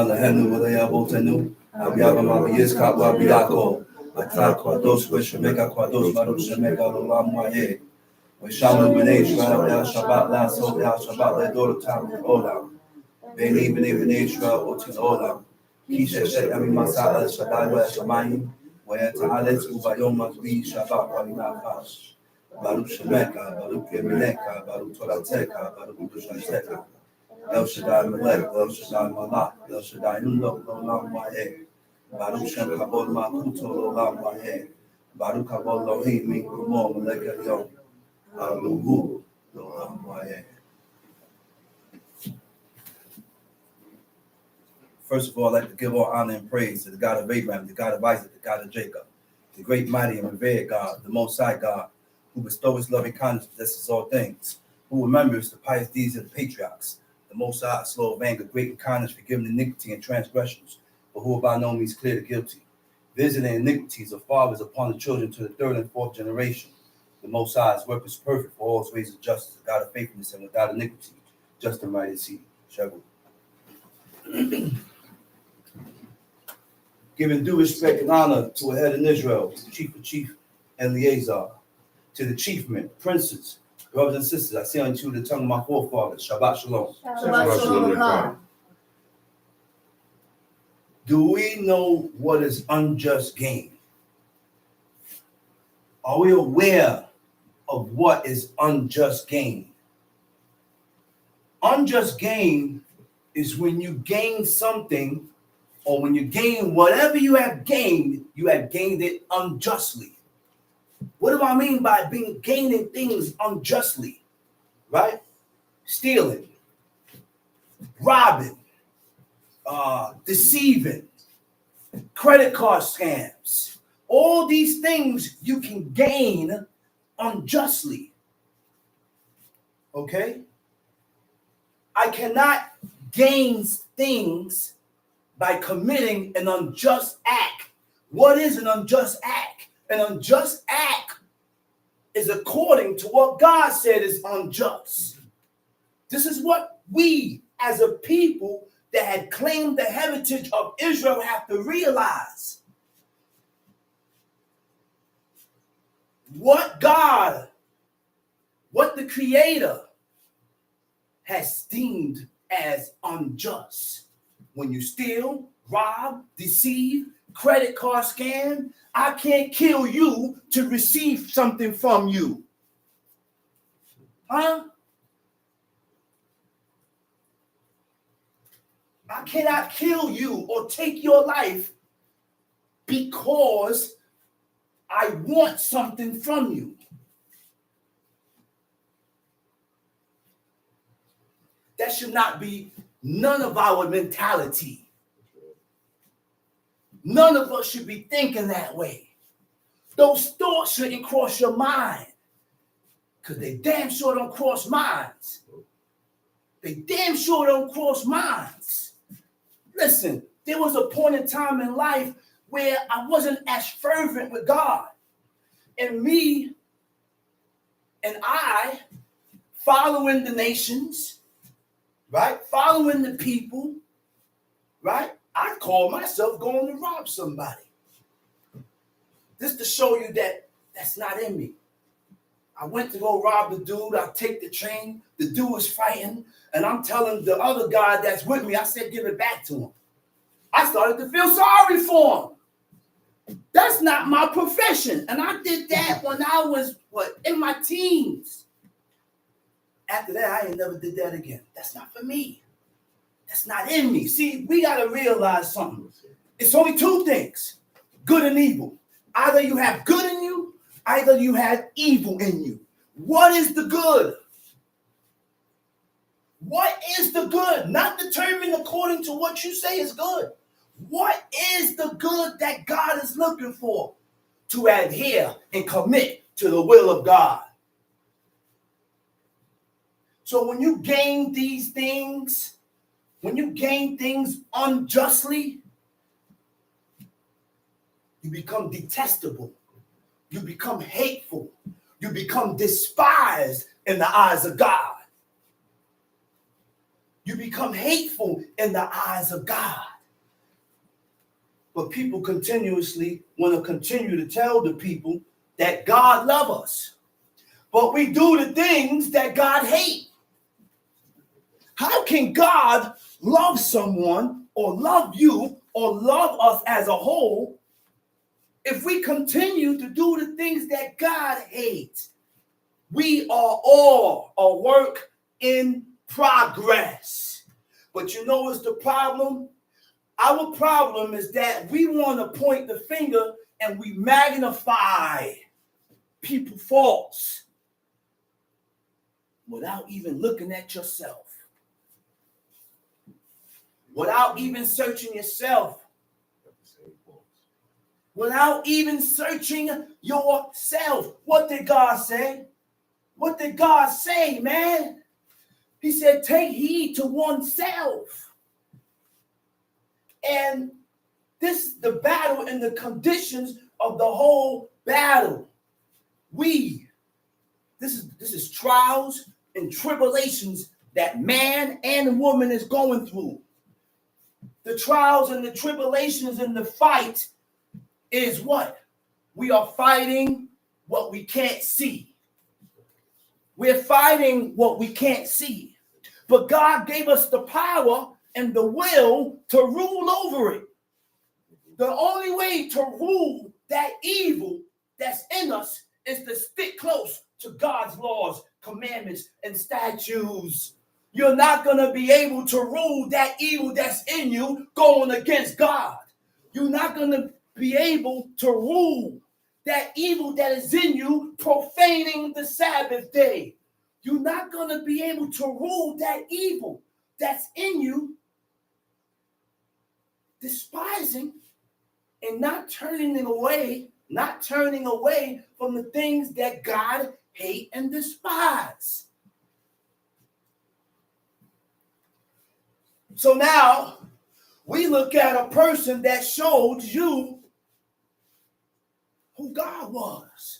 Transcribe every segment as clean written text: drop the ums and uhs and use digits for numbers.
Lahenu Malaya Botenu, Abiaba Yes Kapwa Biako, Ata Quados, Weshameka Quados, Madu Shameka Lam Waye, Weshamu Bene Israel, El Shabbat La So El Shabbat Le Dor Tam Olam, Beni Bene Bene Israel Otin Olam, Kisha Shet Ami Masa El Shaddai Wa Shamayim, Waya Ta'alet Ubayom Mazbi Shabbat Walina Fash, Baruch Shemeka, Baruch Yemeneka, Baruch Torateka, Baruch Dushateka. El Shaddai Melech, El Shaddai Malach, El Shaddai Unlo, Olam Wahe, Baruch Shem Kabod Makuto, Olam Wahe, Baruch Kabod Lohim, Min Kumo, Melech Elyon, Aluhu, Olam Wahe. First of all, I'd like to give all honor and praise to the God of Abraham, the God of Isaac, the God of Jacob, the great, mighty, and revered God, the Most High God, who bestows his loving kindness, possesses all things, who remembers the pious deeds of the patriarchs, the Most High, slow of anger, great in kindness, forgiving iniquity and transgressions, but who are by no means clear the guilty, visiting iniquities of fathers upon the children to the third and fourth generation. The Most High's work is perfect for all his ways of justice, a God of faithfulness and without iniquity, just and right is he. Shagul. Giving due respect and honor to a head in Israel, to the chief of chief and liaison, to the chiefmen, princes, brothers and sisters, I say unto you the tongue of my forefathers, Shabbat Shalom. Shabbat Shalom. Do we know what is unjust gain? Are we aware of what is unjust gain? Unjust gain is when you gain something, or when you gain whatever you have gained it unjustly. What do I mean by gaining things unjustly? Right? Stealing, robbing, deceiving, credit card scams. All these things you can gain unjustly. Okay? I cannot gain things by committing an unjust act. What is an unjust act? An unjust act is according to what God said is unjust. This is what we as a people that had claimed the heritage of Israel have to realize. What God, what the Creator has deemed as unjust. When you steal, rob, deceive, credit card scam, I can't kill you to receive something from you. Huh? I cannot kill you or take your life because I want something from you. That should not be none of our mentality. None of us should be thinking that way. Those thoughts shouldn't cross your mind, because they damn sure don't cross minds. They damn sure don't cross minds. Listen, there was a point in time in life where I wasn't as fervent with God. And me and I, following the nations, right? Following the people, right? I call myself going to rob somebody. This to show you that that's not in me. I went to go rob the dude. I take the train. The dude was fighting. And I'm telling the other guy that's with me, I said, give it back to him. I started to feel sorry for him. That's not my profession. And I did that when I was, in my teens. After that, I ain't never did that again. That's not for me. That's not in me. See, we got to realize something. It's only two things, good and evil. Either you have good in you, either you have evil in you. What is the good? What is the good? Not determined according to what you say is good. What is the good that God is looking for? To adhere and commit to the will of God. So when you gain these things, when you gain things unjustly, you become detestable. You become hateful. You become despised in the eyes of God. You become hateful in the eyes of God. But people continuously want to continue to tell the people that God loves us. But we do the things that God hates. How can God love someone or love you or love us as a whole if we continue to do the things that God hates? We are all a work in progress. But you know what's the problem? Our problem is that we want to point the finger and we magnify people's faults without even looking at yourself. Without even searching yourself. Without even searching yourself. What did God say? What did God say, man? He said, take heed to oneself. And this is the battle and the conditions of the whole battle. This is trials and tribulations that man and woman is going through. The trials and the tribulations and the fight is what? We are fighting what we can't see. We're fighting what we can't see. But God gave us the power and the will to rule over it. The only way to rule that evil that's in us is to stick close to God's laws, commandments, and statutes. You're not going to be able to rule that evil that's in you going against God. You're not going to be able to rule that evil that is in you profaning the Sabbath day. You're not going to be able to rule that evil that's in you despising and not turning away from the things that God hates and despises. So now we look at a person that showed you who God was.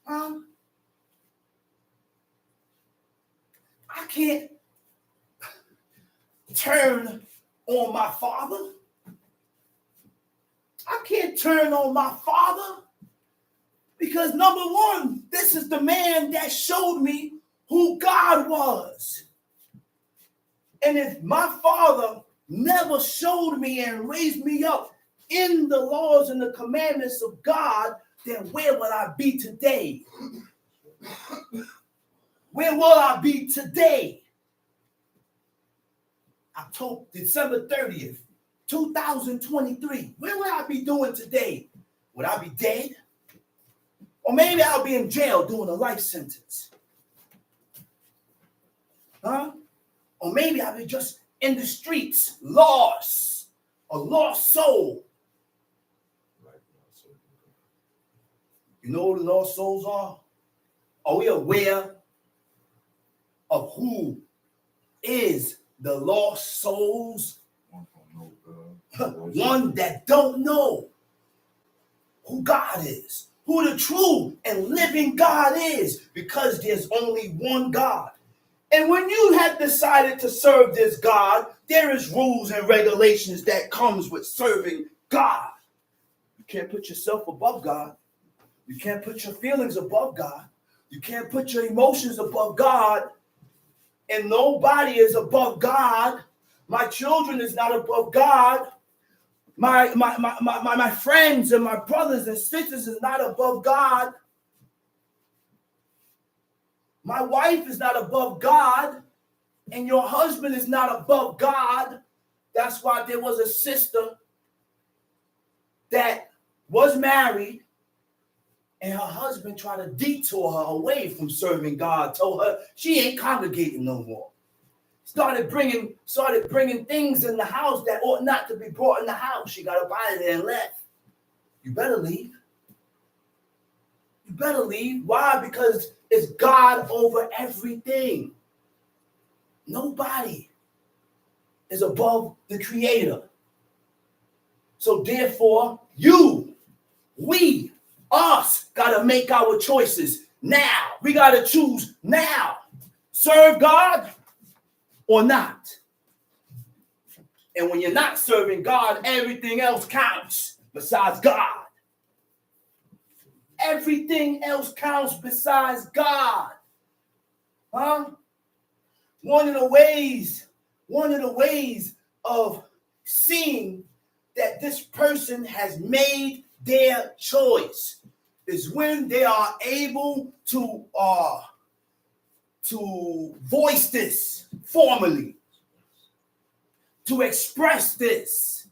I can't turn on my father. I can't turn on my father because number one, this is the man that showed me who God was. And if my father never showed me and raised me up in the laws and the commandments of God, then where will I be today? Where will I be today? October, December 30th, 2023. Where would I be doing today? Would I be dead? Or maybe I'll be in jail doing a life sentence. Or maybe I'll be just in the streets, lost, a lost soul. You know who the lost souls are? Are we aware of who is the lost souls? One that don't know who God is, who the true and living God is, because there's only one God. And when you have decided to serve this God, there is rules and regulations that comes with serving God. You can't put yourself above God. You can't put your feelings above God. You can't put your emotions above God. And nobody is above God. My children is not above God. My friends and my brothers and sisters is not above God. My wife is not above God. And your husband is not above God. That's why there was a sister that was married and her husband tried to detour her away from serving God, told her she ain't congregating no more. Started bringing things in the house that ought not to be brought in the house. She got up out of there and left. You better leave. You better leave. Why? Because it's God over everything. Nobody is above the Creator. So therefore, we, us, got to make our choices now. We got to choose now. Serve God or not. And when you're not serving God, everything else counts besides God. Everything else counts besides God. Huh? One of the ways of seeing that this person has made their choice is when they are able to voice this formally, to express this,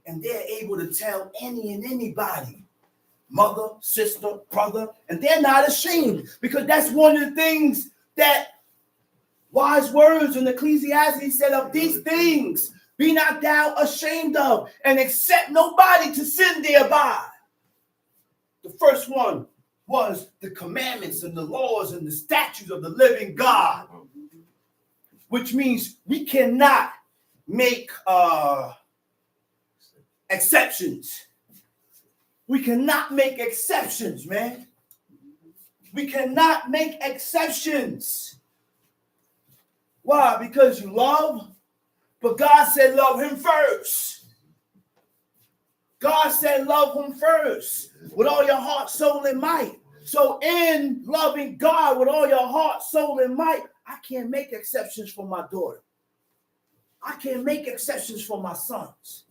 and they're able to tell any and anybody, mother, sister, brother, and they're not ashamed, because that's one of the things that wise words in Ecclesiastes said, of these things be not thou ashamed of, and accept nobody to sin thereby. The first one was the commandments and the laws and the statutes of the living God, which means we cannot make exceptions. We cannot make exceptions, man. We cannot make exceptions. Why? Because you love, but God said love him first. God said love him first with all your heart, soul, and might. So in loving God with all your heart, soul, and might, I can't make exceptions for my daughter. I can't make exceptions for my sons.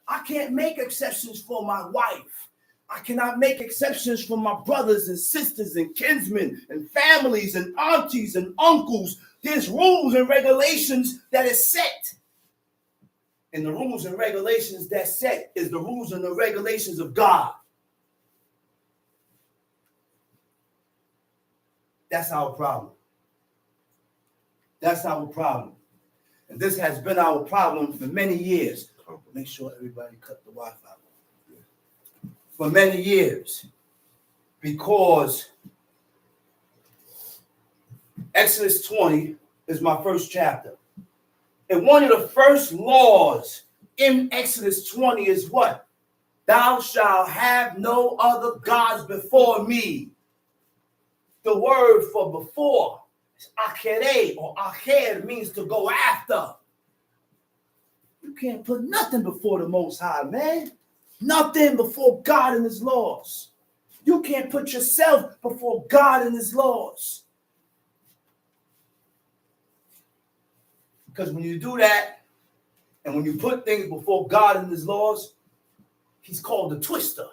I can't make exceptions for my wife. I cannot make exceptions for my brothers and sisters and kinsmen and families and aunties and uncles. There's rules and regulations that is set. And the rules and regulations that set is the rules and the regulations of God. That's our problem. That's our problem. And this has been our problem for many years. Make sure everybody cut the Wi-Fi. For many years. Because Exodus 20 is my first chapter. And one of the first laws in Exodus 20 is what? Thou shalt have no other gods before me. The word for before is akere, or acher, means to go after. You can't put nothing before the Most High, man. Nothing before God and his laws. You can't put yourself before God and his laws. Because when you do that, and when you put things before God and his laws, he's called a twister.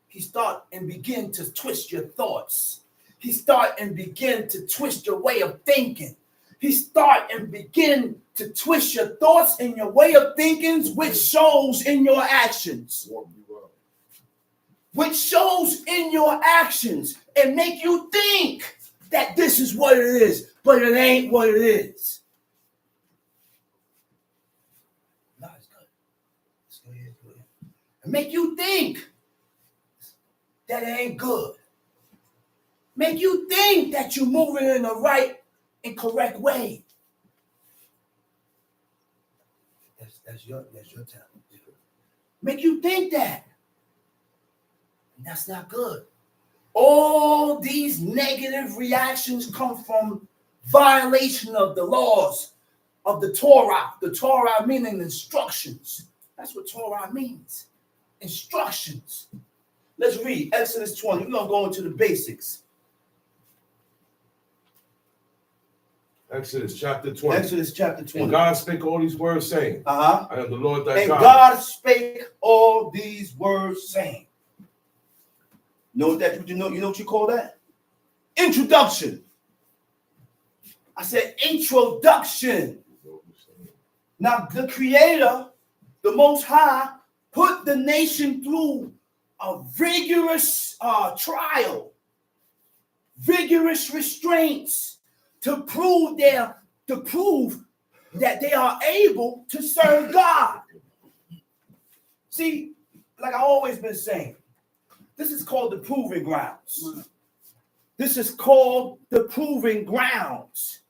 He start and begin to twist your thoughts. He start and begin to twist your way of thinking. He start and begin to twist your thoughts and your way of thinking, which shows in your actions. Which shows in your actions and make you think that this is what it is, but it ain't what it is. No, it's good. Let's go ahead. And make you think that it ain't good. Make you think that you're moving in the right and correct way. That's your talent. Make you think that. And that's not good. All these negative reactions come from violation of the laws of the Torah. The Torah meaning instructions. That's what Torah means. Instructions. Let's read Exodus 20. We're going to go into the basics. Exodus chapter 20. Exodus chapter 20. And God spake all these words, saying, I am the Lord thy God. And God spake all these words, saying. Know that you know what you call that? Introduction. I said introduction. Now the Creator, the Most High, put the nation through a vigorous trial, vigorous restraints to prove that they are able to serve God. See, like I've always been saying, this is called the proving grounds. This is called the proving grounds.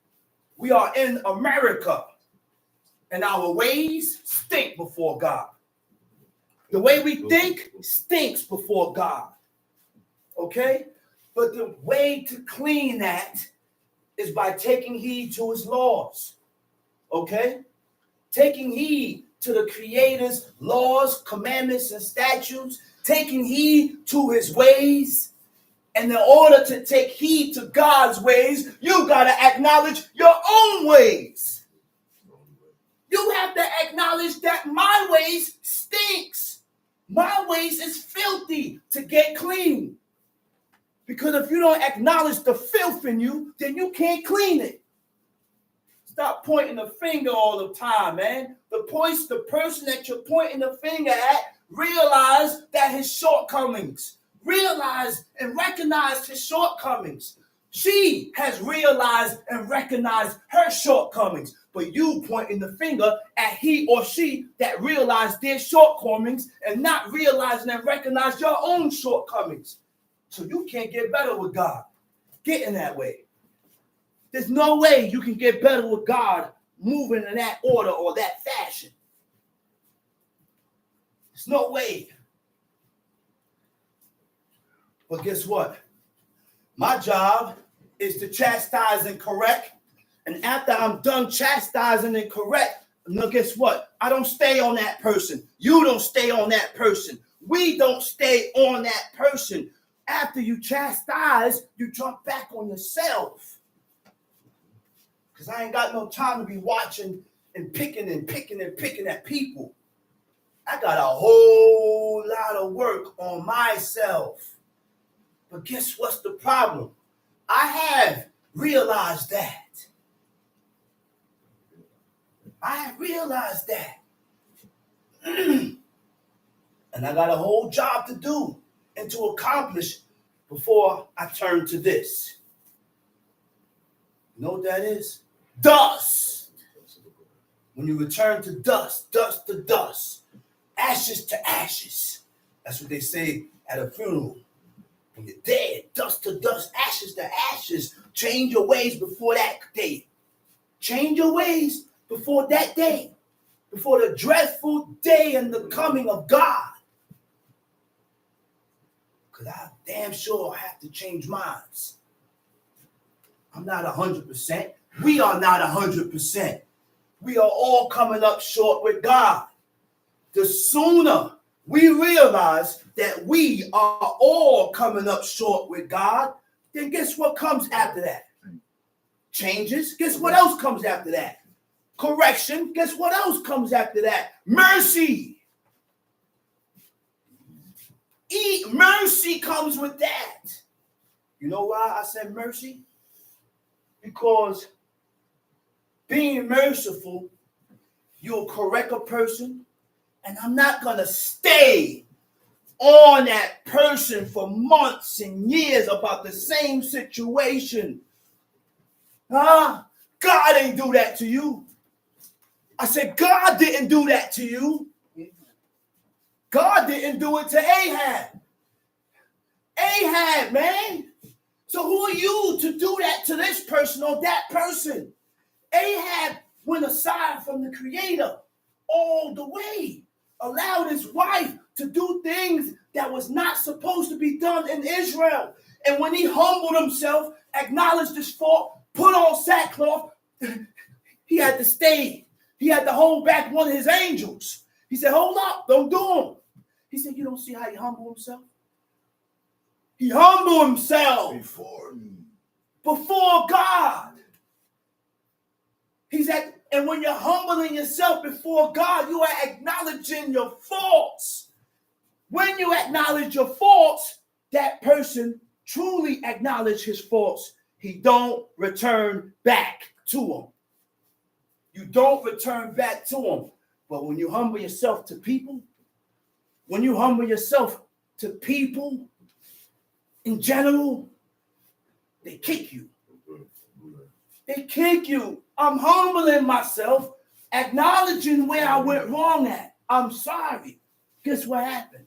We are in America, and our ways stink before God. The way we think stinks before God. Okay? But the way to clean that is by taking heed to his laws. Okay? Taking heed to the Creator's laws, commandments, and statutes, taking heed to his ways. And in order to take heed to God's ways, you got to acknowledge your own ways. You have to acknowledge that my ways stinks. My ways is filthy to get clean. Because if you don't acknowledge the filth in you, then you can't clean it. Stop pointing the finger all the time, man. The person that you're pointing the finger at, realize that his shortcomings. Realize and recognize his shortcomings. She has realized and recognized her shortcomings. But you pointing the finger at he or she that realized their shortcomings and not realizing and recognize your own shortcomings. So you can't get better with God. Get in that way. There's no way you can get better with God moving in that order or that fashion. There's no way. But guess what? My job is to chastise and correct. And after I'm done chastising and correct, now guess what? I don't stay on that person. You don't stay on that person. We don't stay on that person. After you chastise, you jump back on yourself. Because I ain't got no time to be watching and picking at people. I got a whole lot of work on myself. But guess what's the problem? I have realized that. I have realized that. And I got a whole job to do and to accomplish before I turn to this. You know what that is? Dust. When you return to dust, dust to dust, ashes to ashes. That's what they say at a funeral. When you're dead, dust to dust, ashes to ashes. Change your ways before that day. Change your ways before that day. Before the dreadful day and the coming of God. Because I damn sure have to change minds. I'm not 100%. We are not 100%. We are all coming up short with God. The sooner we realize that we are all coming up short with God, then guess what comes after that? Changes. Guess what else comes after that? Correction. Guess what else comes after that? Mercy. Mercy comes with that. You know why I said mercy? Because being merciful, you'll correct a person, and I'm not going to stay on that person for months and years about the same situation. God ain't do that to you. I said, God didn't do that to you. God didn't do it to Ahab. Ahab, man. So who are you to do that to this person or that person? Ahab went aside from the Creator all the way. Allowed his wife to do things that was not supposed to be done in Israel. And when he humbled himself, acknowledged his fault, put on sackcloth, he had to stay. He had to hold back one of his angels. He said, hold up, don't do him. He said, you don't see how he humbled himself? He humbled himself before God. He said, and when you're humbling yourself before God, you are acknowledging your faults. When you acknowledge your faults, that person truly acknowledge his faults. He don't return back to them. You don't return back to them. But when you humble yourself to people, when you humble yourself to people in general, they kick you. They kick you. I'm humbling myself, acknowledging where I went wrong at. I'm sorry. Guess what happened?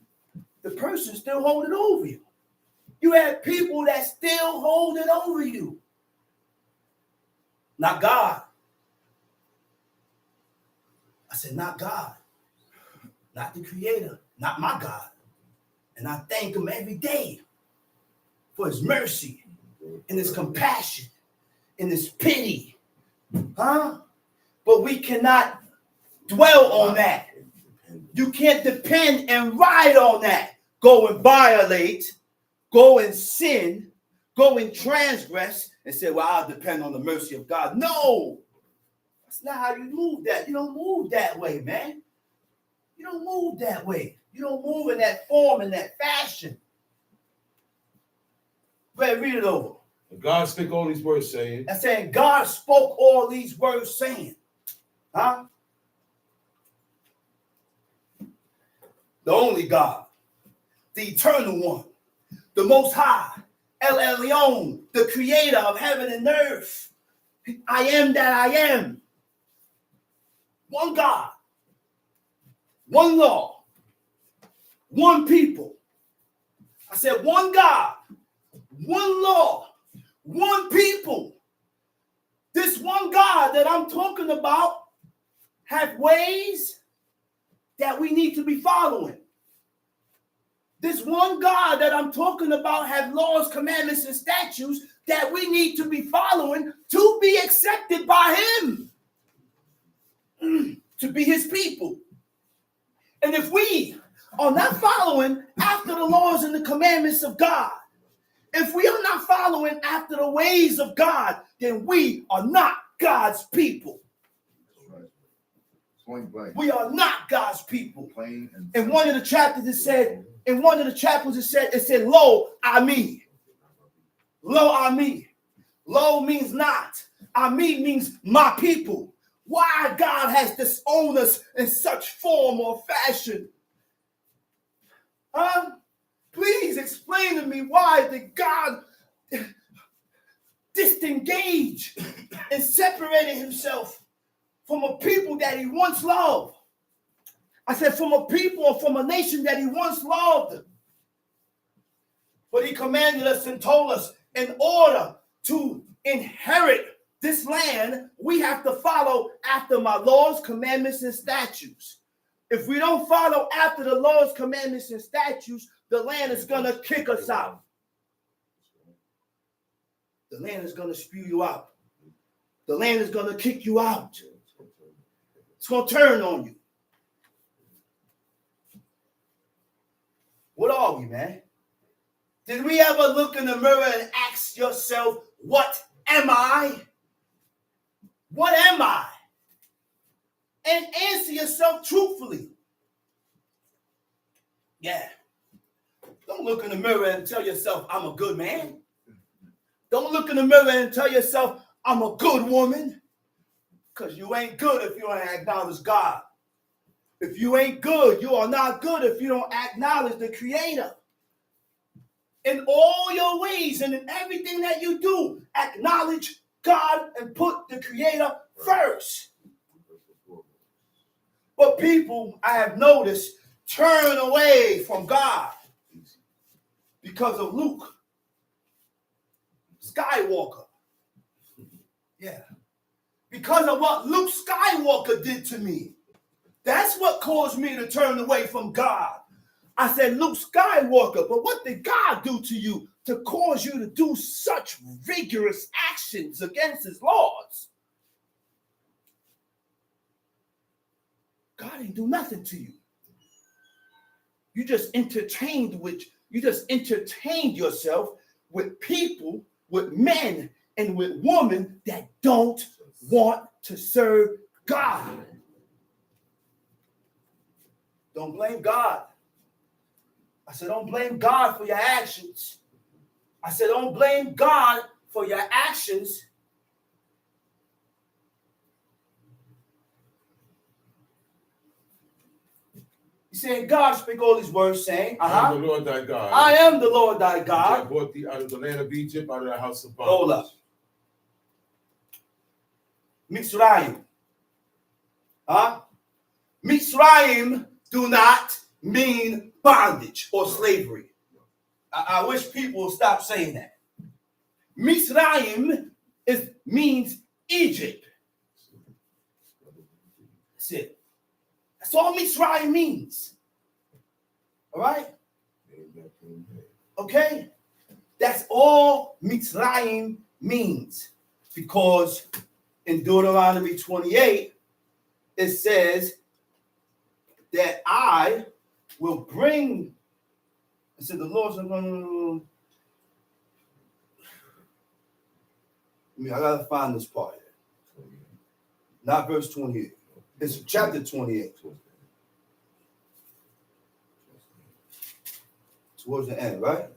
The person's still holding over you. You have people that still holding over you. Not God. I said, not God. Not the Creator. Not my God. And I thank him every day for his mercy and his compassion and his pity. But we cannot dwell on that. You can't depend and ride on that. Go and violate, go and sin, go and transgress, and say, well, I'll depend on the mercy of God. No, that's not how you move that. You don't move that way, man. You don't move that way. You don't move in that form, in that fashion. Read it over. God spoke all these words saying. I'm saying God spoke all these words saying. Huh? The only God, the eternal one, the most high, El Elyon, the creator of heaven and earth. I am that I am. One God, one law, one people. I said one God, one law, one people. This one God that I'm talking about have ways that we need to be following. This one God that I'm talking about have laws, commandments, and statutes that we need to be following to be accepted by him, to be his people. And if we are not following after the laws and the commandments of God, if we are not following after the ways of God, then we are not God's people. We are not God's people. In one of the chapters it said, it said, lo, I me. Lo, I me. Lo means not. I me means my people. Why God has disowned us in such form or fashion? Please explain to me why did God disengage and separated himself from a people that he once loved. I said from a people or from a nation that he once loved. But he commanded us and told us in order to inherit this land, we have to follow after my laws, commandments, and statutes. If we don't follow after the laws, commandments, and statutes, the land is going to kick us out. The land is going to spew you out. The land is going to kick you out. It's going to turn on you. What are we, man? Did we ever look in the mirror and ask yourself, what am I? What am I? And answer yourself truthfully. Yeah. Don't look in the mirror and tell yourself, I'm a good man. Don't look in the mirror and tell yourself, I'm a good woman. Because you ain't good if you don't acknowledge God. If you ain't good, you are not good if you don't acknowledge the Creator. In all your ways and in everything that you do, acknowledge God and put the Creator first. But people, I have noticed, turn away from God because of Luke Skywalker. Yeah. Because of what Luke Skywalker did to me. That's what caused me to turn away from God. I said, Luke Skywalker, but what did God do to you to cause you to do such vigorous actions against his laws? God didn't do nothing to you. You just entertained yourself with people, with men, and with women that don't want to serve God. Don't blame God. I said, don't blame God for your actions. I said, don't blame God for your actions. He said, God spake all these words, saying, I am the Lord thy God. I am the Lord thy God. I brought thee out of the land of Egypt, out of the house of bondage. Hold up. Mitzrayim. Mitzrayim do not mean bondage or slavery. I wish people would stop saying that. Mitzrayim means Egypt. That's it. That's all Mitzrayim means. All right? Okay? That's all Mitzrayim means. Because in Deuteronomy 28, it says that I will bring. It said the Lord's going to. I gotta find this part here. Not verse 28. It's chapter 28. Towards the end, right?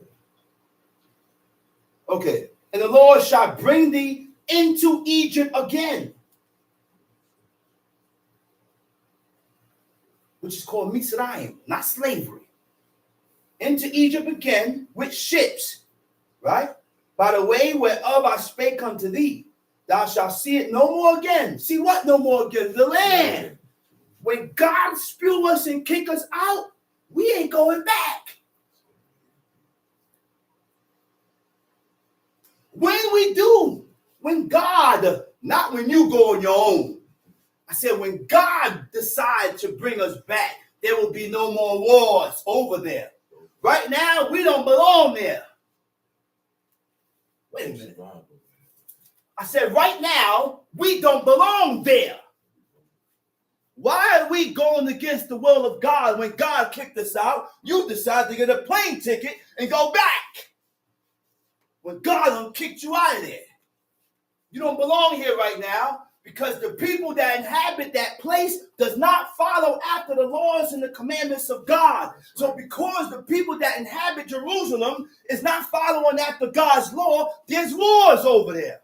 Okay. And the Lord shall bring thee into Egypt again, which is called Mizraim, not slavery. Into Egypt again with ships, right? By the way whereof I spake unto thee, thou shalt see it no more again. See what no more again? The land. When God spew us and kick us out, we ain't going back. When we do, when God, not when you go on your own. I said when God decides to bring us back, there will be no more wars over there. Right now, we don't belong there. Wait a minute. I said, right now, we don't belong there. Why are we going against the will of God when God kicked us out? You decide to get a plane ticket and go back. When God kicked you out of there. You don't belong here right now because the people that inhabit that place does not follow after the laws and the commandments of God. So because the people that inhabit Jerusalem is not following after God's law, there's wars over there.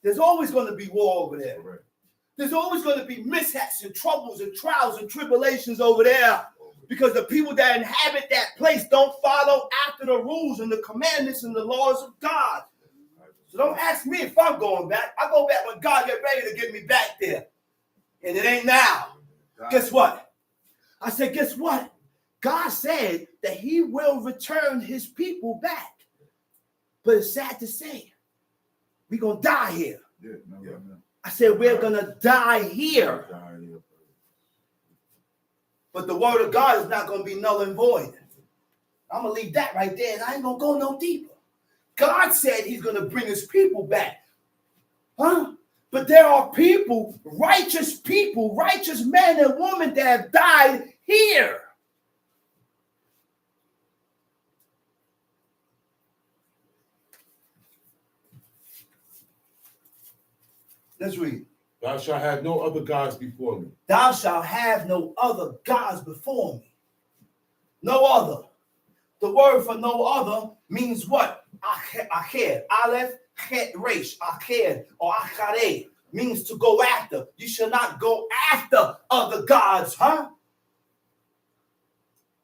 There's always going to be war over there. There's always going to be mishaps and troubles and trials and tribulations over there because the people that inhabit that place don't follow after the rules and the commandments and the laws of God. So don't ask me if I'm going back. I go back when God get ready to get me back there. And it ain't now. Guess what? I said, guess what? God said that he will return his people back. But it's sad to say, we're going to die here. I said, we're going to die here. But the word of God is not going to be null and void. I'm going to leave that right there, and I ain't going to go no deeper. God said he's going to bring his people back. But there are people, righteous men and women that have died here. Let's read. Thou shalt have no other gods before me. Thou shalt have no other gods before me. No other. The word for no other means what? Acher. Aleph, chet, resh. Acher or achareh means to go after. You shall not go after other gods, huh?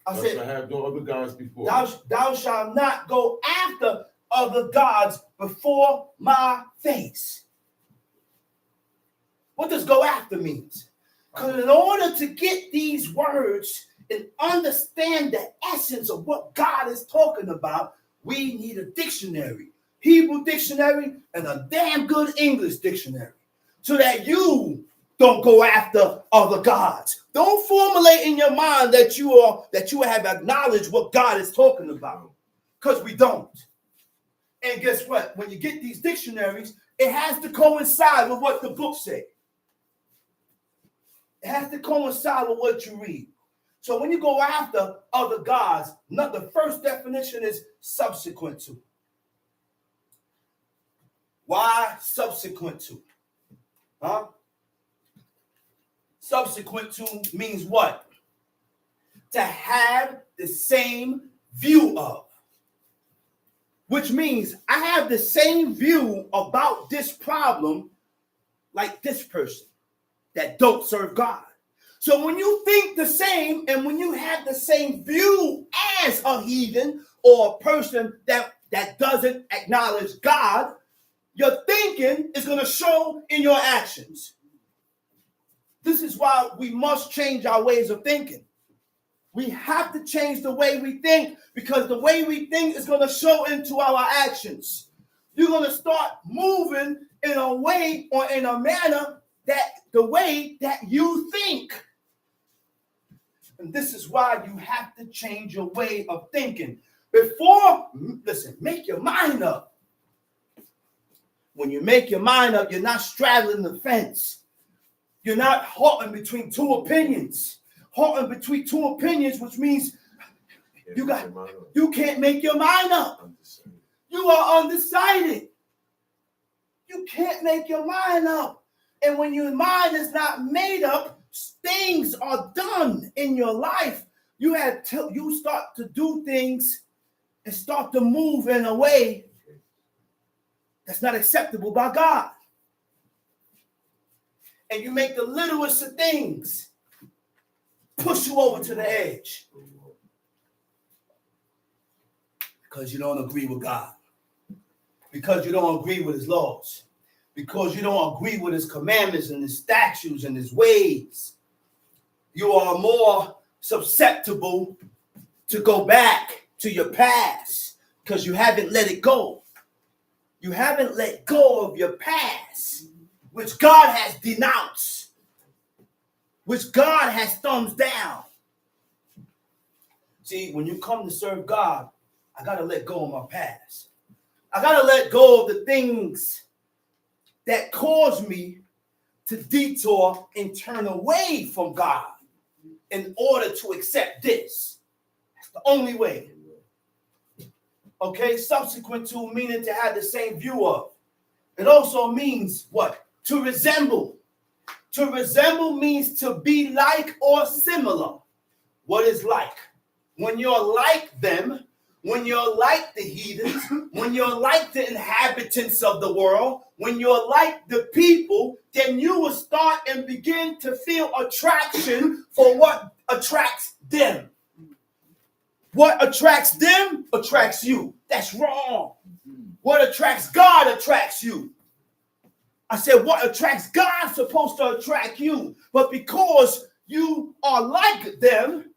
Thou shalt have no other gods before me. Thou shalt not go after other gods before my face. What does go after means? Because in order to get these words and understand the essence of what God is talking about, we need a dictionary, Hebrew dictionary, and a damn good English dictionary, so that you don't go after other gods. Don't formulate in your mind that you have acknowledged what God is talking about, because we don't. And guess what? When you get these dictionaries, it has to coincide with what the book says. It has to coincide with what you read. So when you go after other gods, the first definition is subsequent to. Why subsequent to? Subsequent to means what? To have the same view of. Which means I have the same view about this problem like this person that don't serve God. So when you think the same and when you have the same view as a heathen or a person that doesn't acknowledge God, your thinking is going to show in your actions. This is why we must change our ways of thinking. We have to change the way we think, because the way we think is going to show into our actions. You're going to start moving in a way or in a manner that the way that you think. And this is why you have to change your way of thinking. Make your mind up. When you make your mind up, you're not straddling the fence. You're not halting between two opinions. Halting between two opinions, which means you can't make your mind up. You are undecided. You can't make your mind up. And when your mind is not made up, things are done in your life. You start to do things and start to move in a way that's not acceptable by God. And you make the littlest of things push you over to the edge. Because you don't agree with God. Because you don't agree with his laws. Because you don't agree with his commandments and his statutes and his ways. You are more susceptible to go back to your past because you haven't let it go. You haven't let go of your past, which God has denounced, which God has thumbs down. See, when you come to serve God, I got to let go of my past. I got to let go of the things that caused me to detour and turn away from God in order to accept this. That's the only way. Okay, subsequent to meaning to have the same view of. It also means what? To resemble. To resemble means to be like or similar. What is like? When you're like them, when you're like the heathens, when you're like the inhabitants of the world, when you're like the people, then you will start and begin to feel attraction for what attracts them. What attracts them attracts you. That's wrong. What attracts God attracts you. I said what attracts God is supposed to attract you. But because you are like them,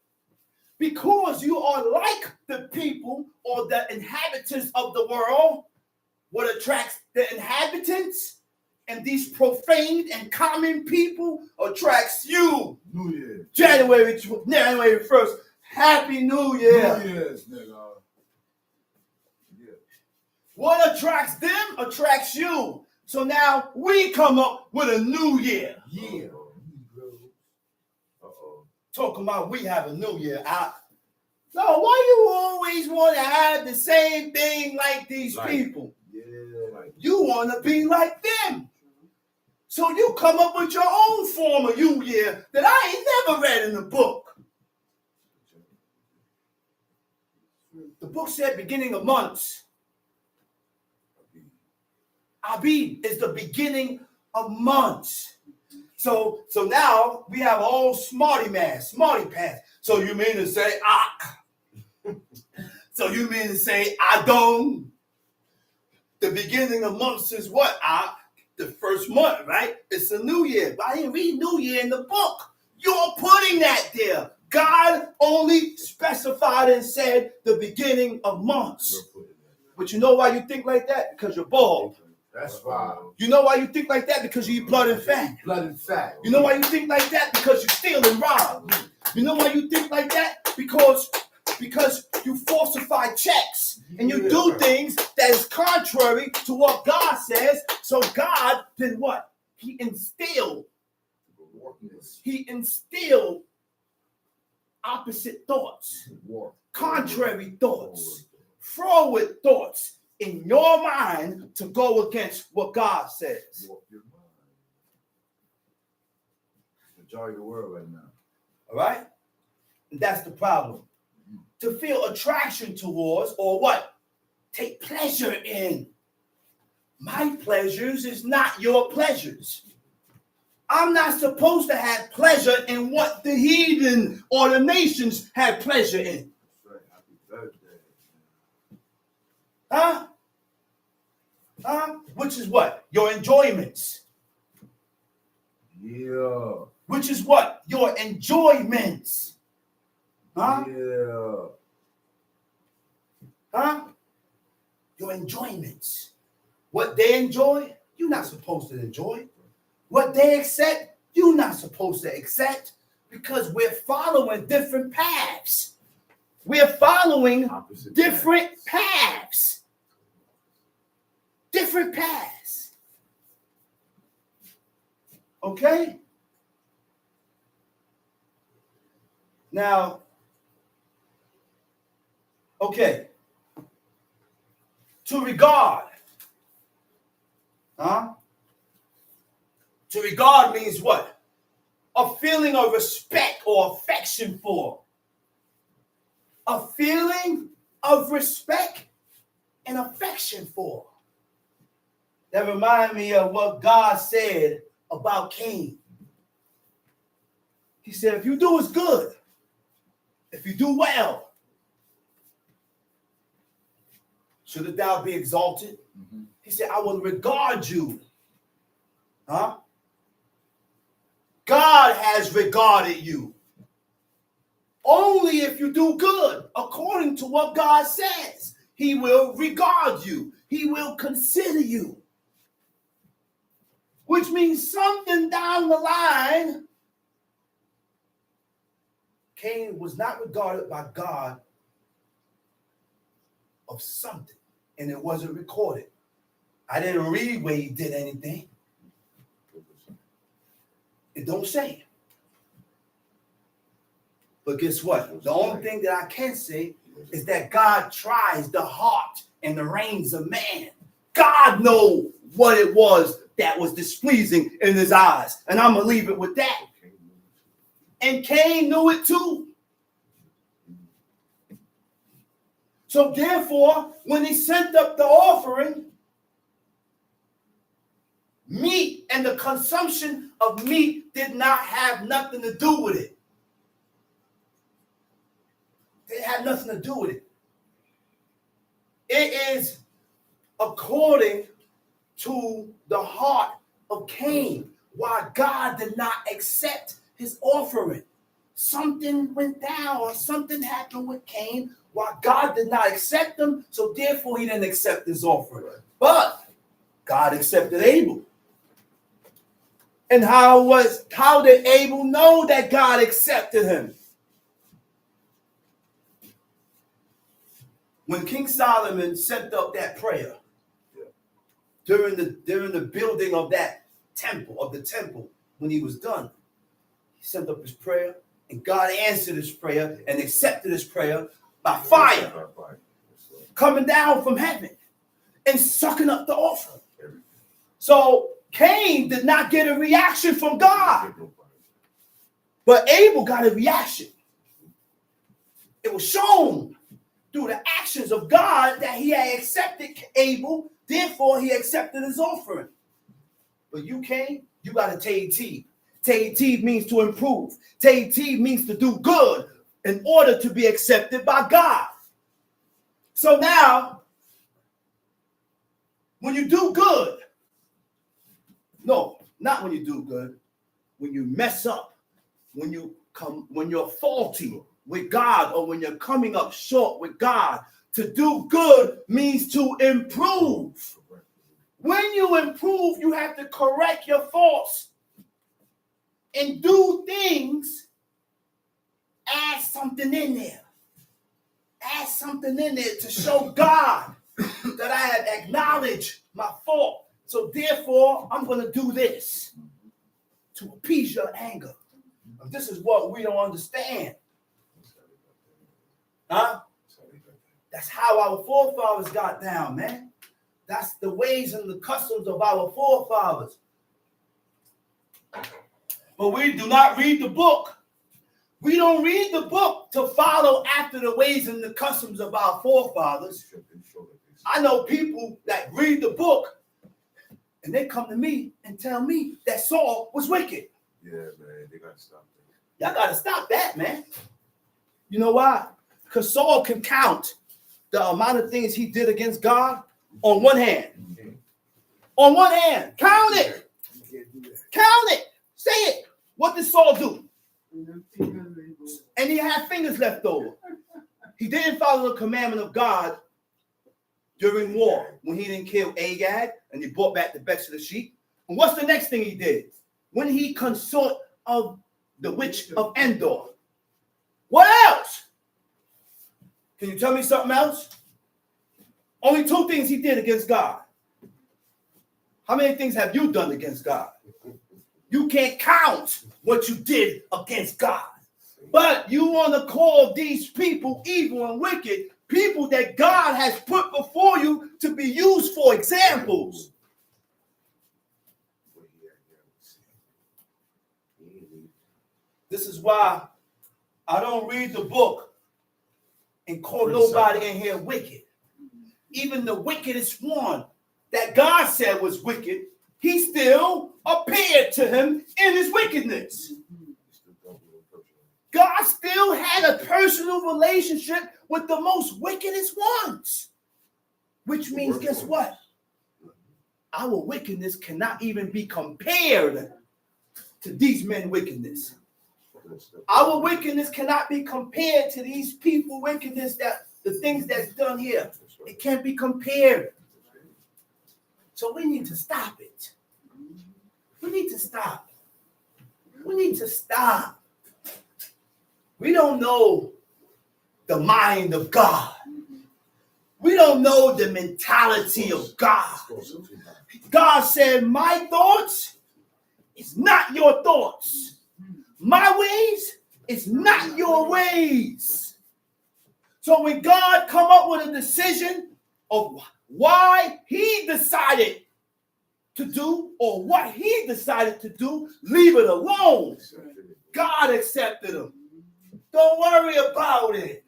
because you are like the people or the inhabitants of the world, what attracts the inhabitants and these profane and common people attracts you. New Year. January 1st. Happy New Year. New Year's, nigga. Yeah. What attracts them attracts you. So now we come up with a new year. Yeah. Talking about we have a new year. No, why you always want to have the same thing like these people? Yeah. You want to be like them. So you come up with your own form of New Year that I ain't never read in the book. The book said beginning of months. Abib is the beginning of months. So now we have all smarty pants. So you mean to say So you mean to say Adon? The beginning of months is what? The first month, right? It's a new year. But I didn't read New Year in the book. You're putting that there. God only specified and said the beginning of months. But you know why you think like that? Because you're bald. That's why. You know why you think like that? Because you eat blood and fat. Blood and fat. You know why you think like that? Because you steal and rob. You know why you think like that? Because you falsify checks and you do things that is contrary to what God says. So God did what? He instilled opposite thoughts, contrary thoughts, forward thoughts in your mind to go against what God says. Majority of the world right now. All right? And that's the problem. To feel attraction towards or what? Take pleasure in. My pleasures is not your pleasures. I'm not supposed to have pleasure in what the heathen or the nations have pleasure in. That's right. Happy birthday. Which is what? Your enjoyments. Yeah. Which is what? Your enjoyments. Yeah. Your enjoyments. What they enjoy, you're not supposed to enjoy. What they accept, you're not supposed to accept because we're following different paths. We're following different paths. Different paths. Okay? Now, okay. To regard. Huh? To regard means what? A feeling of respect or affection for. A feeling of respect and affection for. That reminds me of what God said about Cain. He said, if you do is good, if you do well, shouldst thou be exalted? Mm-hmm. He said, I will regard you. Huh? God has regarded you. Only if you do good, according to what God says, he will regard you. He will consider you. Which means something down the line, Cain was not regarded by God of something, and it wasn't recorded. I didn't read where he did anything. It don't say. But guess what? The only thing that I can say is that God tries the heart and the reins of man. God knows what it was that was displeasing in his eyes. And I'm going to leave it with that. And Cain knew it too. So therefore, when he sent up the offering, meat and the consumption of meat did not have nothing to do with it. It had nothing to do with it. It is according to the heart of Cain, why God did not accept his offering. Something went down or something happened with Cain, why God did not accept him, so therefore he didn't accept his offering. But God accepted Abel. And how did Abel know that God accepted him? When King Solomon sent up that prayer during the building of that temple, when he was done, he sent up his prayer, and God answered his prayer and accepted his prayer by fire coming down from heaven and sucking up the offering. So Cain did not get a reaction from God, but Abel got a reaction. It was shown through the actions of God that he had accepted Abel, therefore he accepted his offering. But you Cain, you got to take heed. Take heed means to improve. Take heed means to do good in order to be accepted by God. So now, when you do good, no, not when you do good, when you mess up, when you're faulty with God, or when you're coming up short with God, to do good means to improve. When you improve, you have to correct your faults and do things. Add something in there. Add something in there to show God that I have acknowledged my fault. So therefore, I'm going to do this to appease your anger. This is what we don't understand. Huh? That's how our forefathers got down, man. That's the ways and the customs of our forefathers. But we do not read the book. We don't read the book to follow after the ways and the customs of our forefathers. I know people that read the book and they come to me and tell me that Saul was wicked. Yeah, man, they got to stop that. Y'all got to stop that, man. You know why? Because Saul can count the amount of things he did against God on one hand. On one hand. Count it. Count it. Say it. What did Saul do? And he had fingers left over. He didn't follow the commandment of God during war when he didn't kill Agag and he brought back the best of the sheep. And what's the next thing he did? When he consort of the witch of Endor. What else? Can you tell me something else? Only two things he did against God. How many things have you done against God? You can't count what you did against God. But you want to call these people evil and wicked, people that God has put before you to be used for examples. This is why I don't read the book and call nobody in here wicked. Even the wickedest one that God said was wicked, he still appeared to him in his wickedness. God still had a personal relationship with the most wickedest ones. Which means, guess what? Our wickedness cannot even be compared to these men's wickedness. Our wickedness cannot be compared to these people wickedness, that the things that's done here. It can't be compared. So we need to stop it. We need to stop. We need to stop. We don't know the mind of God. We don't know the mentality of God. God said, my thoughts is not your thoughts. My ways is not your ways. So when God come up with a decision of why he decided to do or what he decided to do, leave it alone. God accepted him. Don't worry about it.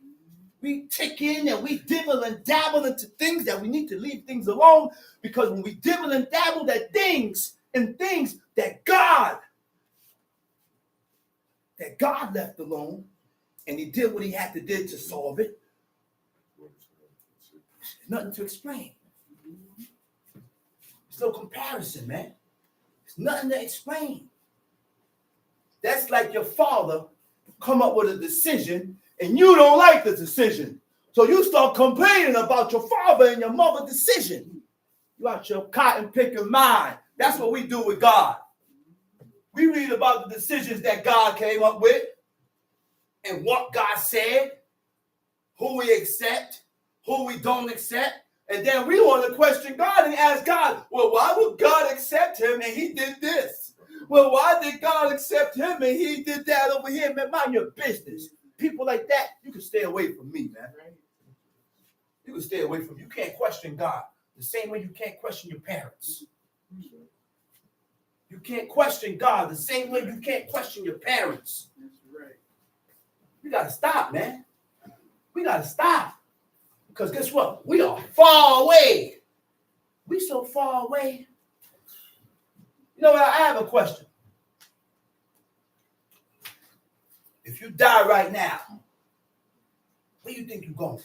We tick in and we dibble and dabble into things that we need to leave things alone, because when we dibble and dabble at things that God left alone, and he did what he had to do to solve it, there's nothing to explain. There's no comparison, man. There's nothing to explain. That's like your father come up with a decision and you don't like the decision. So you start complaining about your father and your mother's decision. You out your cotton picking mind. That's what we do with God. We read about the decisions that God came up with and what God said, who we accept, who we don't accept. And then we want to question God and ask God, well, why would God accept him and he did this? Well, why did God accept him and he did that over here? Man, mind your business. People like that, you can stay away from me, man. You can stay away from me. You can't question God the same way you can't question your parents. You can't question God the same way you can't question your parents. We got to stop, man. We got to stop. Because guess what? We are far away. We so far away. You know what? I have a question. If you die right now, where do you think you're going?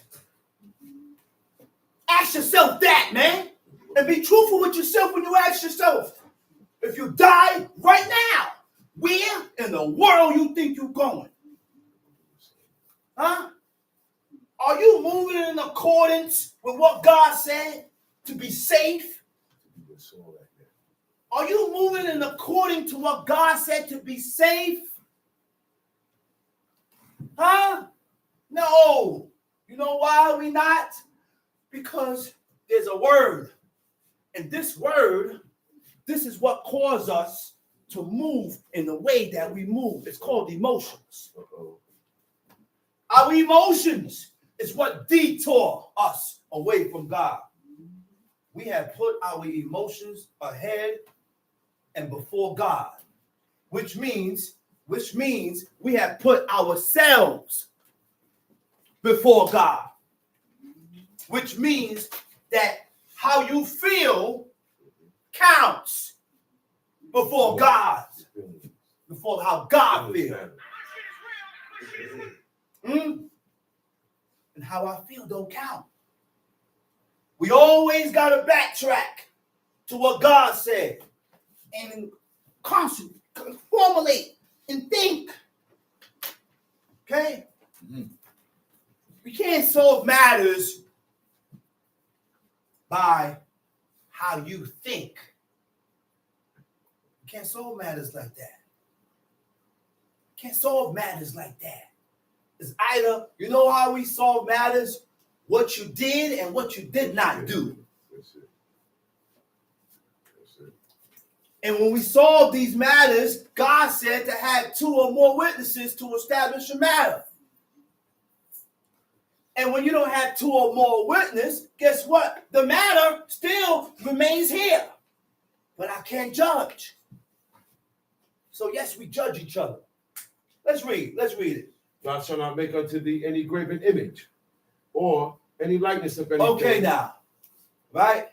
Ask yourself that, man. And be truthful with yourself when you ask yourself. If you die right now, where in the world you think you're going? Huh? Are you moving in accordance with what God said to be safe? Are you moving in according to what God said to be safe? Huh? No. You know why we not? Because there's a word. And this word, this is what causes us to move in the way that we move. It's called emotions. Our emotions is what detour us away from God. We have put our emotions ahead and before God, which means we have put ourselves before God, which means that how you feel counts before God, before how God feels. And how I feel don't count. We always got to backtrack to what God said and constantly formulate and think. Okay? We can't solve matters by how you think. You can't solve matters like that. Can't solve matters like that. It's either, you know how we solve matters? What you did and what you did not do. And when we solve these matters, God said to have 2 or more witnesses to establish a matter. And when you don't have 2 or more witnesses, guess what? The matter still remains here. But I can't judge. So yes, we judge each other. Let's read it. Thou shalt not make unto thee any graven image or any likeness of anything. Okay, now, right?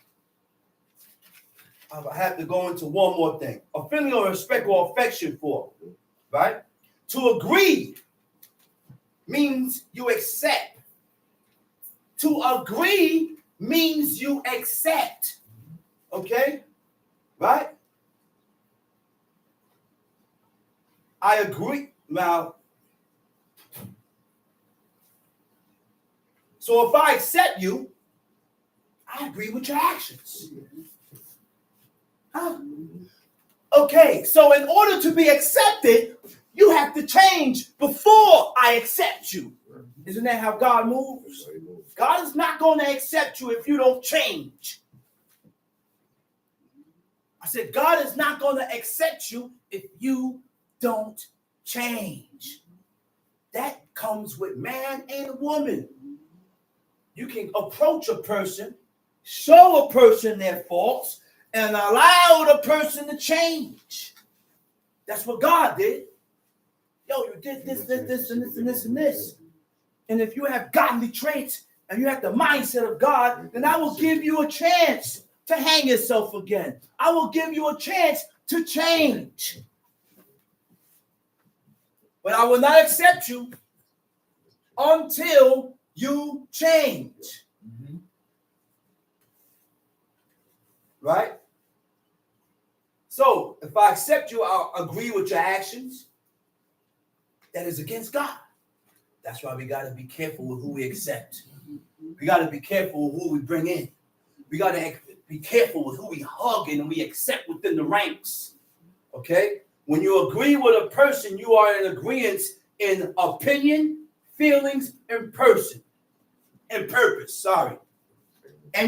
I have to go into one more thing. A feeling of respect or affection for, right? To agree means you accept. To agree means you accept. Okay? Right? I agree. Now, so if I accept you, I agree with your actions. Huh? Okay, so in order to be accepted, you have to change before I accept you. Isn't that how God moves? God is not going to accept you if you don't change. I said, God is not going to accept you if you don't change. That comes with man and woman. You can approach a person, show a person their faults, and allow the person to change. That's what God did. Yo, you did this, and this. And if you have godly traits and you have the mindset of God, then I will give you a chance to hang yourself again. I will give you a chance to change. But I will not accept you until you change. Mm-hmm. Right? So, if I accept you, I'll agree with your actions. That is against God. That's why we got to be careful with who we accept. We got to be careful with who we bring in. We got to be careful with who we hug and we accept within the ranks. Okay? When you agree with a person, you are in agreement in opinion, feelings, and purpose. And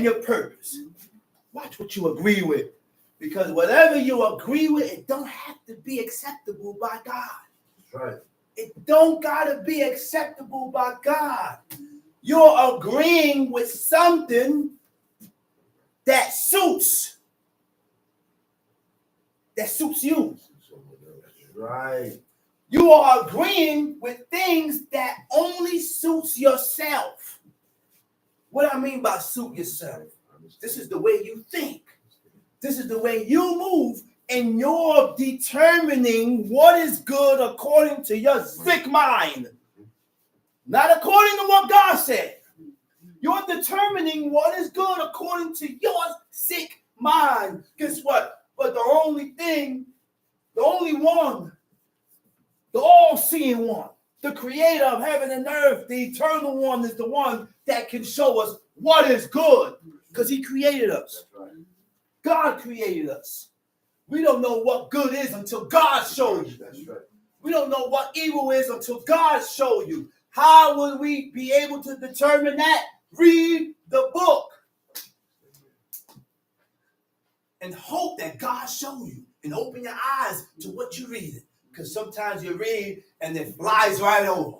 your purpose. Watch what you agree with. Because whatever you agree with, it don't have to be acceptable by God. That's right. It don't gotta be acceptable by God. You're agreeing with something that suits you. Right. You are agreeing with things that only suits yourself. What I mean by suit yourself, this is the way you think. This is the way you move, and you're determining what is good according to your sick mind. Not according to what God said. You're determining what is good according to your sick mind. Guess what? But the only one, the all-seeing one, the creator of heaven and earth, the eternal one is the one that can show us what is good. Because he created us. God created us. We don't know what good is until God shows you. That's right. We don't know what evil is until God shows you. How will we be able to determine that? Read the book. And hope that God show you. And open your eyes to what you're reading. Because sometimes you read and it flies right over.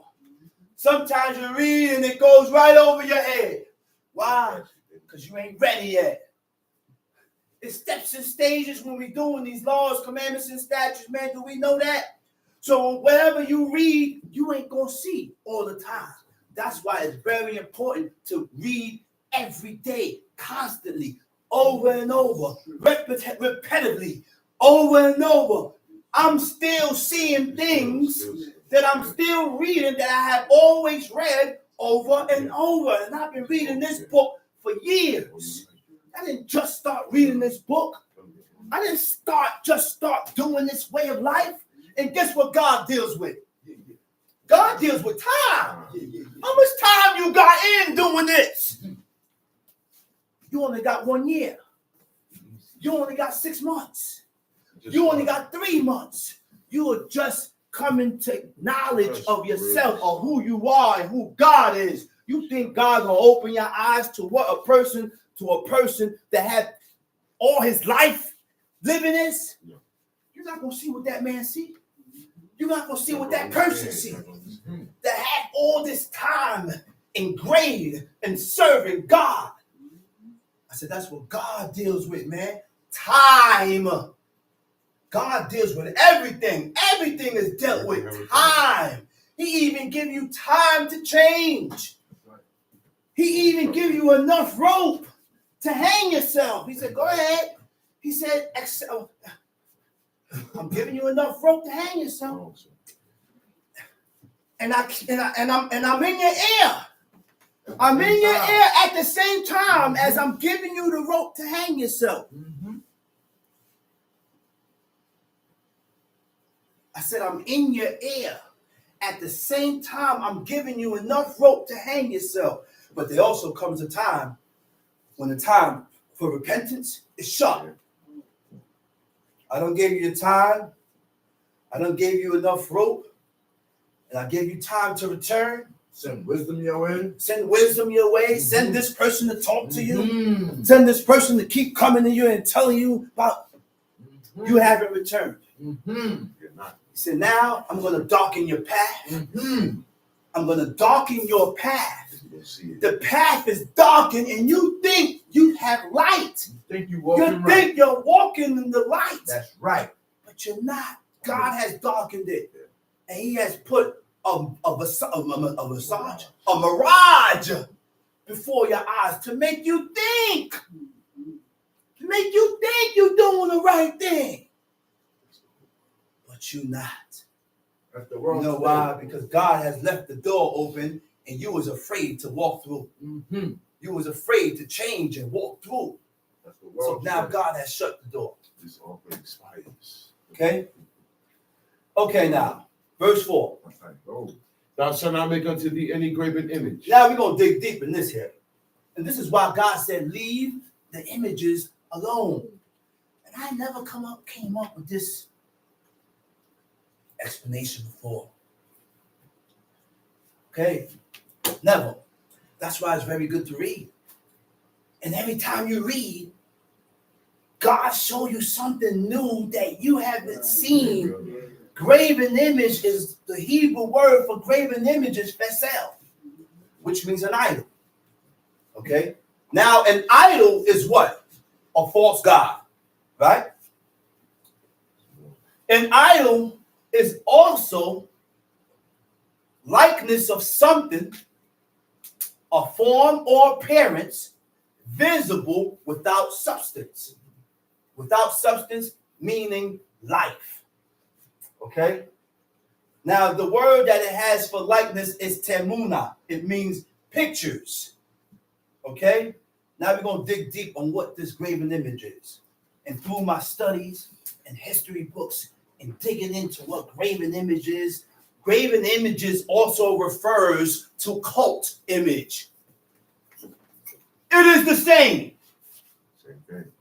Sometimes you read and it goes right over your head. Why? Because you ain't ready yet. It's steps and stages when we're doing these laws, commandments, and statutes, man. Do we know that? So wherever you read, you ain't going to see all the time. That's why it's very important to read every day, constantly, over and over, repetitively, over and over. I'm still seeing things that I'm still reading that I have always read over and over. And I've been reading this book for years. I didn't just start reading this book. I didn't just start doing this way of life. And guess what God deals with? God deals with time. How much time you got in doing this? You only got 1 year. You only got 6 months. You only got 3 months. You are just coming to knowledge of yourself, of who you are and who God is. You think God gonna open your eyes to what a person that had all his life living is, Yeah. you're not going to see what that man see. You're not going to see what that person see. That had all this time engraved in serving God. I said, that's what God deals with, man. Time. God deals with everything. Everything is dealt with. Time. He even give you time to change. He even give you enough rope to hang yourself. He said, go ahead. He said, I'm giving you enough rope to hang yourself. And I'm in your ear. I'm in your ear at the same time as I'm giving you the rope to hang yourself. I said, I'm in your ear. At the same time, I'm giving you enough rope to hang yourself. But there also comes a time when the time for repentance is short. I don't give you the time. I don't give you enough rope. And I give you time to return. Send wisdom your way. Send wisdom your way. Send this person to talk to you. Send this person to keep coming to you and telling you about you haven't returned. You're not. He said, now I'm going to darken your path. I'm going to darken your path. The path is darkened and you think you have light. You think you're walking in the light. That's right. But you're not. God has darkened it. And he has put a mirage before your eyes to make you think. To make you think you're doing the right thing. But you're not. That's the wrong You know thing. why? Because God has left the door open and you was afraid to walk through. You was afraid to change and walk through. That's the So wrong now thing. God has shut the door. This offer expires. Okay? Okay, now. Verse 4. That's like, oh. Thou shalt not make unto thee any graven image. Now we're going to dig deep in this here. And this is why God said, leave the images alone. And I never came up with this explanation before. Okay? Never. That's why it's very good to read. And every time you read, God show you something new that you haven't seen. Graven image is the Hebrew word for graven image is fesel, which means an idol. Okay? Now, an idol is what? A false god, right? An idol is also likeness of something, a form or appearance, visible without substance. Without substance, meaning life. Okay? Now, the word that it has for likeness is temuna. It means pictures. Okay? Now we're going to dig deep on what this graven image is. And through my studies and history books and digging into what graven image is, graven images also refers to cult image. It is the same. Same thing.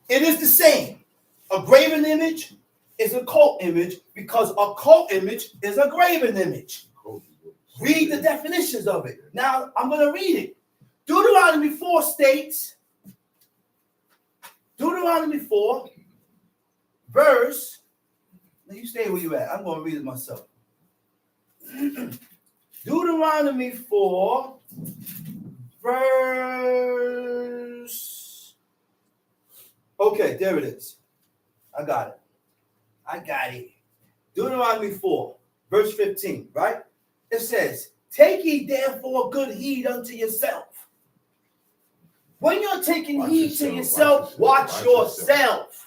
It is the same. A graven image is a cult image because a cult image is a graven image. Read the definitions of it. Now, I'm going to read it. Deuteronomy 4 states, Deuteronomy 4, verse, now you stay where you at. I'm going to read it myself. Deuteronomy 4, verse, okay, there it is. I got it. Deuteronomy 4, verse 15, right? It says, take ye therefore good heed unto yourself. When you're taking heed to yourself, watch yourself.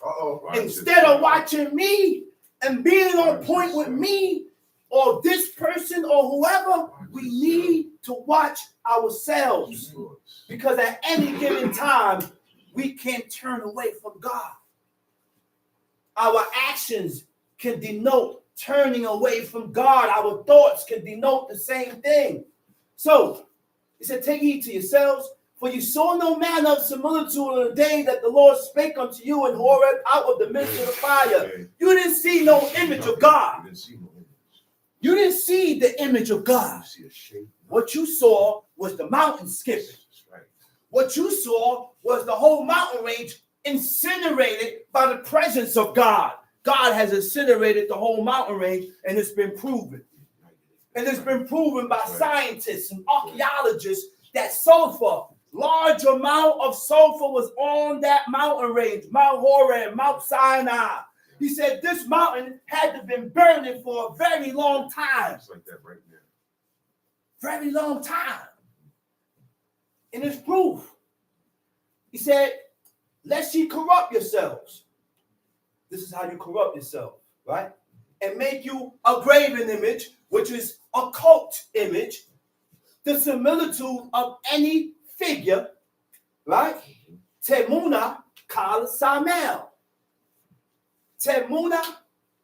Instead of watching me and being on point with me or this person or whoever, we need to watch ourselves. Because at any given time, we can't turn away from God. Our actions can denote turning away from God. Our thoughts can denote the same thing. So, he said, take heed to yourselves, for you saw no manner of similitude on the day that the Lord spake unto you in Horeb out of the midst of the fire. You didn't see no image of God. You didn't see the image of God. What you saw was the mountain skipping. What you saw was the whole mountain range incinerated by the presence of God. God has incinerated the whole mountain range, and it's been proven. And it's been proven by scientists and archaeologists that sulfur, large amount of sulfur was on that mountain range, Mount Horeb, Mount Sinai. He said this mountain had to have been burning for a very long time. It's like that right now. Very long time. And it's proof. He said, lest ye corrupt yourselves. This is how you corrupt yourself, right? And make you a graven image, which is a cult image, the similitude of any figure, right? Temuna kal samel. Temuna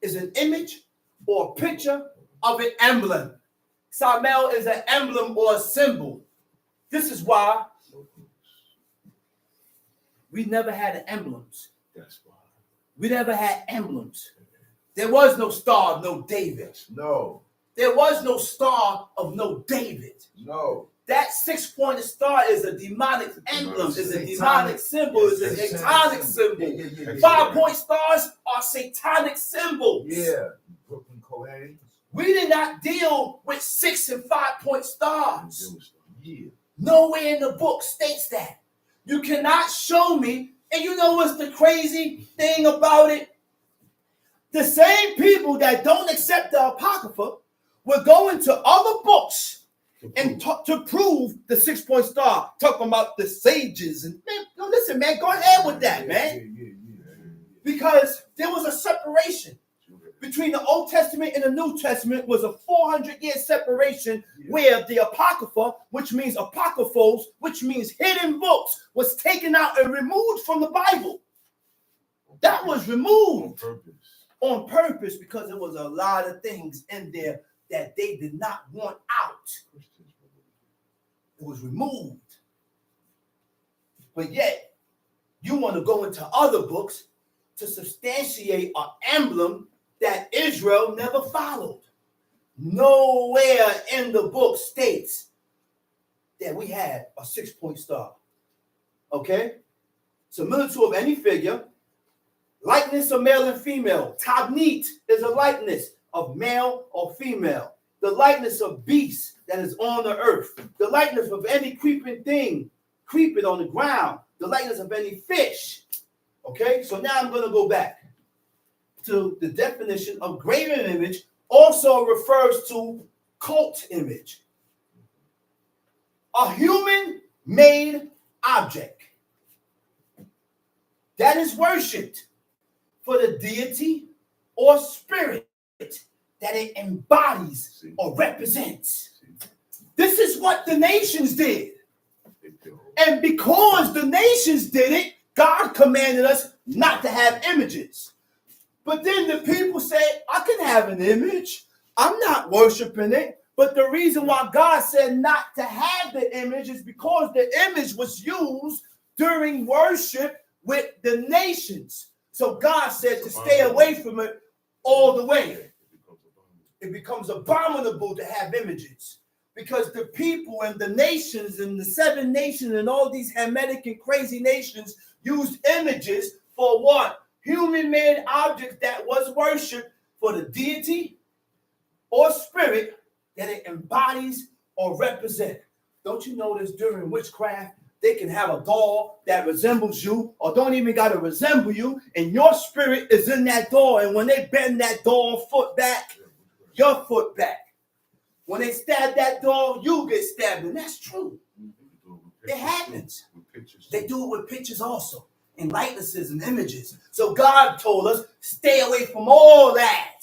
is an image or a picture of an emblem. Samel is an emblem or a symbol. This is why we never had emblems. That's why. We never had emblems. There was no star of no David. No. There was no star of no David. No. That 6-pointed star is a demonic emblem, is a demonic symbol, is a satanic symbol. Yeah. 5-point stars are satanic symbols. Yeah. Brooklyn Kohen. We did not deal with 6 and 5-point stars. Yeah. Nowhere in the book states that. You cannot show me, and you know what's the crazy thing about it? The same people that don't accept the Apocrypha will go into other books and to prove the 6-point star, talking about the sages. And man, no, listen, man, go ahead with that, man. Yeah. Because there was a separation between the Old Testament and the New Testament, was a 400-year separation where the Apocrypha, which means apocryphos, which means hidden books, was taken out and removed from the Bible. That was removed on purpose because there was a lot of things in there that they did not want out. It was removed. But yet, you want to go into other books to substantiate an emblem that Israel never followed. Nowhere in the book states that we had a 6-point star. Okay? Similitude of any figure, likeness of male and female. Tabnit is a likeness of male or female. The likeness of beasts that is on the earth. The likeness of any creeping thing, creeping on the ground. The likeness of any fish. Okay? So now I'm going to go back to the definition of graven image. Also refers to cult image. A human-made object that is worshipped for the deity or spirit that it embodies or represents. This is what the nations did. And because the nations did it, God commanded us not to have images. But then the people say, I can have an image. I'm not worshiping it. But the reason why God said not to have the image is because the image was used during worship with the nations. So God said to stay away from it all the way. It becomes abominable to have images. Because the people and the nations and the 7 nations and all these Hamitic and crazy nations used images for what? Human-made objects that was worshipped for the deity or spirit that it embodies or represents. Don't you notice during witchcraft, they can have a doll that resembles you or don't even got to resemble you, and your spirit is in that doll, and when they bend that doll foot back, your foot back. When they stab that doll, you get stabbed, and that's true. It happens. They do it with pictures also. And likenesses and images. So God told us, stay away from all that.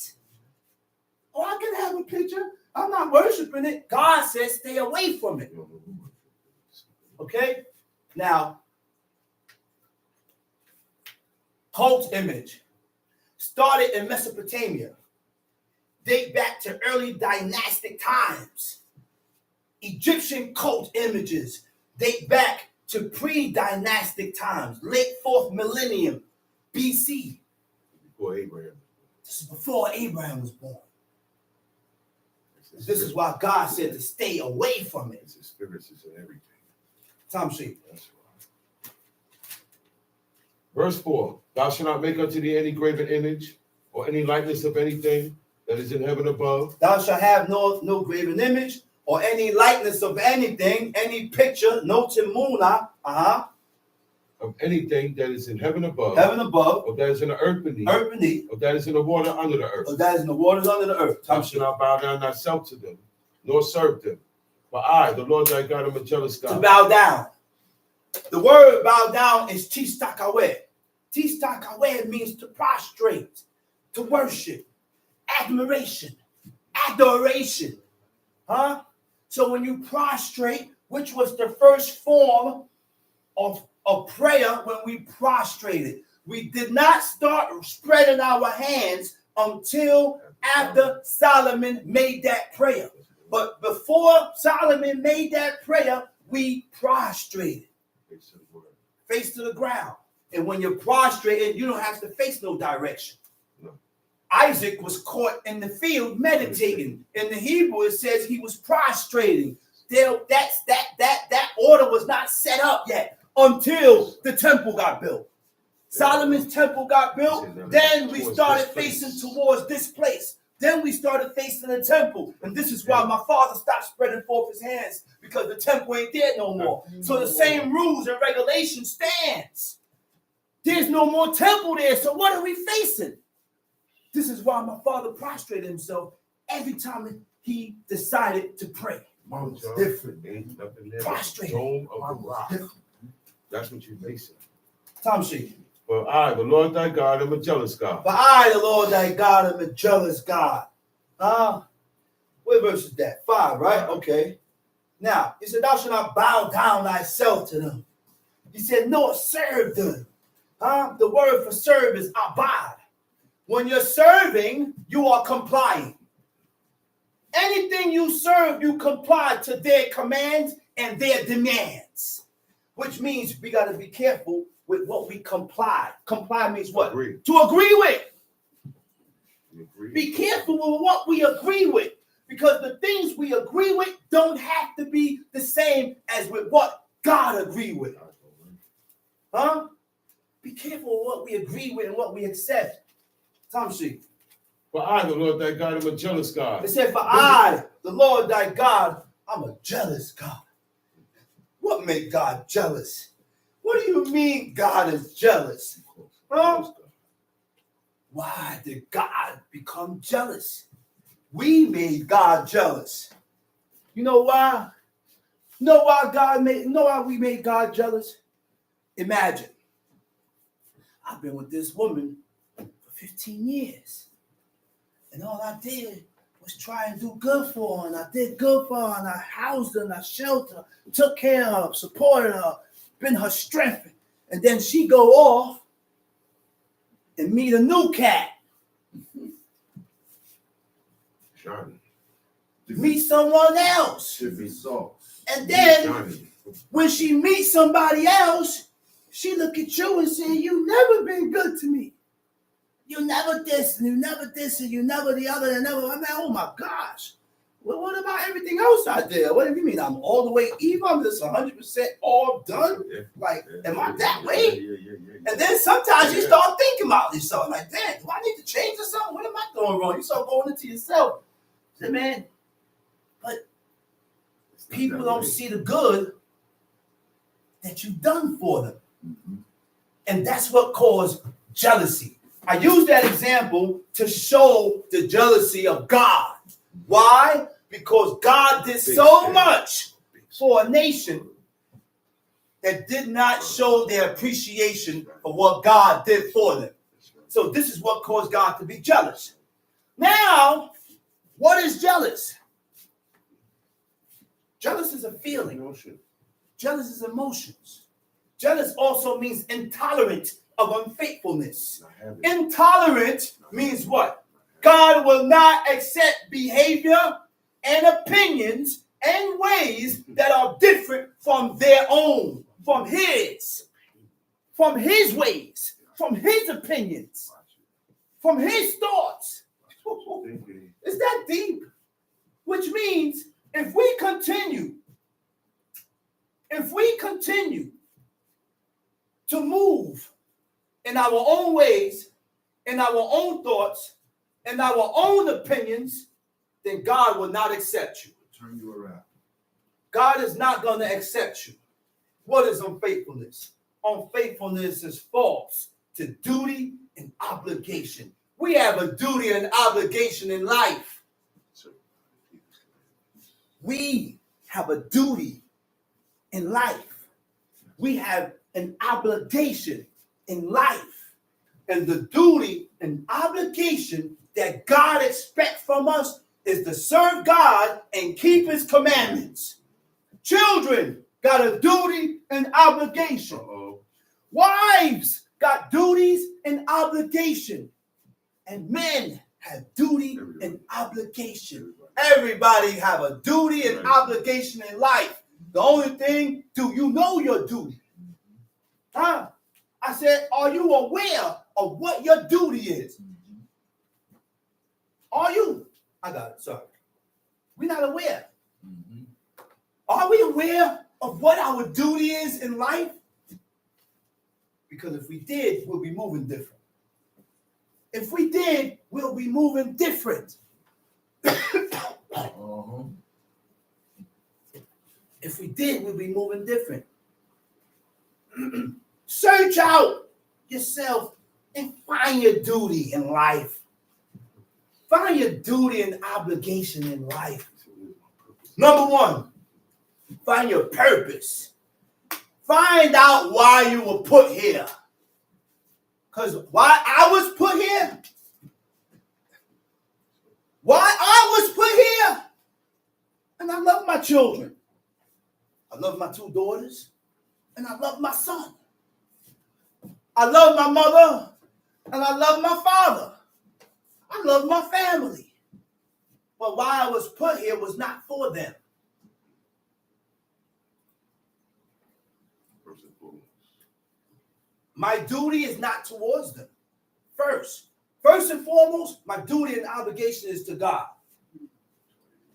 Oh, I can have a picture. I'm not worshiping it. God says, stay away from it. Okay? Now, cult image started in Mesopotamia. Date back to early dynastic times. Egyptian cult images date back to pre-dynastic times, late 4th millennium BC. Before Abraham. This is before Abraham was born. This is why God said to stay away from it. It's the spirits and everything. Tom Sheep. That's Verse 4. Thou shalt not make unto thee any graven image or any likeness of anything that is in heaven above, Thou shalt have no graven image or any likeness of anything, any picture, no timuna, of anything that is in heaven above, above, or that is in the earth beneath, beneath, or that is in the water under the earth. or that is in the waters under the earth. Thou shalt not bow down thyself to them, nor serve them. For I, the Lord thy God, am a jealous God. To bow down. The word bow down is tistakawe. Tistakawe means to prostrate, to worship, admiration, adoration. So when you prostrate, which was the first form of prayer when we prostrated, we did not start spreading our hands until after Solomon made that prayer. But before Solomon made that prayer, we prostrated, face to the ground. And when you're prostrated, you don't have to face no direction. No. Isaac was caught in the field meditating. In the Hebrew, it says he was prostrating. That order was not set up yet until the temple got built. Solomon's temple got built. Then we started facing towards this place. Then we started facing the temple. And this is why my father stopped spreading forth his hands, because the temple ain't there no more. So the same rules and regulations stands. There's no more temple there. So what are we facing? This is why my father prostrated himself every time he decided to pray. It's different. Prostrate. That's what you're facing. Tom Sheik. For I, the Lord thy God, am a jealous God. For I, the Lord thy God, am a jealous God. What verse is that? 5, right? Okay. Now, he said, thou shalt not bow down thyself to them. He said, nor serve them. The word for serve is abad. When you're serving, you are complying. Anything you serve, you comply to their commands and their demands. Which means we got to be careful with what we comply. Comply means what? Agree. To agree with. Agree. Be careful with what we agree with. Because the things we agree with don't have to be the same as with what God agreed with. Be careful with what we agree with and what we accept. Tom Sheik. For I, the Lord thy God, am a jealous God. It said, for I, the Lord thy God, I'm a jealous God. What made God jealous? What do you mean God is jealous? Why did God become jealous? We made God jealous. You know why? Know why we made God jealous? Imagine. I've been with this woman for 15 years. And all I did was try and do good for her. And I did good for her. And I housed her and I sheltered her, took care of her, supported her, been her strength. And then she go off and meet a new cat. Johnny. Meet someone else. Should be so. And then Johnny. when she meets somebody else, she look at you and say, you never been good to me. You never this, and you never this, and you never the other, and never. I'm like, oh my gosh. Well, what about everything else I did? What do you mean? I'm all the way even? I'm just 100% all done? Like, am I that way? And then sometimes you start thinking about yourself. Like, damn, do I need to change or something? What am I doing wrong? You start going into yourself. Say, man, but people don't see the good that you've done for them. And that's what caused jealousy. I use that example to show the jealousy of God. Why? Because God did so much for a nation that did not show their appreciation for what God did for them. So this is what caused God to be jealous. Now, what is jealous? Jealous is a feeling. Jealous is emotions. Jealous also means intolerant of unfaithfulness. Intolerant means what? God will not accept behavior and opinions and ways that are different from their own, from his ways, from his opinions, from his thoughts. Is that deep? Which means if we continue to move in our own ways, in our own thoughts, in our own opinions, then God will not accept you. Turn you around. God is not going to accept you. What is unfaithfulness? Unfaithfulness is false to duty and obligation. We have a duty and obligation in life. We have a duty in life. We have an obligation in life. And the duty and obligation that God expects from us is to serve God and keep his commandments. Children got a duty and obligation. Wives got duties and obligation. And men have duty and obligation. Everybody have a duty and obligation in life. The only thing, do you know your duty? Huh? I said, are you aware of what your duty is? Are you? I got it, sorry. We're not aware. Are we aware of what our duty is in life? Because if we did, we'll be moving different. If we did, we'll be moving different. If we did, we'll be moving different. Search out yourself and find your duty in life. Find your duty and obligation in life. Number one, find your purpose. Find out why you were put here. Because why I was put here? Why I was put here? And I love my children. I love my 2 daughters. And I love my son. I love my mother. And I love my father. I love my family. But why I was put here was not for them. My duty is not towards them. First and foremost, my duty and obligation is to God.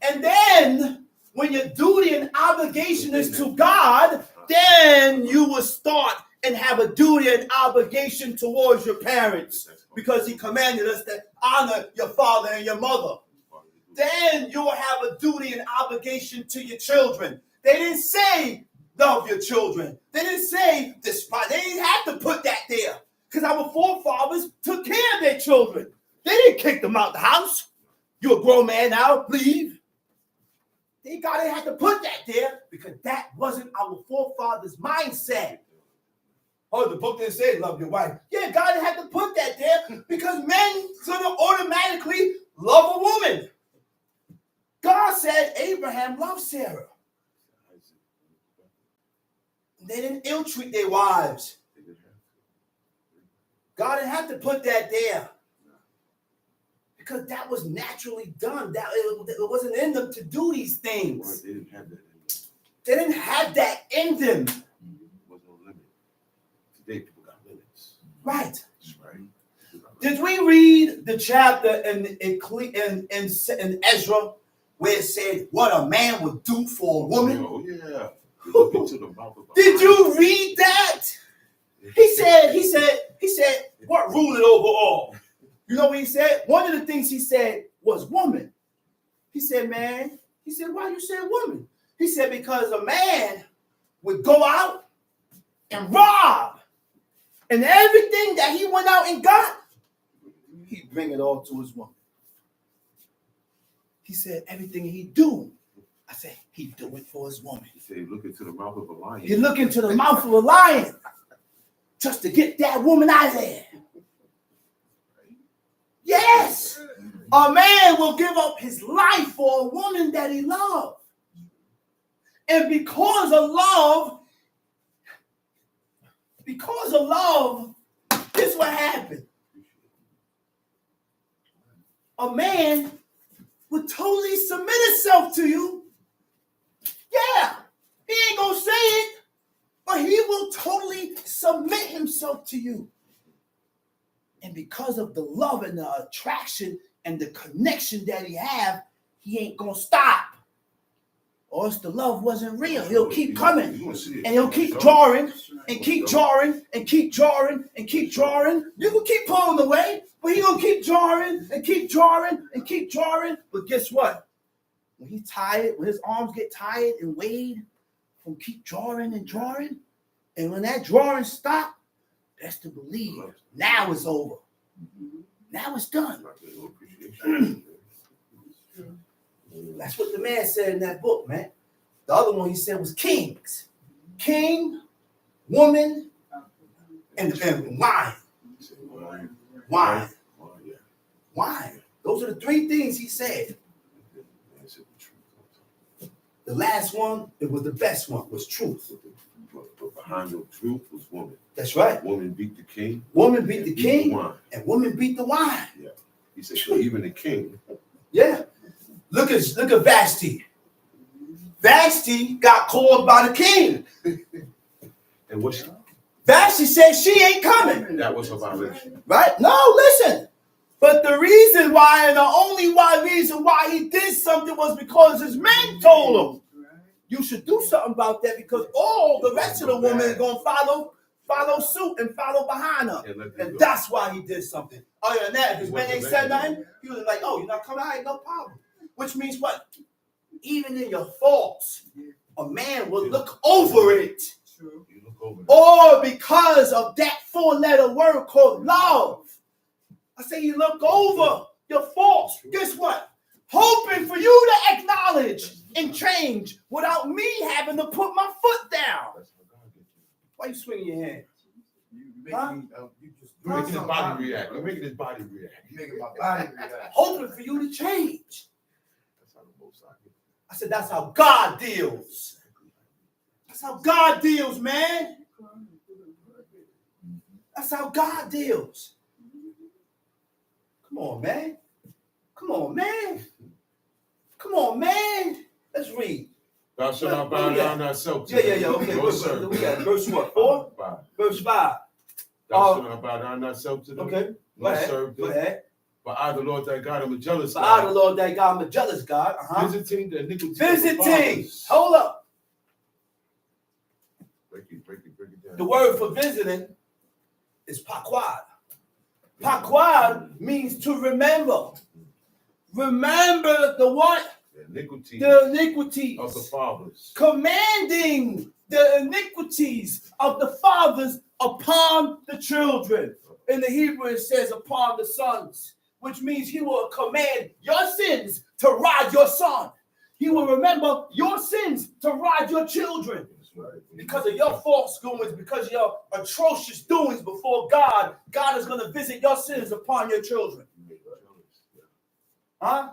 And then, when your duty and obligation is to God, then you will start and have a duty and obligation towards your parents, because he commanded us to honor your father and your mother. Then you will have a duty and obligation to your children. They didn't say love your children. They didn't say despise. They didn't have to put that there, because our forefathers took care of their children. They didn't kick them out the house. You're a grown man now, leave. God didn't have to put that there, because that wasn't our forefathers' mindset. Oh, the book didn't say love your wife. Yeah, God had to put that there because men sort of automatically love a woman. God said Abraham loved Sarah. They didn't ill-treat their wives. God didn't have to put that there, because that was naturally done. That it wasn't in them to do these things. They didn't have that in them. They didn't have that in them. Was no limit. Today people got limits. Right. Right. Did we read the chapter in Ezra where it said what a man would do for a woman? Oh yeah. Look into the mouth of Did you read that? He said, what ruled it over all? You know what he said? One of the things he said was woman. He said, man, why you say woman? He said, because a man would go out and rob, and everything that he went out and got, he'd bring it all to his woman. He said, everything he'd do, I said, he'd do it for his woman. He said, look into the mouth of a lion. He'd look into the mouth of a lion just to get that woman out of there. Yes, a man will give up his life for a woman that he loves. And because of love, this is what happened. A man would totally submit himself to you. Yeah, he ain't gonna say it, but he will totally submit himself to you. And because of the love and the attraction and the connection that he have, he ain't gonna stop. or else the love wasn't real. He'll keep coming. You gonna see it. And he'll keep drawing and keep drawing and keep drawing and keep drawing. You can keep pulling away, but he gonna keep drawing and keep drawing and keep drawing. But guess what? When he's tired, when his arms get tired and weighed from keep drawing and drawing, and when that drawing stop, that's to believe now it's over. Now it's done. That's what the man said in that book, man. The other one he said was kings. King, woman, and wine. Wine. Wine. Those are the three things he said. The last one, it was the best one, was truth. But behind the truth was woman. That's right. Woman beat the king. Woman beat the king, and woman beat the wine. Yeah. He said, so even the king. Yeah. Look at Vashti. Vashti got called by the king. And what she, Vashti said she ain't coming. that was her violation. Right? No, listen. But the reason why, and the only reason why he did something was because his men told him. You should do something about that because all the rest of the women are going to follow suit and follow behind her. And that's why he did something. Other than that, if his men ain't said nothing, he was like, oh, you're not coming out, no problem. Which means what? Even in your faults, a man will look over it. Or because of that 4-letter word called love. I say you look over your faults. Guess what? Hoping for you to acknowledge and change without me having to put my foot down. Why you swinging your hand? You're making his body react. You're making his body react. You're making my body react. Hoping for you to change. That's how the Most High gets. I said, that's how God deals. That's how God deals, man. That's how God deals. Come on, man. Come on, man. Come on, man. Let's read. Thou shalt not bow down thyself to Yeah. Okay, we got verse what? 4? 5. Verse 5. Thou shalt not bow down thyself to them. Okay. Nor serve them. Go ahead. But I, the Lord thy God, am a jealous But I, the God. Lord thy God, am a jealous God. Visiting the iniquity of the Visiting. fathers. Hold up. Break it down. The word for visiting is paquad. Paquad means to remember. Remember the what? The iniquity The iniquities of the fathers. Commanding the iniquities of the fathers upon the children. In the Hebrew, it says upon the sons, which means he will command your sins to ride your son. He will remember your sins to ride your children. Because of your false doings, because of your atrocious doings before God, God is going to visit your sins upon your children. Huh?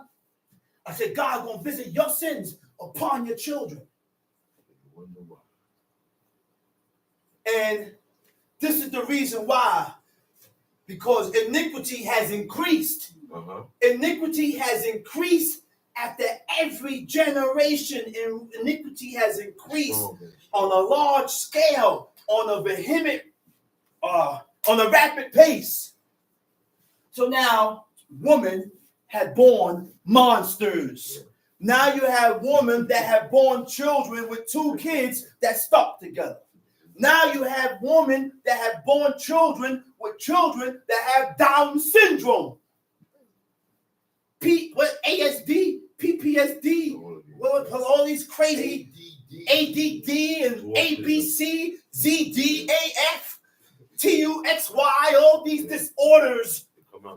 I said, God going to visit your sins upon your children. And this is the reason why. Because iniquity has increased. Iniquity has increased after every generation. Iniquity has increased on a large scale, on a vehement, on a rapid pace. So now, women had born monsters. Now you have women that have born children with 2 kids that stuck together. Now you have women that have born children with children that have Down syndrome. ASD, PPSD, all these crazy ADD and ABC, ZDAF, TUXY, all these disorders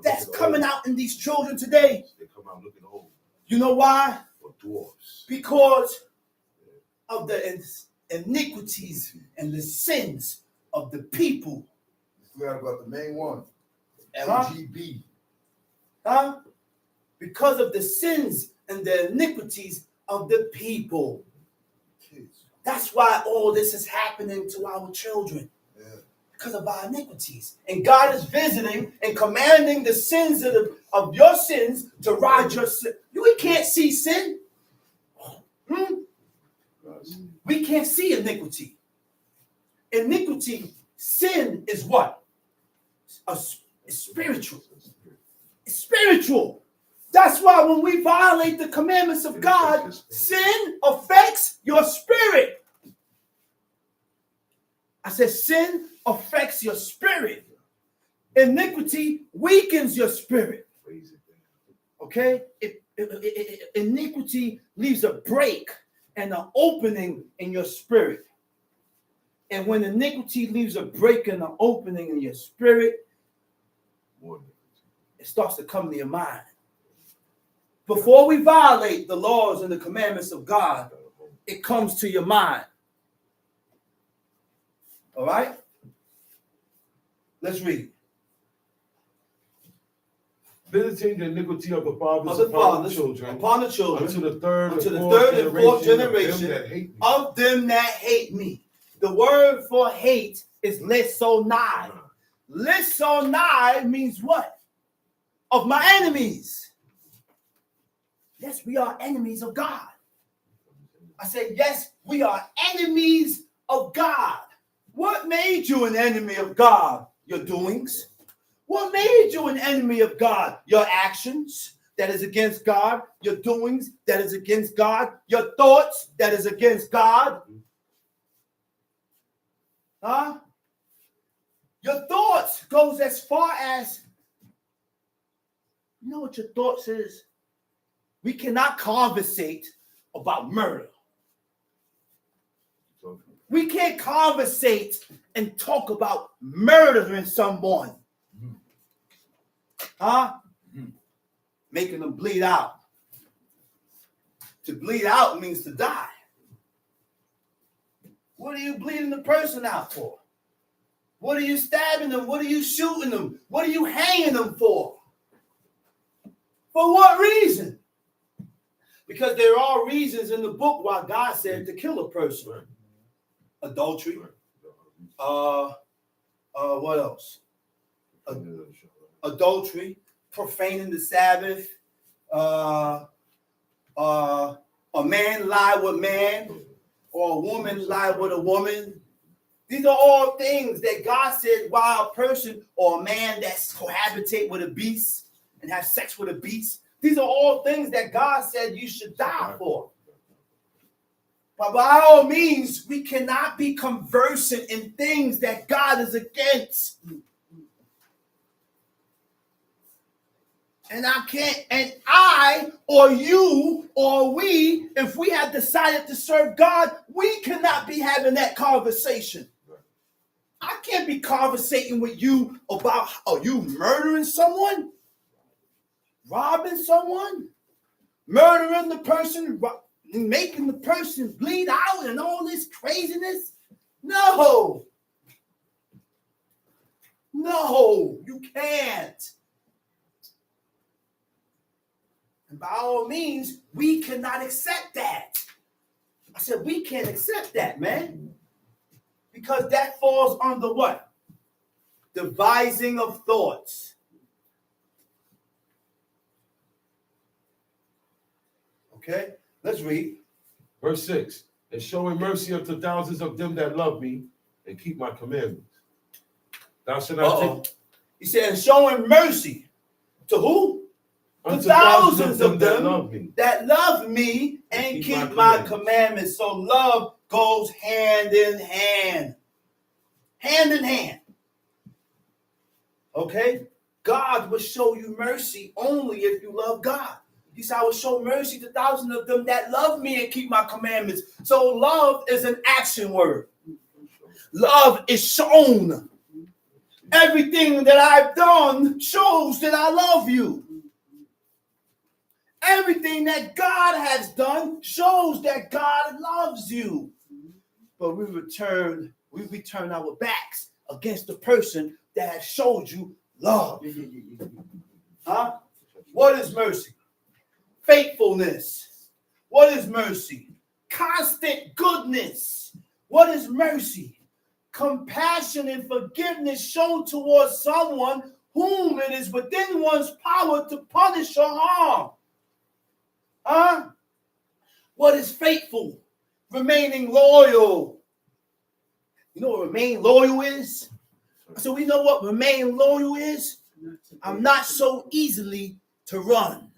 that's coming out in these children today. They come out looking old. You know why? Or dwarfs. Because of the iniquities and the sins of the people. We forgot about the main one. Huh? LGB. Huh? Because of the sins and the iniquities of the people. Kids. That's why all this is happening to our children. Yeah. Because of our iniquities. And God is visiting and commanding the sins of your sins to ride your sin. We can't see sin. We can't see iniquity. Iniquity, sin is what? It's spiritual. It's spiritual. That's why when we violate the commandments of God, sin affects your spirit. I said sin affects your spirit. Iniquity weakens your spirit. Okay? Iniquity leaves a break and an opening in your spirit. And when iniquity leaves a break and an opening in your spirit, it starts to come to your mind. Before we violate the laws and the commandments of God, it comes to your mind. All right? Let's read. Visiting the iniquity of the fathers upon the children, unto the third and fourth generation of them that hate me. The word for hate is lesonai. Lesonai means what? Of my enemies. Yes, we are enemies of God. I said, yes, we are enemies of God. What made you an enemy of God? Your doings. What made you an enemy of God? Your actions that is against God. Your doings that is against God. Your thoughts that is against God. Huh? Your thoughts goes as far as, you know what your thoughts is? We cannot conversate about murder. We can't conversate and talk about murdering someone. Huh? Making them bleed out. To bleed out means to die. What are you bleeding the person out for? What are you stabbing them? What are you shooting them? What are you hanging them for? For what reason? Because there are reasons in the book why God said to kill a person. Adultery. What else? Adultery, profaning the Sabbath, a man lie with man, or a woman lie with a woman. These are all things that God said while a person or a man that's cohabitate with a beast and have sex with a beast. These are all things that God said you should die for. But by all means, we cannot be conversant in things that God is against. And I or you or we, if we have decided to serve God, we cannot be having that conversation. I can't be conversating with you about, are you murdering someone? Robbing someone? Murdering the person? Making the person bleed out and all this craziness? No. No, you can't. And by all means, we cannot accept that. I said, we can't accept that, man. Because that falls under what? Devising of thoughts. Okay, let's read. Verse 6. And showing mercy unto thousands of them that love me and keep my commandments. Thou shalt not take. He said, and showing mercy to who? To thousands of them that love me and keep my commandments. So love goes hand in hand. Hand in hand. Okay? God will show you mercy only if you love God. He said, I will show mercy to thousands of them that love me and keep my commandments. So love is an action word. Love is shown. Everything that I've done shows that I love you. Everything that God has done shows that God loves you. But we return our backs against the person that has showed you love. Huh? What is mercy? Faithfulness. What is mercy? Constant goodness. What is mercy? Compassion and forgiveness shown towards someone whom it is within one's power to punish or harm. Huh? What is faithful? Remaining loyal. You know what remain loyal is? So we know what remain loyal is? I'm not so easily to run.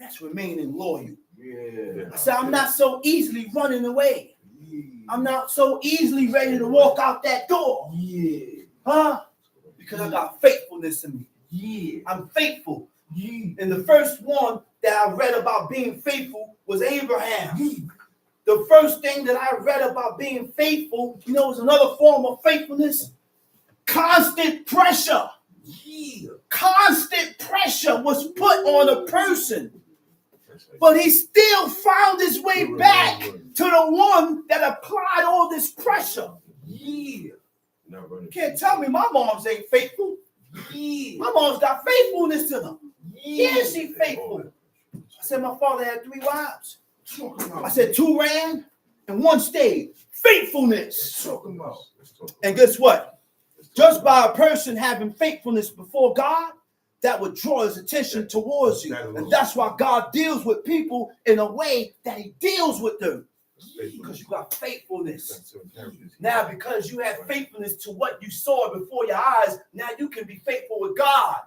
That's remaining loyal. Yeah. I said, I'm not so easily running away. Yeah. I'm not so easily ready to walk out that door. Yeah. Huh? Because I got faithfulness in me. Yeah. I'm faithful. Yeah. And the first one that I read about being faithful was Abraham. The first thing that I read about being faithful, you know, is another form of faithfulness. Constant pressure. Yeah. Constant pressure was put on a person. But he still found his way back to the one that applied all this pressure. Yeah. You can't tell me my moms ain't faithful. Yeah. My mom's got faithfulness to them. Yeah. Yeah, she faithful. I said my father had 3 wives. Talking about. I said 2 ran and 1 stayed. Faithfulness. Talking about. And guess what? Just by a person having faithfulness before God, that would draw his attention towards you. And that's why God deals with people in a way that he deals with them. Because you got faithfulness. Now, because you have faithfulness to what you saw before your eyes, now you can be faithful with God.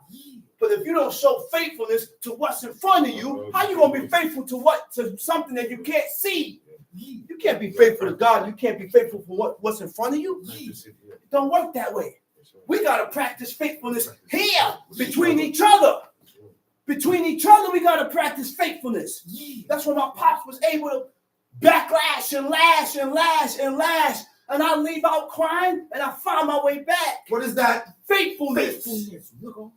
But if you don't show faithfulness to what's in front of you, how you gonna be faithful to something that you can't see? You can't be faithful to God. You can't be faithful for what's in front of you. It don't work that way. We gotta practice faithfulness here between each other. Between each other, we gotta practice faithfulness. That's why my pops was able to backlash and lash and lash and lash, and I leave out crying, and I find my way back. What is that? Faithfulness. Look on.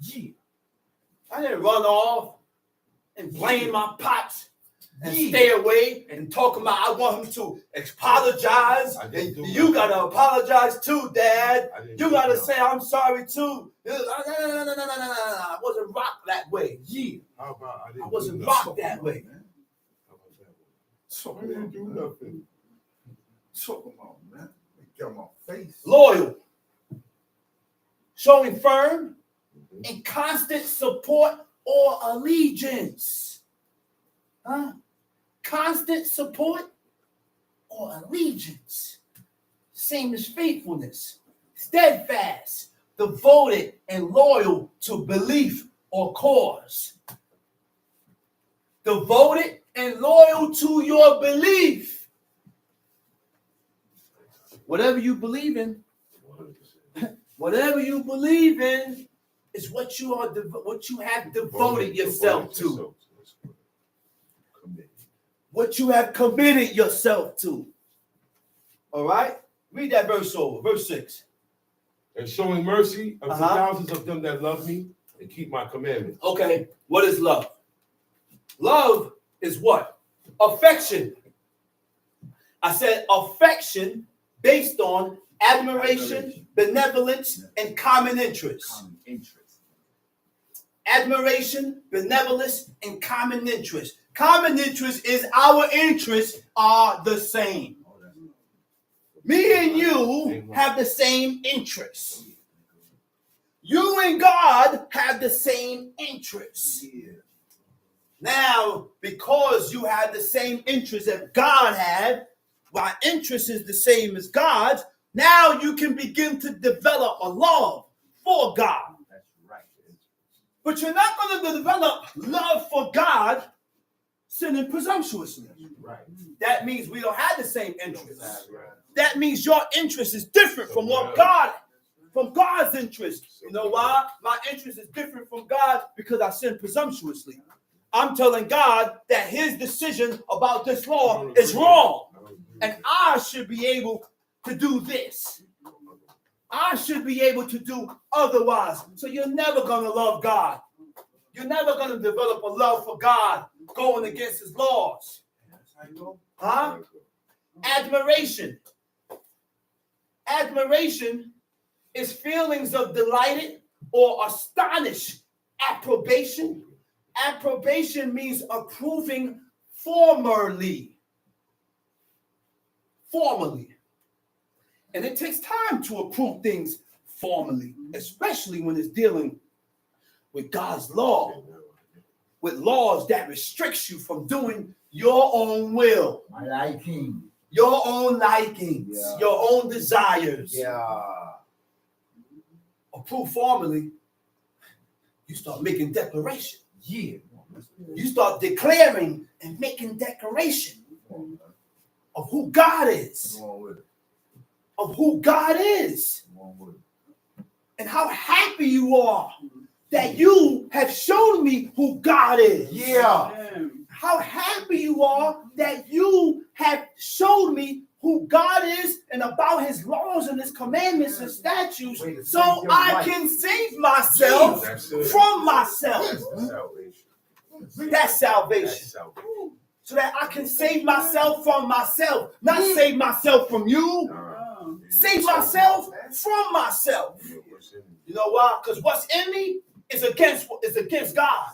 Yeah. I didn't run off and blame my pops and stay away and talk about I want him to apologize. And you gotta apologize too, Dad. You gotta say I'm sorry too. No. I wasn't rocked that way. Yeah. I wasn't rocked that way. Talking about. I didn't do nothing. Talking about, man. Get on my face. Loyal. Showing firm and constant support or allegiance. Huh? Constant support or allegiance. Same as faithfulness. Steadfast, devoted, and loyal to belief or cause. Devoted and loyal to your belief. Whatever you believe in, whatever you believe in is what you are what you have devoted yourself to. What you have committed yourself to. All right? Read that verse over. Verse 6. And showing mercy unto thousands of them that love me and keep my commandments. Okay, what is love? Love is what? Affection. I said affection based on admiration, benevolence, and common interest. Common interest. Admiration, benevolence, and common interest. Common interest is our interests are the same. Me and you have the same interests. You and God have the same interests. Now, because you have the same interests that God had, my interest is the same as God's, now you can begin to develop a love for God. That's right. But you're not going to develop love for God sinning presumptuously. Right. That means we don't have the same interests. That's right. That means your interest is different from what God, from God's interest. You know why? My interest is different from God because I sin presumptuously. I'm telling God that his decision about this law is wrong. And I should be able to do this. I should be able to do otherwise. So you're never going to love God. You're never going to develop a love for God going against his laws. Huh? Admiration. Admiration is feelings of delighted or astonished. Approbation. Approbation means approving formally. Formally. And it takes time to approve things formally, especially when it's dealing with God's law, with laws that restricts you from doing your own will, My liking. your own likings, your own desires. Yeah. Approve formally, you start making declarations. Yeah. You start declaring and making declaration Come on, man. of who God is. Come on with it. Of who God is. Come on with it. And how happy you are that you have shown me who God is. Yeah. How happy you are that you have showed me who God is and about his laws and his commandments and statutes, so I can save myself from myself. That's salvation. So that I can save myself from myself. Not save myself from you. Save myself from myself. You know why? Because what's in me is against God.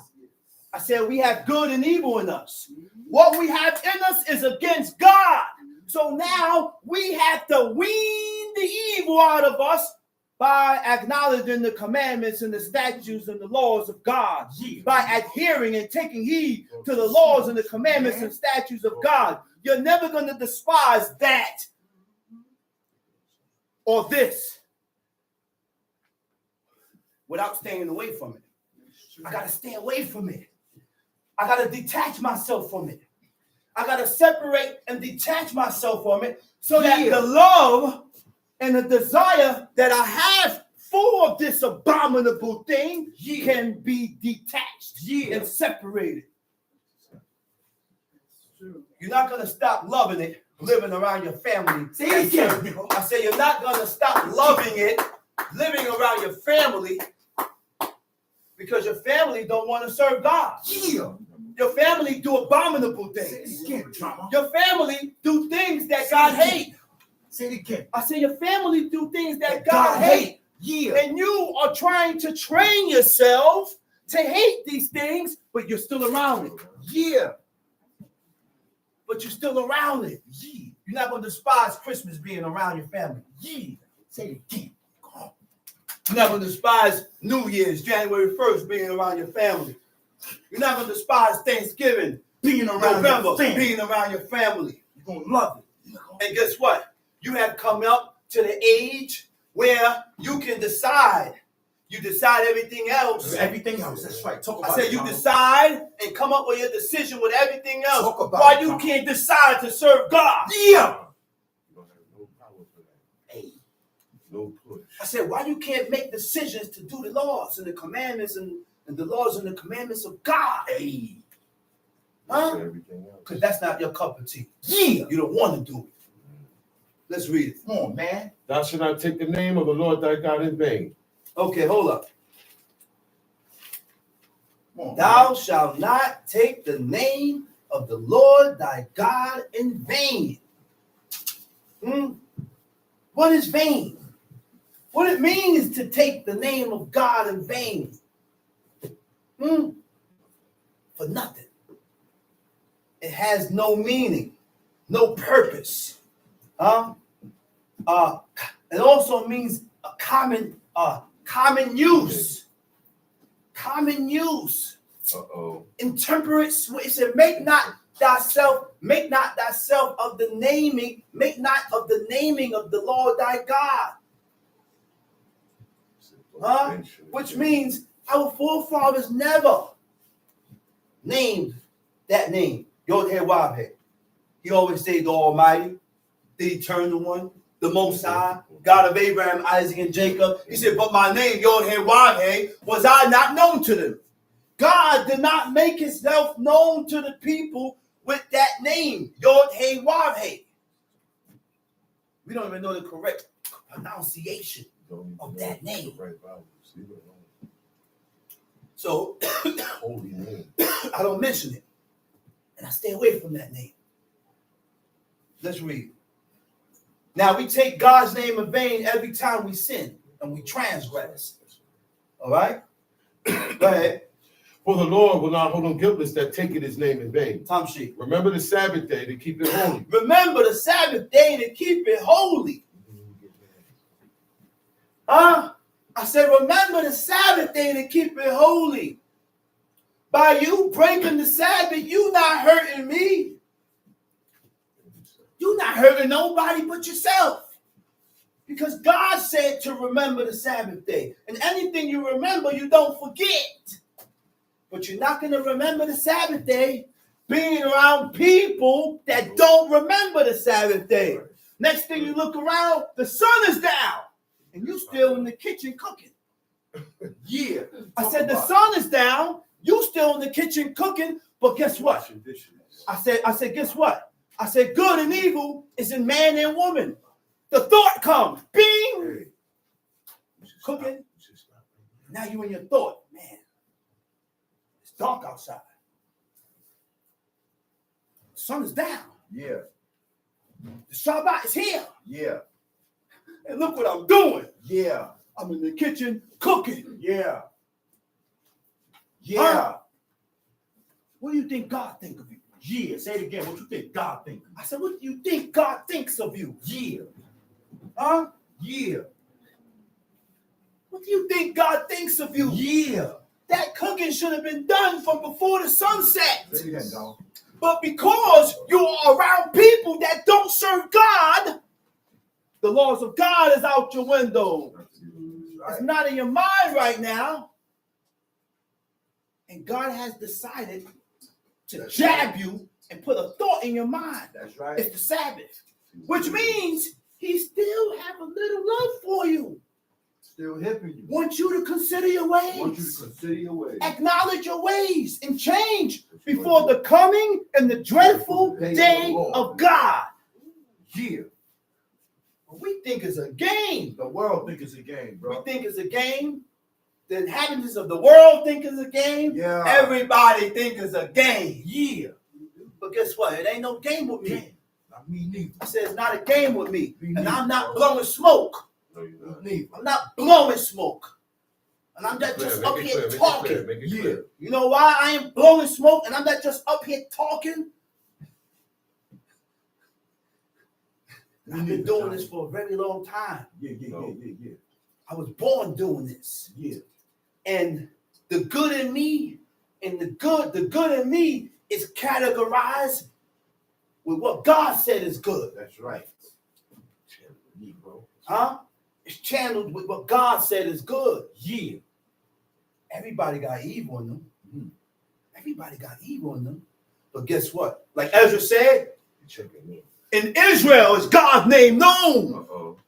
I said we have good and evil in us. What we have in us is against God. So now we have to wean the evil out of us by acknowledging the commandments and the statutes and the laws of God. By adhering and taking heed to the laws and the commandments and statutes of God. You're never going to despise that or this without staying away from it. I got to stay away from it. I got to detach myself from it. I got to separate and detach myself from it so that the love and the desire that I have for this abominable thing can be detached and separated. You're not going to stop loving it living around your family. I say you're not going to stop loving it living around your family because your family don't want to serve God. Your family do abominable things. Your family do things that God hates. Say it again. I say your family do things that God hates. And you are trying to train yourself to hate these things, but you're still around it. But you're still around it. You're not going to despise Christmas being around your family. Say it again. You're not going to despise New Year's, January 1st, being around your family. You're not going to despise Thanksgiving, being around November, being around your family. You're going to love it. And guess what? You have come up to the age where you can decide. You decide everything else. Everything else. That's right. Talk about I said you decide and come up with your decision with everything else. Talk about why you can't decide to serve God. No push. I said, why you can't make decisions to do the laws and the commandments and the laws and the commandments of God? Huh? Because that's not your cup of tea. You don't want to do it. Let's read it. Come on, man. Thou shalt not take the name of the Lord thy God in vain. Okay, hold up. Thou shalt not take the name of the Lord thy God in vain. What is vain? What it means to take the name of God in vain. For nothing. It has no meaning, no purpose. It also means a common use. Common use. Intemperate. It said, make not thyself of the naming, make not of the naming of the Lord thy God. Which means our forefathers never named that name. Yod-Heh-Wav-Heh. He always said the Almighty, the Eternal One, the Most High, God of Abraham, Isaac, and Jacob. He said, but my name, Yod-Heh-Wav-Heh, was I not known to them. God did not make himself known to the people with that name, Yod-Heh-Wav-Heh. We don't even know the correct pronunciation of that name. So Holy name. I don't mention it. And I stay away from that name. Let's read. Now we take God's name in vain every time we sin and we transgress. All right? Go ahead. For the Lord will not hold him guiltless that taketh his name in vain. Tom Sheep. Remember the Sabbath day to keep it holy. Remember the Sabbath day to keep it holy. I said, remember the Sabbath day to keep it holy. By you breaking the Sabbath, you not hurting me. You're not hurting nobody but yourself. Because God said to remember the Sabbath day. And anything you remember, you don't forget. But you're not going to remember the Sabbath day being around people that don't remember the Sabbath day. Next thing you look around, the sun is down, and you still in the kitchen cooking. Yeah. I said the sun is down, you still in the kitchen cooking, but guess what? I said, guess what? I said, good and evil is in man and woman. The thought comes, bing, cooking. Now you in your thought, man. It's dark outside. The sun is down. Yeah. The Shabbat is here. Yeah. And look what I'm doing. Yeah. I'm in the kitchen cooking. Yeah. Yeah. What do you think God think of you? Yeah. Say it again. What you think God think? I said, what do you think God thinks of you? Yeah. Huh? Yeah. What do you think God thinks of you? Yeah. That cooking should have been done from before the sunset. Say it again, dog. But because you are around people that don't serve God, the laws of God is out your window. It's not in your mind right now. And God has decided to jab you and put a thought in your mind. That's right. It's the Sabbath, which means he still have a little love for you. Still hipping you. Want you to consider your ways. Want you to consider your ways. Acknowledge your ways and change before the coming and the dreadful day of God. Yeah. We think it's a game. The world think it's a game, bro. We think it's a game. The inhabitants of the world think it's a game. Yeah. Everybody think it's a game. Yeah. But guess what? It ain't no game with me. Not me neither. I said it's not a game with me. Me And neither, I'm not bro. blowing smoke. No, you're not. Neither. I'm not blowing smoke. And I'm not just Make up it here clear, talking. make it Yeah. clear. You know why I ain't blowing smoke and I'm not just up here talking? I've been doing this for a very long time. Yeah. I was born doing this. Yeah. And the good in me, and the good in me is categorized with what God said is good. That's right. Yeah, bro. Huh? It's channeled with what God said is good. Yeah. Everybody got evil in them. Mhm. Everybody got evil in them. But guess what? Like Ezra said, Check it out. in Israel is God's name known. Uh-oh.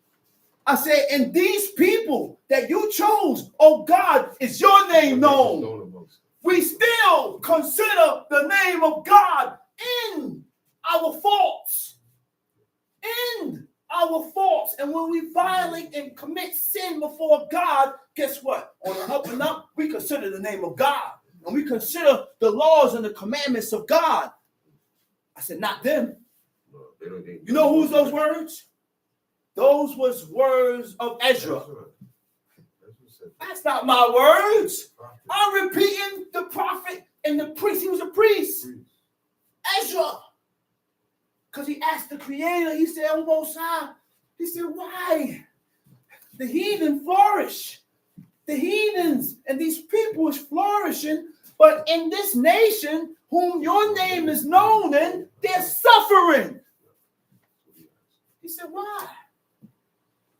I said, and these people that you chose, oh God, is your name known. We still consider the name of God in our faults. In our faults. And when we violate and commit sin before God, guess what? On the up and up, we consider the name of God. And we consider the laws and the commandments of God. I said, not them. No, they don't think. You know who's those words? Those was words of Ezra. That's what it said. That's not my words. I'm repeating the prophet and the priest. He was a priest. Ezra. Because he asked the creator, he said, oh, Most High, he said, why? The heathen flourish. The heathens and these people is flourishing, but in this nation, whom your name is known in, they're suffering. He said, why?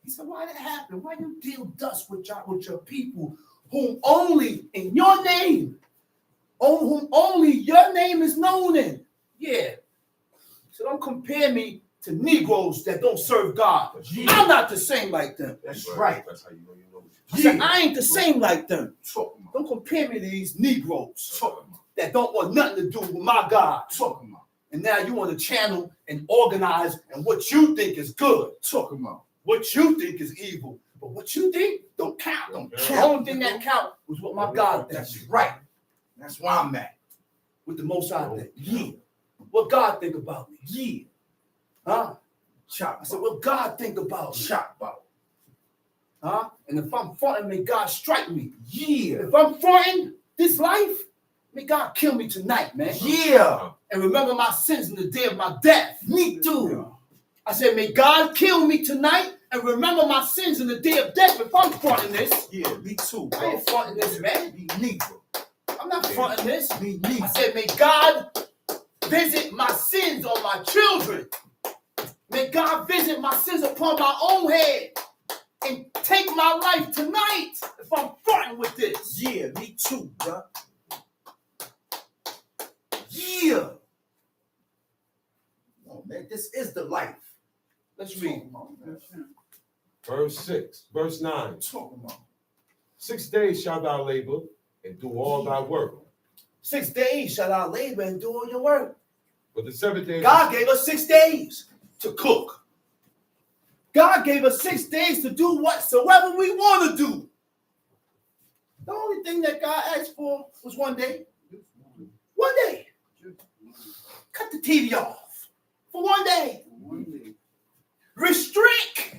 He said, why that happen? Why you deal dust with your people whom only in your name, whom only your name is known in? Yeah. So don't compare me to Negroes that don't serve God. I'm not the same like them. That's right. That's how you know what I you said, I ain't the same like them. Talking about. Don't compare me to these Negroes Talking about. that don't want nothing to do with my God. Talking about. And now you want to channel and organize and what you think is good. Talking about. What you think is evil. But what you think don't count. Don't The count. only thing that count was what my God That's thinks. right. That's where I'm at. With the Most High thing. Yeah. What God think about me. Yeah. Huh? Chop. I said, what God think about me. Chop about. Huh? And if I'm fronting, may God strike me. Yeah. If I'm fronting this life, may God kill me tonight, man. Yeah. And remember my sins in the day of my death. Me too. Yeah. I said, may God kill me tonight and remember my sins in the day of death if I'm fronting this. Yeah, me too, I bro. ain't fronting this, man. Me neither. I'm not fronting this. Me I neither. said, may God visit my sins on my children. May God visit my sins upon my own head and take my life tonight if I'm fronting with this. Yeah, me too, bro. Yeah. Oh, man, this is the life. Let's read. Verse 6, verse 9. Talk about. 6 days shalt thou labor and do all thy work. 6 days shall thou labor and do all your work. But the 7th day, God gave us 6 days to cook. God gave us 6 days to do whatsoever we want to do. The only thing that God asked for was 1 day. 1 day. Cut the TV off for 1 day. Restrict.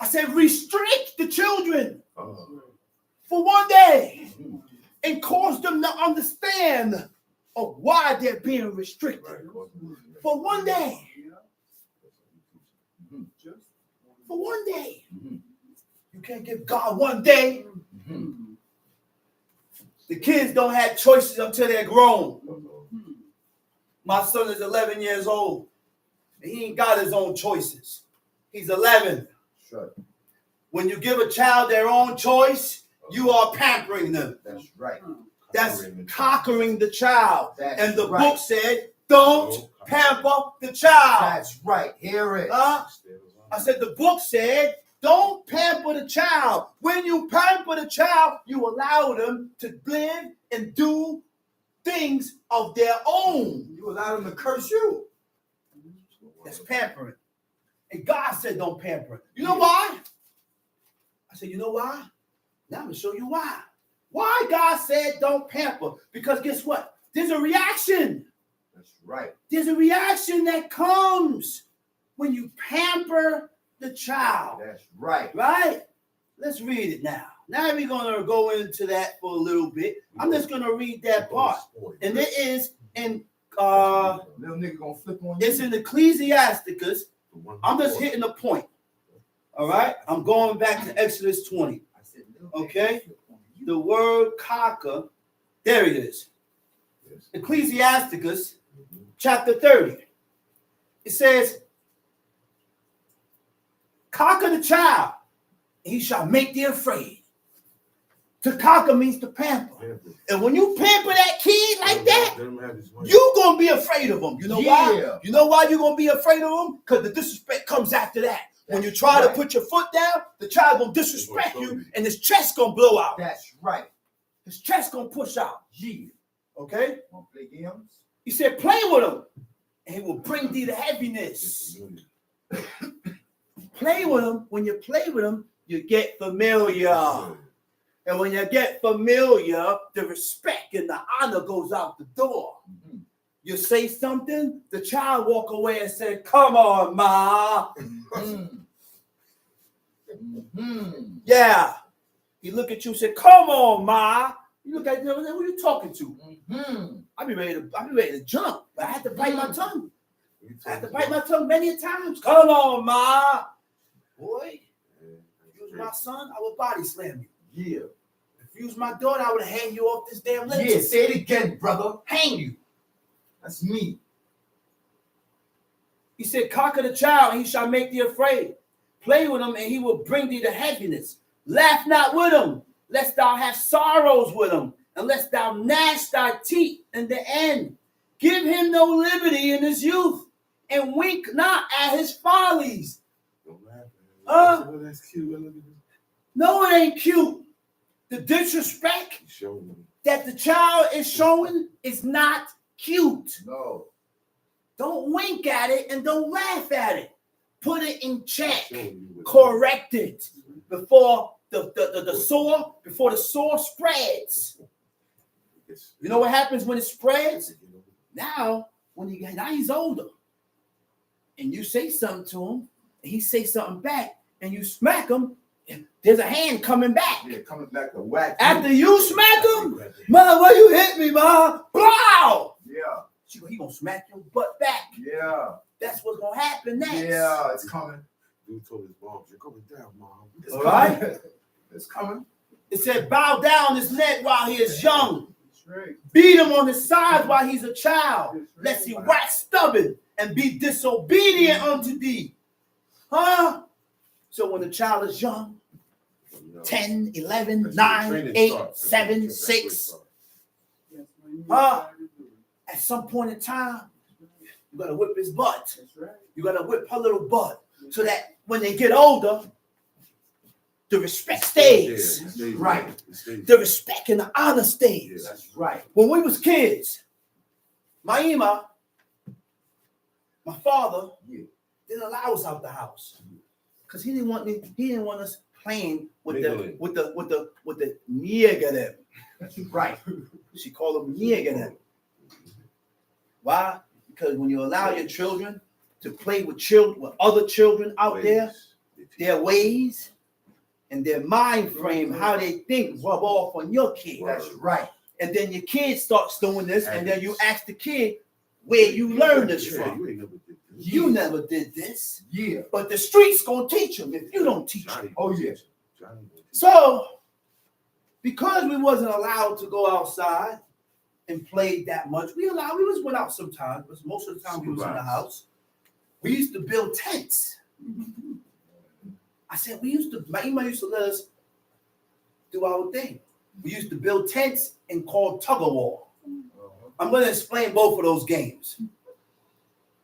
I said restrict the children for 1 day and cause them to understand of why they're being restricted for 1 day. For 1 day. You can't give God 1 day. The kids don't have choices until they're grown. My son is 11 years old. And he ain't got his own choices. He's 11. Sure. When you give a child their own choice, you are pampering them. That's right. That's conquering the child. That's and the right. book said, don't pamper the child. That's right. Hear it. I said the book said, don't pamper the child. When you pamper the child, you allow them to live and do things of their own. You allow them to curse you. That's pampering. And God said don't pamper it. You know why? I said, you know why? Now I'm going to show you why. Why God said don't pamper? Because guess what? There's a reaction. That's right. There's a reaction that comes when you pamper the child. That's right. Right? Let's read it now. Now we're going to go into that for a little bit. I'm just going to read that part. And it is in, Little nigga gonna flip on you. it's in Ecclesiasticus. I'm just hitting the point. All right? I'm going back to Exodus 20. Okay? The word conquer, there it is. Ecclesiasticus chapter 30. It says, conquer the child, and he shall make thee afraid. To conquer means to pamper. And when you pamper that kid like that, you're going to be afraid of him. You know why? You know why you're going to be afraid of him? Because the disrespect comes after that. When you try to put your foot down, the child going to disrespect you, and his chest going to blow out. That's right. His chest going to push out. Yeah. Okay? Want to play games? He said, play with him, and he will bring thee the heaviness. Play with him. When you play with him, you get familiar. And when you get familiar, the respect and the honor goes out the door. Mm-hmm. You say something, the child walk away and say, come on, ma. Yeah. He look at you and say, come on, ma. You look at him, who are you talking to? I be ready to jump, but I had to bite my tongue. I had to bite my tongue many times. Come on, ma. Boy, if you was my son, I would body slam you. Yeah. If you was my daughter, I would hang you off this damn ledge. Yeah, say it again, brother. Hang you. That's me. He said, conquer the child, and he shall make thee afraid. Play with him, and he will bring thee to heaviness. Laugh not with him, lest thou have sorrows with him, and lest thou gnash thy teeth in the end. Give him no liberty in his youth, and wink not at his follies. That's cute. No, it ain't cute. The disrespect that the child is showing is not cute. No. Don't wink at it and don't laugh at it. Put it in check. Correct it before the sore spreads. You know what happens when it spreads? Now he's older, and you say something to him, and he say something back, and you smack him. There's a hand coming back. Yeah, coming back to whack. After you smack him, man, why you hit me, man? Blow! Yeah. He gonna smack your butt back. Yeah. That's what's gonna happen next. Yeah, it's coming. Dude told his mom, you're coming down, mom. It's All coming. right? It's coming. It said, bow down his neck while he is young. That's right. Beat him on his sides while he's a child, lest he wax stubborn and be disobedient unto thee. Huh? So when the child is young, 10, 11, 9, 8, 7, 6, at some point in time, you gotta whip his butt. That's right. You gotta whip her little butt so that when they get older, the respect stays. Yeah, it stays. Right. It stays. The respect and the honor stays. Yeah. That's right. When we was kids, my father Yeah. didn't allow us out the house because he didn't want us playing with Mingling. the nigga. That's right. She called them nigga. Why? Because when you allow your children to play with other children out there, their ways and their mind frame, how they think, rub off on your kid. That's right. And then your kid starts doing this, and then you ask the kid where you learned this Yeah, from. you ain't never did this. You never did this, Yeah. but the streets gonna teach them if you don't teach them. Johnny, Oh, yeah. Johnny will teach So, because we wasn't allowed to go outside and play that much, we went out sometimes, but most of the time we was in the house. We used to build tents. I said my email used to let us do our thing. We used to build tents and call tug of war. I'm going to explain both of those games.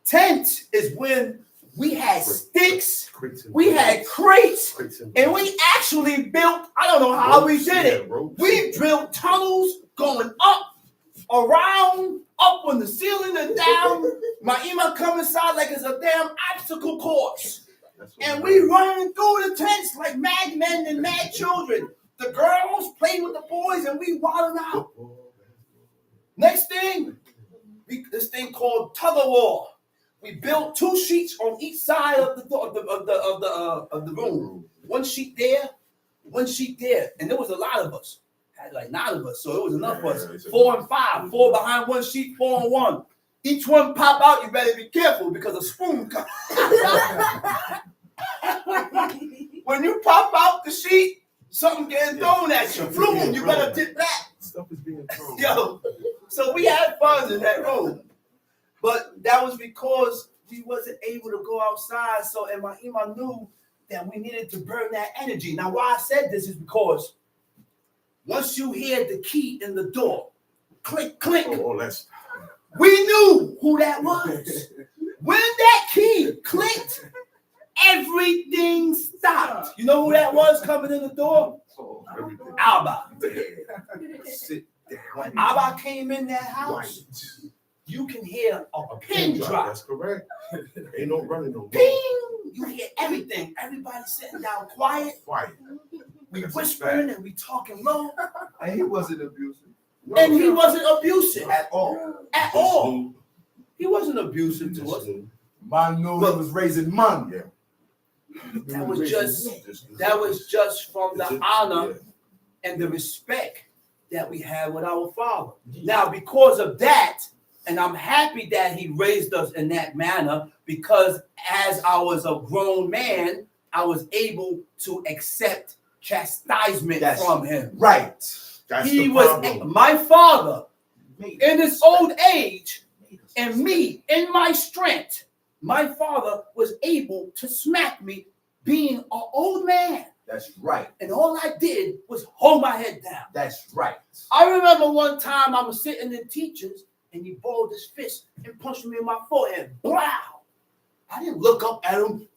Tent is when we had sticks, we had crates, and we actually built, I don't know how we did it. We built tunnels going up, around, up on the ceiling and down. My email come inside like it's a damn obstacle course. And we running through the tents like mad men and mad children. The girls playing with the boys and we wilding out. Next thing, this thing called tug of war. We built 2 sheets on each side of the room. 1 sheet there, 1 sheet there, and there was a lot of us. Had like 9 of us, so it was enough of us. 4 and 5, 4 behind 1 sheet, 4 on 1. Each one pop out. You better be careful because a spoon comes. When you pop out the sheet, something getting thrown at you. Floom, you better dip back. Stuff is being thrown. Yo, so we had fun in that room. But that was because we wasn't able to go outside. So, and my Ima knew that we needed to burn that energy. Now, why I said this is because once you hear the key in the door, click, click, That's we knew who that was. When that key clicked, everything stopped. You know who that was coming in the door? everything. Abba. Sit down. When Abba came in that house, you can hear a pin drop. That's correct. Ain't no running no more. Ping! You hear everything. Everybody sitting down quiet. Quiet. We That's whispering and we talking low. And he wasn't abusive No, And he wasn't abusive at all. at Just all. knew. He wasn't abusive to Just us. knew. Man knew he was raising money. Yeah. That was just Just that was just from the honor Yeah. and the respect that we had with our Father. Now, because of that, and I'm happy that he raised us in that manner, because as I was a grown man, I was able to accept chastisement from him. Right. That's He the was problem. my father in his old age, and me in my strength. My father was able to smack me being an old man. That's right. And all I did was hold my head down. That's right. I remember one time I was sitting in teachers and he balled his fist and punched me in my forehead. Blow! I didn't look up at him.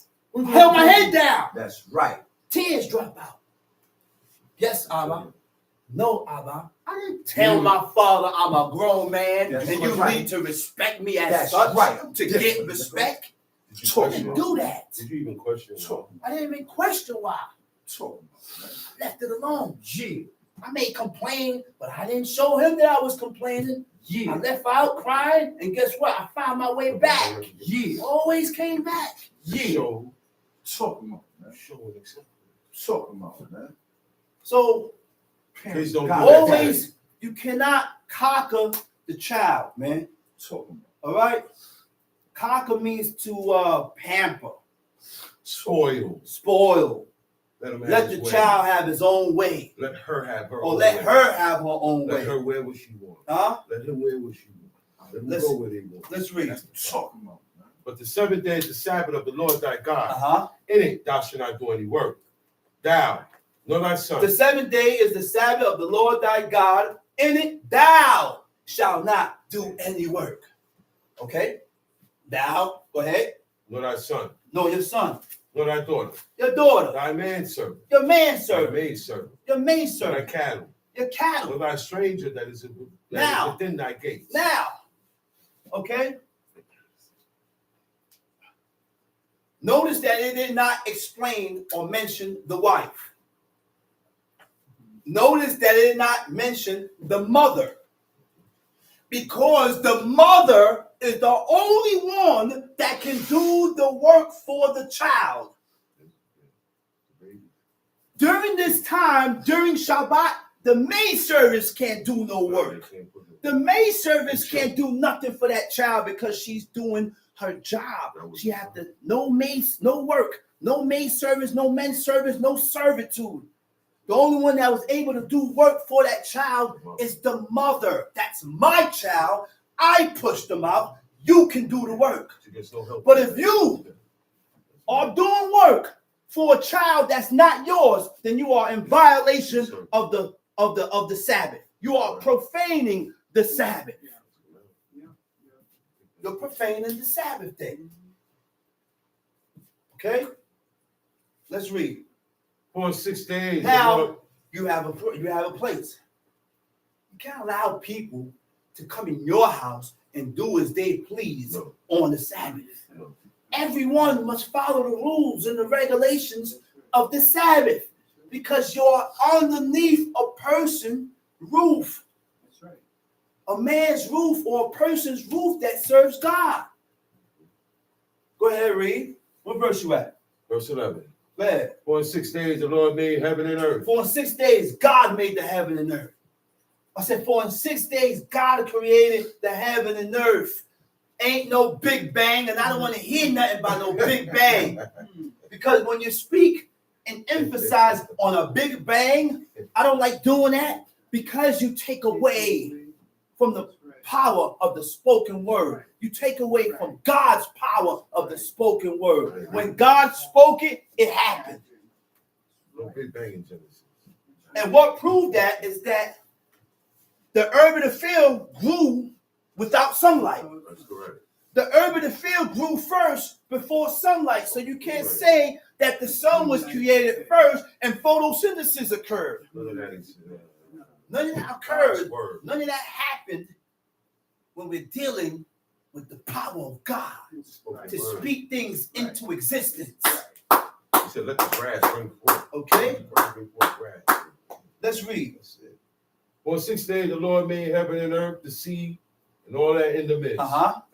Held my head down. That's right. Tears drop out. Yes, Abba. No, Abba. I didn't tell my father I'm a grown man That's and you right. need to respect me as That's such right. to Yes. get respect. Did you I question didn't him? do that. Did you even question him? Talk. I didn't even question why. Talk. I left it alone. Yeah. I may complain, but I didn't show him that I was complaining. I Yeah. left out crying, and guess what? I found my way back. Yeah. Always came back. Yeah. Show, Talk about man. show and accept. Talk about man. So Please don't do God, that. always, you cannot conquer the child, man. Talk about. All right? Conquer means to pamper, Soil. spoil. Let him have Let his the way. child have his own way. Let her have her Or own let way. her have her own Let way. her wear what she wants. Huh? Let him wear what she wants. Let him Listen. go where they want. Let's read. Talk about man. But the 7th day is the Sabbath of the Lord thy God. Uh-huh. In it thou shalt not do any work. Thou, nor thy son, The 7th day is the Sabbath of the Lord thy God. In it thou shall not do any work. Okay? Thou, go ahead. nor thy son, Nor your son, nor thy daughter, your daughter, thy manservant, your thy manservant, maidservant, your nor thy maidservant, cattle, your nor cattle. thy stranger that is Now. within thy gates. Now, okay? Notice that it did not explain or mention the wife. Notice that it did not mention the mother. Because the mother is the only one that can do the work for the child. During this time, during Shabbat, the maidservants can't do no work. The maidservants can't do nothing for that child because she's doing her job. She have to, no maids, no work, no maidservants, no men servants, no servitude. The only one that was able to do work for that child is the mother. That's my child. I pushed them out. You can do the work. But if you are doing work for a child that's not yours, then you are in violation of the Sabbath. You are profaning the Sabbath. You're profaning the Sabbath day. Okay? Let's read. For 6 days. Now you have a place. You can't allow people to come in your house and do as they please on the Sabbath. No. Everyone must follow the rules and the regulations of the Sabbath because you're underneath a person's roof. That's right. A man's roof or a person's roof that serves God. Go ahead, read. What verse you at? Verse 11. Go ahead. For in 6 days the Lord made heaven and earth. For in 6 days, God made the heaven and earth. I said, for in 6 days, God created the heaven and earth. Ain't no big bang, and I don't want to hear nothing about no big bang. Because when you speak and emphasize on a big bang, I don't like doing that because you take away from the power of the spoken word. You take away from God's power of the spoken word. When God spoke it, it happened. No big bang in Genesis. And what proved that is that the herb of the field grew without sunlight. That's correct. The herb of the field grew first before sunlight. So you can't say that the sun was created first and photosynthesis occurred. None of that is, None of that occurred. word. None of that happened when we're dealing with the power of God to speak things into existence. He said, let the grass bring forth. Okay? Bring forth grass. Let's read. That's it. For in 6 days the Lord made heaven and earth, the sea, and all that in the midst.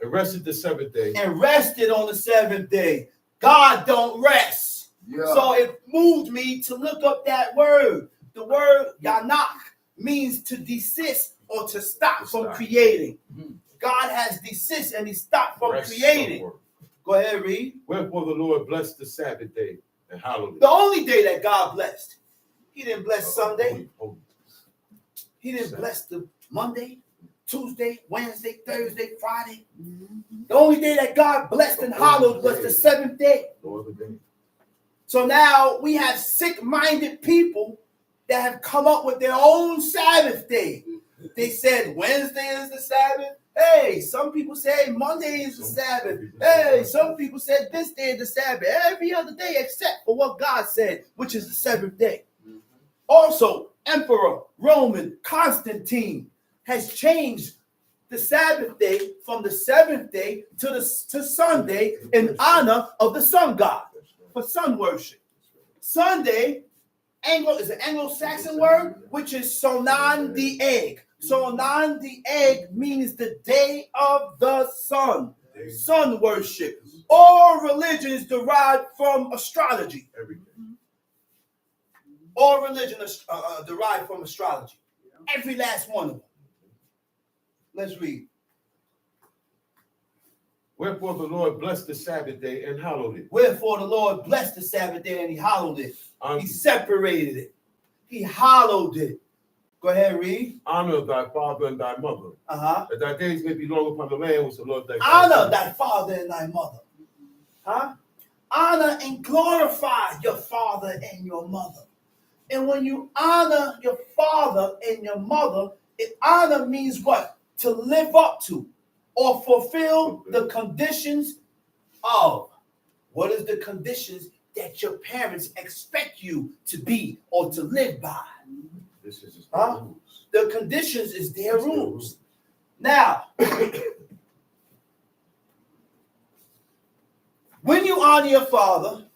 And rested the seventh day. And rested on the seventh day. God don't rest. Yeah. So it moved me to look up that word. The word yanak means to desist or to stop from creating. God has desist and he stopped from Rest creating. somewhere. Go ahead, read. Wherefore the Lord blessed the Sabbath day and hallowed it. The only day that God blessed. He didn't bless Sunday. Holy. He didn't bless the Monday, Tuesday, Wednesday, Thursday, Friday. The only day that God blessed and hallowed was the seventh day. No other day. So now we have sick-minded people that have come up with their own Sabbath day. They said Wednesday is the Sabbath. Hey, some people say Monday is the Sabbath. Hey, some people said this day is the Sabbath. Every other day except for what God said, which is the seventh day. Also, Emperor Roman Constantine has changed the Sabbath day from the seventh day to Sunday in honor of the sun god for sun worship. Sunday is an Anglo-Saxon word, which is Sonan the egg. Sonan the egg means the day of the sun. Sun worship. All religions derived from astrology. All religions derived from astrology. Every last one of them. Let's read. Wherefore the Lord blessed the Sabbath day and hallowed it. Wherefore the Lord blessed the Sabbath day and he hallowed it. He separated it. He hallowed it. Go ahead, read. Honor thy father and thy mother. That thy days may be long upon the land which the Lord thy God. Honor thy father and thy mother. Honor and glorify your father and your mother. And when you honor your father and your mother, honor means what? to live up to or fulfill the conditions of. What is the conditions that your parents expect you to be or to live by? This is just Huh? rules. The conditions is their rules. Now, when you honor your father,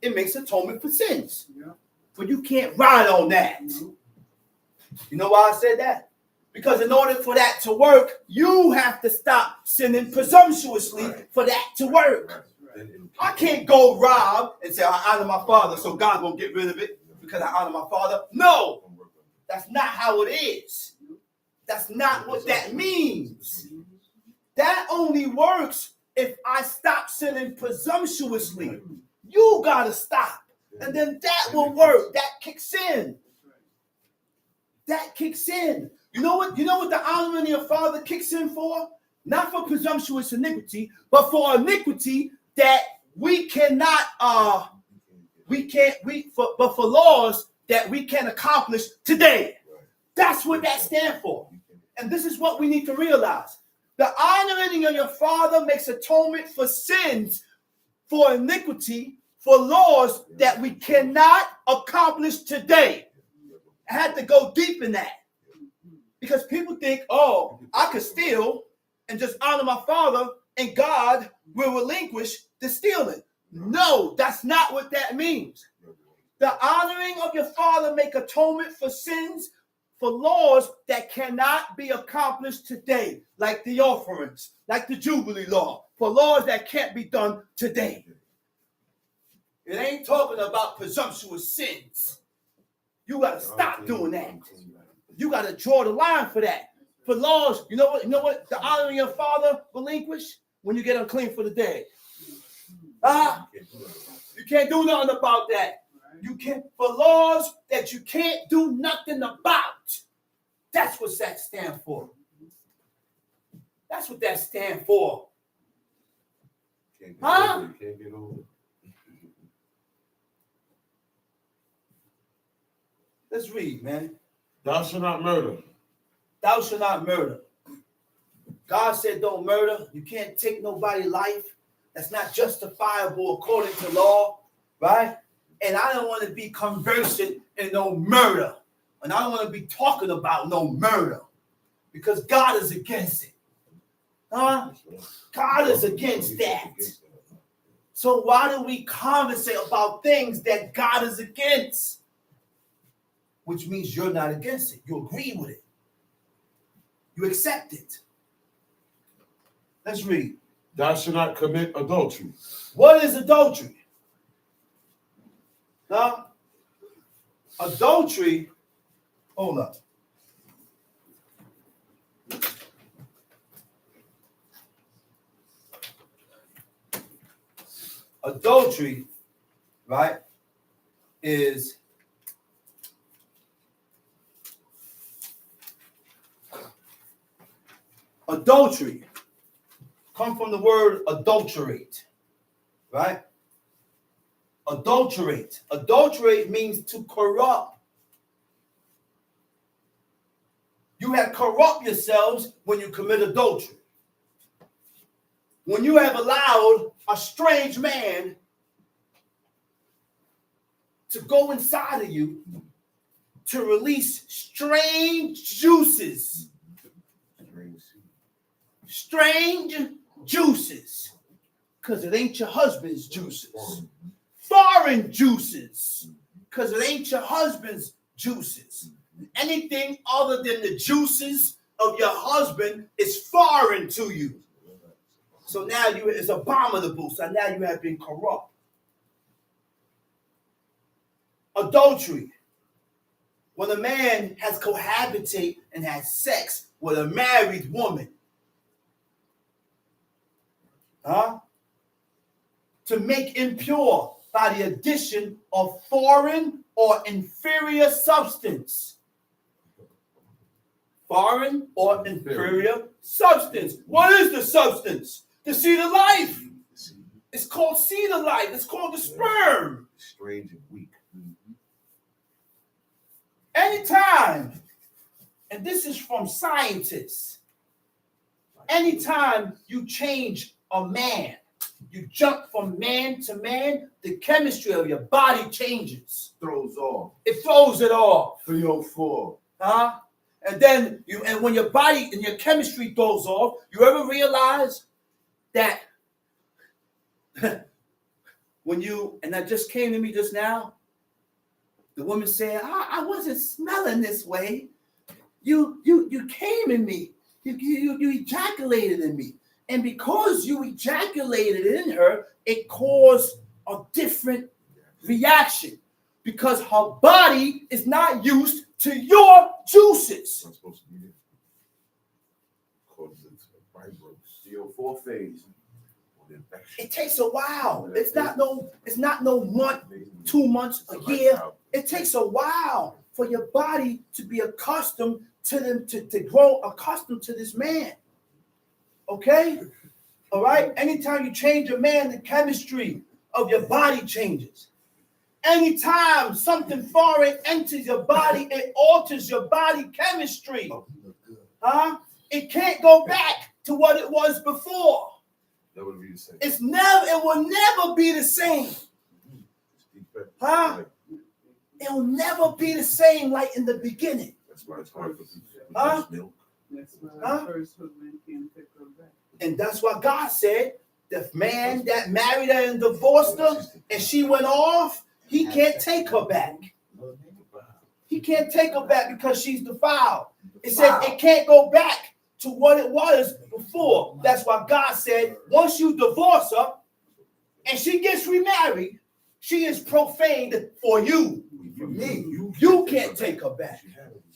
it makes atonement for sins. Yeah. But you can't ride on that. You know why I said that? Because in order for that to work, you have to stop sinning presumptuously for that to work. I can't go rob and say, I honor my father, so God won't get rid of it because I honor my father. No, that's not how it is. That's not what that means. That only works if I stop sinning presumptuously. You got to stop. And then that will work. That kicks in. That kicks in. You know what the honoring of your father kicks in for? Not for presumptuous iniquity, but for iniquity that we cannot but for laws that we can accomplish today. That's what that stands for. And this is what we need to realize. The honoring of your father makes atonement for sins, for iniquity, for laws that we cannot accomplish today. I had to go deep in that. Because people think, oh, I could steal and just honor my father and God will relinquish the stealing. No, that's not what that means. The honoring of your father make atonement for sins, for laws that cannot be accomplished today, like the offerings, like the Jubilee law, for laws that can't be done today. It ain't talking about presumptuous sins. You got to stop doing that. You got to draw the line for that. For laws, you know what the honoring your father relinquish? When you get unclean for the day. You can't do nothing about that. You can't, for laws that you can't do nothing about. That's what that stands for. That's what that stands for. Huh? You can't get over. Let's read, man. Thou shalt not murder. Thou shalt not murder. God said don't murder. You can't take nobody's life. That's not justifiable according to law, right? And I don't want to be conversant in no murder. And I don't want to be talking about no murder. Because God is against it. Huh? God is against that. So why do we conversate about things that God is against? Which means you're not against it. You agree with it. You accept it. Let's read. Thou shalt not commit adultery. What is adultery? Huh? Adultery, hold up. Adultery, right, is adultery. Come from the word adulterate, right? Adulterate. Adulterate means to corrupt. You have corrupt yourselves when you commit adultery. When you have allowed a strange man to go inside of you to release strange juices. Strange juices. Because it ain't your husband's juices. Foreign juices. Because it ain't your husband's juices. Anything other than the juices of your husband is foreign to you. So now it's abominable. So now you have been corrupt. Adultery. When a man has cohabitate and has sex with a married woman. To make impure by the addition of foreign or inferior substance. Foreign or inferior substance. What is the substance? The seed of life. It's called seed of life. It's called the sperm. Strange and weak. Anytime, and this is from scientists, anytime you change a man, you jump from man to man, the chemistry of your body changes. Throws off. It throws it off. 304. Huh? And then when your body and your chemistry throws off, you ever realize that and that just came to me just now, the woman said, I wasn't smelling this way. You came in me. You ejaculated in me. And because you ejaculated in her, it caused a different reaction because her body is not used to your juices. Not supposed to be there. Causes it to vibrate. 304 phase. It takes a while. It's not no month, 2 months, a year. It takes a while for your body to be accustomed to them to grow accustomed to this man. Okay? All right? Anytime you change a man, the chemistry of your body changes. Anytime something foreign enters your body, it alters your body chemistry. Huh? It can't go back to what it was before. That would be the same. It will never be the same. Huh? It'll never be the same like in the beginning. That's why it's hard for people to Huh? produce milk. That's why the first husband can't take her back. And that's why God said the man that married her and divorced her and she went off, he can't take her back. He can't take her back because she's defiled. It said it can't go back to what it was before. That's why God said once you divorce her and she gets remarried, she is profaned for you. You can't take her back.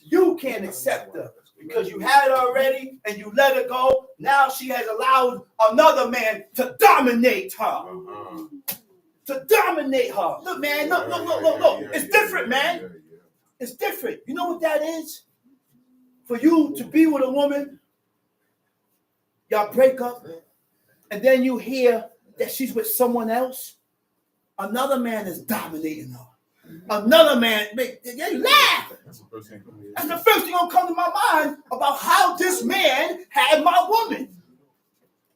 You can't accept her because you had her already and you let her go. Now she has allowed another man to dominate her. To dominate her. Look, man, look. It's different, man. It's different. You know what that is? For you to be with a woman, y'all break up, and then you hear that she's with someone else. Another man is dominating her. Another man, you laugh. That's the first thing gonna come to my mind about how this man had my woman.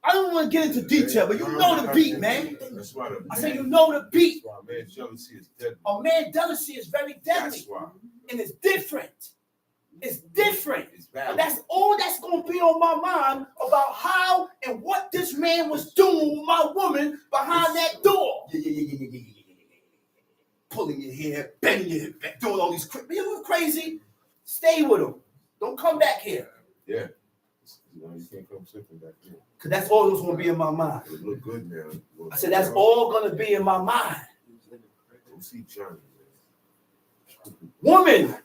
I don't want to get into detail, but you know the beat, man. That's why I say you know the beat. a man's jealousy is deadly. A man's jealousy is very deadly. That's why. And it's different. It's different. It's bad. And that's all that's going to be on my mind about how and what this man was doing with my woman behind that door. Pulling your hair, bending your back, doing all these crazy. Stay with him. Don't come back here. Yeah. You can't come slipping back here. Because that's all that's going to be in my mind. It look good now. I said that's all going to be in my mind. Go see Johnny. Woman.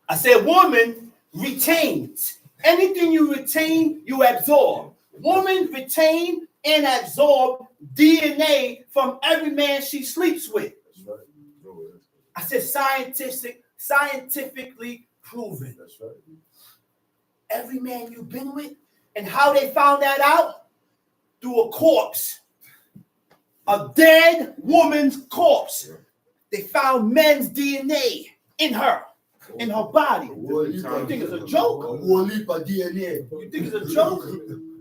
I said woman retains. Anything you retain, you absorb. Woman retain and absorb DNA from every man she sleeps with. That's right. I said scientifically proven. That's right. Every man you've been with, and how they found that out? Through a corpse. A dead woman's corpse. They found men's DNA in her. In her body. You think it's a joke? DNA. You think it's a joke?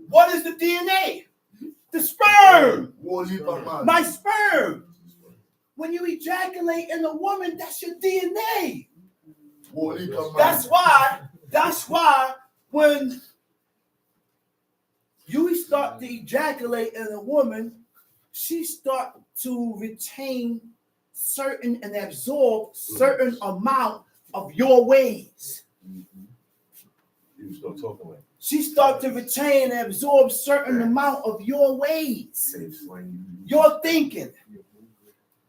What is the DNA? The sperm. My sperm. When you ejaculate in a woman, that's your DNA. That's why when you start to ejaculate in a woman, she start to retain certain and absorb certain amount of your ways. You start talking like She start to retain and absorb certain amount of your ways. Your thinking.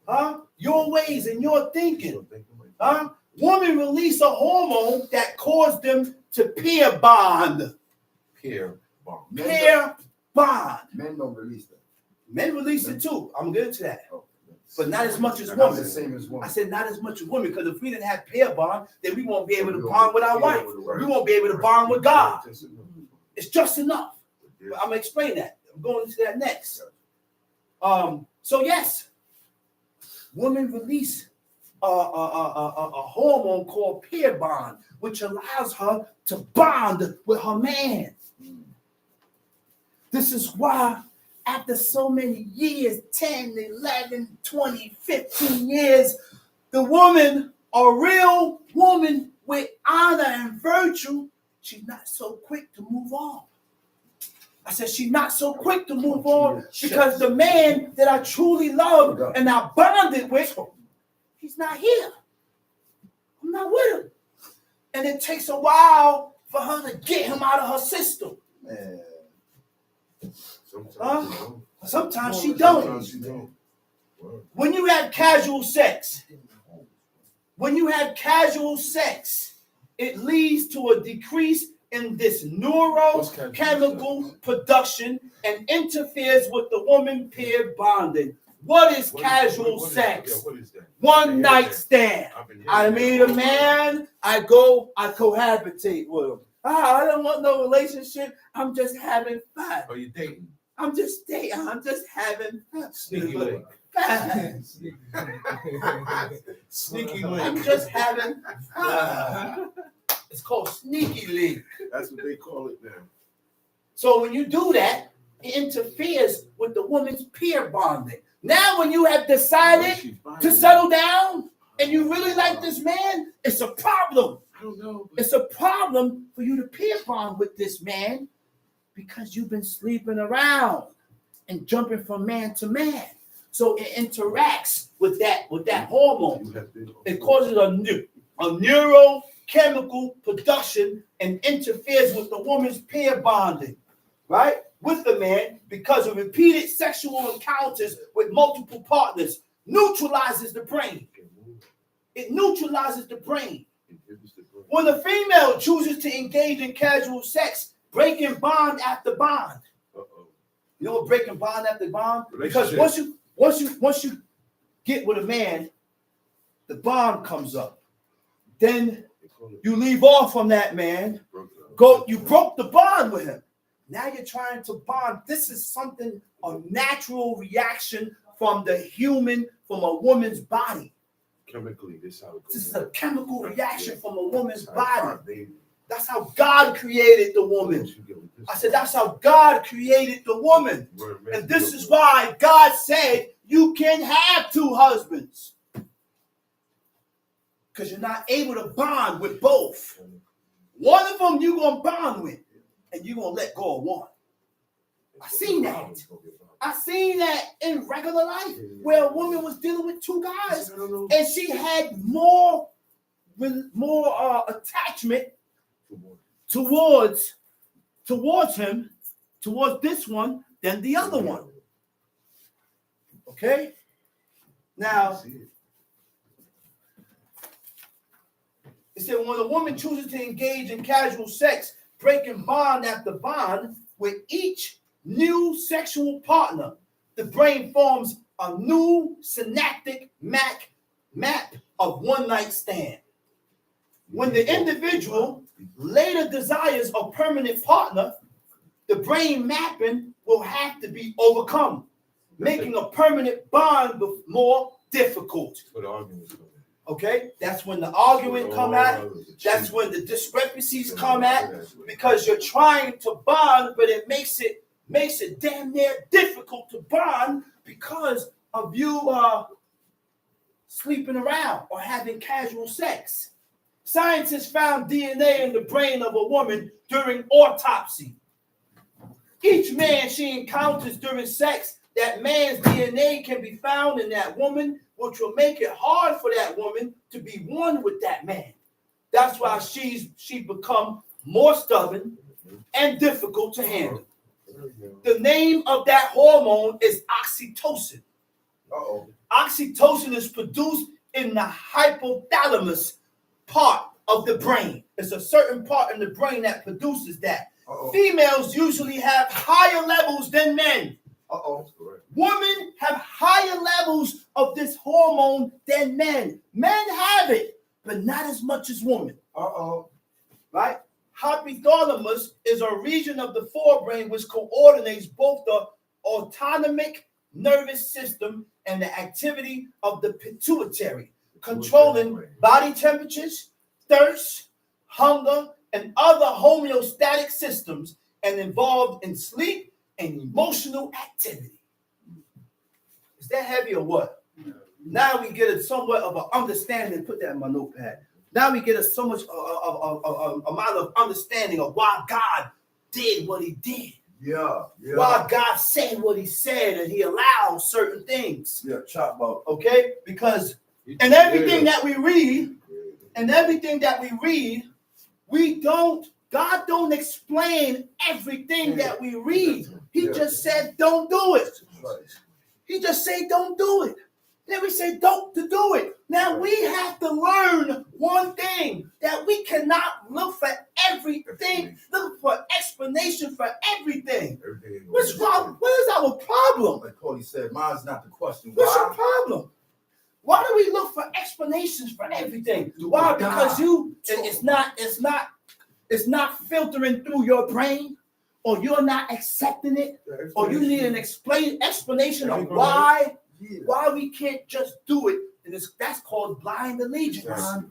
Huh? Your ways and your thinking. Huh? Women release a hormone that caused them to pair bond. Pair bond. Pair bond. Men don't release that. Men release it too. I'm good to that. Oh, But not as much as that's women. the same as women. I said not as much as women, because if we didn't have pair bond, then we won't be able to bond with our wife. We won't be able to bond with God. It's just enough. But I'm gonna explain that. I'm going into that next. So yes, women release a hormone called pair bond, which allows her to bond with her man. This is why after so many years, 10, 11, 20, 15 years, the woman, a real woman with honor and virtue, she's not so quick to move on. I said she's not so quick to move on because the man that I truly love and I bonded with, he's not here. I'm not with him. And it takes a while for her to get him out of her system. Man. Sometimes she don't. When you have casual sex, it leads to a decrease in this neurochemical production and interferes with the woman peer bonding. What is casual sex? What is that? One night stand. I meet a man, I cohabitate with him. I don't want no relationship. I'm just having fun. Are you dating? I'm just dating. I'm just having fun. Sneaky link. Sneaky link. I'm just having fun. It's called sneaky link. That's what they call it now. So when you do that, it interferes with the woman's peer bonding. Now when you have decided to settle down and you really like this man, it's a problem. I don't know. It's a problem for you to peer bond with this man because you've been sleeping around and jumping from man to man. So it interacts with that hormone. It causes a neurochemical production and interferes with the woman's peer bonding, right? With the man because of repeated sexual encounters with multiple partners neutralizes the brain. It neutralizes the brain. When a female chooses to engage in casual sex, breaking bond after bond. You know what breaking bond after bond? Because once you get with a man, the bond comes up. Then you leave off from that man. You broke the bond with him. Now you're trying to bond. This is something, a natural reaction from a woman's body. Chemically, this is a chemical reaction from a woman's body. That's how God created the woman. I said, that's how God created the woman. And this is why God said you can have two husbands. Because you're not able to bond with both. One of them you're going to bond with, and you're going to let go of one. I seen that. I seen that in regular life where a woman was dealing with two guys and she had more attachment towards him, towards this one than the other one. Okay? Now, it said when a woman chooses to engage in casual sex, breaking bond after bond with each new sexual partner, the brain forms a new synaptic map of one night stand. When the individual later desires a permanent partner, the brain mapping will have to be overcome, making a permanent bond more difficult. Okay, that's when the argument come at. That's when the discrepancies come at, because you're trying to bond, but it makes it damn near difficult to bond because of you sleeping around or having casual sex. Scientists found DNA in the brain of a woman during autopsy. Each man she encounters during sex, that man's DNA can be found in that woman, which will make it hard for that woman to be one with that man. That's why she become more stubborn and difficult to handle. The name of that hormone is oxytocin. Oxytocin is produced in the hypothalamus part of the brain. It's a certain part in the brain that produces that. Females usually have higher levels than men. Women have higher levels of this hormone than men. Men have it, but not as much as women. Right? Hypothalamus is a region of the forebrain which coordinates both the autonomic nervous system and the activity of the pituitary, controlling body temperatures, thirst, hunger, and other homeostatic systems, and involved in sleep, and emotional activity. Is that heavy or what? Now we get a somewhat of an understanding. Put that in my notepad. Now we get a so much amount of understanding of why God did what he did. Yeah. Why God said what he said, and he allowed certain things. Yeah, chop about. Okay? Because in everything that we read, God don't explain everything that we read. He just said, don't do it. He just said, don't do it. Then we say, don't to do it. Now we have to learn one thing, that we cannot look for everything, look for explanation for everything. What's wrong? What is our problem? Like Cody said, mine's not the question. What's your problem? Why do we look for explanations for everything? Why? Because it's not filtering through your brain, or you're not accepting it, or you need an explanation of why we can't just do it. And that's called blind allegiance. And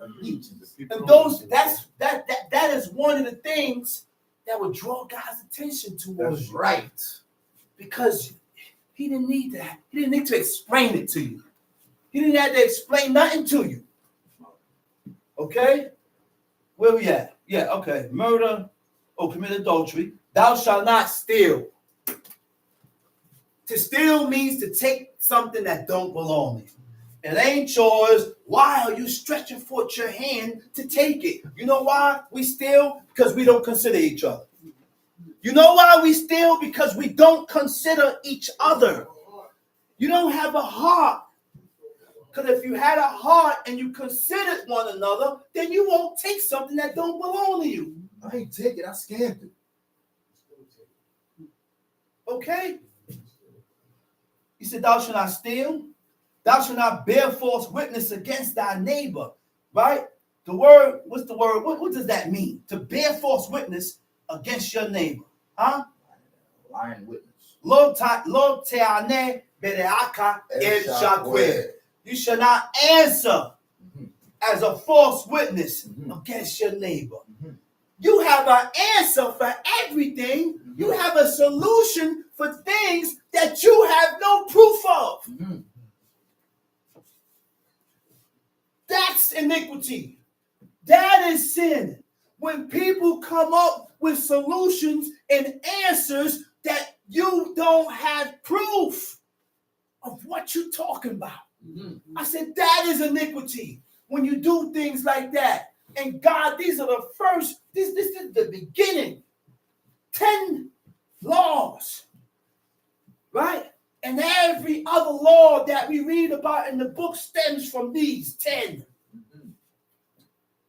that is one of the things that would draw God's attention towards That's you. right. Because he didn't need that. He didn't need to explain it to you. He didn't have to explain nothing to you. Okay? Where we at? Yeah, okay. Murder or commit adultery. Thou shalt not steal. To steal means to take something that don't belong to you. It ain't yours. Why are you stretching forth your hand to take it? You know why we steal? Because we don't consider each other. You know why we steal? Because we don't consider each other. You don't have a heart. Because if you had a heart and you considered one another, then you won't take something that don't belong to you. I ain't take it. I scammed it. Okay? He said, thou shalt not steal. Thou shalt not bear false witness against thy neighbor. Right? The word, what's the word? What does that mean? To bear false witness against your neighbor. Huh? Lying witness. Lo teane bereaka el shakwe. You shall not answer as a false witness against your neighbor. You have an answer for everything. You have a solution for things that you have no proof of. That's iniquity. That is sin. When people come up with solutions and answers that you don't have proof of what you're talking about. I said, that is iniquity. When you do things like that. And God, these are the first, this is the beginning. 10 laws. Right? And every other law that we read about in the book stems from these 10.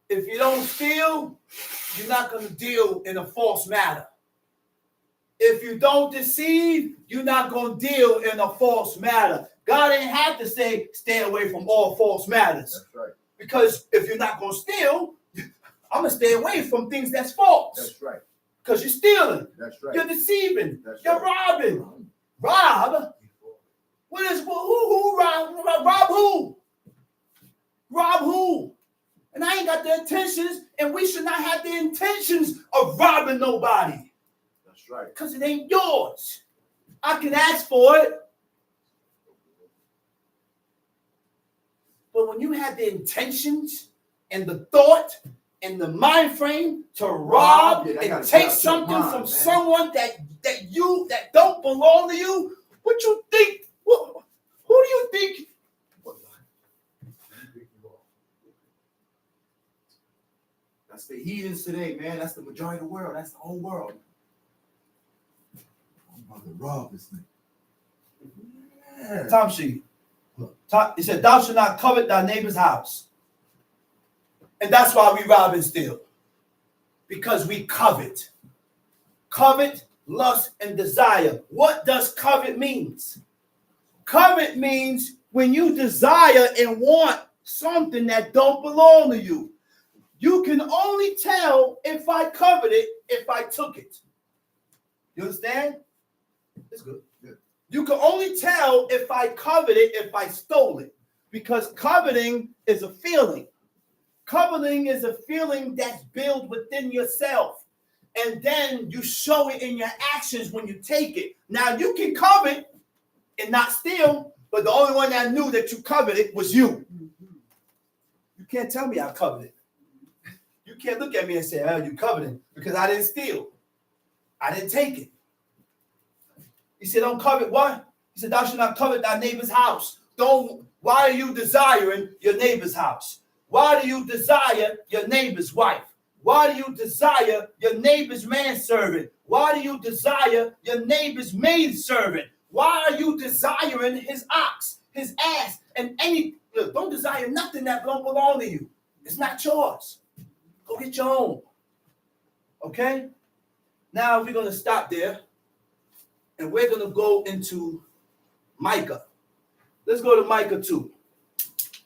If you don't steal, you're not going to deal in a false matter. If you don't deceive, you're not going to deal in a false matter. God didn't have to say, stay away from all false matters. That's right. Because if you're not going to steal, I'm going to stay away from things that's false. That's right. Because you're stealing. That's right. You're deceiving. That's You're right. robbing. Rob? What is, who rob? Rob who? Rob who? And I ain't got the intentions, and we should not have the intentions of robbing nobody. That's right. Because it ain't yours. I can ask for it. But when you have the intentions and the thought and the mind frame to rob and take something from someone that don't belong to you, what you think? Who do you think? That's the heathens today, man. That's the majority of the world. That's the whole world. I'm about to rob this thing. Yeah. Time sheet. He said, thou shalt not covet thy neighbor's house. And that's why we rob and steal. Because we covet. Covet, lust, and desire. What does covet means? Covet means when you desire and want something that don't belong to you. You can only tell if I covet it, if I took it. You understand? It's good. You can only tell if I covet it, if I stole it. Because coveting is a feeling. Coveting is a feeling that's built within yourself. and then you show it in your actions when you take it. Now you can covet and not steal, but the only one that knew that you coveted was you. You can't tell me I coveted. You can't look at me and say, oh, you coveted, because I didn't steal. I didn't take it. He said, don't covet what? He said, thou shalt not covet thy neighbor's house. Why are you desiring your neighbor's house? Why do you desire your neighbor's wife? Why do you desire your neighbor's manservant? Why do you desire your neighbor's maidservant? Why are you desiring his ox, his ass, and look, don't desire nothing that don't belong to you. It's not yours. Go get your own. Okay? Now we're going to stop there, and we're going to go into Micah. Let's go to Micah 2.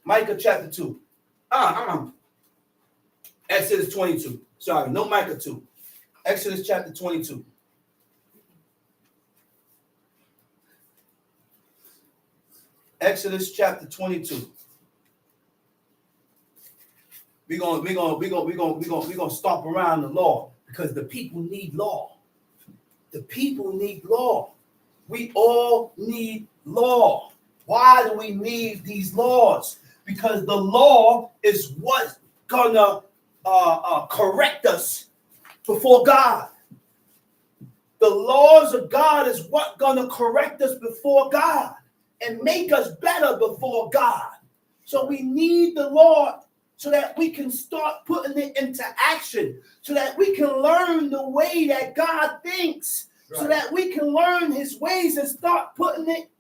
Micah chapter 2. Exodus 22. Sorry, no Micah 2. Exodus chapter 22. Exodus chapter 22. We're gonna stomp around the law because the people need law. The people need law. We all need law. Why do we need these laws? Because the law is what's gonna correct us before God. The laws of God is what's gonna correct us before God and make us better before God. So we need the law so that we can start putting it into action, so that we can learn the way that God thinks, right, so that we can learn his ways and start putting it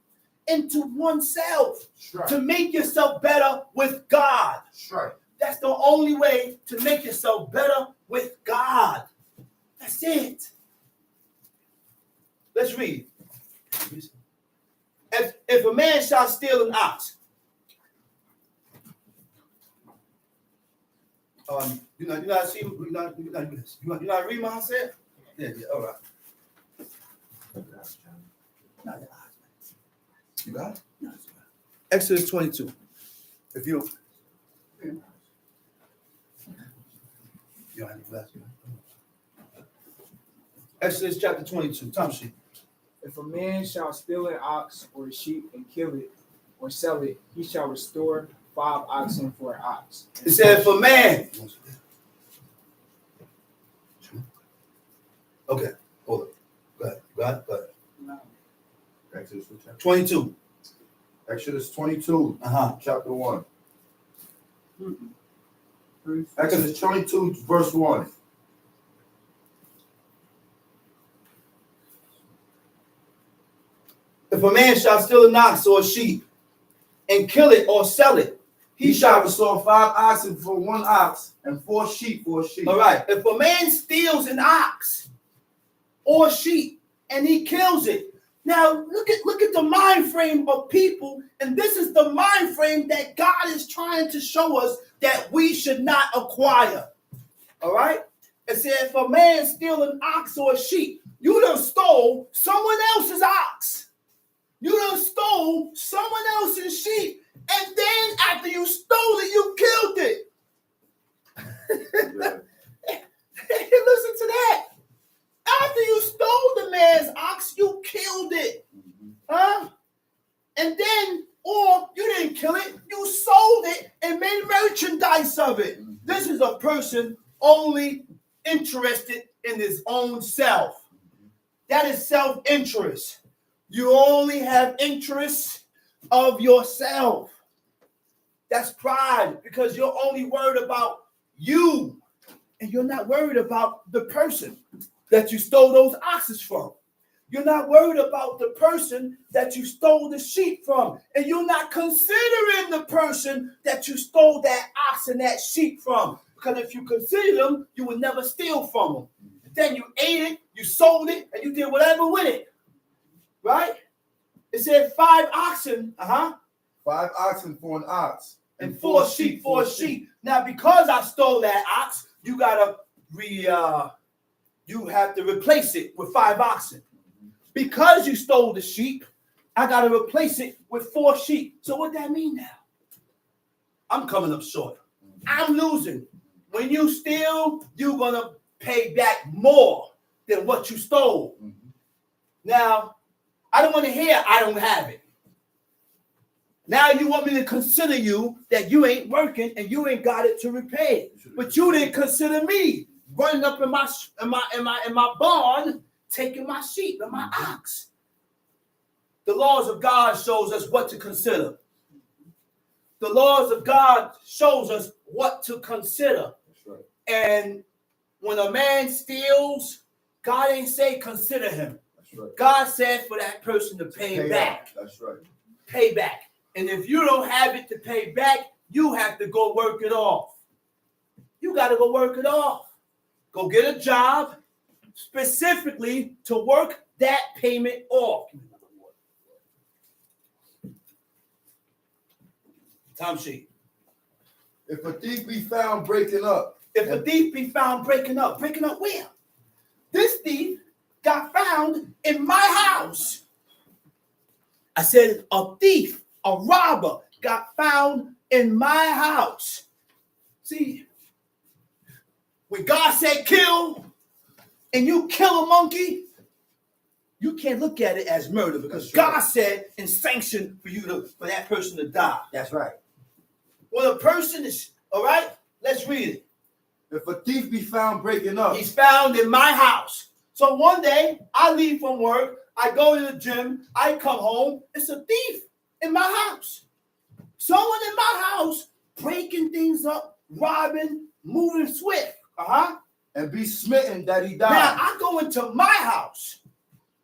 into oneself, right, to make yourself better with God. Right. That's the only way to make yourself better with God. That's it. Let's read. If a man shall steal an ox, you not read my said? Yeah, all right. You got it? No, Exodus 22. If you don't have any glasses. Exodus chapter 22. Time sheet. If a man shall steal an ox or a sheep and kill it or sell it, he shall restore 5 oxen for an ox. It said, if a man. Okay, hold up. Go ahead. Go ahead. No. Exodus 22. Exodus 22, chapter 1. Exodus 22, verse 1. If a man shall steal an ox or a sheep and kill it or sell it, he shall restore 5 oxen for 1 ox and 4 sheep for a sheep. All right. If a man steals an ox or a sheep and he kills it, now look at the mind frame of people, and this is the mind frame that God is trying to show us that we should not acquire. All right. It said, if a man steal an ox or a sheep, you done stole someone else's ox. You done stole someone else's sheep. And then after you stole it, you killed it. Listen to that. After you stole the man's ox, you killed it. Huh? And then, or you didn't kill it, you sold it and made merchandise of it. This is a person only interested in his own self. That is self-interest. You only have interest of yourself. That's pride, because you're only worried about you, and you're not worried about the person that you stole those oxes from. You're not worried about the person that you stole the sheep from, and you're not considering the person that you stole that ox and that sheep from, because if you consider them, you would never steal from them. Then you ate it, you sold it, and you did whatever with it. Right? It said 5 oxen, 5 oxen for an ox. And 4 sheep for a sheep. Now, because I stole that ox, you gotta you have to replace it with 5 oxen. Because you stole the sheep, I gotta replace it with 4 sheep. So what that mean now? I'm coming up short. I'm losing. When you steal, you're gonna pay back more than what you stole. Now, I don't want to hear I don't have it. Now you want me to consider you that you ain't working and you ain't got it to repay. But you didn't consider me running up in my barn, taking my sheep and my ox. The laws of God shows us what to consider. The laws of God shows us what to consider. That's right. And when a man steals, God ain't say consider him. That's right. God said for that person to pay back. That's right. Pay back. And if you don't have it to pay back, you have to go work it off. You got to go work it off. Go get a job specifically to work that payment off. Time sheet. If a thief be found breaking up. If a thief be found breaking up where? This thief got found in my house. I said a thief, a robber got found in my house. See, when God said kill, and you kill a monkey, you can't look at it as murder because God said and sanctioned for that person to die. That's right. When a person is, all right, let's read it. If a thief be found breaking up. He's found in my house. So one day, I leave from work, I go to the gym, I come home, it's a thief in my house. Someone in my house breaking things up, robbing, moving swift. And be smitten that he died. Now, I go into my house.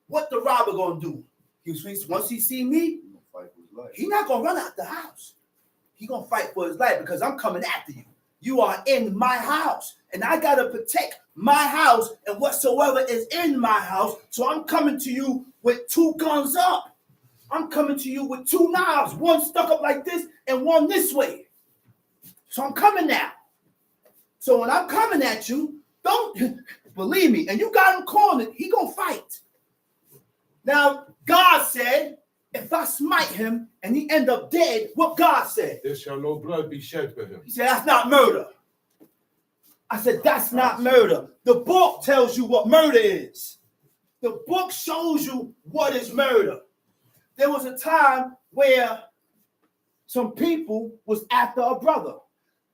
What the robber gonna do? Once he see me, he's not gonna run out the house. He gonna fight for his life because I'm coming after you. You are in my house, and I gotta protect my house and whatsoever is in my house. So I'm coming to you with 2 guns up. I'm coming to you with 2 knives, one stuck up like this and one this way. So I'm coming now. So when I'm coming at you, don't believe me. And you got him cornered, he gonna fight. Now, God said, if I smite him and he end up dead, what God said? There shall no blood be shed for him. He said, that's not murder. I said, that's not murder. The book tells you what murder is. The book shows you what is murder. There was a time where some people was after a brother,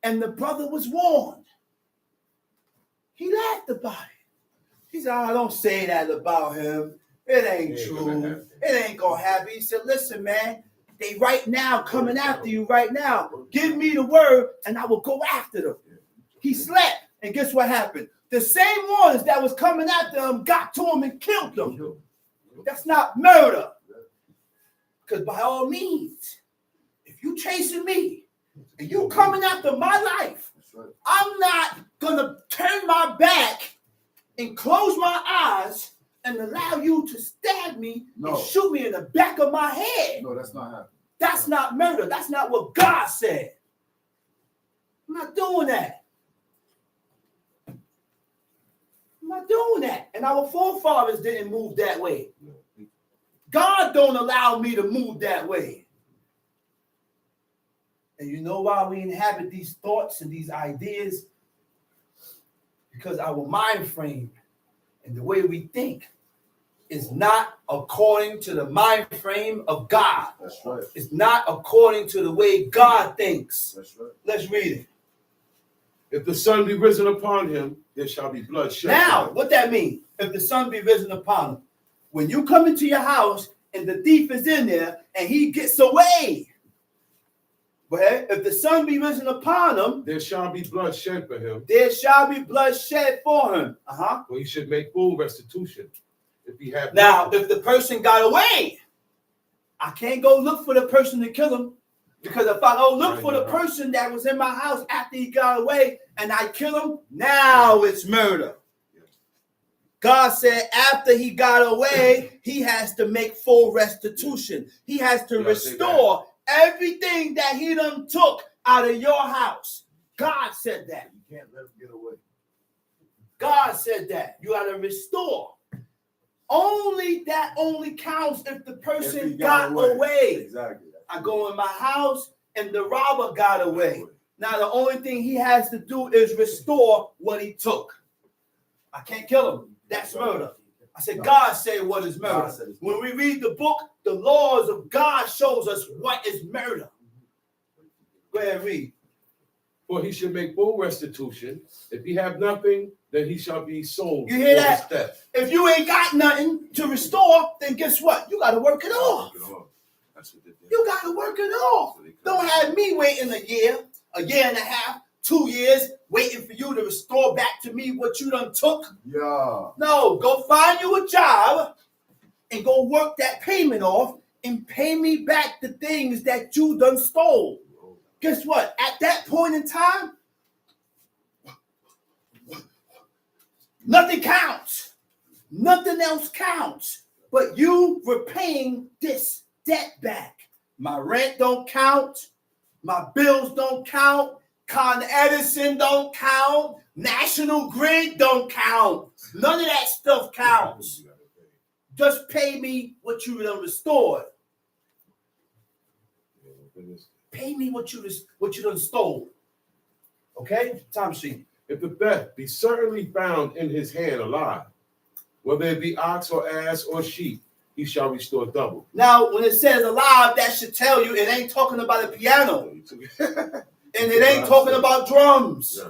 and the brother was warned. He laughed about it. He said, oh, don't say that about him. It ain't true. It ain't gonna happen. He said, listen, man, they right now coming after you right now. Give me the word and I will go after them. He slept, and guess what happened? The same ones that was coming after him got to him and killed them. That's not murder. Because by all means, if you chasing me and you coming after my life, I'm not gonna turn my back and close my eyes and allow you to stab me and shoot me in the back of my head. No, that's not happening. That's not murder. That's not what God said. I'm not doing that. I'm not doing that. And our forefathers didn't move that way. God don't allow me to move that way. And you know why we inhabit these thoughts and these ideas? Because our mind frame and the way we think is not according to the mind frame of God. That's right. It's not according to the way God thinks. That's right. Let's read it. If the sun be risen upon him, there shall be blood shed. Now, what that mean? If the sun be risen upon him. When you come into your house and the thief is in there and he gets away. But if the sun be risen upon him, there shall be blood shed for him. There shall be blood shed for him. For he should make full restitution. If he have now, if the person got away, I can't go look for the person to kill him. Because if I go look for the person that was in my house after he got away and I kill him, now it's murder. God said after he got away, he has to make full restitution. He has to restore everything that he done took out of your house. God said that. You can't let him get away. God said that. You got to restore. Only counts if the person got away. Exactly. I go in my house and the robber got away. Now the only thing he has to do is restore what he took. I can't kill him. That's murder. I said, God said what is God murder. said it's When we read the book, the laws of God shows us what is murder. Go ahead and read. For he should make full restitution. If he have nothing, then he shall be sold. You hear for that? his theft. If you ain't got nothing to restore, then guess what? You got to work it off. That's what they did. You got to work it off. Don't have me waiting a year and a half, 2 years, waiting for you to restore back to me what you done took. Yeah. No, go find you a job and go work that payment off and pay me back the things that you done stole. Guess what? At that point in time, nothing counts. Nothing else counts. But you repaying this debt back. My rent don't count. My bills don't count. Con Edison don't count. National Grid don't count. None of that stuff counts. Just pay me what you done restored. Pay me what you done stole. Okay? Time sheet. If the theft be certainly found in his hand alive, whether it be ox or ass or sheep, he shall restore double. Now, when it says alive, that should tell you it ain't talking about a piano. And it ain't talking about drums.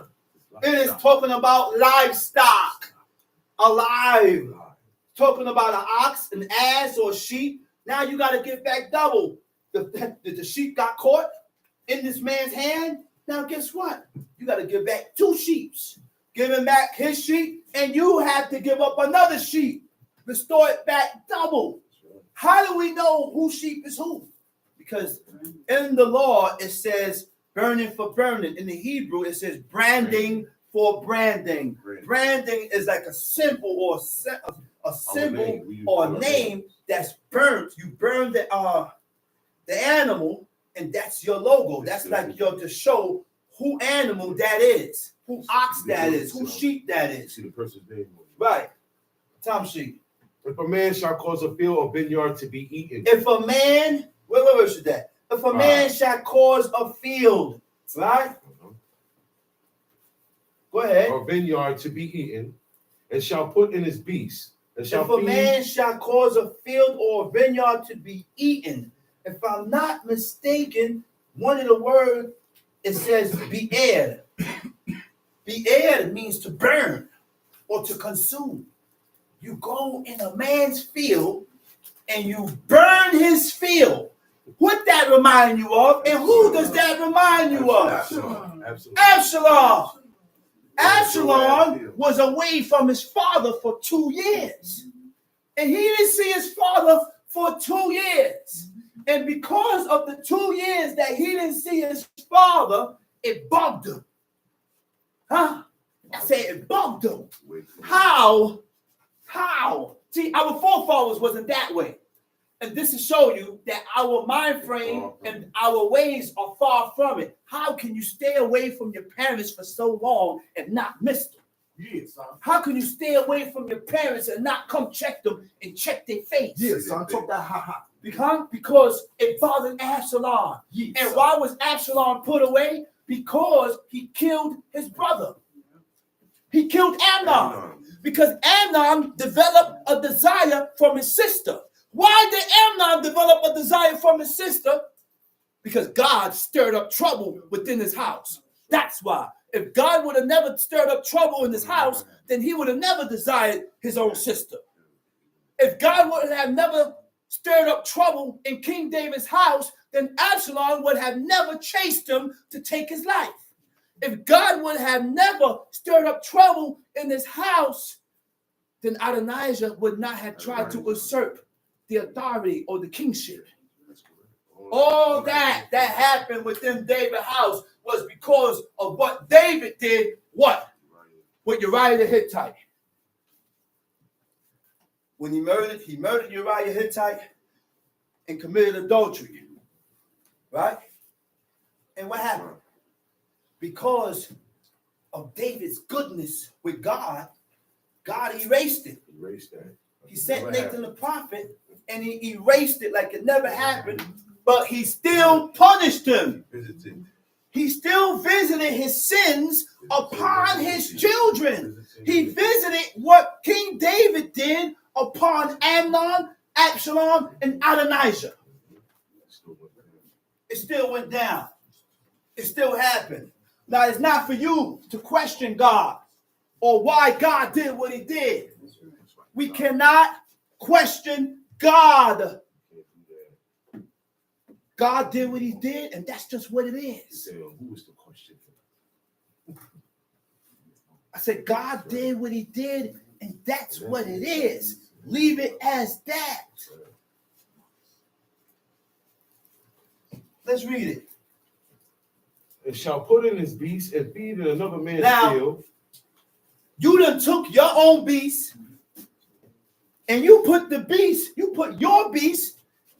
It is talking about livestock. Alive. Talking about an ox, an ass, or a sheep. Now you got to get back double. The sheep got caught in this man's hand. Now guess what? You got to give back 2 sheep. Give him back his sheep, and you have to give up another sheep. Restore it back double. How do we know whose sheep is who? Because in the law, it says burning for burning. In the Hebrew, it says branding for branding. Branding is like a symbol or a symbol or a name that's burnt. You burn the animal, and that's your logo. That's like to show who animal that is, who ox that is, who sheep that is. See the person's name. Right. Time sheet. If a man shall cause a field or vineyard to be eaten. If a man, where should that? If a man shall cause a field, right? Go ahead. Or vineyard to be eaten, and shall put in his beast. And shall If a feed. man shall cause a field or a vineyard to be eaten, if I'm not mistaken, one of the words, it says be aired. Be aired means to burn or to consume. You go in a man's field and you burn his field. What that remind you of? And who does that remind you of? Absalom. Absalom. Absalom was away from his father for 2 years. And he didn't see his father for 2 years. And because of the 2 years that he didn't see his father, it bugged him. Huh? I say it bugged him. How? See, our forefathers wasn't that way. And this to show you that our mind frame and our ways are far from it. How can you stay away from your parents for so long and not miss them? Yes, son. How can you stay away from your parents and not come check them and check their face? Yes, son. Talk that ha. Because it bothered Absalom. Yes, And son. why was Absalom put away? Because he killed his brother. He killed Amnon. Because Amnon developed a desire from his sister. Why did Amnon develop a desire from his sister? Because God stirred up trouble within his house. That's why. If God would have never stirred up trouble in his house, then he would have never desired his own sister. If God would have never stirred up trouble in King David's house, then Absalom would have never chased him to take his life. If God would have never stirred up trouble in his house, then Adonijah would not have tried to usurp the authority or the kingship. All that happened within David's house was because of what David did, what? With Uriah the Hittite. When he murdered Uriah Hittite and committed adultery. Right? And what happened? Because of David's goodness with God, God erased it. He sent Nathan the prophet and he erased it like it never happened, but he still punished him. He still visited his sins upon his children. He visited what King David did upon Amnon, Absalom, and Adonijah. It still went down. It still happened. Now, it's not for you to question God or why God did what he did. We cannot question God. God did what he did, and that's just what it is. Who was the question? I said, God did what he did, and that's what it is. Leave it as that. Let's read it. And shall put in his beast and feed in another man's Now, field. You done took your own beast, and you put your beast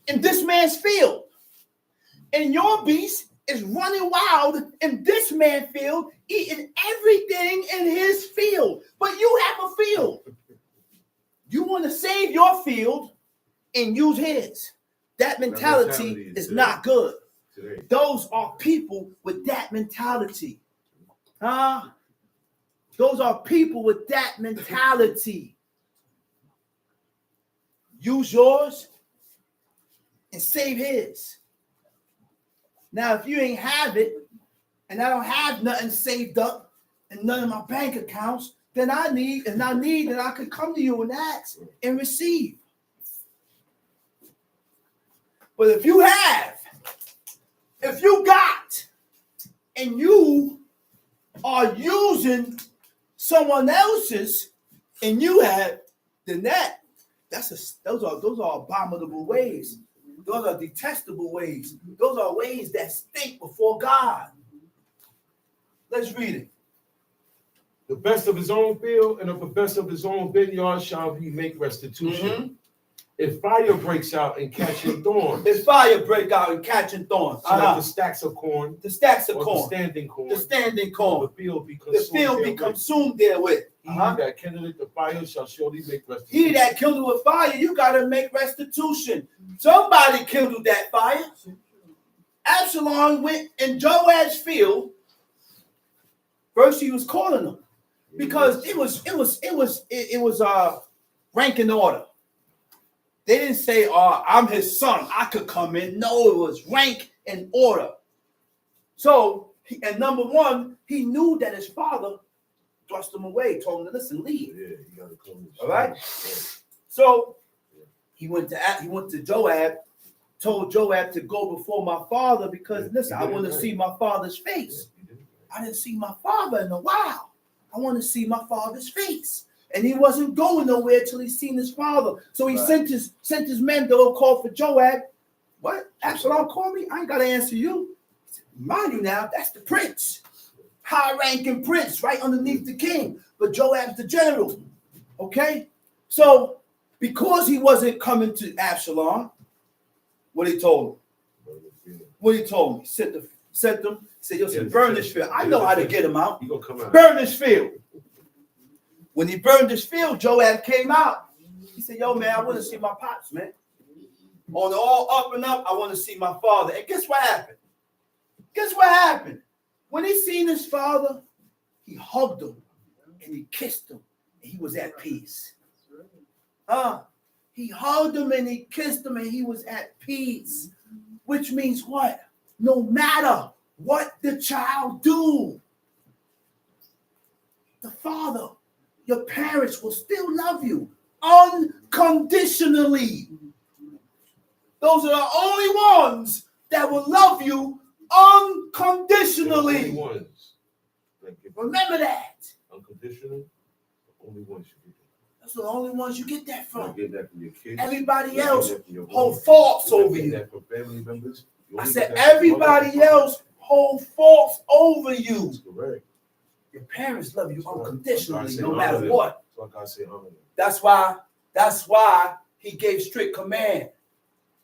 in this man's field. And your beast is running wild in this man's field, eating everything in his field. But you have a field. You want to save your field and use his. That mentality is not good. Today. Those are people with that mentality. Huh? Those are people with that mentality. Use yours and save his. Now, if you ain't have it, and I don't have nothing saved up and none of my bank accounts, then I need, and I could come to you and ask and receive. But if you have, if you got, and you are using someone else's, and you have, then those are abominable ways. Those are detestable ways. Those are ways that stink before God. Let's read it. The best of his own field and of the best of his own vineyard shall he make restitution. Mm-hmm. If fire breaks out and catching thorns, If fire break out and catching thorns, so that the stacks of corn, the stacks of or corn, the standing corn, the standing corn, the field be the consumed field be consumed therewith. therewith. He that kindleth the fire shall surely make restitution. He that kindled with fire, you got to make restitution. Somebody kindled that fire. Absalom went in Joab's field. First, he was calling him because it was rank and order. They didn't say, I'm his son, I could come in. No, it was rank and order. So, and number one, he knew that his father thrust him away, told him to listen, leave. Yeah, you gotta come. All right. So he went to Joab, told Joab to go before my father because listen, I want to see my father's face. I didn't see my father in a while. I want to see my father's face. And he wasn't going nowhere till he seen his father. So he sent his men to go call for Joab. What? Absalom called me? I ain't got to answer you. Mind you now, that's the prince. High-ranking prince right underneath the king. But Joab's the general. Okay? So because he wasn't coming to Absalom, what he told him? What he told me? Sent them. Said, yo, burn this field. I know how to get him out. He gonna come out. Burn this field. When he burned this field, Joab came out. He said, yo, man, I want to see my pops, man. On the all up and up, I want to see my father. And guess what happened? Guess what happened? When he seen his father, he hugged him and he kissed him and he was at peace. He hugged him and he kissed him and he was at peace. Which means what? No matter what the child do, the father, your parents will still love you unconditionally. Those are the only ones that will love you unconditionally. The only ones. Remember that. Unconditional. The only ones you get. Those are the only ones you get that from. You get that from your kids. Everybody else hold faults over you. That from family members. I said everybody else hold faults over you. That's correct. Your parents love you unconditionally, no honor matter them. what. That's why God say honor them. That's why he gave strict command.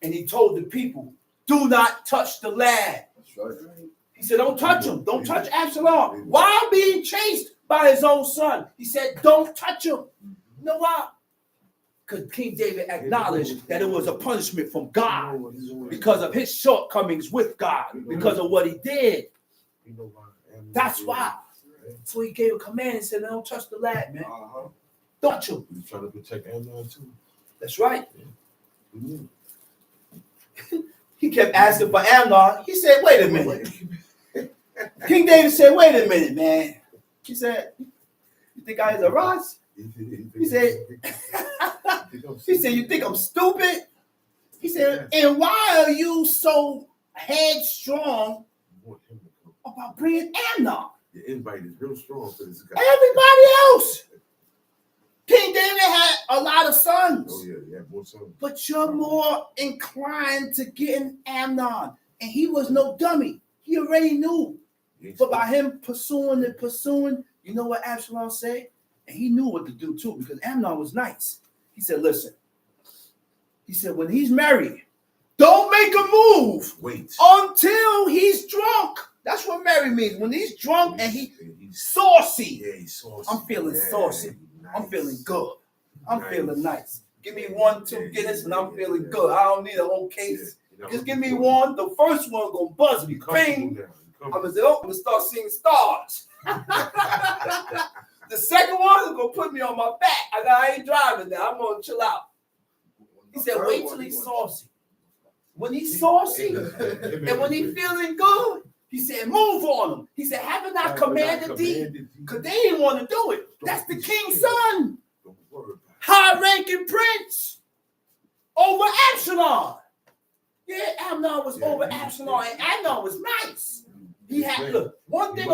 And he told the people, do not touch the lad. That's right. He said, don't touch him. Don't touch Absalom. While being chased by his own son, he said, don't touch him. You know why? Because King David acknowledged that it was a punishment from God because of his shortcomings with God, because of what he did. You know why? That's why. So he gave a command and said, don't touch the lad, man. Don't you? He's trying to protect Amnon too. That's right. Mm-hmm. He kept asking for Amnon. He said, wait a minute. King David said, wait a minute, man. He said, you think I is a Ross? He said, you think I'm stupid? He said, and why are you so headstrong about bringing Amnon? The invite is real strong for this guy. Everybody else. King David had a lot of sons. Oh, yeah, he had more sons. But you're more inclined to getting Amnon. And he was no dummy. He already knew. But by him pursuing, you know what Absalom said? And he knew what to do too, because Amnon was nice. He said, listen. He said, when he's married, don't make a move. Wait. Until he's drunk. That's what marry means. When he's drunk and he's saucy. Yeah, he's saucy. I'm feeling saucy. Nice. I'm feeling good. I'm feeling nice. Give me 1, 2 Guinness and I'm feeling good. I don't need a whole case. Just give me one. The first one gonna buzz me. Bing. I'm gonna say, I'm gonna start seeing stars. The second one is gonna put me on my back. I ain't driving now. I'm gonna chill out. He said, wait till he's saucy. When he's saucy and when he's feeling good, he said, move on him. He said, haven't I commanded thee? Because they didn't want to do it. That's the king's son. High-ranking prince over Absalom. Yeah, Amnon was over Absalom, and Amnon was nice. He had look. One thing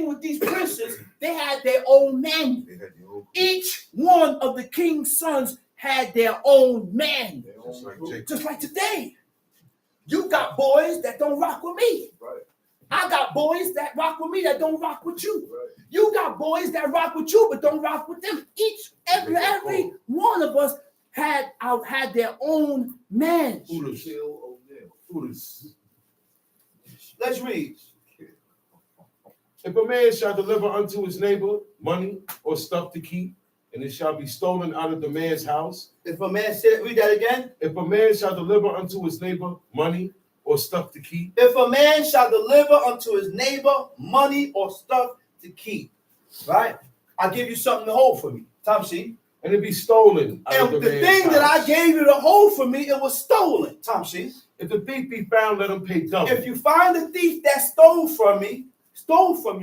with these princes, they had their own men. Each one of the king's sons had their own men. Just like today. You got boys that don't rock with me. Right. I got boys that rock with me that don't rock with you. Right. You got boys that rock with you but don't rock with them. Every one of us had their own men. Let's read. If a man shall deliver unto his neighbor money or stuff to keep, and it shall be stolen out of the man's house. If a man said, read that again. If a man shall deliver unto his neighbor money or stuff to keep. If a man shall deliver unto his neighbor money or stuff to keep. Right? I'll give you something to hold for me. Tomshi. And it be stolen out of And the the man's thing house. that I gave you to hold for me, it was stolen. Tomshi. If the thief be found, let him pay double. If you find the thief that stole from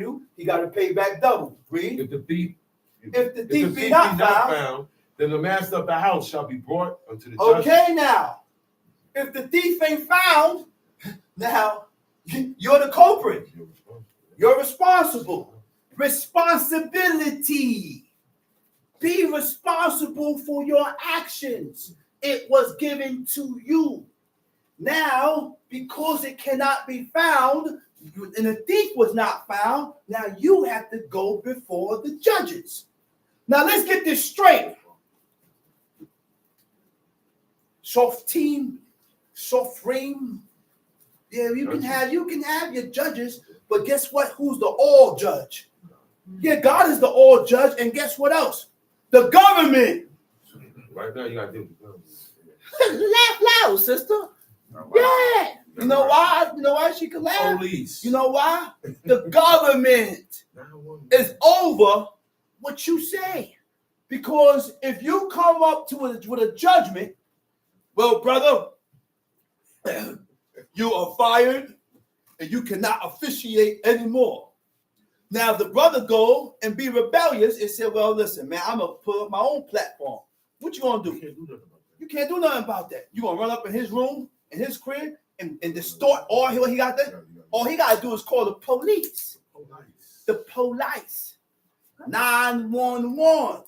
you, he got to pay back double. Read. If the thief be not found, then the master of the house shall be brought unto the judge. Okay, now, if the thief ain't found, now you're the culprit. You're responsible. Responsibility. Be responsible for your actions. It was given to you. Now, because it cannot be found, and the thief was not found, now you have to go before the judges. Now let's get this straight. Softim, Sofrim. Yeah, you can have your judges, but guess what? Who's the all judge? Yeah, God is the all judge, and guess what else? The government. Right now, you got to do it. Laugh loud, sister. Yeah. You know why? You know why she can laugh? Police. You know why? The government is over what you say. Because if you come up to with a judgment, well, brother, you are fired and you cannot officiate anymore. Now, if the brother go and be rebellious and say, well, listen, man, I'm going to put up my own platform. What you going to do? You can't do nothing about that. You going to run up in his room, in his crib, and distort all he got there? All he got to do is call the police. The police. 911.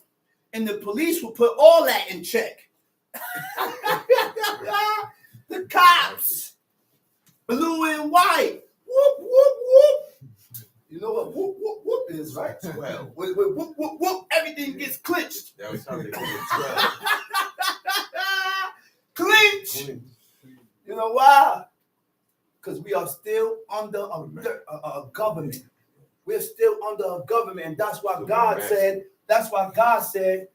And the police will put all that in check. The cops. Blue and white. Whoop, whoop, whoop. You know what whoop, whoop, whoop is, right? Well, with whoop, whoop, whoop, everything gets clinched. That was how they did it. Clinch. You know why? Because we are still under a government. We're still under a government, and that's why God said, that's why God said,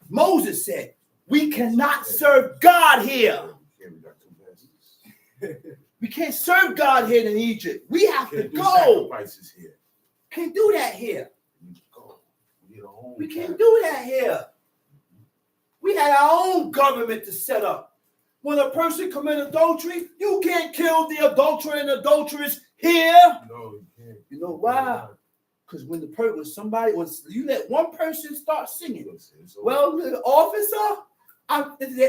Moses said, we cannot serve God here. We can't serve God here in Egypt. We have to Can't do go. sacrifices here. Can't do that here. We need to go. We need a home. We can't do that here. We had our own government to set up. When a person commit adultery, you can't kill the adulterer and adulteress here. No, you can't. You know why? Because when you let one person start singing, well, the officer,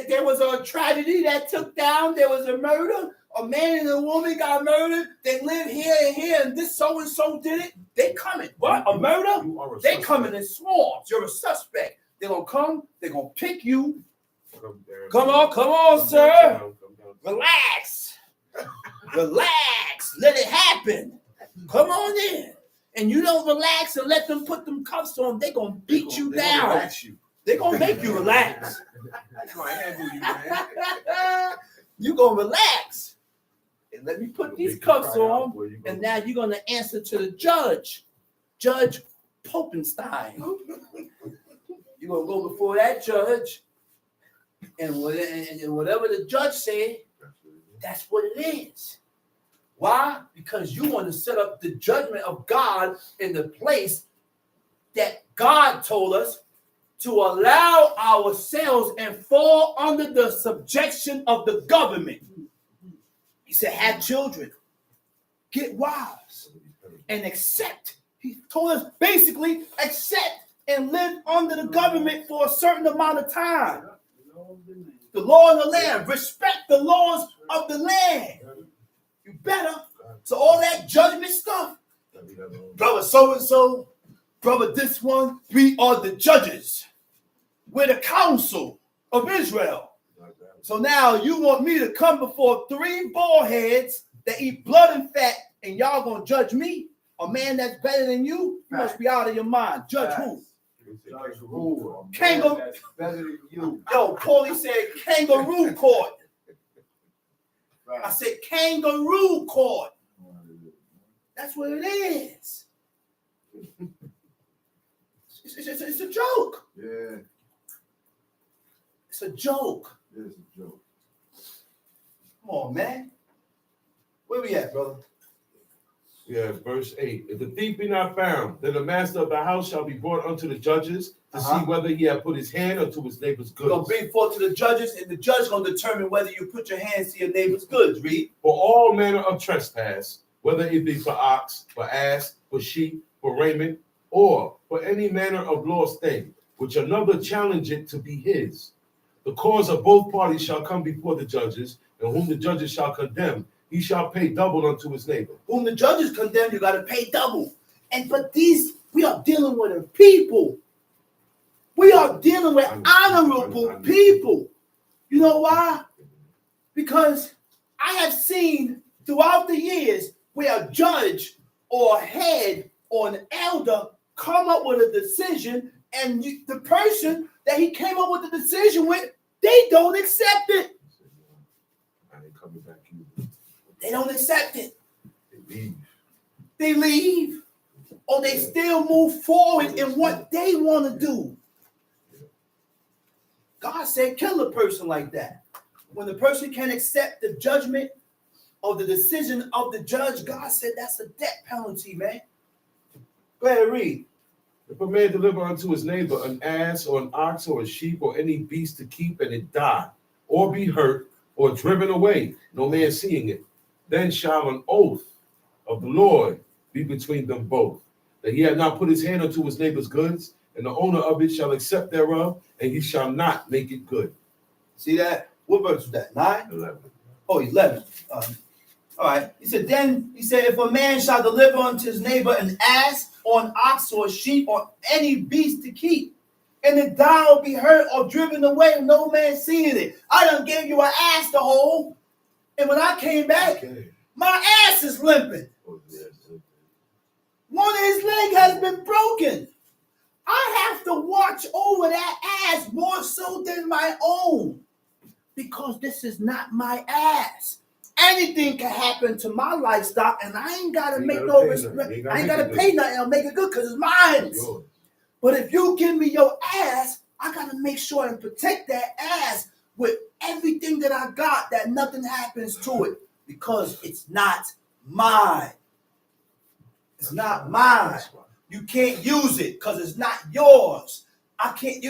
there was a tragedy that took down. There was a murder. A man and a woman got murdered. They live here and here, and this so and so did it. They coming. What? A murder? They coming in swarms. You're a suspect. They're gonna come. They're gonna pick you. Come on, sir. Relax. Relax. Let it happen. Come on in. And you don't relax and let them put them cuffs on, they're gonna beat you down. They're gonna make you relax. You're gonna relax. And let me put these cuffs on, and now you're gonna answer to the judge, Judge Popenstein. You're gonna go before that judge, and whatever the judge said, that's what it is. Why? Because you want to set up the judgment of God in the place that God told us to allow ourselves and fall under the subjection of the government. He said, have children, get wives, and accept. He told us basically accept and live under the government for a certain amount of time. The law of the land, respect the laws of the land. You better. So all that judgment stuff, brother so-and-so, brother this one, we are the judges. We're the council of Israel. So now you want me to come before 3 bald heads that eat blood and fat, and y'all gonna judge me? A man that's better than you? You must be out of your mind. Judge who? Judge who? Kangaroo. That's better than you. Yo, Paulie said kangaroo court. Right. I said kangaroo court. That's what it is. It's a joke. Yeah, It's a joke. it's a joke. Come on, man. Where we at, brother? Yeah, verse 8. If the thief be not found, then the master of the house shall be brought unto the judges to see whether he have put his hand unto his neighbor's You're going to goods. bring forth to the judges, and the judge going to determine whether you put your hands to your neighbor's goods. Read. For all manner of trespass, whether it be for ox, for ass, for sheep, for raiment, or for any manner of lost thing, which another challengeth to be his. The cause of both parties shall come before the judges, and whom the judges shall condemn, he shall pay double unto his neighbor. Whom the judges condemn, you got to pay double. But we are dealing with a people. We are dealing with honorable people. You know why? Because I have seen throughout the years where a judge or a head or an elder come up with a decision, and the person that he came up with the decision with, they don't accept it. I ain't coming back either. They don't accept it. They leave. They leave, or they still move forward in what they want to do. God said, kill a person like that. When the person can't accept the judgment or the decision of the judge, God said that's a death penalty, man. Go ahead and read. If a man deliver unto his neighbor an ass or an ox or a sheep or any beast to keep, and it die, or be hurt, or driven away, no man seeing it, then shall an oath of the Lord be between them both, that he had not put his hand unto his neighbor's goods, and the owner of it shall accept thereof, and he shall not make it good. See that? What verse was that? 9? 11. Oh, 11. All right. He said, if a man shall deliver unto his neighbor an ass or an ox or a sheep or any beast to keep, and it die or be hurt or driven away, no man seeing it. I done gave you an ass to hold, and when I came back, my ass is limping. One of his legs has been broken. I have to watch over that ass more so than my own, because this is not my ass. Anything can happen to my lifestyle, and I ain't gotta make no respect. I ain't gotta pay nothing. I'll make it good because it's mine. But if you give me your ass, I gotta make sure and protect that ass with everything that I got, that nothing happens to it. Because it's not mine. It's not mine. You can't use it because it's not yours. I can't.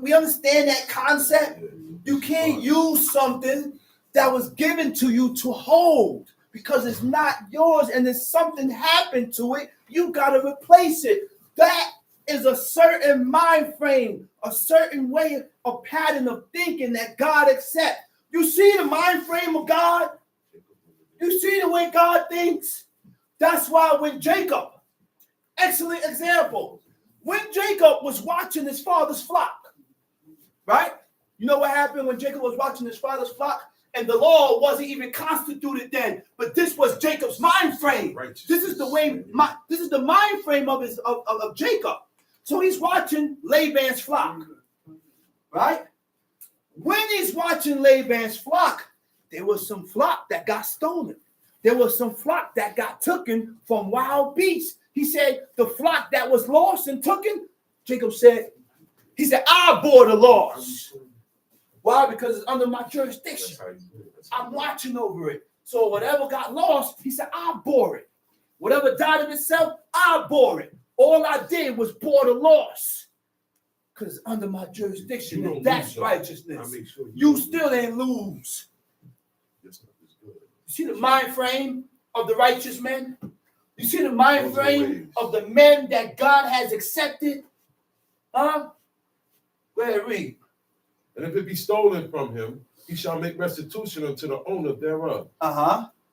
We understand that concept. You can't use something that was given to you to hold because it's not yours, and if something happened to it, you got to replace it. That is a certain mind frame, a certain way, a pattern of thinking that God accepts. You see the mind frame of God? You see the way God thinks? That's why when Jacob, excellent example, when Jacob was watching his father's flock, right? You know what happened when Jacob was watching his father's flock? And the law wasn't even constituted then, but this was Jacob's mind frame. This is the way. This is the mind frame of Jacob. So he's watching Laban's flock, right? When he's watching Laban's flock, there was some flock that got stolen. There was some flock that got taken from wild beasts. He said the flock that was lost and taken. Jacob said, he said, I bore the loss. Why? Because it's under my jurisdiction. I'm watching over it. So whatever got lost, he said, I bore it. Whatever died of itself, I bore it. All I did was bore the loss. Because it's under my jurisdiction. And that's righteousness. You still ain't lose. You see the mind frame of the righteous men? You see the mind frame of the men that God has accepted? Huh? Go ahead, read. And if it be stolen from him, he shall make restitution unto the owner thereof.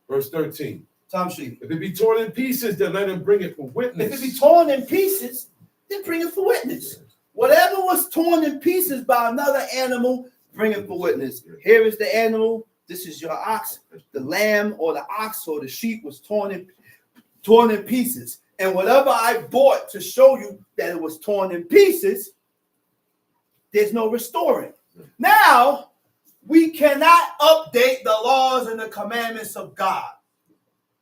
Verse 13. Tom sheet. If it be torn in pieces, then let him bring it for witness. If it be torn in pieces, then bring it for witness. Whatever was torn in pieces by another animal, bring it for witness. Here is the animal. This is your ox. The lamb or the ox or the sheep was torn in pieces. And whatever I bought to show you that it was torn in pieces, there's no restoring. Now, we cannot update the laws and the commandments of God.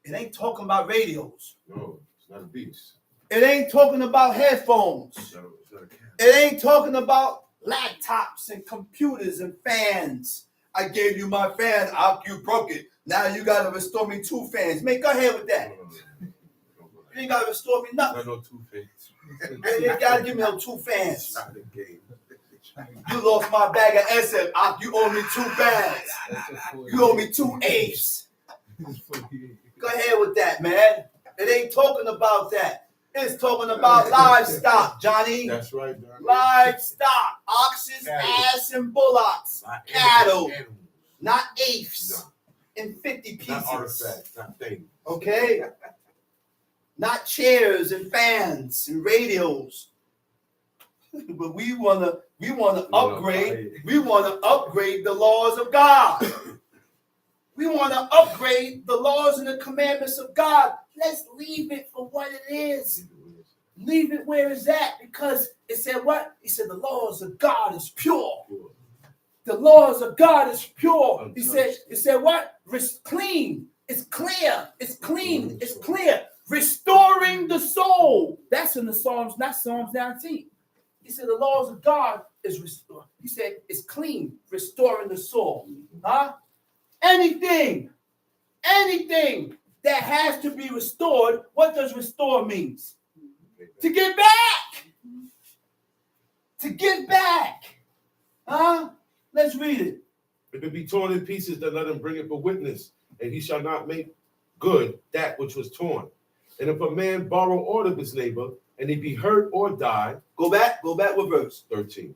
It ain't talking about radios. No, it's not a beast. It ain't talking about headphones. It's not a cat. It ain't talking about laptops and computers and fans. I gave you my fan, you broke it. Now you got to restore me 2 fans. Go ahead with that. You ain't got to restore me nothing. No 2 fans. You ain't got to give me no 2 fans. You lost my bag of SF. You owe me 2 bags. You owe me 2 apes. Go ahead with that, man. It ain't talking about that. It's talking about livestock, Johnny. That's right, Johnny. Livestock, oxen, ass, and bullocks, cattle, not apes in 50 pieces. Not artifacts, not things. Okay? Not chairs and fans and radios. But we wanna upgrade. We wanna upgrade the laws of God. We wanna upgrade the laws and the commandments of God. Let's leave it for what it is. Leave it where it's at, because it said what? He said the laws of God is pure. The laws of God is pure. He said what? It's clean. It's clear. It's clean. It's clear. Restoring the soul. That's in the Psalms, not Psalms 19. He said the laws of God is restored. He said it's clean, restoring the soul. Huh? Anything that has to be restored, what does restore means? To give back. To give back. Huh? Let's read it. If it be torn in pieces, then let him bring it for witness, and he shall not make good that which was torn. And if a man borrow aught of his neighbor, and he be hurt or die, Go back with verse 13.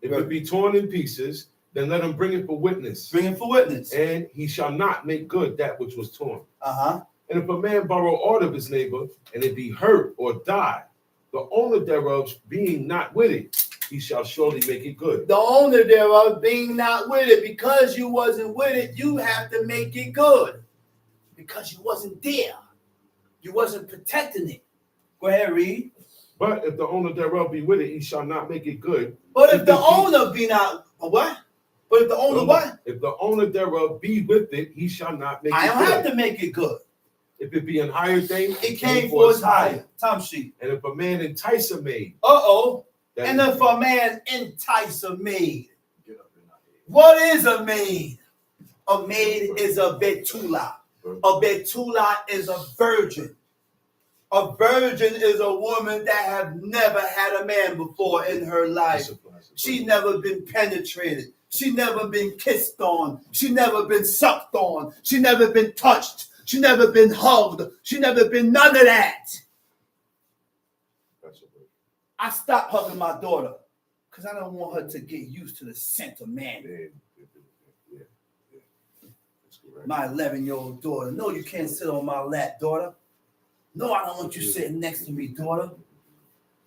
If it be torn in pieces, then let him bring it for witness. Bring it for witness. And he shall not make good that which was torn. Uh-huh. And if a man borrow aught of his neighbor, and it be hurt or die, the owner thereof being not with it, he shall surely make it good. The owner thereof being not with it, because you wasn't with it, you have to make it good. Because you wasn't there. You wasn't protecting it. Go ahead, read. But if the owner thereof be with it, he shall not make it good. But if the owner be not, what? But if the owner what? If the owner thereof be with it, he shall not make it good. I don't have to make it good. If it be an hired thing, It came for his hire. Time sheet. And if a man entice a maid. Uh-oh. And if a man entice a maid. What is a maid? A maid is a betula. A betula is a virgin. A virgin is a woman that have never had a man before in her life. She never been penetrated. She never been kissed on. She never been sucked on. She never been touched. She never been hugged. She never been none of that. I stopped hugging my daughter because I don't want her to get used to the scent of man. My 11-year-old daughter. No, you can't sit on my lap, daughter. No, I don't want you sitting next to me, daughter.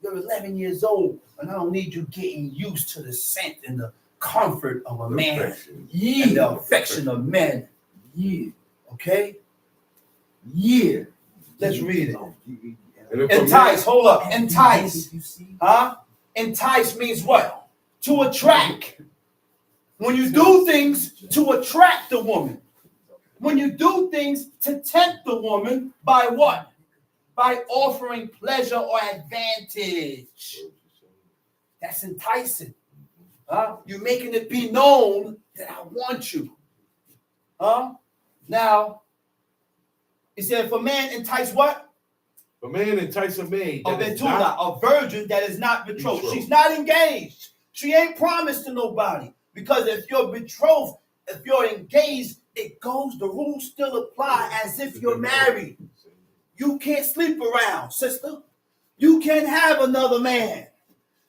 You're 11 years old, and I don't need you getting used to the scent and the comfort of a man. Yeah. And the affection of men. Yeah. Okay? Yeah. Let's read it. Entice, hold up. Entice. Huh? Entice means what? To attract. When you do things to attract the woman. When you do things to tempt the woman by what? By offering pleasure or advantage. That's enticing. Huh? You're making it be known that I want you. Huh? Now, he said, if a man entice what? A man entice a maid. A virgin that is not betrothed. She's not engaged. She ain't promised to nobody. Because if you're betrothed, if you're engaged, the rules still apply as if you're married. You can't sleep around, sister. You can't have another man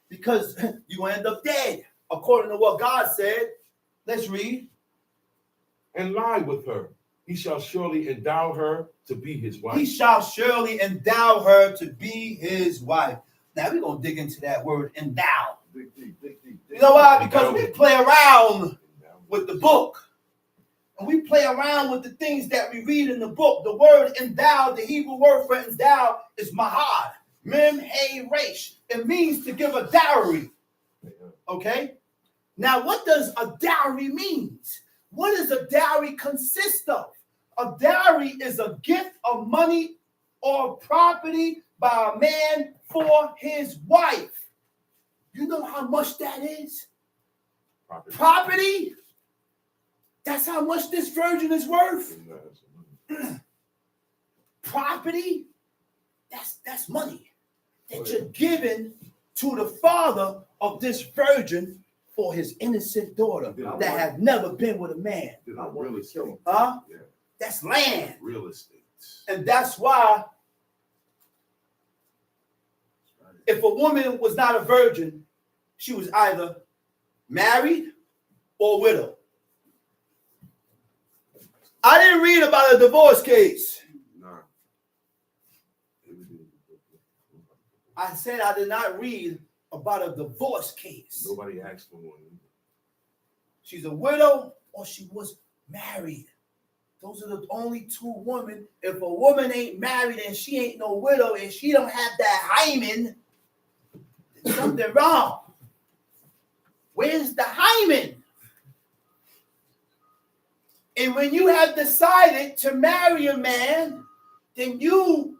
because you end up dead, according to what God said. Let's read. And lie with her. He shall surely endow her to be his wife. He shall surely endow her to be his wife. Now we're going to dig into that word, endow. You know why? Because we play around with the book. And we play around with the things that we read in the book. The word endow, the Hebrew word for endow is mahad. Mem, hey, resh. It means to give a dowry. Okay? Now, what does a dowry mean? What does a dowry consist of? A dowry is a gift of money or property by a man for his wife. You know how much that is? Property? That's how much this virgin is worth. Property, that's money that you're giving to the father of this virgin for his innocent daughter that have never been with a man. Huh? Yeah. That's land. Real estate. And that's why if a woman was not a virgin, she was either married or widow. I didn't read about a divorce case. Nah. I said I did not read about a divorce case. Nobody asked for one. She's a widow or she was married. Those are the only two women. If a woman ain't married and she ain't no widow and she don't have that hymen, there's something wrong. Where's the hymen? And when you have decided to marry a man, then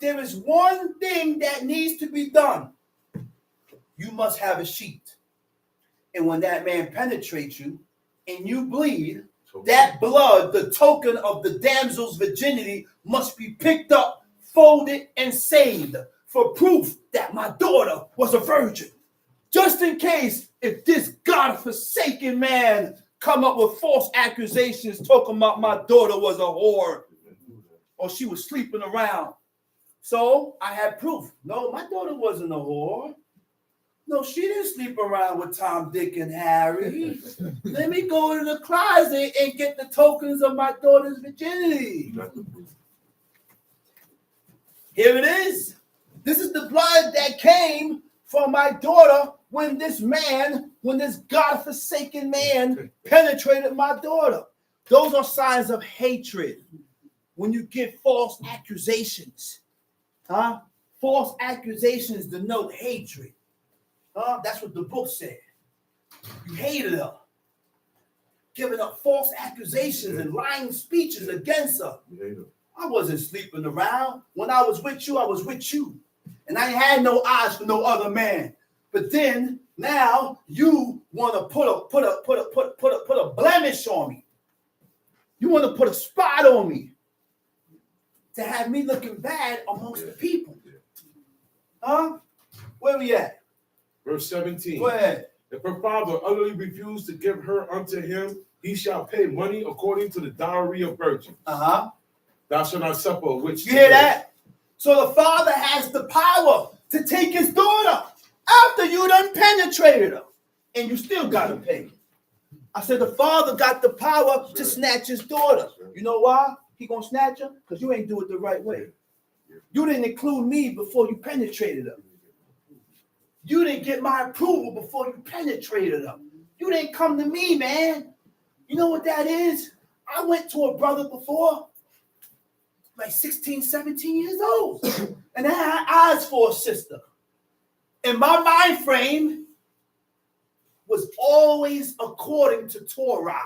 there is one thing that needs to be done. You must have a sheet. And when that man penetrates you and you bleed, that blood, the token of the damsel's virginity, must be picked up, folded, and saved for proof that my daughter was a virgin. Just in case if this God-forsaken man come up with false accusations talking about my daughter was a whore or she was sleeping around. So I had proof. No, my daughter wasn't a whore. No, she didn't sleep around with Tom, Dick, and Harry. Let me go to the closet and get the tokens of my daughter's virginity. Here it is. This is the blood that came from my daughter when this God-forsaken man penetrated my daughter. Those are signs of hatred. When you give false accusations. Huh? False accusations denote hatred. That's what the book said. You hated her. Giving up false accusations and lying speeches against her. I wasn't sleeping around. When I was with you, I was with you. And I had no eyes for no other man. But then now you want to put a blemish on me. You want to put a spot on me to have me looking bad amongst the people. Huh? Where we at? Verse 17. Go ahead. If her father utterly refuse to give her unto him, he shall pay money according to the dowry of virgin. Uh-huh. Thou shalt not suffer a witch. You hear that? So the father has the power to take his daughter after you done penetrated her. And you still got to pay. I said the father got the power to snatch his daughter. You know why he gonna snatch her? Because you ain't do it the right way. You didn't include me before you penetrated her. You didn't get my approval before you penetrated her. You didn't come to me, man. You know what that is? I went to a brother before, like 16, 17 years old. And I had eyes for a sister. And my mind frame was always according to Torah.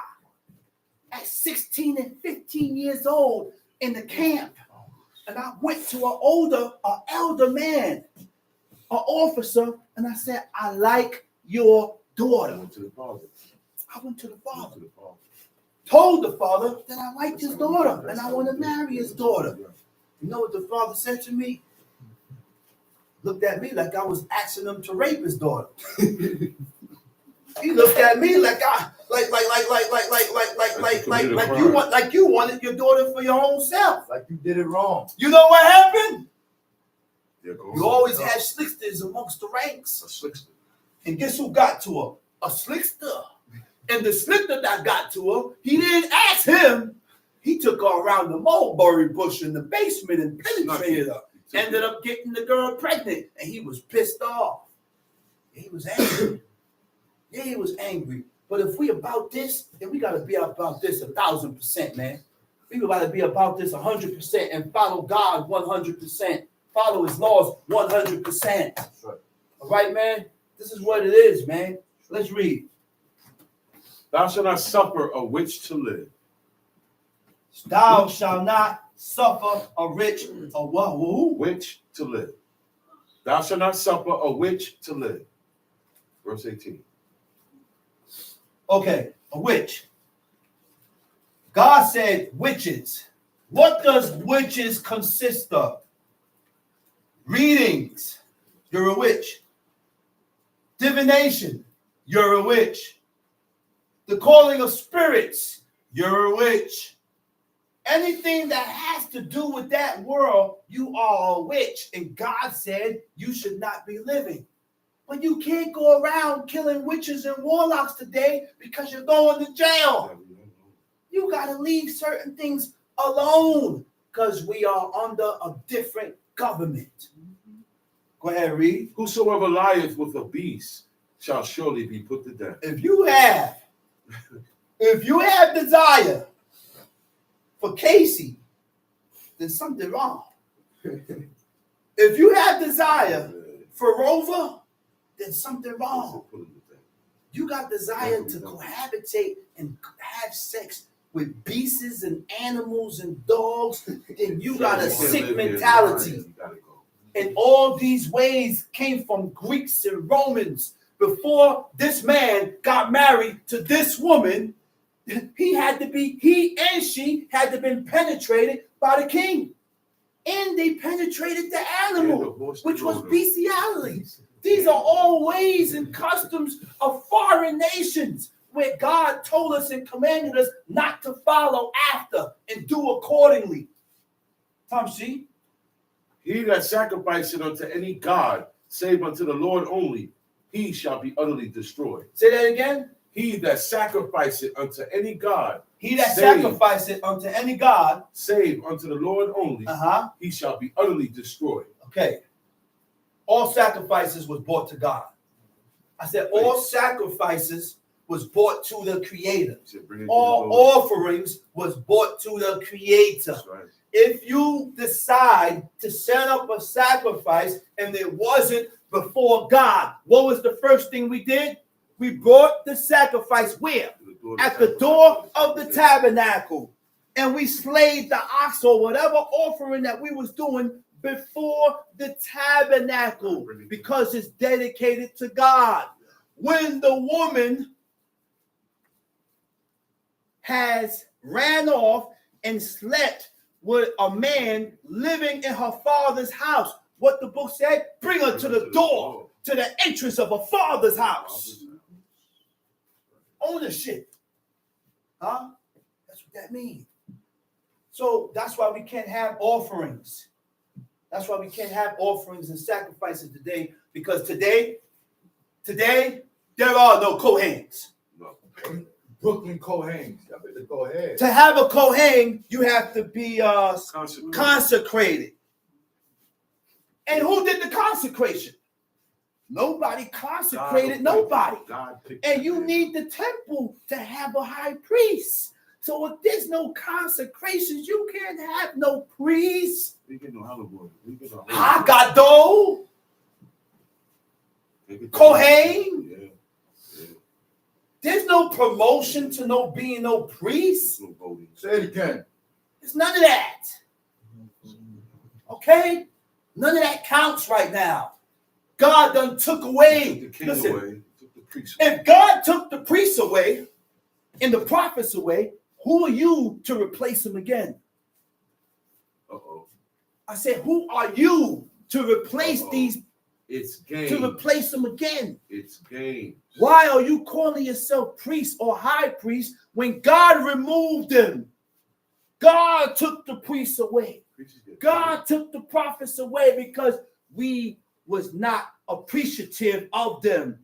At 16 and 15 years old in the camp. And I went to an elder man, an officer, and I said, I like your daughter. I went to the father. I went to the father. Went to the father. Told the father that I liked his daughter and I want to marry his daughter. You know what the father said to me? Looked at me like I was asking him to rape his daughter. He looked at me like you wanted your daughter for your own self. Like you did it wrong. You know what happened? Yeah, go You on. always had slicksters amongst the ranks. A slickster. And guess who got to her? A slickster. And the slickster that got to her, he didn't ask him. He took her around the mulberry bush in the basement and penetrated her. Ended up getting the girl pregnant. And he was pissed off. He was angry. Yeah, he was angry. But if we about this, then we got to be about this 1,000%, man. We got to be about this 100% and follow God 100%. Follow his laws 100%. That's right. All right, man? This is what it is, man. Let's read. Thou shalt not suffer a witch to live. Thou shalt not suffer a rich, a what? Who? Witch to live. Thou shalt not suffer a witch to live. Verse 18. Okay, a witch. God said witches. What does witches consist of? Readings. You're a witch. Divination. You're a witch. The calling of spirits. You're a witch. Anything that has to do with that world, you are a witch. And God said you should not be living. But you can't go around killing witches and warlocks today because you're going to jail. You got to leave certain things alone because we are under a different government. Go ahead, read. Whosoever lieth with a beast shall surely be put to death. If you have desire for Casey, then something wrong. If you have desire for Rover, then something wrong. You got desire to cohabitate and have sex with beasts and animals and dogs, then you got a sick mentality. And all these ways came from Greeks and Romans. Before this man got married to this woman, he and she had to been penetrated by the king. And they penetrated the animal, which was bestiality. These are all ways and customs of foreign nations where God told us and commanded us not to follow after and do accordingly. Tom, see? He that sacrificeth unto any god, save unto the Lord only, he shall be utterly destroyed. Say that again. He that sacrificeth unto any god, He that sacrificeth unto any god, save unto the Lord only, he shall be utterly destroyed. Okay. All sacrifices was brought to God. I said all sacrifices was brought to the Creator. All offerings was brought to the Creator. Right. If you decide to set up a sacrifice and it wasn't before God, what was the first thing we did? We brought the sacrifice where? At the door of the tabernacle. And we slayed the ox or whatever offering that we was doing before the tabernacle because it's dedicated to God. When the woman has ran off and slept with a man living in her father's house. What the book said? Bring her to the door, to the entrance of a father's house. Ownership. Huh? That's what that means. So that's why we can't have offerings. That's why we can't have offerings and sacrifices today, because today, there are no Kohens. No. Brooklyn Kohens. I better go ahead. To have a Kohen, you have to be Consecrated. consecrated. And who did the consecration? Nobody consecrated nobody. God picked And that you man. need the temple to have a high priest. So if there's no consecrations, you can't have no priest. We get no hallelujah. We get no Haggadah, Kohen. Yeah. Yeah. There's no promotion to no being no priest. No voting. Say it again. There's none of that. Okay? None of that counts right now. God done took away. Took the king Listen, away. Took the priest away. if God took the priests away and the prophets away, who are you to replace them again? Uh-oh. I said, who are you to replace these, It's game. to replace them again? It's game. Why are you calling yourself priest or high priest when God removed them? God took the priests away. God took the prophets away because we was not appreciative of them.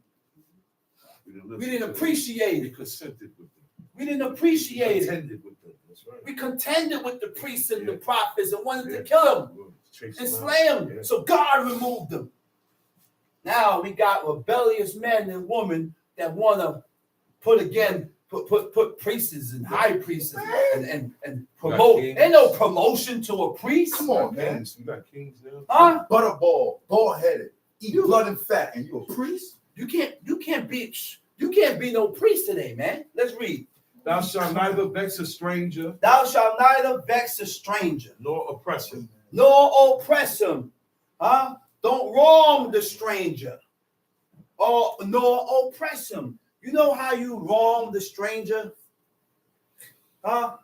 We didn't appreciate We it. consented with them. We didn't appreciate it. Contended with them. That's right. We contended with the priests and the Yeah. prophets and wanted Yeah. to kill them We'll chase and them out. slay them. Yeah. So God removed them. Now we got rebellious men and women that want to put priests and high priests and promote. kings. Ain't no promotion to a priest. Come on, We got man. kings. We got kings now. Huh? Butterball, bald-headed, eat You- blood and fat, and you a priest? You can't be no priest today, man. Let's read. Thou shalt neither vex a stranger Thou shalt neither vex a stranger, nor oppress him. nor oppress him. Huh? Don't wrong the stranger, nor oppress him. You know how you wrong the stranger? Huh?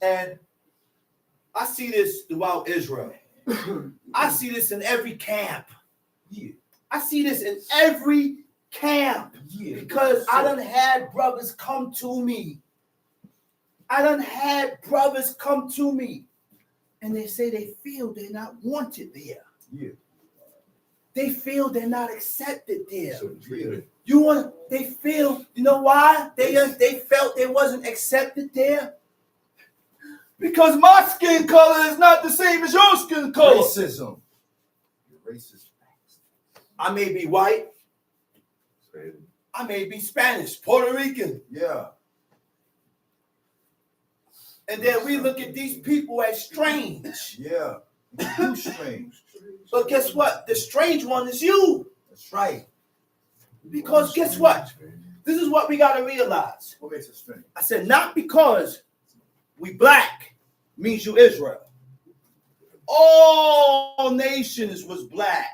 And I see this throughout Israel. I see this in every camp. Yeah. I see this in every camp. Yeah. Because I done had brothers come to me. And they say they feel they're not wanted there. Yeah. They feel they're not accepted there. So Yeah. They feel, you know why? They felt they wasn't accepted there? Because my skin color is not the same as your skin color. Racism. You're racist. I may be white. Say I may be Spanish, Puerto Rican. Yeah. And then we look at these people as strange. Yeah. You strange. But guess what? The strange one is you. That's right. Because guess what? This is what we got to realize. What makes it strange? I said, not because we black means you Israel. All nations was black.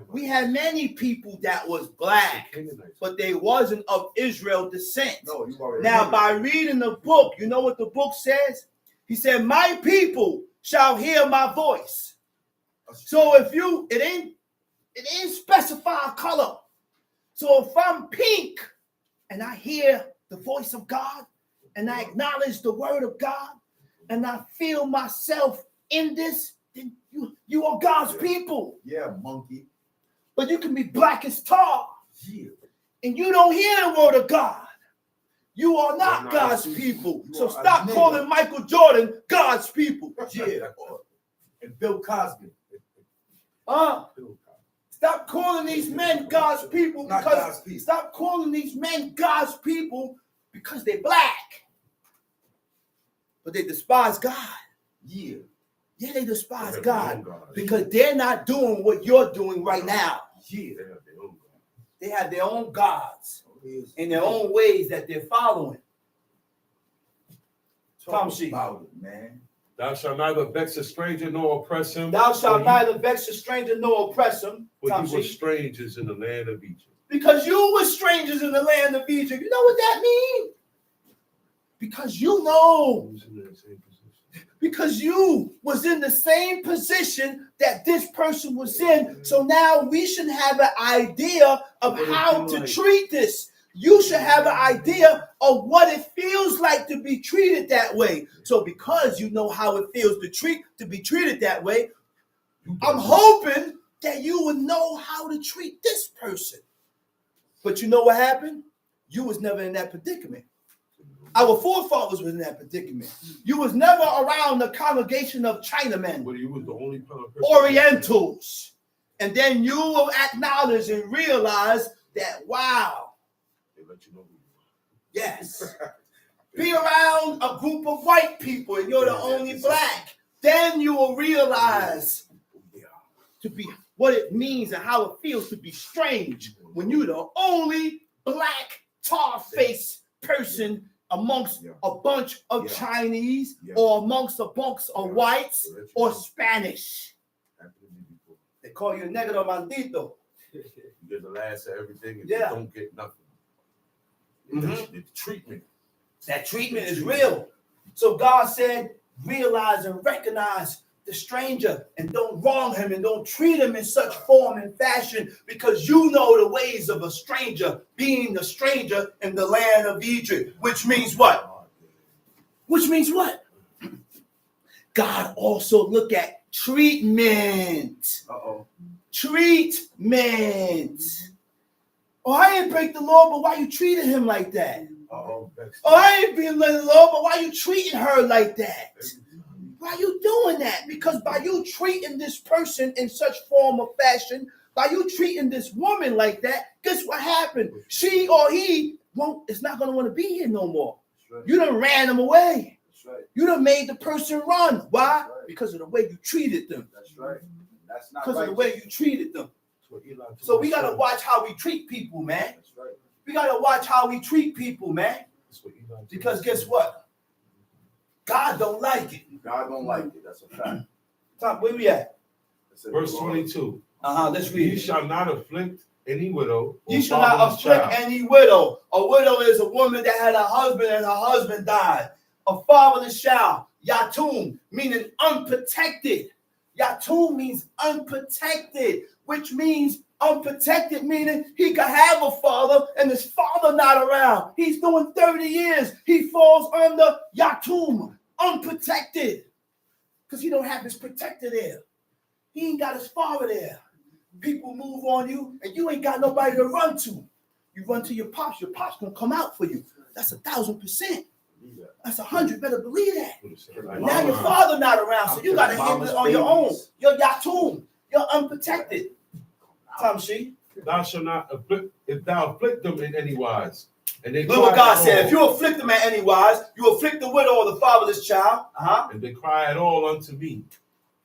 We had many people that was black, but they wasn't of Israel descent. No, you already Now, knew. by reading the book, you know what the book says? He said, my people shall hear my voice. So if it ain't specify color. So if I'm pink and I hear the voice of God and I acknowledge the word of God and I feel myself in this, then you are God's people. Yeah, monkey. But you can be black as tar Yeah. and you don't hear the word of God. You are not You're not God's a- people. you So are a stop nigger. calling Michael Jordan God's people. Yeah. And Bill Cosby. Stop calling these men God's people Not because God's people. stop calling these men God's people because they're black. But they despise God. Yeah. Yeah, they despise They have God their own gods. because they're not doing what you're doing right now. Yeah. They have their own God. They have their own gods Yes. and their own ways that they're following. Talk Come see. about it, man. Thou shalt neither vex a stranger nor oppress him. Thou shalt for neither vex a stranger nor oppress him. For Come he was see. strangers in the land of Egypt. Because you were strangers in the land of Egypt. You know what that means? Because you know. Who's in that same position? Because you was in the same position that this person was in. So now we should have an idea of how to treat this. You should have an idea of what it feels like to be treated that way. So because you know how it feels to be treated that way, I'm hoping that you would know how to treat this person. But you know what happened? You was never in that predicament. Our forefathers were in that predicament. You was never around the congregation of Chinamen, But you was the only person. Orientals. And then you will acknowledge and realize that, wow, They let you know who you yes. Be around a group of white people and you're the only black. Then you will realize to be what it means and how it feels to be strange when you're the only black tar-faced person amongst a bunch of Chinese or amongst a bunch of whites or Spanish. They call you negro maldito. You get the last of everything and Yeah. you don't get nothing. The treatment. That treatment is real. So God said, realize and recognize the stranger and don't wrong him and don't treat him in such form and fashion, because you know the ways of a stranger, being a stranger in the land of Egypt, which means what? Which means what? God also look at treatment. Treatment. Oh, I ain't break the law, but why you treating him like that? Oh, I ain't being the law, but why you treating her like that? Why you doing that? Because by you treating this person in such form of fashion, by you treating this woman like that, guess what happened? She or he is not going to want to be here no more. Right. You done ran them away. That's right. You done made the person run. Why? Right. Because of the way you treated them. That's right. That's not because of the way you treated them. So we got to watch how we treat people, man. That's right. We got to watch how we treat people, man. Because guess what? God don't like it. God don't like it. That's a fact. Tom, where we at? Verse 22. Let's read. You shall not afflict any widow. You shall not afflict any widow. A widow is a woman that had a husband and her husband died. A fatherless child. Yatum, meaning unprotected. Yatum means unprotected, which means unprotected, meaning he could have a father and his father not around. He's doing 30 years. He falls under Yatum, unprotected, because he don't have his protector there. He ain't got his father there. People move on you, and you ain't got nobody to run to. You run to your pops gonna come out for you. That's 1,000%. That's 100. Better believe that. Now your father not around, so you gotta handle it on your own. You're Yatum. You're unprotected. Tamshi. Thou shalt not afflict, if thou afflict them in any wise. And they look what God said. If you afflict them in any wise, you afflict the widow or the fatherless child. And they cry at all unto me.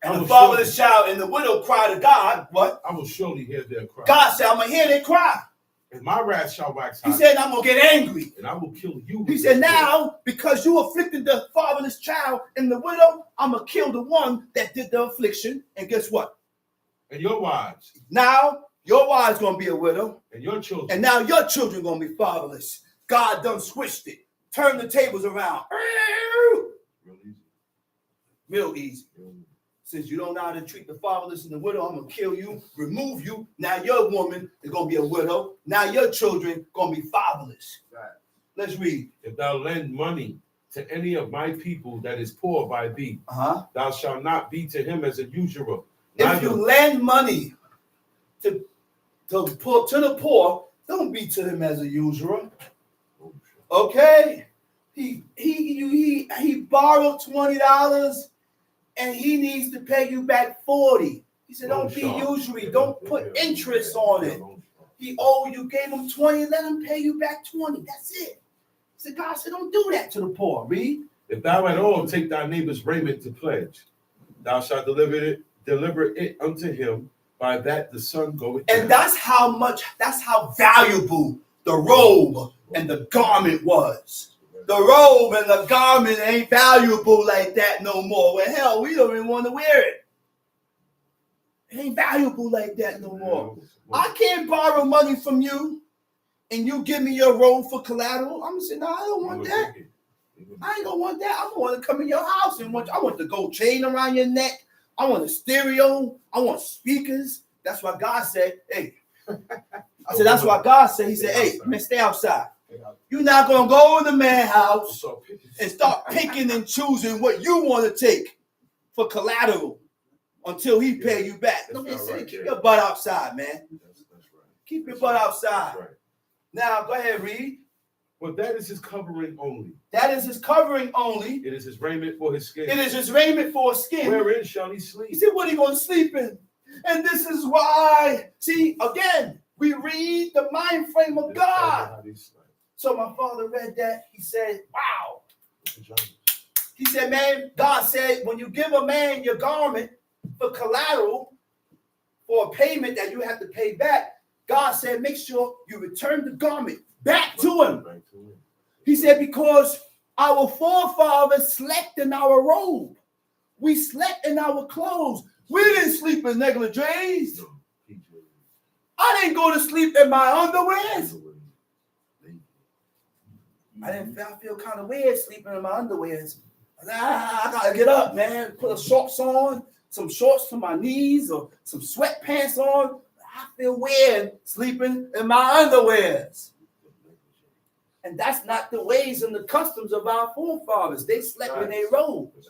And the fatherless child and the widow cry to God. What? I will surely hear their cry. God said, I'm going to hear their cry. And my wrath shall wax hot. He said, I'm going to get angry. And I will kill you. He said, now, because you afflicted the fatherless child and the widow, I'm going to kill the one that did the affliction. And guess what? And your wives. Now, your wives going to be a widow. And your children. And now your children going to be fatherless. God done switched it. Turn the tables around. Real easy. Real easy. Since you don't know how to treat the fatherless and the widow, I'm going to kill you, remove you. Now your woman is going to be a widow. Now your children going to be fatherless. Right. Let's read. If thou lend money to any of my people that is poor by thee, thou shalt not be to him as a usurer. If you lend money to the poor, don't be to him as a usurer. Okay? He borrowed $20 and he needs to pay you back 40. He said, don't be usury. Don't put interest on it. He you gave him 20, let him pay you back 20. That's it. So God said, don't do that to the poor. Read. If thou at all take thy neighbor's raiment to pledge, thou shalt deliver it unto him, by that the sun goeth down. And that's how valuable the robe and the garment was. The robe and the garment ain't valuable like that no more. Well, hell, we don't even want to wear it. It ain't valuable like that no more. I can't borrow money from you and you give me your road for collateral. I'm gonna say, no, I don't want that. I ain't gonna want that. I'm gonna want to come in your house and I want the gold chain around your neck. I want a stereo. I want speakers. That's why God said, hey. I said, that's why God said, he said, hey, man, stay outside. You're not gonna go in the man's house and start picking and choosing what you want to take for collateral until he pay you back. No, man, say, keep your butt outside, man. Keep your butt outside. Now, go ahead, read. But that is his covering only. That is his covering only. It is his raiment for his skin. It is his raiment for his skin. Wherein shall he sleep? He said, what are you going to sleep in? And this is why. See, again, we read the mind frame of God. So my father read that. He said, wow. He said, man, God said, when you give a man your garment for collateral, for a payment that you have to pay back, God said, make sure you return the garment back to him. He said, because our forefathers slept in our robe. We slept in our clothes. We didn't sleep in negligees. I didn't go to sleep in my underwears. I feel kind of weird sleeping in my underwears. I gotta get up, man. Put a shorts on, some shorts to my knees, or some sweatpants on. I feel weird sleeping in my underwears. And that's not the ways and the customs of our forefathers. They slept in their robes.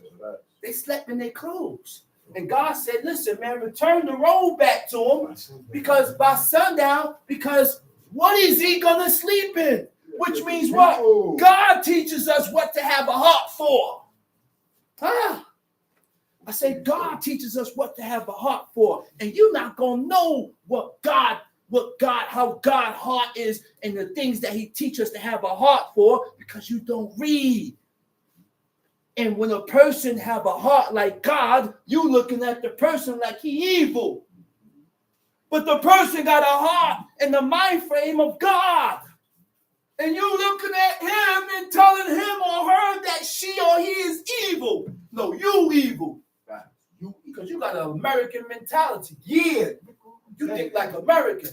They slept in their clothes. And God said, listen, man, return the robe back to him because by sundown, because what is he going to sleep in? Which means what? God teaches us what to have a heart for. Huh? I say God teaches us what to have a heart for. And you're not going to know how God's heart is and the things that he teaches us to have a heart for because you don't read. And when a person have a heart like God, you looking at the person like he evil. But the person got a heart and the mind frame of God. And you looking at him and telling him or her that she or he is evil. No, you evil. Because you got an American mentality. Yeah. You think like American.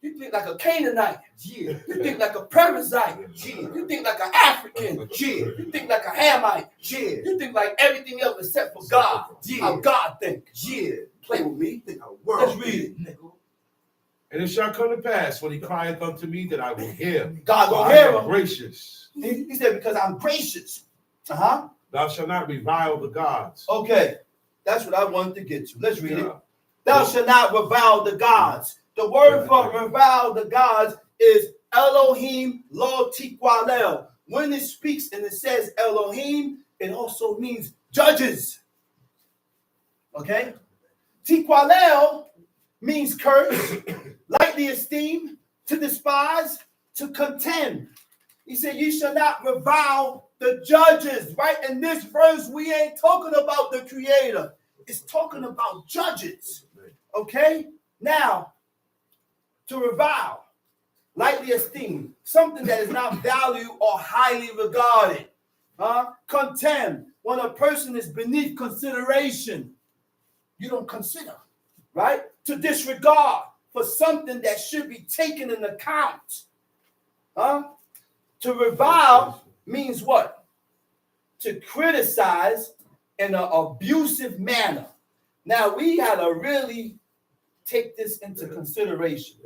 You think like a Canaanite. Yeah. You think like a Perizzite. Yeah. You think like an African. Yeah. You think like a Hamite. Yeah. You think like everything else except for God. Yeah. How God thinks. Yeah. Play with me. Let's read it. And it shall come to pass when he crieth unto me that I will hear. God gonna hear him. Gracious. He said, because I'm gracious. Uh-huh. Thou shalt not revile the gods. Okay. That's what I wanted to get to. Let's read it. Thou shalt not revile the gods. The word for revile the gods is Elohim lo tiqualel. When it speaks and it says Elohim, it also means judges. Okay? Tiqualel means curse, lightly esteem, to despise, to contemn. He said, you shall not revile the judges, right? In this verse, we ain't talking about the creator. It's talking about judges, okay? Now, to revile, lightly esteem, something that is not valued or highly regarded. Contemn, when a person is beneath consideration, you don't consider, right? To disregard for something that should be taken into account. To revile means what? To criticize in an abusive manner. Now, we got to really take this into consideration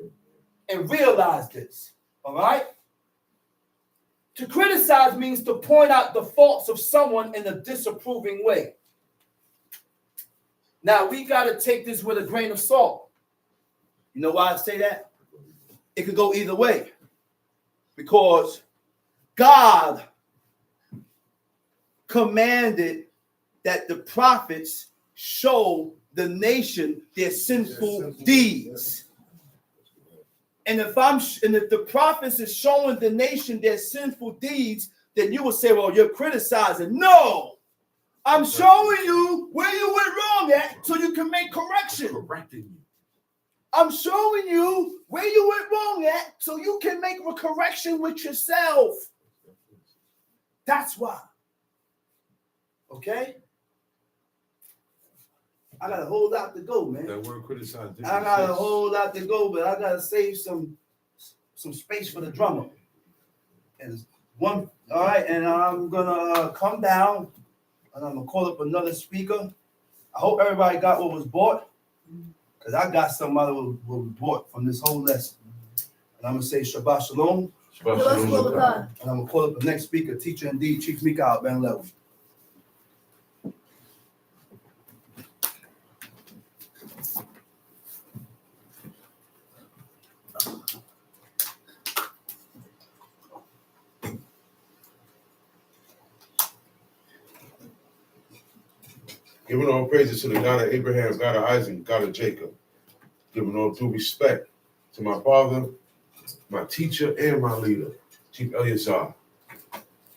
and realize this, all right? To criticize means to point out the faults of someone in a disapproving way. Now, we got to take this with a grain of salt. You know why I say that? It could go either way. Because God commanded that the prophets show the nation their sinful deeds. And if the prophets is showing the nation their sinful deeds, then you will say, well, you're criticizing. No, I'm showing you where you went wrong at so you can make correction. Correcting you. I'm showing you where you went wrong at so you can make a correction with yourself. That's why. Okay? I got a whole lot to go, man. That word criticize. I got a whole lot to go, but I gotta save some space for the drummer. And all right, and I'm gonna come down and I'm gonna call up another speaker. I hope everybody got what was bought, because I got somebody what was bought from this whole lesson. And I'm gonna say Shabbat Shalom. Shabbat shalom. And I'm gonna call up the next speaker, teacher indeed, Chief Mika Ben Level. Giving all praises to the God of Abraham, God of Isaac, God of Jacob. Giving all due respect to my father, my teacher, and my leader, Chief Eleazar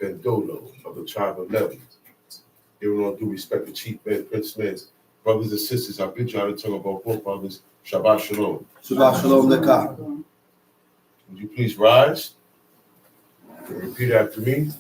Ben Dodo of the tribe of Levi. Giving all due respect to Chief Ben Prince Smith. Brothers and sisters, I bid you out of tongue of our forefathers. Shabbat Shalom. Shabbat Shalom Leka. Would you please rise and repeat after me?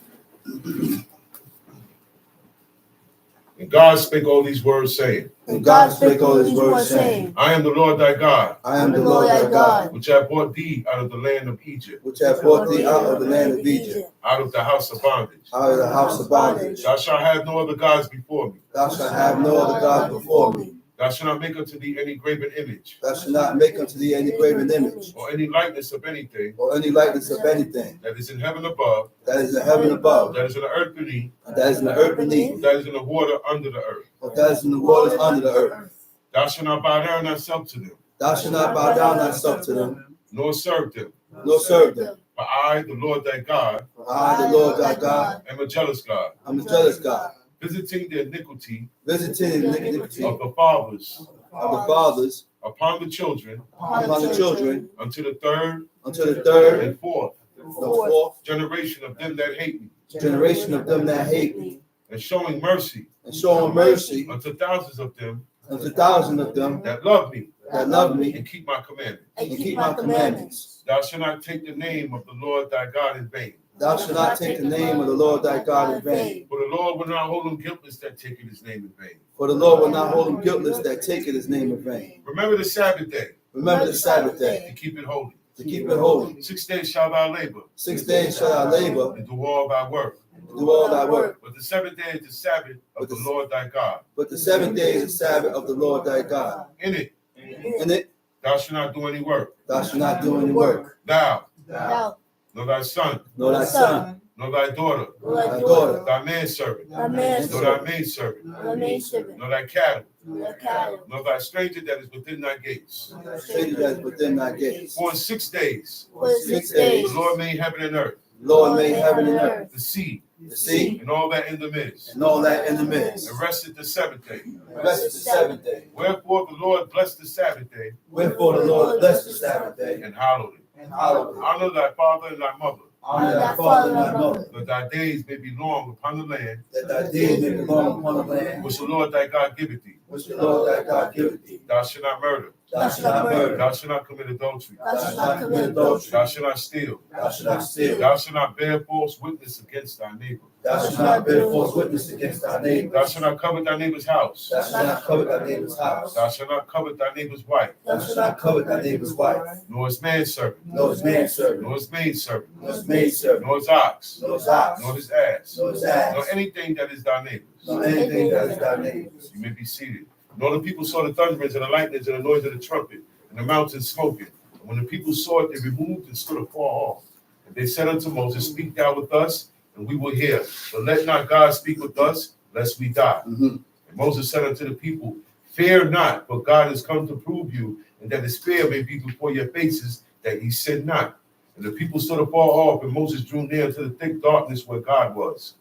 And God spake all these words, saying, And God spake all his words, saying, I am the Lord thy God, I am the Lord thy God, which have brought thee out of the land of Egypt, which hath brought thee out of the land of Egypt, out of the house of bondage. out of the house of bondage. Thou shalt have no other gods before me. Thou shalt have no other God before me. Thou shalt not make unto thee any graven image, Thou shalt not make unto thee any graven image, or any likeness of anything or any likeness of anything that is in heaven above, that is in heaven above, that is in the earth beneath, that is in the earth beneath, that is in the water under the earth. or that is in the waters under the earth. Thou shalt not bow down thyself to them, Thou shalt not bow down thyself to them, nor serve them. nor serve them. For I, the Lord thy God, For I, the Lord thy God, am a jealous God, am a jealous God, visiting the iniquity visiting the iniquity of the fathers of the fathers upon the children upon the children unto the third unto the third and fourth and the fourth generation of them that hate me, generation of them that hate me, and showing mercy and showing mercy unto thousands of them unto thousands of them that love me that love me and keep my commandments. and keep my commandments. Thou shalt not take the name of the Lord thy God in vain. Thou shalt not take the name of the Lord thy God in vain. For the Lord will not hold him guiltless that taketh his name in vain. For the Lord will not hold him guiltless that taketh his name in vain. Remember the Sabbath day Remember the Sabbath day to keep it holy. to keep it holy. 6 days shalt thou labor 6 days shalt thou labor and do all thy work. and do all thy work. But the 7th day is the Sabbath of the Lord thy God. But the 7th day is the Sabbath of the Lord thy God. In it In it thou shalt not do any work. thou shalt not do any work, Thou, thou, nor thy son, nor thy son, nor thy daughter, nor thy daughter, thy manservant, thy nor thy manservant, maidservant, nor maidservant, nor thy cattle, nor thy cattle, nor thy stranger that is within thy gates. nor thy stranger that is within thy gates. For in 6 days For 6 days the Lord made heaven and earth, the Lord made heaven and earth, the sea, the sea, and all that in the midst, and all that in the midst. and rested the 7th day. The rest is the 7th day. Wherefore the Lord blessed the Sabbath day Wherefore the Lord blessed the Sabbath day and hallowed it. and hallowed it. Honor thy father and thy mother, Honor thy father and thy mother, that thy days may be long upon the land that thy days may be long upon the land which the Lord thy God giveth thee. which the Lord thy God giveth thee. Thou shalt not murder. Thou shalt not murder. Thou shalt not commit adultery. Thou shalt not commit adultery. Thou shalt not steal. Thou shalt not steal. Thou shalt not bear false witness against thy neighbor. Thou shalt not bear false witness against thy neighbor. Thou shalt not covet thy neighbor's house. Thou shalt not covet thy neighbor's house. Thou shalt not covet thy neighbor's wife, Thou shalt not covet thy neighbor's wife, nor his manservant, nor his manservant, nor his maidservant, nor his maidservant, nor his ox, nor his ox, nor his ass, nor his nor ass, anything that is thy neighbor's. nor anything that is thy neighbor's. You may be seated. And all the people saw the thunderings and the lightnings and the noise of the trumpet and the mountain smoking. And when the people saw it, they removed and stood afar off. And they said unto Moses, Speak thou with us, and we will hear. But let not God speak with us, lest we die. And Moses said unto the people, Fear not, for God is come to prove you, and that his fear may be before your faces, that ye sin not. And the people stood afar off, and Moses drew near to the thick darkness where God was.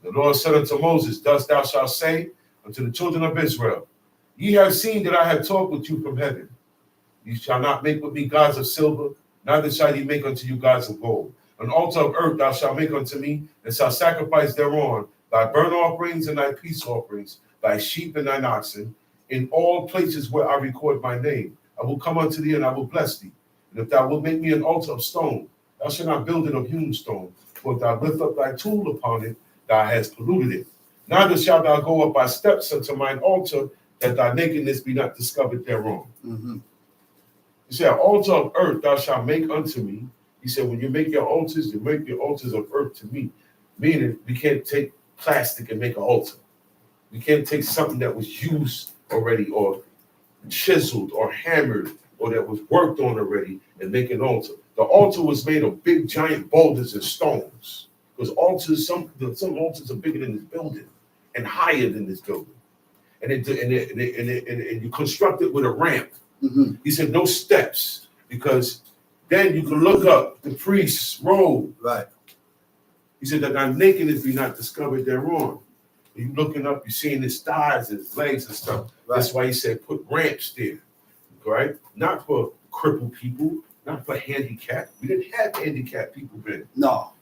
The Lord said unto Moses, Thus thou shalt say unto the children of Israel, Ye have seen that I have talked with you from heaven. Ye shall not make with me gods of silver, neither shall ye make unto you gods of gold. An altar of earth thou shalt make unto me, and shalt sacrifice thereon thy burnt offerings and thy peace offerings, thy sheep and thine oxen, in all places where I record my name. I will come unto thee, and I will bless thee. And if thou wilt make me an altar of stone, thou shalt not build it of hewn stone, for if thou lift up thy tool upon it, thou hast polluted it. Neither shalt thou go up by steps unto mine altar, that thy nakedness be not discovered thereon. Mm-hmm. He said, altar of earth thou shalt make unto me. He said, when you make your altars, you make your altars of earth to me. Meaning, we can't take plastic and make an altar. We can't take something that was used already or chiseled or hammered or that was worked on already and make an altar. The altar was made of big giant boulders and stones. Because altars, some altars are bigger than this building and higher than this building. And you construct it with a ramp. Mm-hmm. He said no steps, because then you can look up the priest's robe. Right. He said that thy nakedness be not discovered thereon. You looking up, you seeing his thighs, his legs and stuff. Right. That's why he said put ramps there, right? Not for crippled people, not for handicapped. We didn't have handicapped people then. No.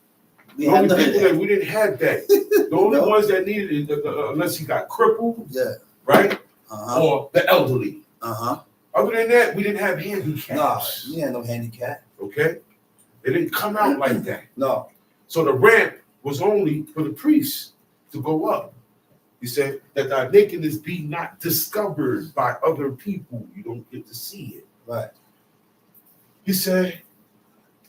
We The have only none of people that. that we didn't have that. The only No. ones that needed it, unless he got crippled, Yeah. right? Uh-huh. Or the elderly. Uh-huh. Other than that, we didn't have No, handicaps. we had no handicap. Okay? They didn't come out like that. No. So the ramp was only for the priests to go up. He said that thy nakedness be not discovered by other people. You don't get to see it. Right. He said,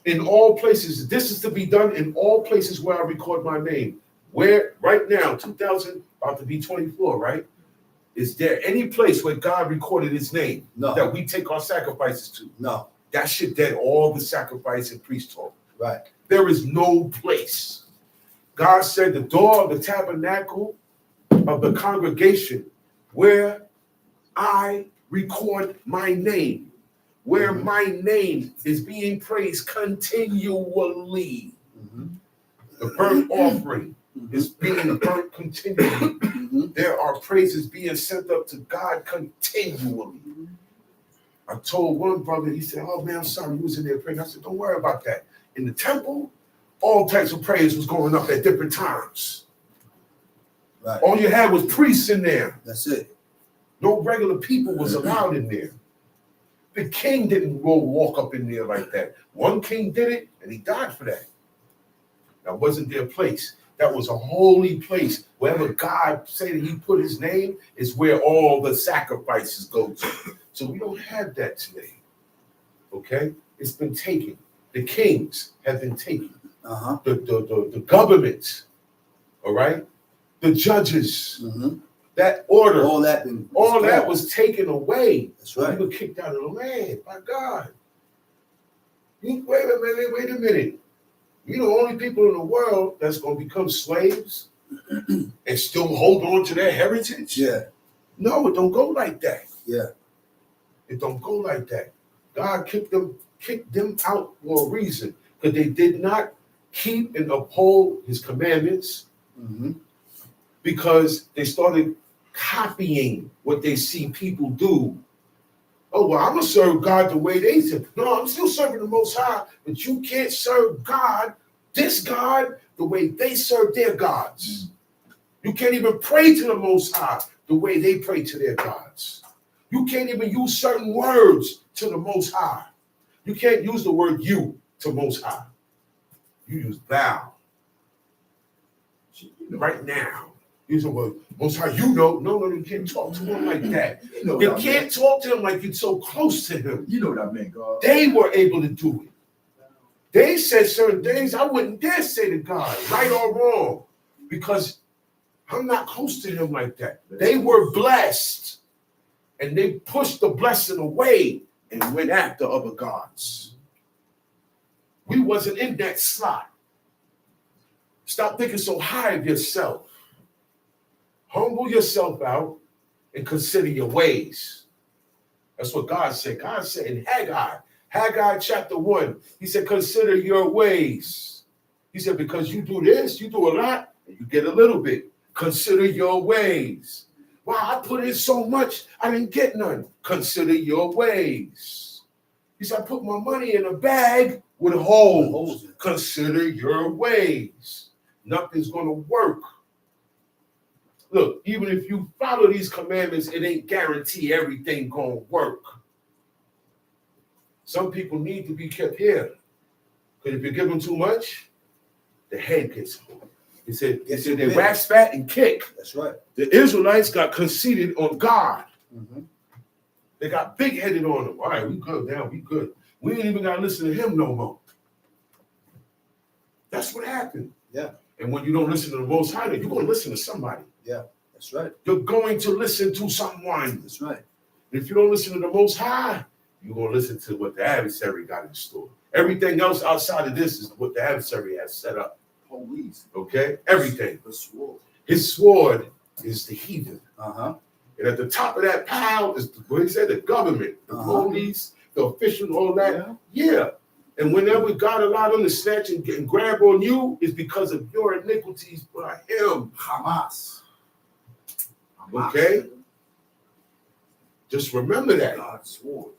in all places, this is to be done in all places where I record my name. Where right now, 2000, about to be 24, right? Is there any place where God recorded his name No. that we take our sacrifices to? No. That shit dead all the sacrifice and priest talk. Right. There is no place. God said the door of the tabernacle of the congregation where I record my name, where my name is being praised continually. Mm-hmm. The burnt offering is being burnt continually. Mm-hmm. There are praises being sent up to God continually. I told one brother, he said, oh man, I'm sorry, you was in there praying. I said, don't worry about that. In the temple, all types of prayers was going up at different times. Right. All you had was priests in there. That's it. No regular people was allowed in there. The king didn't walk up in there like that. One king did it, and he died for that. That wasn't their place. That was a holy place. Wherever God said he put his name is where all the sacrifices go to. So we don't have that today. Okay? It's been taken. The kings have been taken. Uh-huh. The government, all right? The judges, Mm-hmm. that order, All that was taken away. That's right. We were kicked out of the land by God. Wait a minute. We the only people in the world that's going to become slaves and still hold on to their heritage? Yeah. No, it don't go like that. Yeah. It don't go like that. God kicked them out for a reason, because they did not keep and uphold his commandments, Mm-hmm. because they started copying what they see people do. Oh, well, I'm going to serve God the way they serve. No, I'm still serving the Most High, but you can't serve God, this God, the way they serve their gods. You can't even pray to the Most High the way they pray to their gods. You can't even use certain words to the Most High. You can't use the word you to Most High. You use thou. Right now. Use the word Most High, you know. No, you can't talk to him like that. You know You what I can't meant. talk to him like you're so close to him. You know what I meant, God. They were able to do it. They said certain things I wouldn't dare say to God, right or wrong, because I'm not close to him like that. They were blessed, and they pushed the blessing away and went after other gods. We wasn't in that slot. Stop thinking so high of yourself. Humble yourself out and consider your ways. That's what God said. God said in Haggai chapter 1, he said, consider your ways. He said, because you do this, you do a lot, and you get a little bit. Consider your ways. Wow, I put in so much, I didn't get none. Consider your ways. He said, I put my money in a bag with holes. Consider your ways. Nothing's going to work. Look, even if you follow these commandments, it ain't guarantee everything going to work. Some people need to be kept here. Because if you give them too much, the head gets full. He said they wax fat and kick. That's right. The Israelites got conceited on God. Mhm. They got big-headed on them. All right, we good now, we good. We ain't even got to listen to him no more. That's what happened. Yeah. And when you don't listen to the Most High, you're going to listen to somebody. That's right. You're going to listen to someone. That's right. If you don't listen to the Most High, you're going to listen to what the adversary got in store. Everything else outside of this is what the adversary has set up. Police. Okay? Everything. The sword. His sword is the heathen. Uh-huh. And at the top of that pile is, what he said, the government, the police, the officials, all that. Yeah. And whenever God allowed them to snatch and grab on you, it's because of your iniquities by him. Hamas. Okay? Just remember that. God's sword.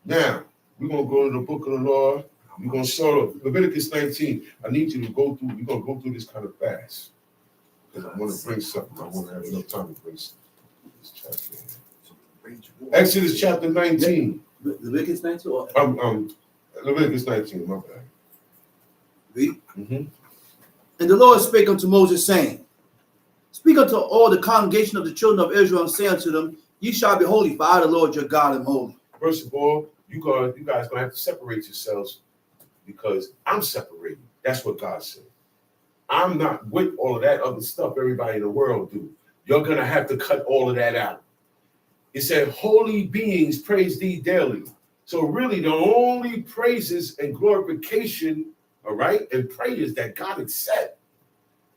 Now, we're going to go to the book of the law. We're going to start off Leviticus 19. I need you to go through, we're going to go through this kind of fast. Because I want to bring something. I want to have enough time to bring something. This chapter. Exodus chapter 19. Leviticus 19? Or Leviticus 19, my bad. read. Mm-hmm. And the Lord spake unto Moses, saying, Speak unto all the congregation of the children of Israel, and say unto them, Ye shall be holy, for I, the Lord your God, am holy. First of all, you guys gonna have to separate yourselves because I'm separated. That's what God said. I'm not with all of that other stuff everybody in the world do. You're gonna have to cut all of that out. It said, holy beings praise thee daily. So really the only praises and glorification, all right, and prayers that God accepts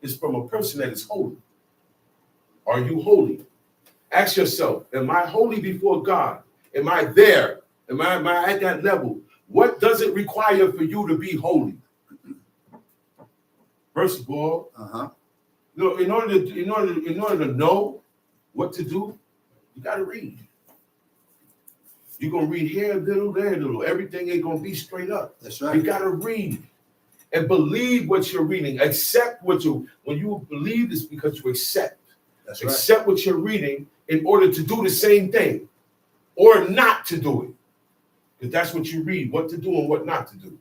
is from a person that is holy. Are you holy? Ask yourself, am I holy before God? Am I there? Am I at that level? What does it require for you to be holy? First of all, in order to know what to do, you got to read. You're gonna read here a little, there a little. Everything ain't gonna be straight up. That's right. You gotta read and believe what you're reading. Accept when you believe, it's because you accept. That's right. Accept what you're reading in order to do the same thing or not to do it. Because that's what you read, what to do and what not to do.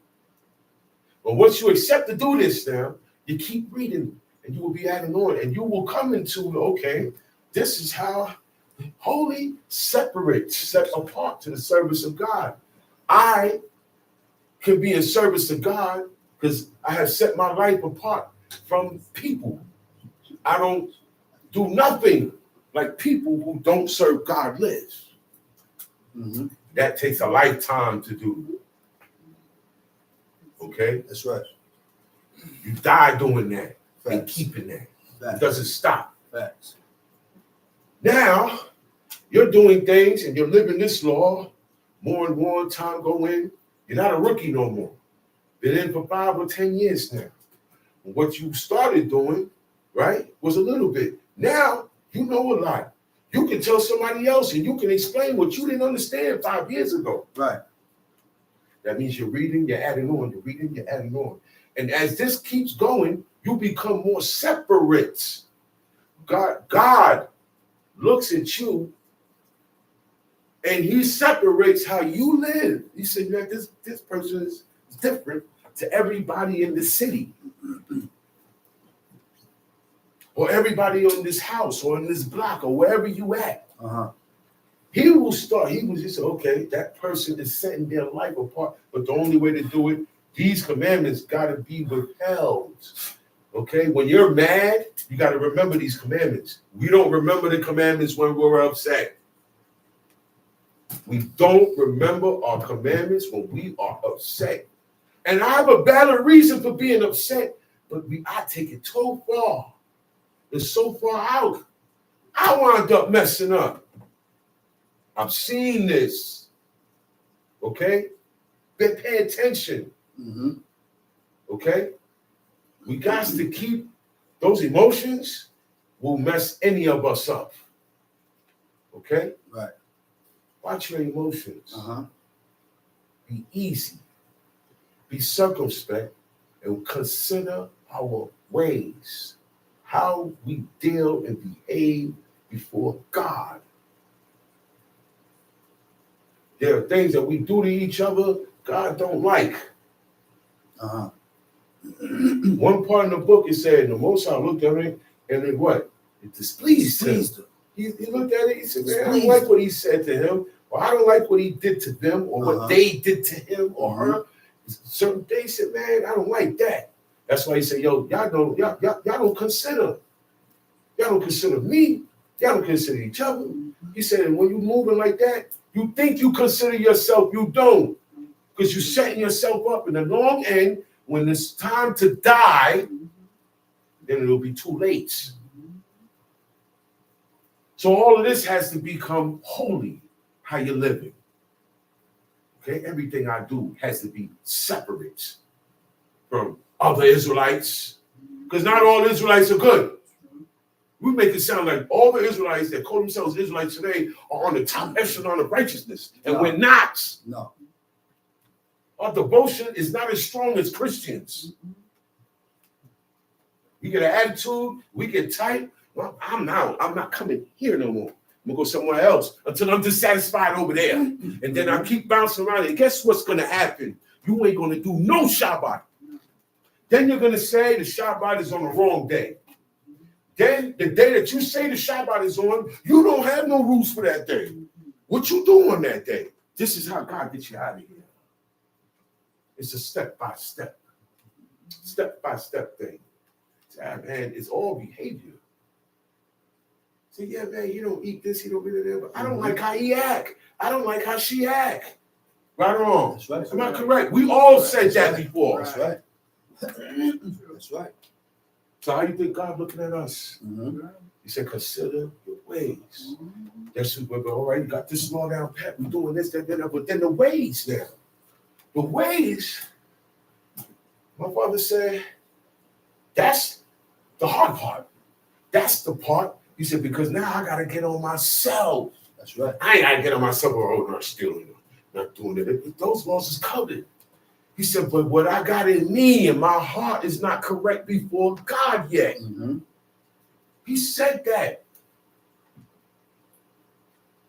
But once you accept to do this now, you keep reading and you will be adding on and you will come into, okay, this is how holy set apart to the service of God. I can be in service to God because I have set my life apart from people. I don't do nothing like people who don't serve God live. Mm-hmm. That takes a lifetime to do. Okay? That's right. You die doing that and Facts. keeping that. Facts. It doesn't stop. Facts. Now, you're doing things and you're living this law. More and more time go in. You're not a rookie no more. Been in for 5 or 10 years now. What you started doing, right, was a little bit. Now, you know a lot. You can tell somebody else and you can explain what you didn't understand 5 years ago. Right. That means you're reading, you're adding on, you're reading, you're adding on. And as this keeps going, you become more separate. God looks at you and he separates how you live. He said, yeah, this person is different to everybody in the city. Or everybody on this house or in this block or wherever you at. He will just say, okay, that person is setting their life apart, but the only way to do it, these commandments got to be withheld. Okay, when you're mad, you got to remember these commandments. We don't remember the commandments when we're upset. We don't remember our commandments when we are upset. And I have a valid reason for being upset, but I take it so far. It's so far out. I wound up messing up. I've seen this. Okay? Pay attention. Mm-hmm. Okay? We got to keep those emotions will mess any of us up. Okay? Right. Watch your emotions. Be easy. Be circumspect and consider our ways. How we deal and behave before God. There are things that we do to each other God don't like. One part in the book it said the Most High looked at it and it what? It displeased him. He looked at it, he said, man, I don't like what he said to him, or I don't like what he did to them, or what they did to him or her. Certain things, said, man, I don't like that. That's why he said, yo, y'all don't consider me, y'all don't consider each other. He said, when you moving like that, you think you consider yourself, you don't. Because you're setting yourself up in the long end. When it's time to die, then it'll be too late. So all of this has to become holy, how you're living. Okay, everything I do has to be separate from other Israelites, because not all Israelites are good. We make it sound like all the Israelites that call themselves Israelites today are on the top echelon of righteousness, and we're not. No. Our devotion is not as strong as Christians. We get an attitude, we get tight. Well, I'm not coming here no more. I'm gonna go somewhere else until I'm dissatisfied over there. And then I keep bouncing around. And guess what's gonna happen? You ain't gonna do no Shabbat. Then you're gonna say the Shabbat is on the wrong day. Then the day that you say the Shabbat is on, you don't have no rules for that day. What you do on that day? This is how God gets you out of here. It's a step-by-step thing. Man, it's all behavior. Say, yeah, man, you don't eat this, you don't eat that, but I don't like how he act. I don't like how she act. Right or wrong? That's right. Am I correct? We all said that before. That's right. That's right. So how you think God looking at us? Mm-hmm. He said, consider your ways. That's what we're all right. You got this law down pat. We're doing this, that, that, but then the ways now. The ways, my father said, that's the hard part. That's the part. He said, because now I got to get on myself. That's right. I ain't got to get on myself or not stealing, not doing it. Those laws is covered. He said, but what I got in me and my heart is not correct before God yet. Mm-hmm. He said that.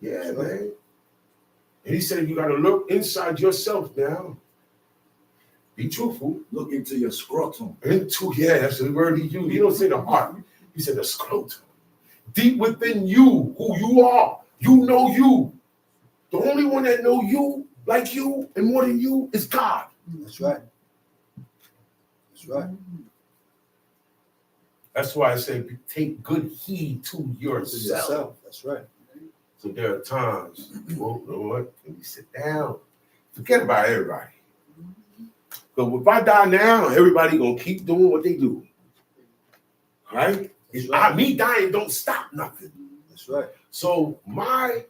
Yeah, That's right. man. And he said, you got to look inside yourself now. Be truthful. Look into your scrotum. Yeah, that's the word he used. He don't say the heart. He said the scrotum. Deep within you, who you are. You know you. The only one that know you, like you, and more than you is God. That's right. That's right. That's why I say take good heed to yourself. That's right. So there are times, well, you know what? Let me sit down. Forget about everybody. But if I die now, everybody gonna keep doing what they do. Right? Me dying don't stop nothing. That's right. So my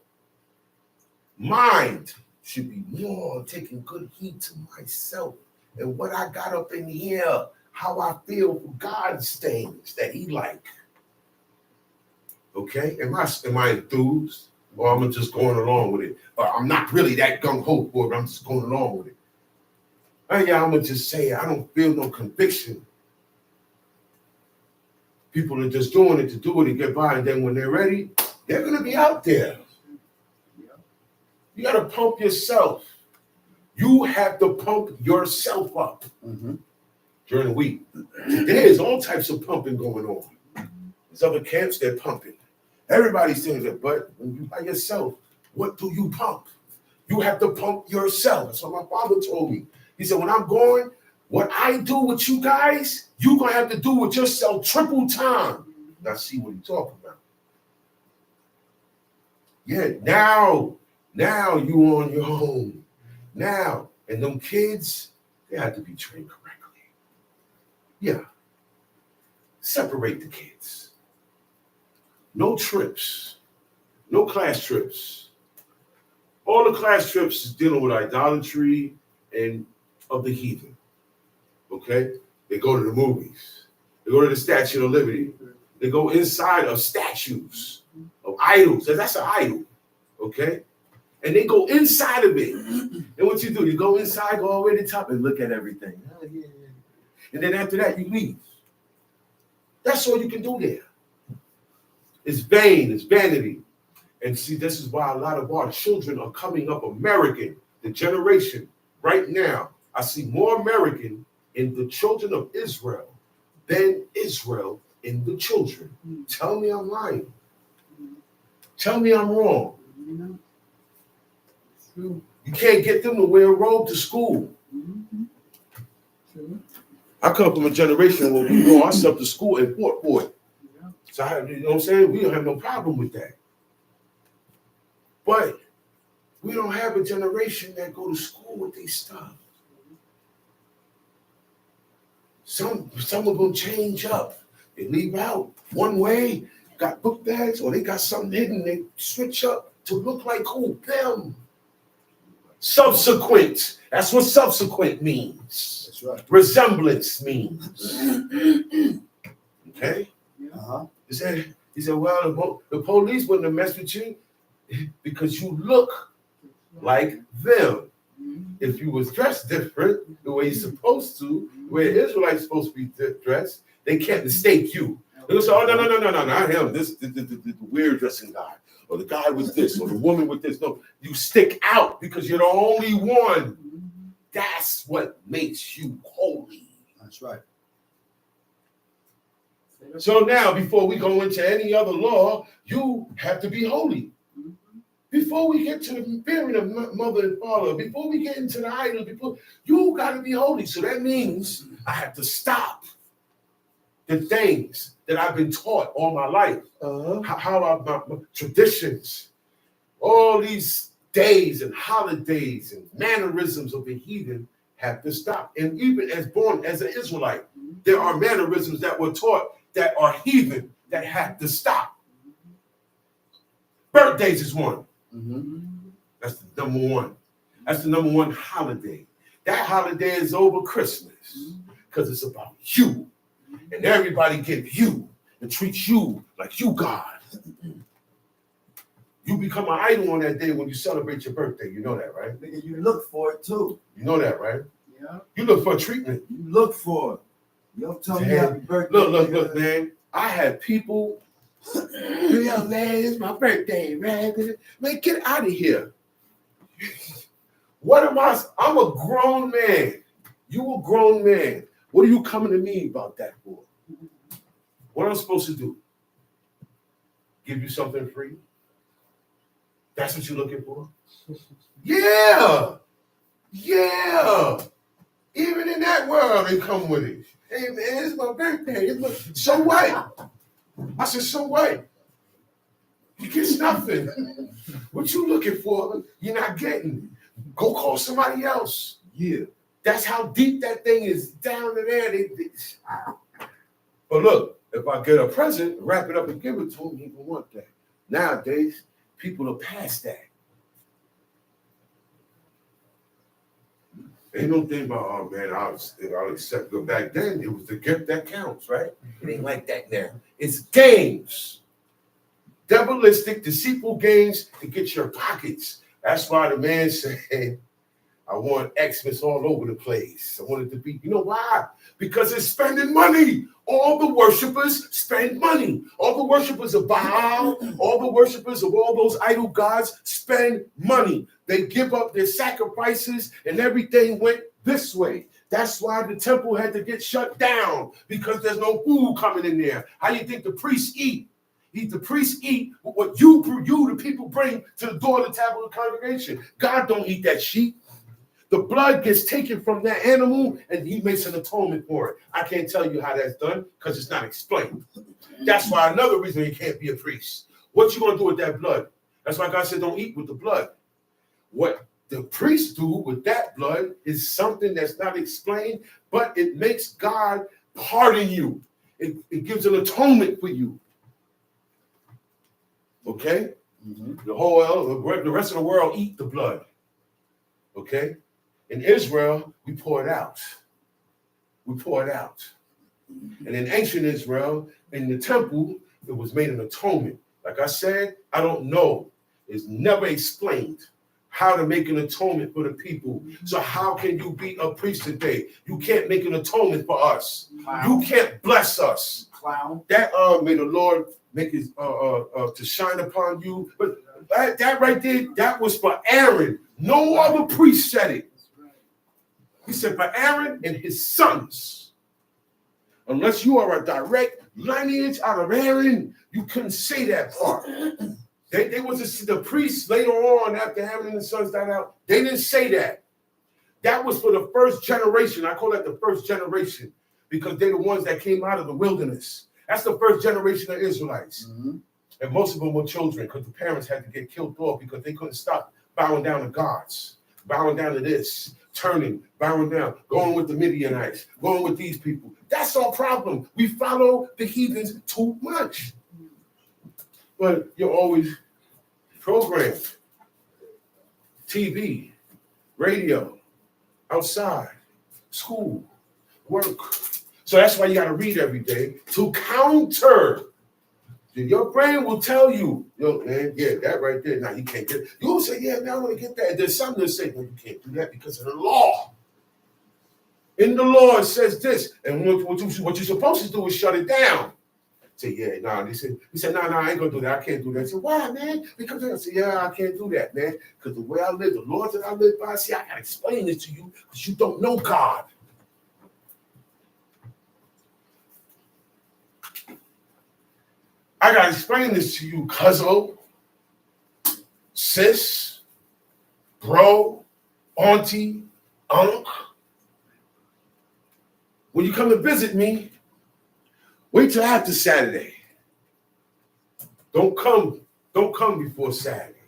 mind should be more on taking good heed to myself and what I got up in here, how I feel for God's things that he like. Okay? Am I enthused? Or I'm just going along with it? Or I'm not really that gung-ho for it, I'm just going along with it. I'm gonna just say I don't feel no conviction. People are just doing it to do it and get by, and then when they're ready, they're gonna be out there. You gotta pump yourself. You have to pump yourself up during the week. There's all types of pumping going on. There's other camps that pumping. Everybody's saying that, but when you by yourself, what do you pump? You have to pump yourself. That's what my father told me. He said, when I'm going, what I do with you guys, you're going to have to do with yourself triple time. Now see what he's talking about. Yeah, now you on your own. Now, and them kids, they have to be trained correctly. Yeah. Separate the kids. No trips. No class trips. All the class trips is dealing with idolatry and of the heathen. Okay? They go to the movies. They go to the Statue of Liberty. They go inside of statues, of idols. That's an idol. Okay? And they go inside of it. And what you do, you go inside, go all the way to the top and look at everything. Oh, yeah. And then after that, you leave. That's all you can do there. It's vain, it's vanity. And see, this is why a lot of our children are coming up American, the generation right now. I see more American in the children of Israel than Israel in the children. Tell me I'm lying. Tell me I'm wrong. You know? It's true. You can't get them to wear a robe to school. Mm-hmm. True. I come from a generation where we wore ourselves to school in Portport. Yeah. So, you know what I'm saying? We don't have no problem with that. But we don't have a generation that go to school with these stuff. Some of them change up. They leave out one way, got book bags, or they got something hidden. They switch up to look like who? Them. Subsequent. That's what subsequent means. That's right. Resemblance means. Okay? Uh-huh. He said, well, the police wouldn't have messed with you because you look like them. If you was dressed different, the way you're supposed to, the way an Israelite's supposed to be dressed, they can't mistake you. They'll say, oh, no, not him. This the weird dressing guy, or the guy with this, or the woman with this. No, you stick out because you're the only one. That's what makes you holy. That's right. So now, before we go into any other law, you have to be holy. Before we get to the burying of mother and father, before we get into the idol, you got to be holy. So that means I have to stop the things that I've been taught all my life. How my traditions, all these days and holidays and mannerisms of the heathen have to stop. And even as born as an Israelite, there are mannerisms that were taught that are heathen that have to stop. Birthdays is one. That's the number one. That's the number one holiday. That holiday is over Christmas because it's about you. And everybody gives you and treats you like you God. You become an idol on that day when you celebrate your birthday. You know that, right? You look for it too. You know that, right? Yeah. You look for treatment. You look for it. You don't tell me Damn. happy birthday. Look, man. I had people, yeah, man, it's my birthday, man. Man, get out of here. What am I? I'm a grown man. You a grown man. What are you coming to me about that for? What am I supposed to do? Give you something free? That's what you're looking for? Yeah. Yeah. Even in that world, they come with it. Hey, man, it's my birthday. So what? I said, so what? You get nothing. What you looking for, you're not getting. Go call somebody else. Yeah. That's how deep that thing is down in there. But look, if I get a present, wrap it up and give it to him, he don't want that. Nowadays, people are past that. Ain't no thing about, oh man, I'll accept it. Back then, it was the gift that counts, right? It ain't like that now. It's games. Devilistic, deceitful games to get your pockets. That's why the man said, I want Xmas all over the place. I want it to be, you know why? Because it's spending money. All the worshipers spend money. All the worshipers of Baal, all the worshipers of all those idol gods spend money. They give up their sacrifices and everything went this way. That's why the temple had to get shut down because there's no food coming in there. How do you think the priests eat? The priests eat what you, the people, bring to the door of the tabernacle congregation. God don't eat that sheep. The blood gets taken from that animal and he makes an atonement for it. I can't tell you how that's done because it's not explained. That's why another reason you can't be a priest. What you going to do with that blood? That's why God said don't eat with the blood. What the priests do with that blood is something that's not explained, but it makes God pardon you. It gives an atonement for you. Okay? The rest of the world eat the blood. Okay? In Israel, we pour it out. We pour it out. And in ancient Israel, in the temple, it was made an atonement. Like I said, I don't know. It's never explained how to make an atonement for the people. So how can you be a priest today? You can't make an atonement for us. Clown. You can't bless us. Clown. That may the Lord make his to shine upon you. But that right there, that was for Aaron. No other priest said it. He said for Aaron and his sons. Unless you are a direct lineage out of Aaron, you couldn't say that part. They was the priests later on after having the sons died out. They didn't say that. That was for the first generation. I call that the first generation because they're the ones that came out of the wilderness. That's the first generation of Israelites. Mhm. And most of them were children because the parents had to get killed off because they couldn't stop bowing down to gods, bowing down to this, turning, bowing down, going with the Midianites, going with these people. That's our problem. We follow the heathens too much. But you're always programmed. TV, radio, outside, school, work. So that's why you got to read every day to counter. Your brain will tell you, yo, man, yeah, that right there. Now you can't get it. You'll say, yeah, man, I want to get that. There's something to say, no, you can't do that because of the law. In the law, it says this. And what you're supposed to do is shut it down. Say, yeah, nah. He said, no, I ain't gonna do that. I can't do that. I said, why, man? Because I said, yeah, I can't do that, man. Because the way I live, the laws that I live by, see, I gotta explain this to you because you don't know God. I gotta explain this to you, cuzzo, sis, bro, auntie, uncle. When you come to visit me, wait till after Saturday. Don't come before Saturday.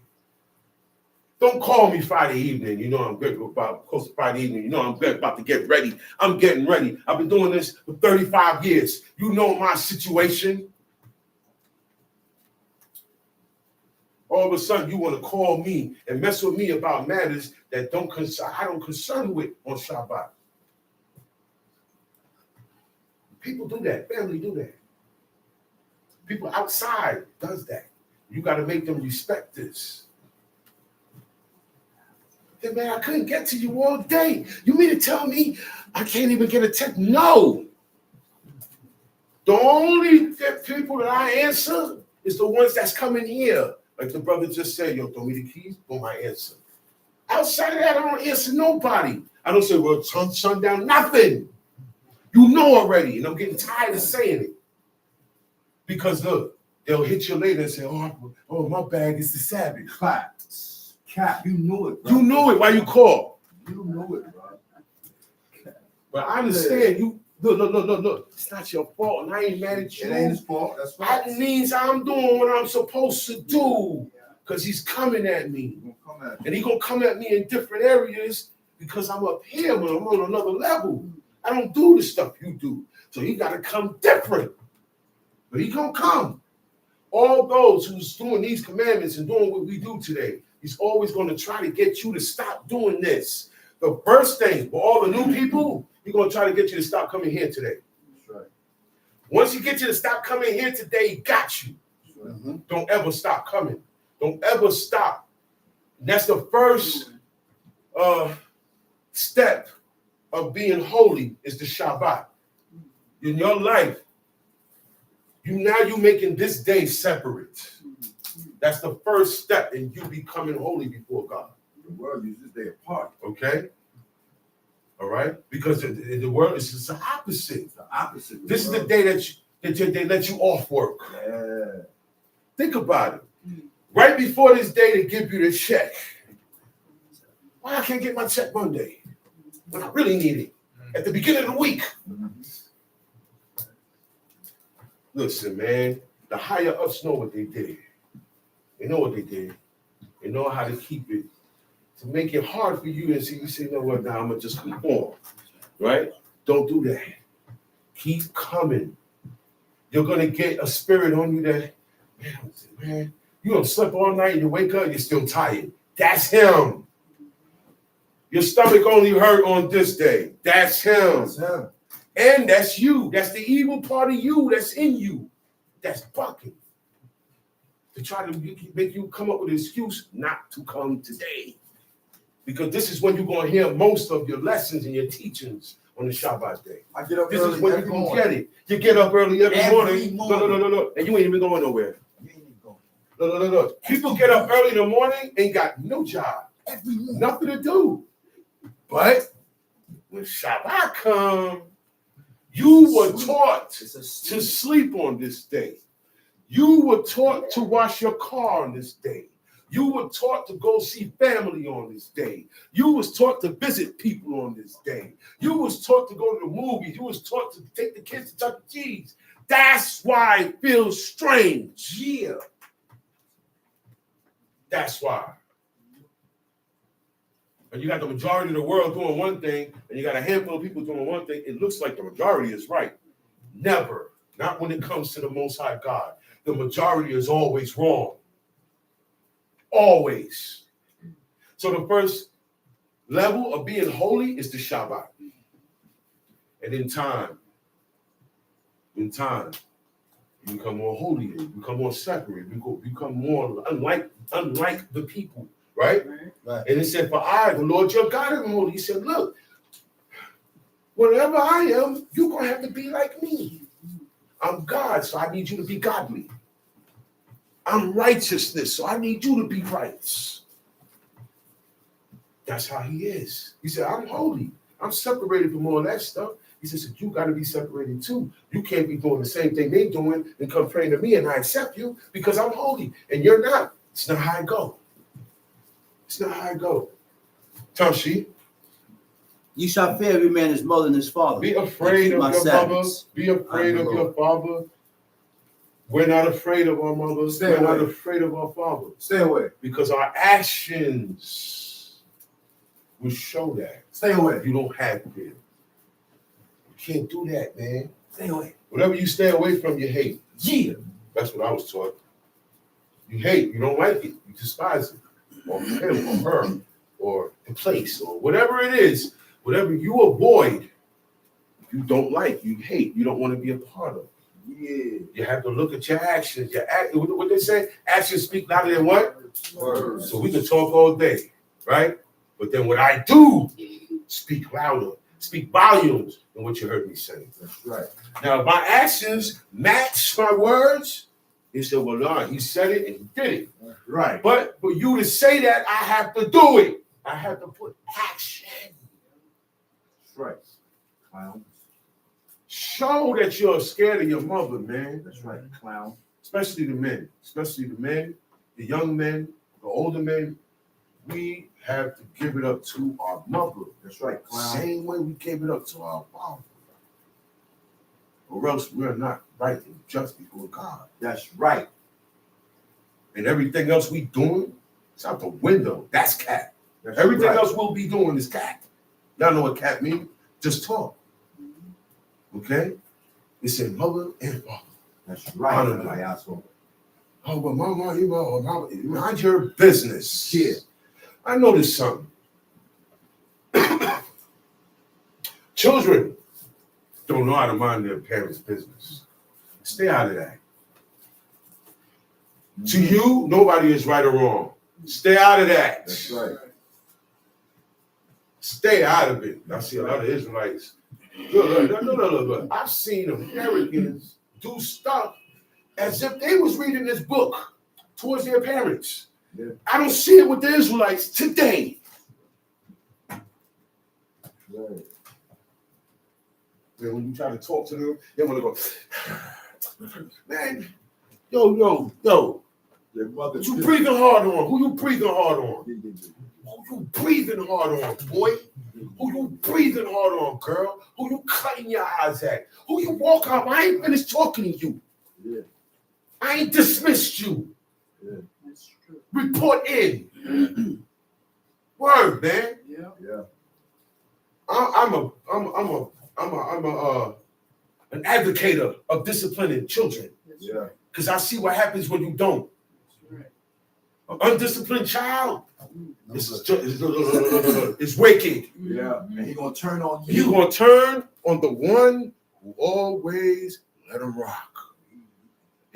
Don't call me Friday evening. You know I'm good about close to Friday evening. You know I'm good about to get ready. I'm getting ready. I've been doing this for 35 years. You know my situation. All of a sudden, you want to call me and mess with me about matters that I don't concern with on Shabbat. People do that. Family do that. People outside does that. You got to make them respect this. Hey, man, I couldn't get to you all day. You mean to tell me I can't even get a text? No. The only people that I answer is the ones that's coming here. Like the brother just said, yo, throw me the keys, boom, I answer. Outside of that, I don't answer nobody. I don't say, well, sundown, nothing. You know already, and I'm getting tired of saying it. Because look, they'll hit you later and say, oh, my bag is the Sabbath. Cap, you knew it, bro. You knew it while you called. You knew it, bro. But I understand you. Look. It's not your fault, and I ain't mad at you. It ain't his fault. That's right. That means I'm doing what I'm supposed to do. Because he's coming at me. And he's going to come at me in different areas because I'm up here, but I'm on another level. I don't do the stuff you do. So he got to come different. But he going to come. All those who's doing these commandments and doing what we do today, he's always going to try to get you to stop doing this. The first thing for all the new people, he's going to try to get you to stop coming here today. That's right. Once he gets you to stop coming here today, he got you. Mm-hmm. Don't ever stop coming. Don't ever stop. And that's the first step of being holy is the Shabbat. In your life, you making this day separate. That's the first step in you becoming holy before God. The world uses their part. Okay? All right? Because the world is just the opposite. It's the opposite. This is the day that they let you off work. Yeah. Think about it. Right before this day, they give you the check. Why I can't get my check Monday when I really need it? At the beginning of the week. Listen, man, the higher ups know what they did. They know what they did. They know how to keep it, to make it hard for you and see you say, you know what, now I'm going to just conform. Right? Don't do that. Keep coming. You're going to get a spirit on you that, man, you don't sleep all night and you wake up, you're still tired. That's him. Your stomach only hurt on this day. That's him. That's him. And that's you. That's the evil part of you that's in you. That's bucking. To try to make you come up with an excuse not to come today. Because this is when you're going to hear most of your lessons and your teachings on the Shabbat day. I get up This early is when you're every going to morning. get it. You get up early every morning. morning. No. And you ain't even going nowhere. You ain't even going. No. People get up early in the morning, ain't got no job. Every morning. Nothing to do. But when Shabbat comes, you were taught to sleep on this day. You were taught to wash your car on this day. You were taught to go see family on this day. You was taught to visit people on this day. You was taught to go to the movies. You was taught to take the kids to Chuck E. Cheese. That's why it feels strange. Yeah. That's why. And you got the majority of the world doing one thing, and you got a handful of people doing one thing. It looks like the majority is right. Never. Not when it comes to the Most High God. The majority is always wrong. Always. So the first level of being holy is the Shabbat. And in time, you become more holy, you become more separate, you become more unlike the people, right? Right. And it said, for I, the Lord your God, am holy. He said, look, whatever I am, you're going to have to be like me. I'm God, so I need you to be godly. I'm righteousness, so I need you to be righteous. That's how he is. He said, I'm holy. I'm separated from all that stuff. He said, you got to be separated too. You can't be doing the same thing they're doing and come praying to me and I accept you because I'm holy and you're not. It's not how I go. It's not how I go. Tashi, You shall fear every man his mother and his father. be afraid of My your mother. Sabbaths. Be afraid of your father. We're not afraid of our mothers. Stay We're not away. afraid of our fathers. Stay away. Because our actions will show that. Stay away. You don't have fear. You can't do that, man. Stay away. Whatever you stay away from, you hate. Yeah. That's what I was taught. You hate. You don't like it. You despise it. Or him or her or the place or whatever it is. Whatever you avoid, you don't like, you hate, you don't want to be a part of. Yeah. You have to look at your actions. What they say, actions speak louder than what? Words. So we can talk all day, right? But then what I do speak louder, speak volumes than what you heard me say. That's right. Now, if my actions match my words, he said, well, no, he said it and he did it. That's right. But for you to say that, I have to do it. I have to put action. That's right. Clown. Show that you're scared of your mother, man. That's right. Clown. Especially the men, the young men, the older men. We have to give it up to our mother. That's right. Clown. Same way we gave it up to our father. Or else we're not right and just before God. That's right. And everything else we doing, it's out the window. That's cat. That's Everything right. else we'll be doing is cat. Y'all know what cat means? Just talk. Okay? It said mother and father. That's right. Honor them. My asshole. Oh, but mama, you know, mind your business. Yeah. I noticed something. Children don't know how to mind their parents' business. Stay out of that. To you, nobody is right or wrong. Stay out of that. That's right. Stay out of it. I see a lot of Israelites. Look. I've seen Americans do stuff as if they was reading this book towards their parents. Yeah. I don't see it with the Israelites today. Right. Man, when you try to talk to them, they want to go, man, yo. Their mother. What you breathing hard on? Who you breathing hard on? Who you breathing hard on, boy? Who you breathing hard on, girl? Who you cutting your eyes at? Who you walk up? I ain't finished talking to you. Yeah. I ain't dismissed you. Yeah. That's true. Report in. Word, man. Yeah. Yeah. I'm an advocate of disciplining children Yeah. because I see what happens when you don't. That's right. An undisciplined child is wicked. Yeah. And he gonna turn on you. You're gonna turn on the one who always let him rock.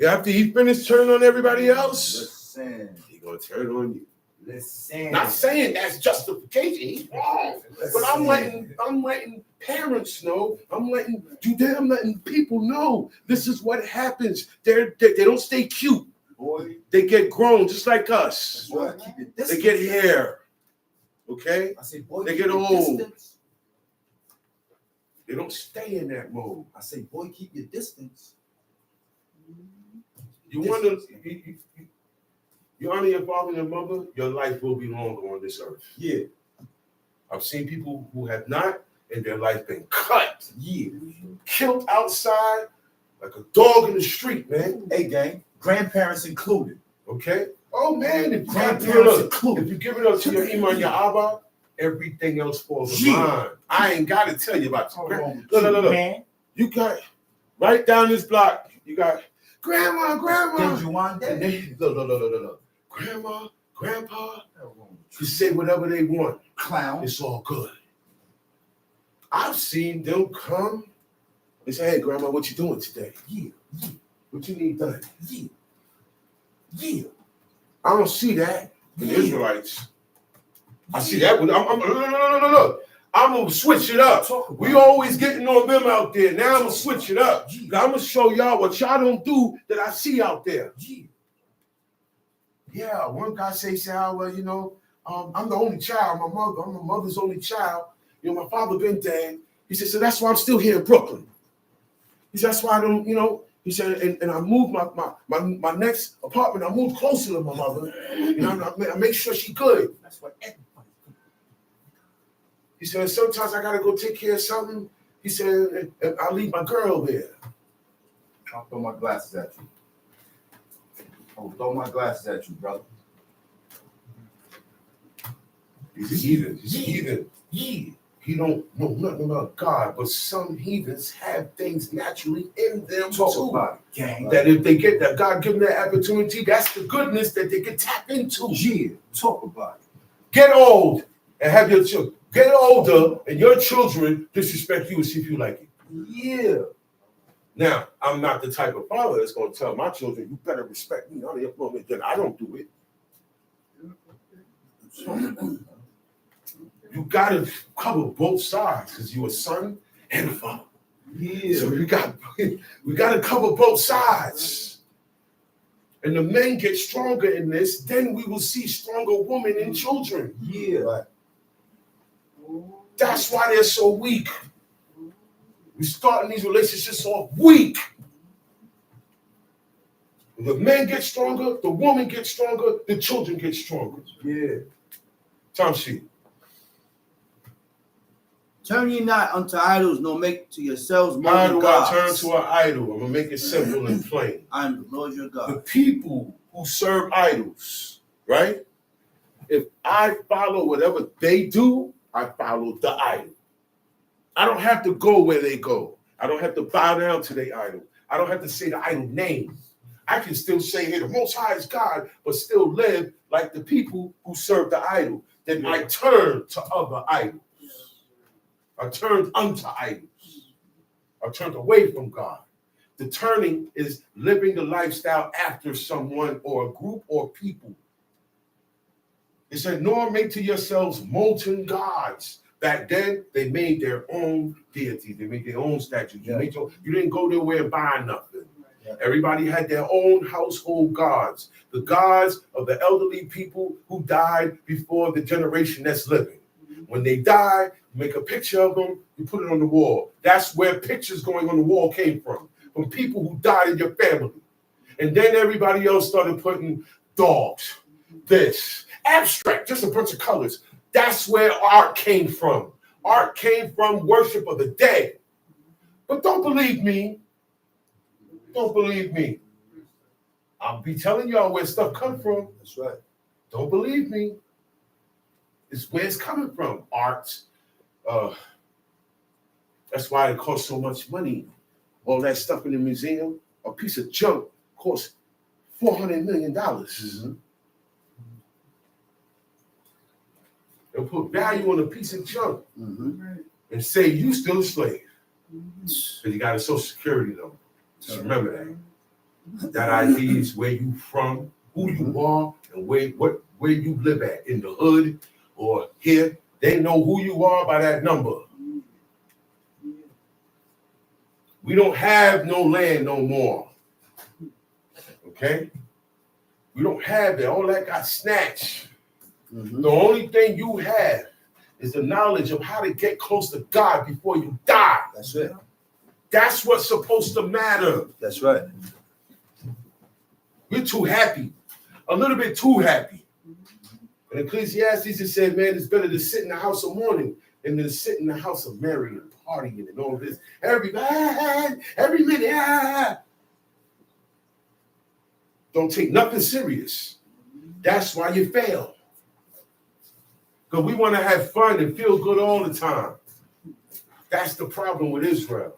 After he finished turning on everybody else, Listen. he gonna turn on you. Listen. Not saying that's justification. He's wrong. But I'm letting parents know. I'm letting people know this is what happens. They don't stay cute. Boy. They get grown just like us. Boy, keep your distance. They get hair. Okay? I say, boy, They keep get your old. distance. They don't stay in that mode. I say, boy, keep your distance. You wonder, you honor your father and your mother, your life will be longer on this earth. Yeah. I've seen people who have not, and their life been cut, Yeah. killed outside like a dog in the street, man. Hey, gang. Grandparents included. Okay? Oh man, if Grandparents you included. give it up to your Iman, your Abba, everything else falls in line. I ain't got to tell you about this. Look. Man. You got right down this block. You got grandma. Did you want And that? they, look. Grandma, grandpa, you say whatever they want. Clown. It's all good. I've seen them come. They say, hey, grandma, what you doing today? Yeah. What you need done? Yeah. I don't see that in the Israelites. I see that with look. I'm gonna switch it up. We always getting on them out there. Now I'm gonna switch it up. I'm gonna show y'all what y'all don't do that I see out there. Yeah, one guy say, well, I'm the only child. I'm my mother's only child. My father been dead. He said, so that's why I'm still here in Brooklyn. He said, that's why I don't, he said, and I moved my next apartment. I moved closer to my mother. I make sure she good. That's what everybody. He said, sometimes I gotta go take care of something. He said, and I'll leave my girl there. I'll throw my glasses at you. I'll throw my glasses at you, brother. He's a heathen. He's a heathen. He don't know nothing about God, but some heathens have things naturally in them Talk about it, gang. that if they get that God give them that opportunity, that's the goodness that they can tap into. Yeah. Talk about it. Get old and have your children. Get older and your children disrespect you and see if you like it. Yeah. Now, I'm not the type of father that's going to tell my children, you better respect me. Then I don't do it. You got to cover both sides because you're a son and a father. Yeah. So we got to cover both sides. And the men get stronger in this, then we will see stronger women and children. Yeah. Right. That's why they're so weak. We're starting these relationships off weak. The men get stronger, the woman gets stronger, the children get stronger. Yeah. Tom sheet. Turn ye not unto idols, nor make to yourselves How molten do I gods. turn to an idol? I'm going to make it simple and plain. I am the Lord your The God. people who serve idols, right? If I follow whatever they do, I follow the idol. I don't have to go where they go. I don't have to bow down to their idol. I don't have to say the idol name. I can still say, hey, the Most High is God, but still live like the people who serve the idol. Then I turn to other idols. I turned unto idols. I turned away from God. The turning is living the lifestyle after someone or a group or people. It said, nor make to yourselves molten gods. Back then, they made their own deities. They made their own statues. You didn't go nowhere and buy nothing. Yeah. Everybody had their own household gods. The gods of the elderly people who died before the generation that's living. When they die, you make a picture of them, you put it on the wall. That's where pictures going on the wall came from people who died in your family. And then everybody else started putting dogs, this, abstract, just a bunch of colors. That's where art came from. Art came from worship of the dead. But don't believe me. Don't believe me. I'll be telling y'all where stuff comes from. That's right. Don't believe me. It's where it's coming from. Art. That's why it costs so much money. All that stuff in the museum, a piece of junk costs $400 million. Mm-hmm. They'll put value on a piece of junk and say you still a slave. Because you got a social security though. Just remember that. That ID is where you from, who you are, and where you live at, in the hood or here. They know who you are by that number. We don't have no land no more. Okay? We don't have it. All that got snatched. The only thing you have is the knowledge of how to get close to God before you die. That's it. That's what's supposed to matter. That's right. We're too happy, a little bit too happy. In Ecclesiastes, it said, man, it's better to sit in the house of mourning than to sit in the house of Mary and partying and all this. Every minute. Don't take nothing serious. That's why you fail. Because we want to have fun and feel good all the time. That's the problem with Israel.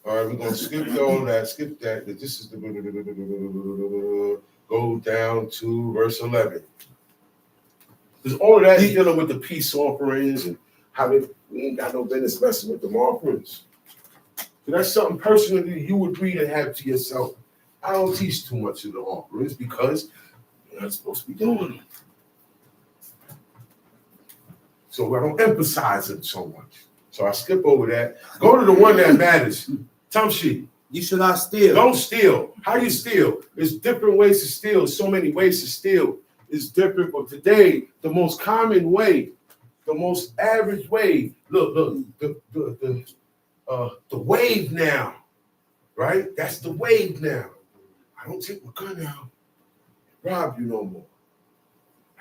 All right, we're going to skip all that. Skip that. This is the... Go down to verse 11. Because all of that is dealing with the peace offerings and how we ain't got no business messing with them offerings. So that's something personally you would read and have to yourself. I don't teach too much of the offerings because you're not supposed to be doing it. So I don't emphasize it so much. So I skip over that. Go to the one that matters. Tumshi. You should not steal. Don't steal. How you steal? There's different ways to steal. So many ways to steal. It's different. But today, the most common way, the most average way, look, the wave now, right? That's the wave now. I don't take my gun out, rob you no more.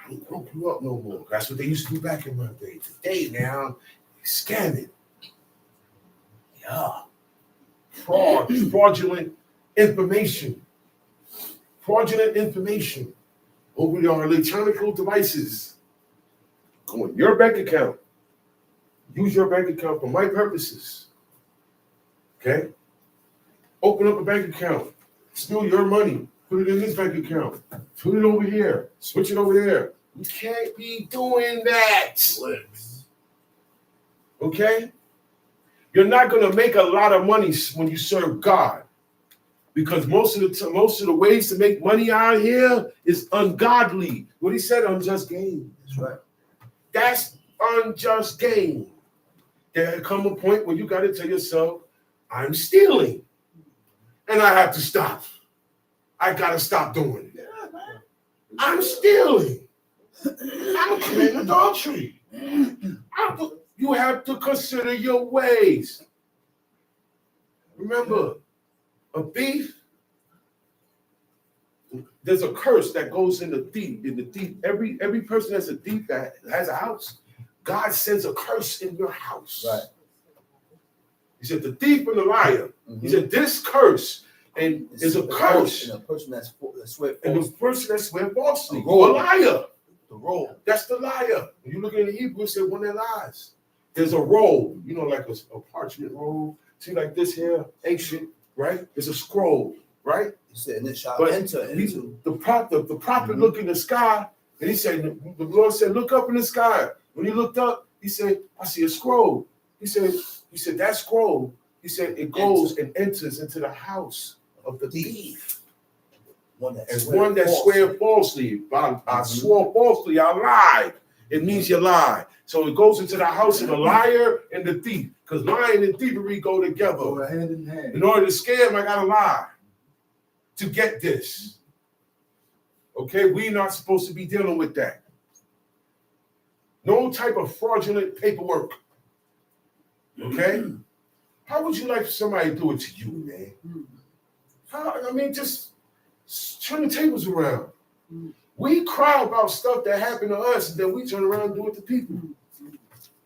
I don't rope you up no more. That's what they used to do back in my day. Today now, scamming. Yeah. Fraud, fraudulent information over your electronic devices. Go in your bank account. Use your bank account for my purposes. Okay? Open up a bank account. Steal your money. Put it in this bank account. Put it over here. Switch it over there. You can't be doing that. Okay? You're not going to make a lot of money when you serve God, because most of the ways to make money out here is ungodly. What he said, unjust gain. That's right. That's unjust gain. There come a point where you got to tell yourself, I'm stealing, and I have to stop. I got to stop doing it. I'm stealing. I'm committing adultery. You have to consider your ways. Remember, a thief, there's a curse that goes in the thief. Every person that's a thief that has a house, God sends a curse in your house. Right. He said, the thief and the liar. Mm-hmm. He said, this curse, and is a curse. And a person that's swear falsely. And the person that swear falsely. A liar. The roll. That's the liar. When you look in the Hebrew, it said one that lies. There's a roll, like a parchment roll. See, like this here, ancient, right? There's a scroll, right? He said, and it shall But enter into the prophet looked in the sky, and he said, the Lord said, look up in the sky. When he looked up, he said, I see a scroll. He said, that scroll, he said, it goes and enters into the house of the thief. One that swear falsely. I swore falsely, I lied. It means you lie. So it goes into the house of the liar and the thief, because lying and thievery go together. Go hand in hand. In order to scare him, I gotta lie to get this. Okay, we're not supposed to be dealing with that. No type of fraudulent paperwork. Okay? How would you like somebody to do it to you, man? Just turn the tables around. We cry about stuff that happened to us, and then we turn around and do it to people.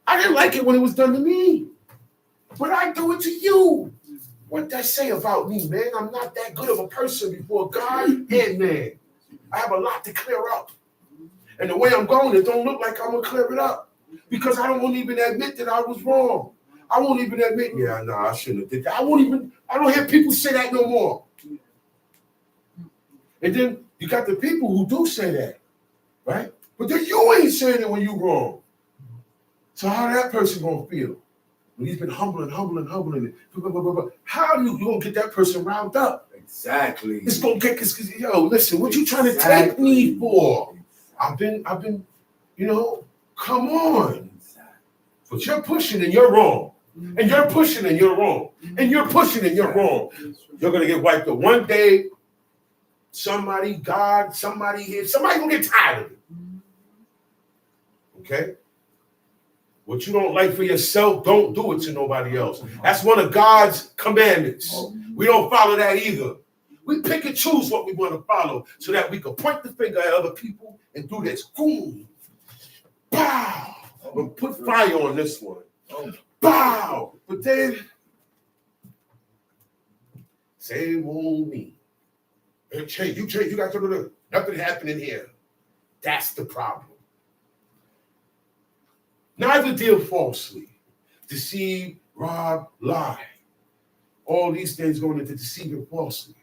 I didn't like it when it was done to me, but I do it to you. What that say about me, man? I'm not that good of a person before God and man. I have a lot to clear up. And the way I'm going, it don't look like I'm going to clear it up, because I don't want to even admit that I was wrong. I won't even admit, I shouldn't have did that. I don't hear people say that no more. And then you got the people who do say that, right? But then you ain't saying it when you wrong. So how that person gonna feel when he's been humbling? How do you gonna get that person riled up? Exactly. It's gonna get listen, what you trying to take me for? I've been, come on. But you're pushing and you're wrong. And you're pushing and you're wrong. And you're pushing and you're wrong. You're gonna get wiped up one day. Somebody here, somebody gonna get tired of it. Okay? What you don't like for yourself, don't do it to nobody else. That's one of God's commandments. We don't follow that either. We pick and choose what we want to follow so that we can point the finger at other people and do this. Boom. Pow. I'm going to put fire on this one. Pow. But then, same old me. Hey, change. You got to do nothing happening here. That's the problem. Neither deal falsely, deceive, rob, lie. All these things going into deceiving falsely.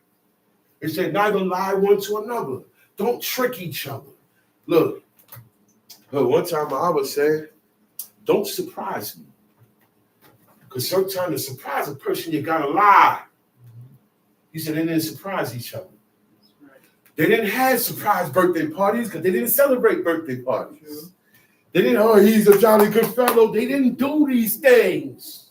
It said, neither lie one to another. Don't trick each other. Look, one time I was saying, don't surprise me. Because sometimes to surprise a person, you got to lie. He said they didn't surprise each other. They didn't have surprise birthday parties because they didn't celebrate birthday parties. They didn't, oh, he's a jolly good fellow. They didn't do these things.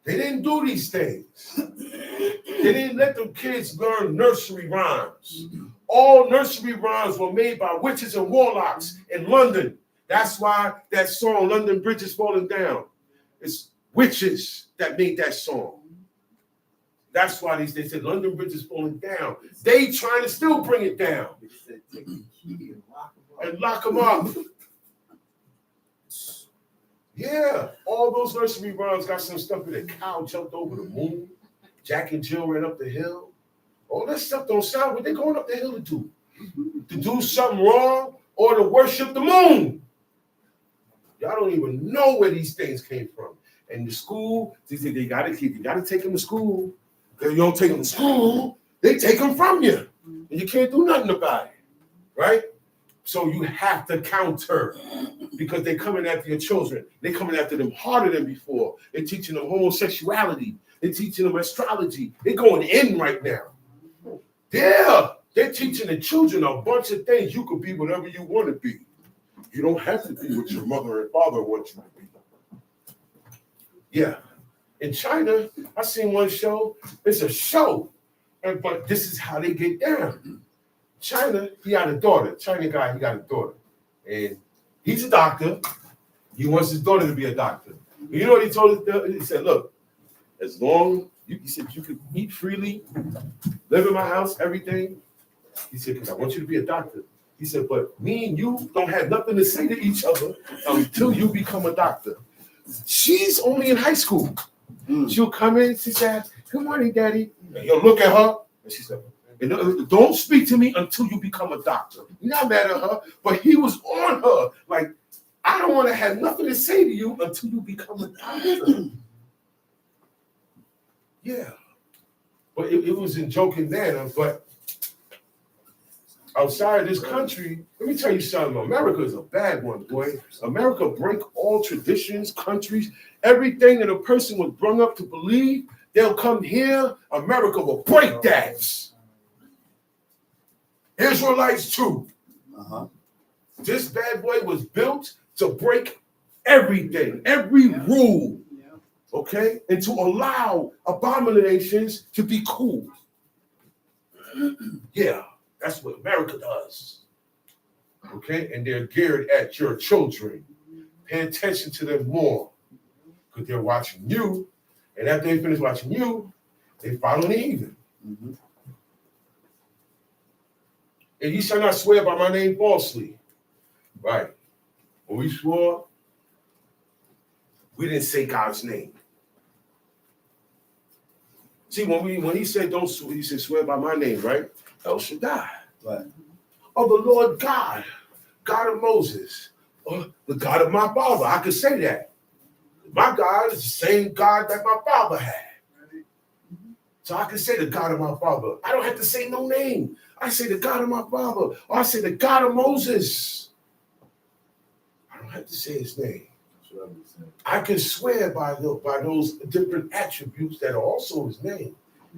They didn't do these things. They didn't let the kids learn nursery rhymes. All nursery rhymes were made by witches and warlocks in London. That's why that song, London Bridge is Falling Down. It's witches that made that song. That's why they said London Bridge is falling down. They trying to still bring it down. They said, take the key And lock them up. Yeah, all those nursery rhymes got some stuff in it. Cow jumped over the moon. Jack and Jill ran up the hill. All that stuff don't sound what they going up the hill to do. To do something wrong or to worship the moon. Y'all don't even know where these things came from. And the school, they say you gotta take them to school. Because you don't take them to school, they take them from you. And you can't do nothing about it. Right? So you have to counter because they're coming after your children. They're coming after them harder than before. They're teaching them homosexuality. They're teaching them astrology. They're going in right now. Yeah, they're teaching the children a bunch of things. You could be whatever you want to be. You don't have to be what your mother and father want you to be. Yeah. In China, I seen one show. It's a show. But this is how they get down. China, he had a daughter. China guy, he got a daughter. And he's a doctor. He wants his daughter to be a doctor. You know what he told her? He said, look, as long, he said, you could eat freely, live in my house, everything. He said, because I want you to be a doctor. He said, but me and you don't have nothing to say to each other until you become a doctor. She's only in high school. She'll come in, she said, good morning, Daddy. And he'll look at her, and she said, don't speak to me until you become a doctor. You're not mad at her, but he was on her. Like, I don't want to have nothing to say to you until you become a doctor. Yeah. But it was in joking manner, but outside this country, let me tell you something. America is a bad one, boy. America break all traditions, countries, everything that a person was brought up to believe. They'll come here. America will break that. Israelites too. This bad boy was built to break everything, every rule, okay, and to allow abominations to be cool. Yeah, that's what America does. Okay, and they're geared at your children. Pay attention to them more because they're watching you, and after they finish watching you, they follow the heathen. And ye shall not swear by my name falsely. Right. When we swore, we didn't say God's name. See, when he said don't swear, he said swear by my name, right? El Shaddai. Right. Of the Lord God, God of Moses, or the God of my father. I could say that. My God is the same God that my father had. So I can say the God of my father. I don't have to say no name. I say the God of my father, or I say the God of Moses. I don't have to say his name. I can swear by those different attributes that are also his name.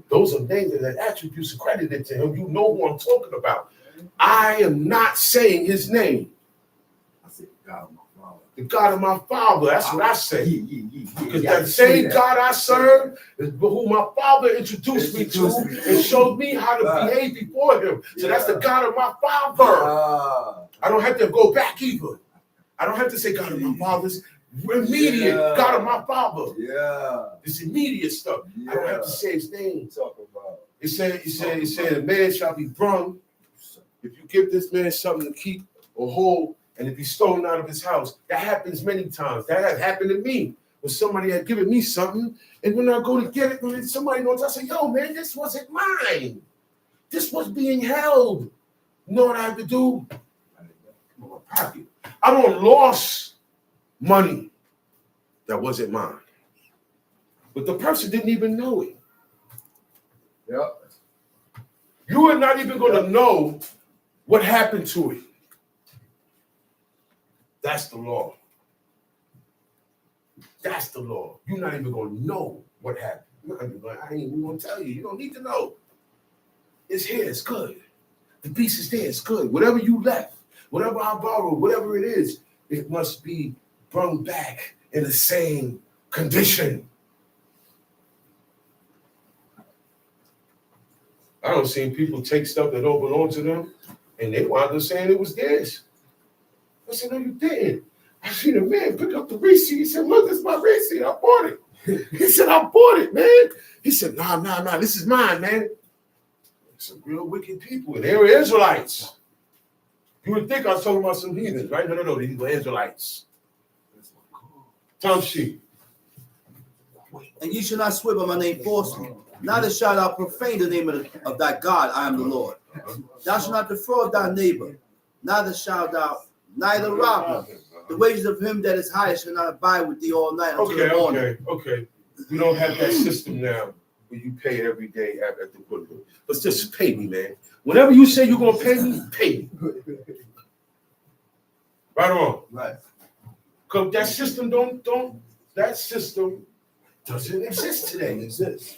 Those are names and attributes accredited to him. You know who I'm talking about. I am not saying his name. I said, God of my father. The God of my father, that's what I say. Because that same God I serve is who my father introduced me to and showed me how to behave before him. So that's the God of my father. I don't have to go back either. I don't have to say God of my fathers. Immediate. Yeah. God of my father. Yeah. This immediate stuff. I don't have to say his name. Talk about. It said, a man shall be brung if you give this man something to keep or hold, and if he's stolen out of his house. That happens many times. That has happened to me. When somebody had given me something, and when I go to get it, when somebody knows, I say, yo, man, this wasn't mine. This was being held. You know what I have to do? In my pocket. I don't lost money that wasn't mine. But the person didn't even know it. Yep. You are not even going to know what happened to it. That's the law. That's the law. You're not even going to know what happened. I ain't even going to tell you. You don't need to know. It's here. It's good. The piece is there. It's good. Whatever you left, whatever I borrowed, whatever it is, it must be brought back in the same condition. I don't see people take stuff that don't belong to them, and they wound up saying it was theirs. I said, no, you didn't. I seen a man pick up the receipt. He said, look, this is my receipt. I bought it. He said, I bought it, man. He said, nah, this is mine, man. Some real wicked people, and they were Israelites. You would think I was talking about some heathens, right? No, these were Israelites. Tom sheep. And you shall not swear by my name falsely, neither shalt thou profane the name of thy God. I am the Lord. Thou shalt not defraud thy neighbor, neither shalt thou neither rob him. The wages of him that is highest shall not abide with thee all night until the morning. Okay. We don't have that system now where you pay every day at the window. But just pay me, man. Whenever you say you're gonna pay me, pay me. Right or wrong? Right. Because that system doesn't exist today. It exists.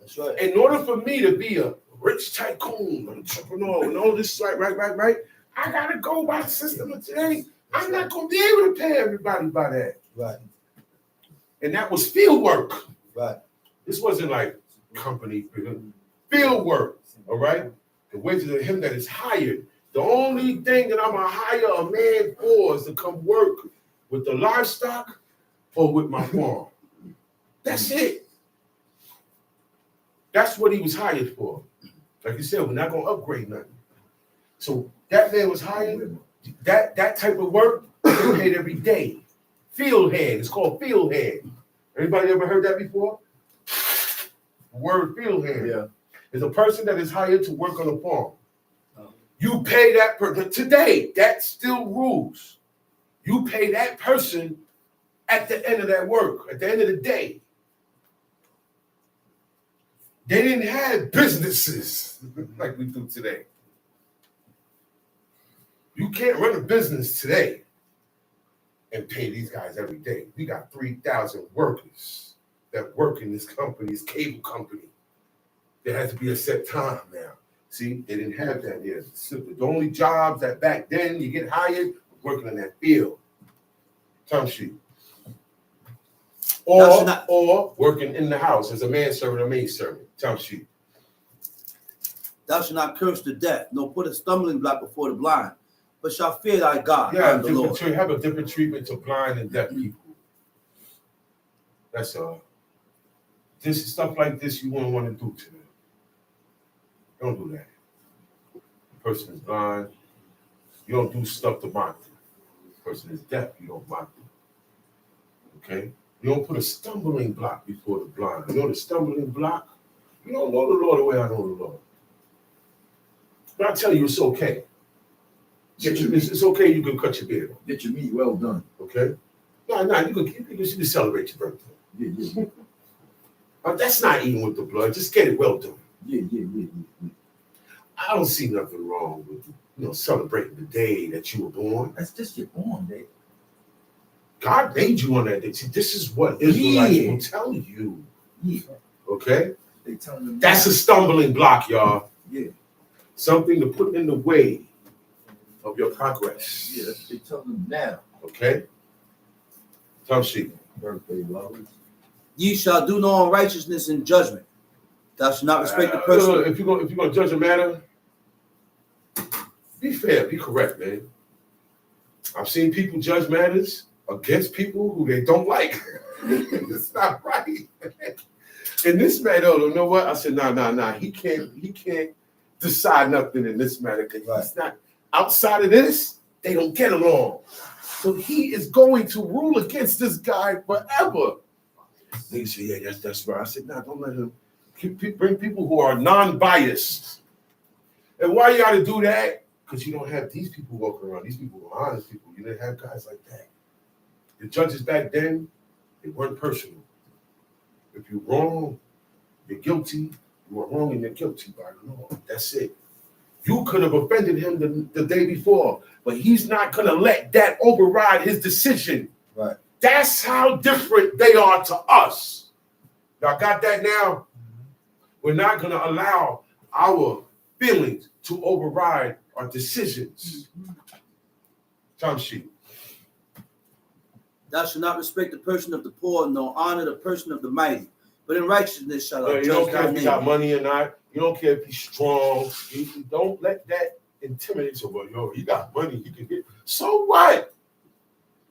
That's right. In order for me to be a rich tycoon, entrepreneur, and all this, right, I gotta go by the system of today. I'm not gonna be able to pay everybody by that. Right. And that was field work. Right. This wasn't like company field work. All right. The wages of him that is hired. The only thing that I'm gonna hire a man for is to come work with the livestock or with my farm. That's it. That's what he was hired for. Like you said, we're not gonna upgrade nothing. So that man was hired. That type of work is paid every day. Field hand. It's called field hand. Everybody ever heard that before? The word field hand. Yeah. Is a person that is hired to work on a farm. You pay that person today. That still rules. You pay that person at the end of that work, at the end of the day. They didn't have businesses like we do today. You can't run a business today and pay these guys every day. We got 3,000 workers that work in this company, this cable company. There has to be a set time now. See, they didn't have that here. The only jobs that back then you get hired working in that field. Time sheet. Or working in the house as a manservant or maidservant. Time sheet. Thou shalt not curse to death, nor put a stumbling block before the blind, but shall fear thy God. Yeah, the Lord. So you have a different treatment to blind and deaf people. That's all. This stuff like this you wouldn't want to do to them. Don't do that. The person is blind. You don't do stuff to mock them. The person is deaf. You don't mock them. Okay? You don't put a stumbling block before the blind. You know the stumbling block? You don't know the Lord the way I know the Lord. But I tell you, it's okay. It's okay. You can cut your beard off. Get your meat well done. Okay? No, you can celebrate your birthday. Yeah. That's not eating with the blood. Just get it well done. Yeah. I don't see nothing wrong with celebrating the day that you were born. That's just your born day. God made you on that day. See, this is what Israelites will tell you. Yeah. Okay? They tell them That's a stumbling block, y'all. Yeah. Something to put in the way of your progress. Yeah, they tell them now. Okay? Tom sheep. Birthday lovers. Ye shall do no unrighteousness in judgment. Thou shalt not respect the person. If you're gonna judge a matter, be fair, be correct, man. I've seen people judge matters against people who they don't like. It's not right. In this matter, you know what? I said, nah. He can't decide nothing in this matter because he's not outside of this. They don't get along. So he is going to rule against this guy forever. They say, yeah, that's right. I said, nah, don't let him. Bring people who are non-biased. And why you got to do that? Because you don't have these people walking around. These people are honest people. You didn't have guys like that. The judges back then, they weren't personal. If you're wrong, you're guilty. You are wrong and you're guilty by the law. That's it. You could have offended him the day before, but he's not going to let that override his decision. Right. That's how different they are to us. Y'all got that now? We're not going to allow our feelings to override our decisions. Time sheet. Thou shalt not respect the person of the poor, nor honor the person of the mighty. But in righteousness shall thou You don't judge care thy if he got neighbor. money or not. You don't care if he's strong. You don't let that intimidate you. Well, yo, he got money. He can get. So what?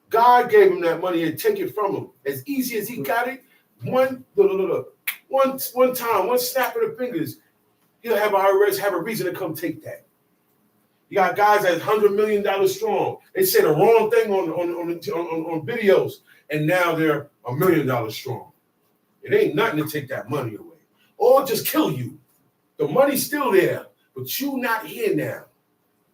God gave him that money and take it from him. As easy as he got it, one time, one snap of the fingers, he'll have a reason to come take that. You got guys that's $100 million strong. They say the wrong thing on videos, and now they're $1 million strong. It ain't nothing to take that money away, or just kill you. The money's still there, but you not here now.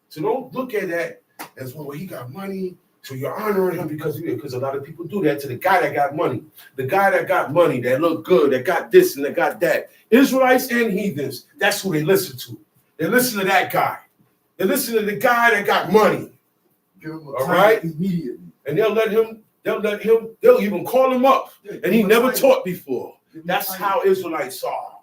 So don't look at that as, well, he got money, so you're honoring him because a lot of people do that to the guy that got money. The guy that got money, that look good, that got this and that got that. Israelites and heathens, that's who they listen to. They listen to that guy. They listen to the guy that got money. Give him a All title right? immediately. And they'll even call him up. And he never taught before. That's how Israelites are.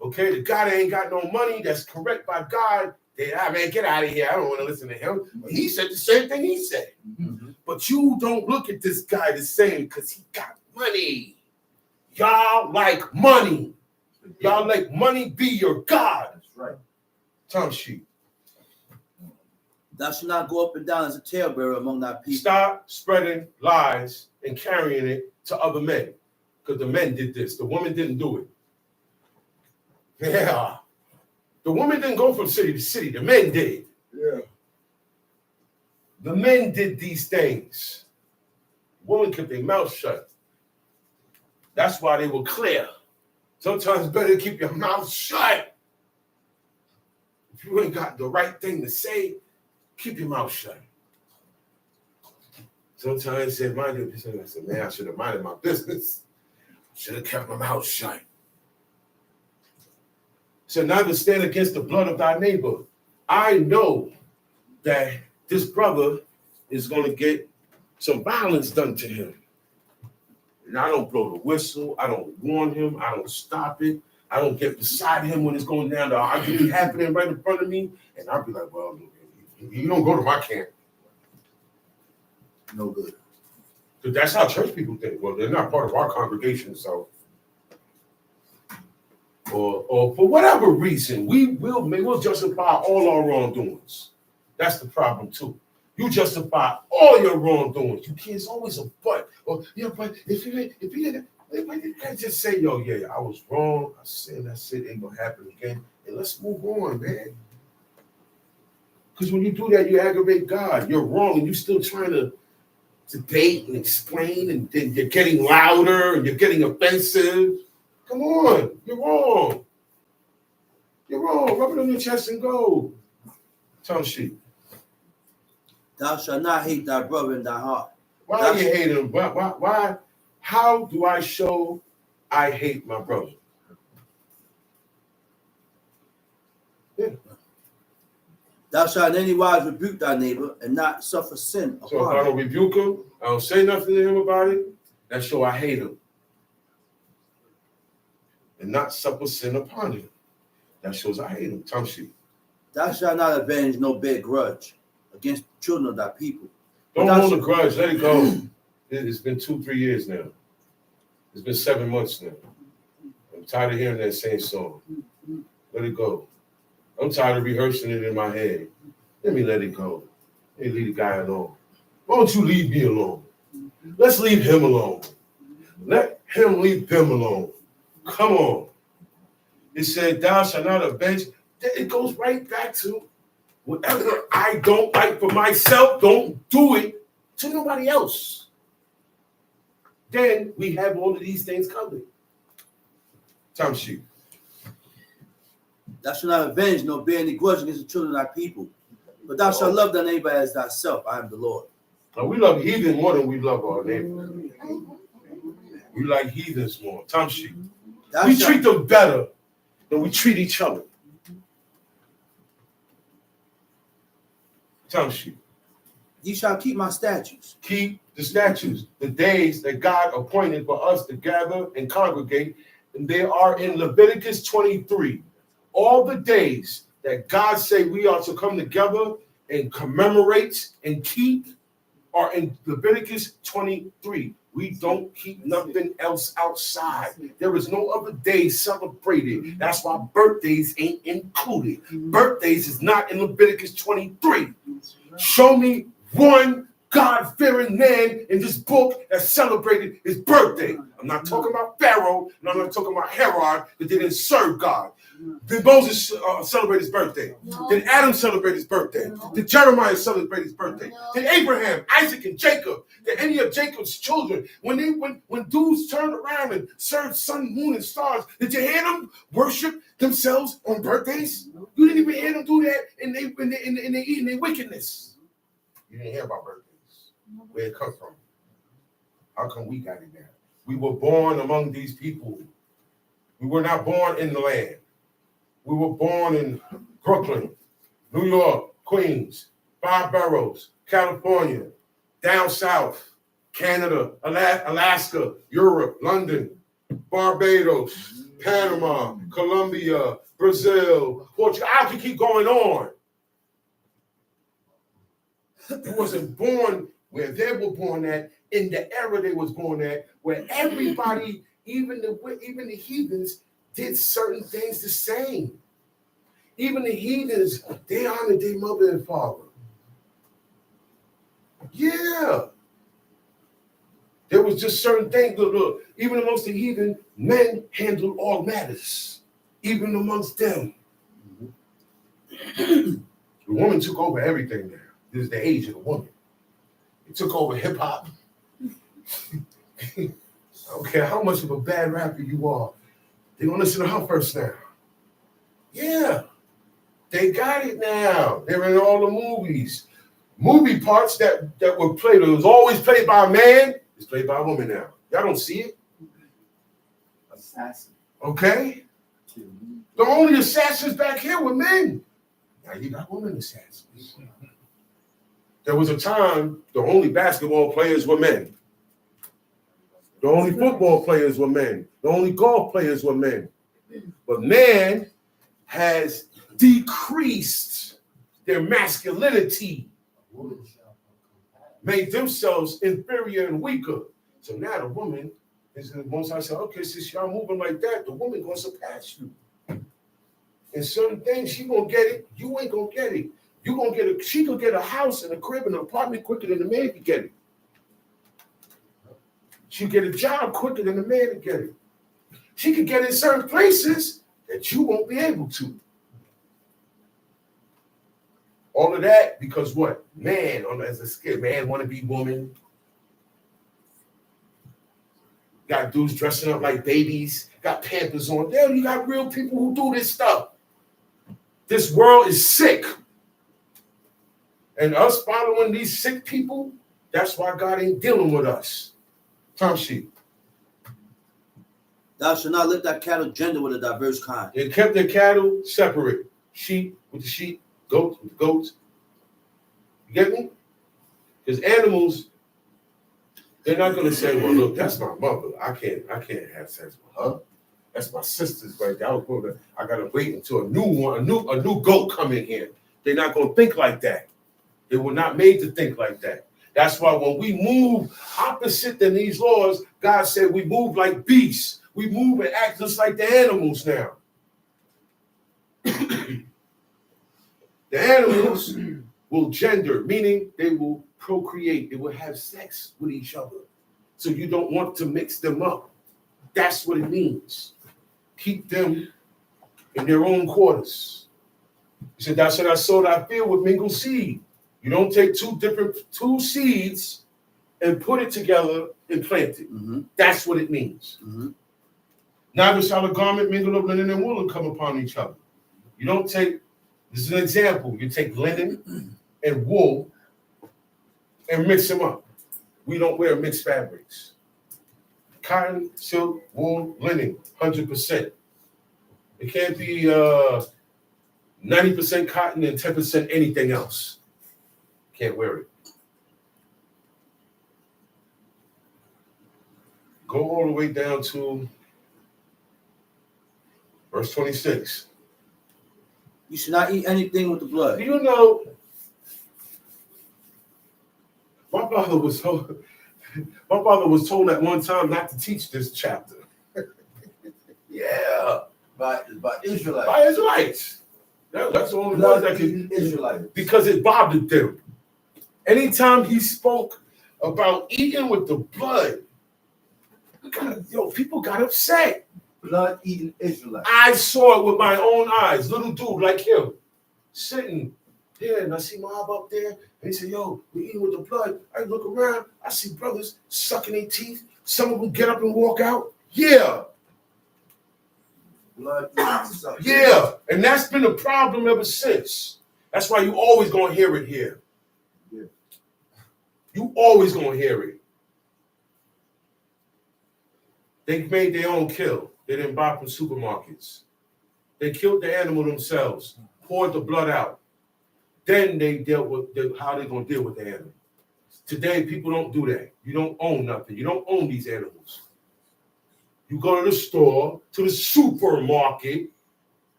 Okay, the guy that ain't got no money, that's correct by God, man, get out of here. I don't want to listen to him. He said the same thing he said. Mm-hmm. But you don't look at this guy the same because he got money. Y'all like money. Y'all like money be your God. That's right. Time sheet. Thou shalt not go up and down as a talebearer among thy people. Stop spreading lies and carrying it to other men. Because the men did this. The woman didn't do it. Yeah. The woman didn't go from city to city. The men did. Yeah. The men did these things. Women kept their mouth shut. That's why they were clear. Sometimes it's better to keep your mouth shut. If you ain't got the right thing to say, keep your mouth shut. Sometimes I said, man, I should have minded my business. Should have kept my mouth shut. So now to stand against the blood of thy neighbor. I know that this brother is going to get some violence done to him. And I don't blow the whistle. I don't warn him. I don't stop it. I don't get beside him when it's going down. The argument happening right in front of me. And I'll be like, well, you don't go to my camp. No good. Because that's how church people think. Well, they're not part of our congregation, so. Or for whatever reason, we'll justify all our wrongdoings. That's the problem too. You justify all your wrongdoings. You can't. It's always a but. Or yeah, but if you can't just say, yo, yeah, I was wrong. I said that's it. Ain't gonna happen again. And let's move on, man. Because when you do that, you aggravate God. You're wrong, and you're still trying to debate and explain, and then you're getting louder and you're getting offensive. Come on, you're wrong. You're wrong. Rub it on your chest and go. Tongue sheet. Thou shalt not hate thy brother in thy heart. Why do you hate him? Why? How do I show I hate my brother? Yeah. Thou shalt in any wise rebuke thy neighbor and not suffer sin So if upon I him. don't rebuke him, I don't say nothing to him about it, that show I hate him. And not suffer sin upon him. That shows I hate him. Tongue sheet. Thou shalt not avenge no bad grudge against the children of thy people. Don't But thou hold a shalt- grudge. Let it go. It's been 2-3 years now. It's been 7 months now. I'm tired of hearing that same song. Let it go. I'm tired of rehearsing it in my head. Let me let it go. Hey, leave the guy alone. Why don't you leave me alone? Let's leave him alone. Let him leave them alone. Come on. It said, thou shalt not avenge. It goes right back to whatever I don't like for myself, don't do it to nobody else. Then we have all of these things covered. Time sheet. Thou shalt not avenge nor bear any grudge against the children of thy people. But thou shalt love thy neighbor as thyself. I am the Lord. Now, we love heathen more than we love our neighbor. We like heathens more. Time sheet. We treat them better than we treat each other. Time sheet. Ye shall keep my statutes. Keep the statutes, the days that God appointed for us to gather and congregate, and they are in Leviticus 23. All the days that God said we are to come together and commemorate and keep are in Leviticus 23. We don't keep nothing else outside. There is no other day celebrated. That's why birthdays ain't included. Birthdays is not in Leviticus 23. Show me one God-fearing man in this book that celebrated his birthday. I'm not talking about Pharaoh, and I'm not talking about Herod, that they didn't serve God. Did Moses celebrate his birthday? No. Did Adam celebrate his birthday? No. Did Jeremiah celebrate his birthday? No. Did Abraham, Isaac, and Jacob, did any of Jacob's children, when dudes turned around and served sun, moon, and stars, did you hear them worship themselves on birthdays? You didn't even hear them do that in their wickedness. You didn't hear about birthdays. Where it come from? How come we got it now? We were born among these people. We were not born in the land. We were born in Brooklyn, New York, Queens, 5 boroughs, California, down south, Canada, Alaska, Europe, London, Barbados, Panama, Colombia, Brazil, Portugal. I can keep going on. You wasn't born where they were born at, in the era they was born at, where everybody, even the heathens, did certain things the same. Even the heathens, they honored their mother and father. Yeah. There was just certain things. Look, even amongst the heathen, men handled all matters, even amongst them. The woman took over everything now. This is the age of the woman. It took over hip hop. I don't care how much of a bad rapper you are. They're gonna listen to her first now. Yeah, they got it now. They're in all the movies. Movie parts that were played, it was always played by a man, it's played by a woman now. Y'all don't see it? Assassin. Okay? The only assassins back here were men. Now you got women assassins. There was a time the only basketball players were men. The only football players were men. The only golf players were men. But man has decreased their masculinity, made themselves inferior and weaker. So now the woman is the most I said, okay, since y'all moving like that, the woman gonna surpass you. In certain things, she gonna get it, you ain't gonna get it. You gonna get it, she could get a house and a crib and an apartment quicker than the man could get it. She get a job quicker than the man could get it. She could get in certain places that you won't be able to. All of that because what? Man, as a skill, man want to be woman. Got dudes dressing up like babies, got Pampers on. There you got real people who do this stuff. This world is sick. And us following these sick people, that's why God ain't dealing with us. Time sheet. Thou shalt not let thy cattle gender with a diverse kind. They kept their cattle separate. Sheep with the sheep, goats with the goats. You get me? Because animals, they're not going to say, well, look, that's my mother. I can't have sex with her. That's my sister's right there. I got to wait until a new one, a new goat come in here. They're not going to think like that. They were not made to think like that. That's why when we move opposite than these laws, God said we move like beasts. We move and act just like the animals now. The animals will gender, meaning they will procreate. They will have sex with each other. So you don't want to mix them up. That's what it means. Keep them in their own quarters. He said, thou shalt not sow thy field with mingled seed. You don't take two seeds and put it together and plant it. Mm-hmm. That's what it means. Mm-hmm. Neither shall a garment mingled of linen and wool come upon each other. You don't take, this is an example, you take linen and wool and mix them up. We don't wear mixed fabrics. Cotton, silk, wool, linen, 100%. It can't be 90% cotton and 10% anything else. Can't wear it. Go all the way down to verse 26. You should not eat anything with the blood. Do you know, my father was told at one time not to teach this chapter. Yeah. By Israelites. By Israelites. That's the only one that can, Israelites. because it bothered them. Anytime he spoke about eating with the blood, people got upset. Blood eating Israelites. I saw it with my own eyes. Little dude like him, sitting there, and I see Mob up there, and he said, yo, we eating with the blood. I look around, I see brothers sucking their teeth. Some of them get up and walk out. Yeah. Blood eating. Yeah. And that's been a problem ever since. That's why you always gonna hear it here. Yeah. You always gonna hear it. They made their own kill. They didn't buy from supermarkets. They killed the animal themselves, poured the blood out. Then they dealt with how they're going to deal with the animal. Today, people don't do that. You don't own nothing. You don't own these animals. You go to the store, to the supermarket,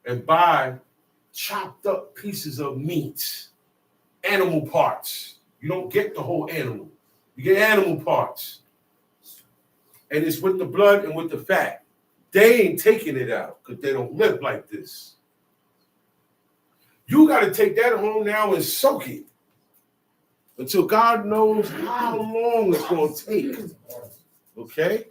and buy chopped up pieces of meat, animal parts. You don't get the whole animal. You get animal parts. And it's with the blood and with the fat. They ain't taking it out because they don't live like this. You got to take that home now and soak it until God knows how long it's going to take. Okay?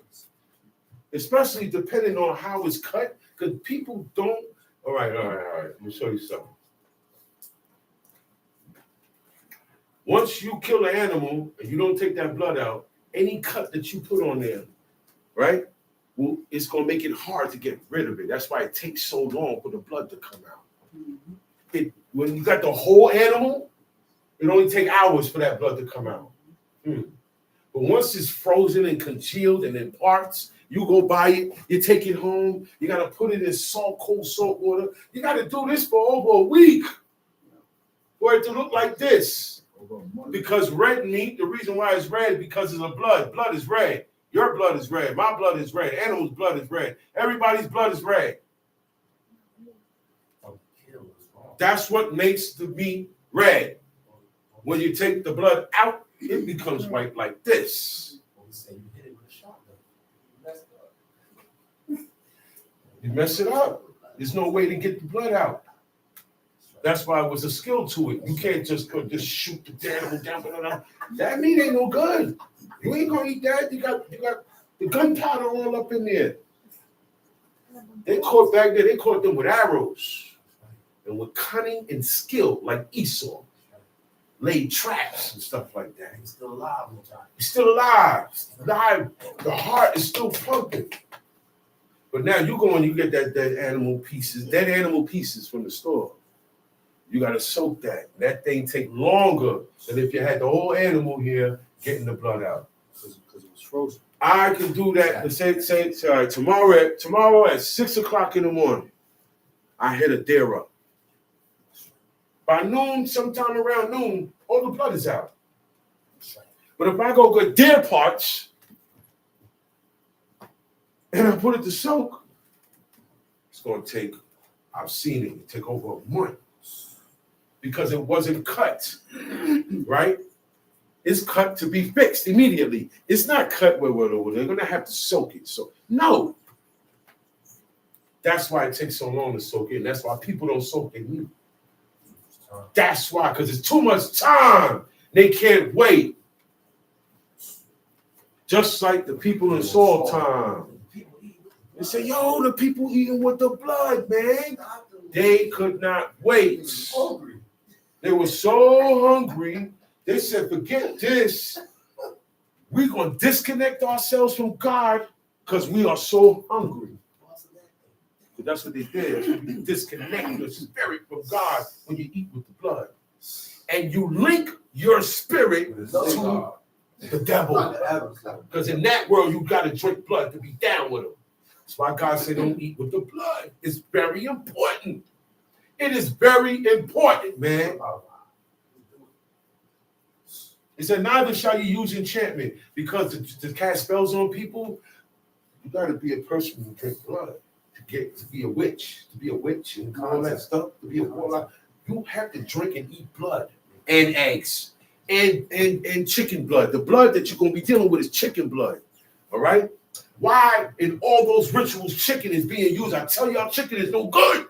Especially depending on how it's cut, because people don't. All right. Let me show you something. Once you kill an animal and you don't take that blood out, any cut that you put on there, right? Well, it's going to make it hard to get rid of it. That's why it takes so long for the blood to come out. When you got the whole animal, it only takes hours for that blood to come out. But once it's frozen and congealed and in parts, you go buy it, you take it home, you got to put it in cold salt water. You got to do this for over a week for it to look like this. Because red meat, the reason why it's red is because of the blood. Blood is red. Your blood is red. My blood is red. Animals' blood is red. Everybody's blood is red. That's what makes the meat red. When you take the blood out, it becomes white like this. You mess it up. There's no way to get the blood out. That's why it was a skill to it. You can't just go shoot the animal down. That meat ain't no good. You ain't gonna eat that. You got the gunpowder all up in there. They caught back there. They caught them with arrows and with cunning and skill, like Esau. Laid traps and stuff like that. He's still alive. He's still alive. Alive. The heart is still pumping. But now you go and you get that dead animal pieces from the store. You got to soak that. That thing take longer than if you had the whole animal here getting the blood out. Because it was frozen. I can do that. Say, tomorrow at 6 o'clock in the morning, I hit a deer up. By noon, sometime around noon, all the blood is out. But if I go get deer parts and I put it to soak, it's going to take, I've seen it take over a month because it wasn't cut, right? It's cut to be fixed immediately. It's not cut where they're going to have to soak it. So, no. That's why it takes so long to soak it. And that's why people don't soak their meat. That's why, because it's too much time. They can't wait. Just like the people in Saul time. They say, yo, the people eating with the blood, man. They could not wait. They were so hungry. They said, forget this. We're going to disconnect ourselves from God because we are so hungry. But that's what they did. You disconnect your spirit from God when you eat with the blood. And you link your spirit to the devil. Because in that world, you got to drink blood to be down with him. That's why God said don't eat with the blood. It's very important. It is very important, man. He said, neither shall you use enchantment, because to cast spells on people, you got to be a person who drink blood to be a witch, and all that stuff, to be a warlock. You have to drink and eat blood and eggs and chicken blood. The blood that you're going to be dealing with is chicken blood. All right? Why in all those rituals chicken is being used? I tell y'all, chicken is no good.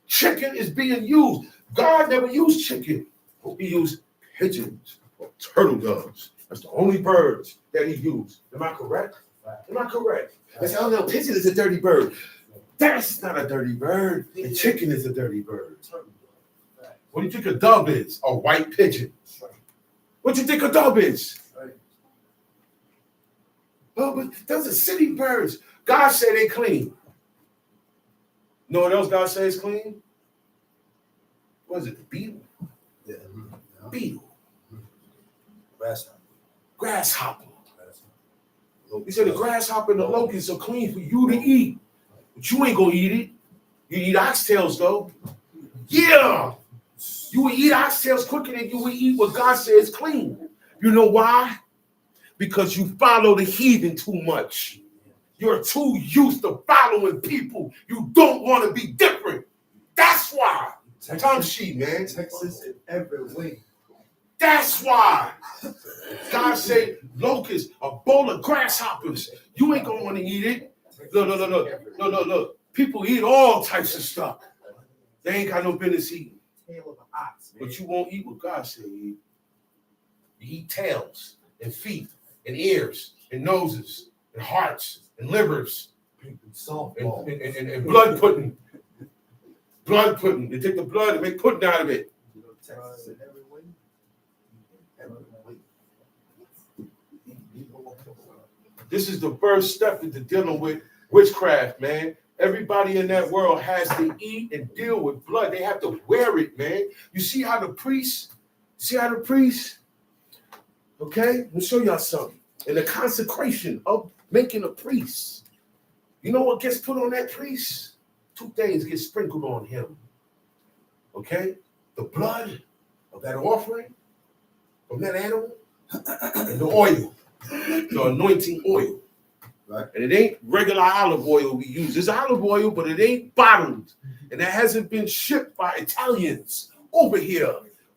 Chicken is being used. God never used chicken. He used pigeons or turtle doves. That's the only birds that he used. Am I correct? Am I correct? I say, oh no, pigeon is a dirty bird. That's not a dirty bird. The chicken is a dirty bird. What do you think a dove is? A white pigeon. What do you think a dove is? Oh, but those are city birds. God said they clean. Know what else God says clean? What is it? The beetle? Yeah. Beetle. Grasshopper. Grasshopper. He said the grasshopper and the locust are clean for you to eat. But you ain't gonna eat it. You eat oxtails though. Yeah. You will eat oxtails quicker than you will eat what God says clean. You know why? Because you follow the heathen too much. You're too used to following people. You don't want to be different. That's why. Tom Sheet, man. Texas in every way. That's why. God said, locusts, a bowl of grasshoppers. You ain't going to want to eat it. Look. People eat all types of stuff. They ain't got no business eating. But you won't eat what God said you eat. You eat tails and feet and ears and noses and hearts and livers and blood pudding. Blood pudding. They take the blood and make pudding out of it. This is the first step into dealing with witchcraft, man. Everybody in that world has to eat and deal with blood. They have to wear it, man. You see how the priests, okay? Let me show y'all something. In the consecration of making a priest, you know what gets put on that priest? 2 things get sprinkled on him. Okay? The blood of that offering from that animal and the oil, the anointing oil. Right? And it ain't regular olive oil we use. It's olive oil, but it ain't bottled. And that hasn't been shipped by Italians over here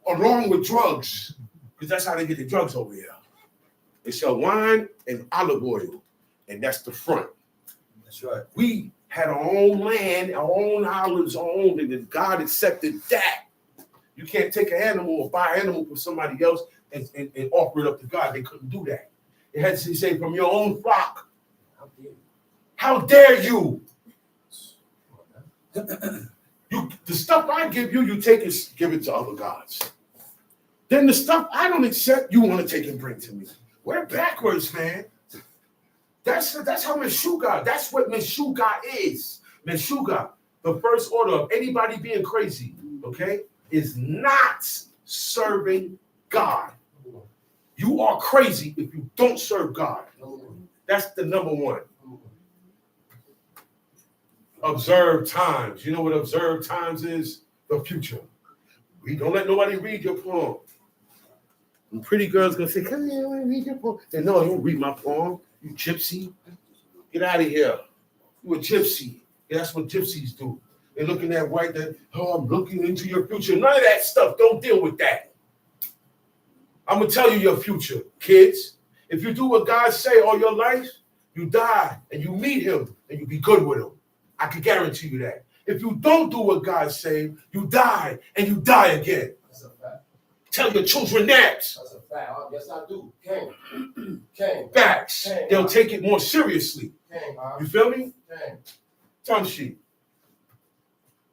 along with drugs. Because that's how they get the drugs over here. They sell wine and olive oil. And that's the front. That's right. We had our own land, our own olives, our own, and God accepted that. You can't take an animal or buy an animal from somebody else and offer it up to God. They couldn't do that. It had to say from your own flock. How dare you? The stuff I give you, you take and give it to other gods. Then the stuff I don't accept, you want to take and bring to me. We're backwards, man. That's how Meshuggah. That's what Meshuggah is. Meshuggah, the first order of anybody being crazy, okay, is not serving God. You are crazy if you don't serve God. That's the number one. Observe times. You know what observe times is? The future. Don't let nobody read your poem. And pretty girls gonna say, come here, let me read your poem. Say, no, you don't read my poem. You gypsy. Get out of here. You a gypsy. Yeah, that's what gypsies do. They're looking at white, I'm looking into your future. None of that stuff. Don't deal with that. I'm gonna tell you your future, kids. If you do what God say all your life, you die and you meet him and you be good with him. I can guarantee you that. If you don't do what God say, you die and you die again. Tell your children that. That's a fact. Yes, I do. King. Facts. King. They'll take it more seriously. King. You feel me? King. Tongue sheet.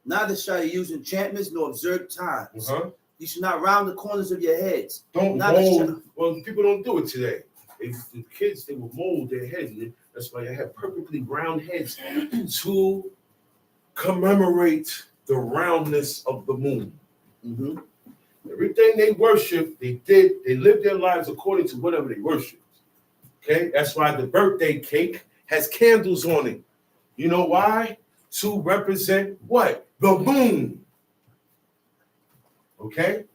Neither shall you use enchantments nor observe times. Uh-huh. You should not round the corners of your heads. Don't Neither mold. shall- Well, people don't do it today. The kids, they will mold their heads. That's why they have perfectly round heads to commemorate the roundness of the moon. Mm-hmm. Everything they worship, they lived their lives according to whatever they worship. Okay, that's why the birthday cake has candles on it. You know why? To represent what? The moon. Okay?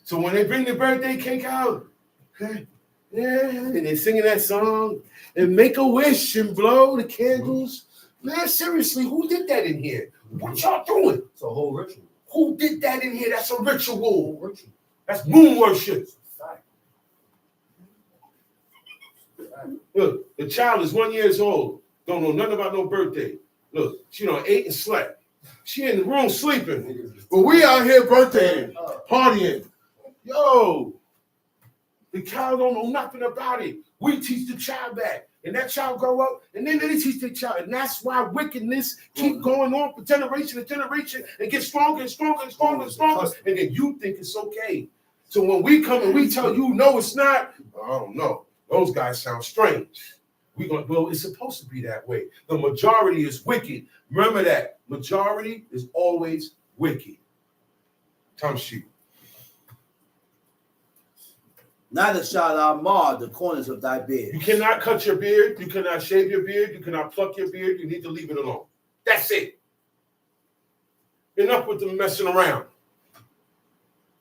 So when they bring the birthday cake out, okay, yeah, and they're singing that song and make a wish and blow the candles. Man, seriously, who did that in here? What y'all doing? It's a whole ritual. Who did that in here? That's a ritual. Whole ritual. That's moon worship. Fact. Look, the child is 1 year old. Don't know nothing about no birthday. Look, she done ate and slept. She in the room sleeping. But we out here birthdaying, partying. Yo, the child don't know nothing about it. We teach the child that. And that child grow up, and then they teach the child. And that's why wickedness keep going on for generation to generation and get stronger and stronger and stronger and stronger. And then you think it's okay. So when we come and we tell you, no, it's not, I don't know. Those guys sound strange. Well, it's supposed to be that way. The majority is wicked. Remember that. Majority is always wicked. Tom sheet. Neither shall thou mar the corners of thy beard. You cannot cut your beard. You cannot shave your beard. You cannot pluck your beard. You need to leave it alone. That's it. Enough with them messing around.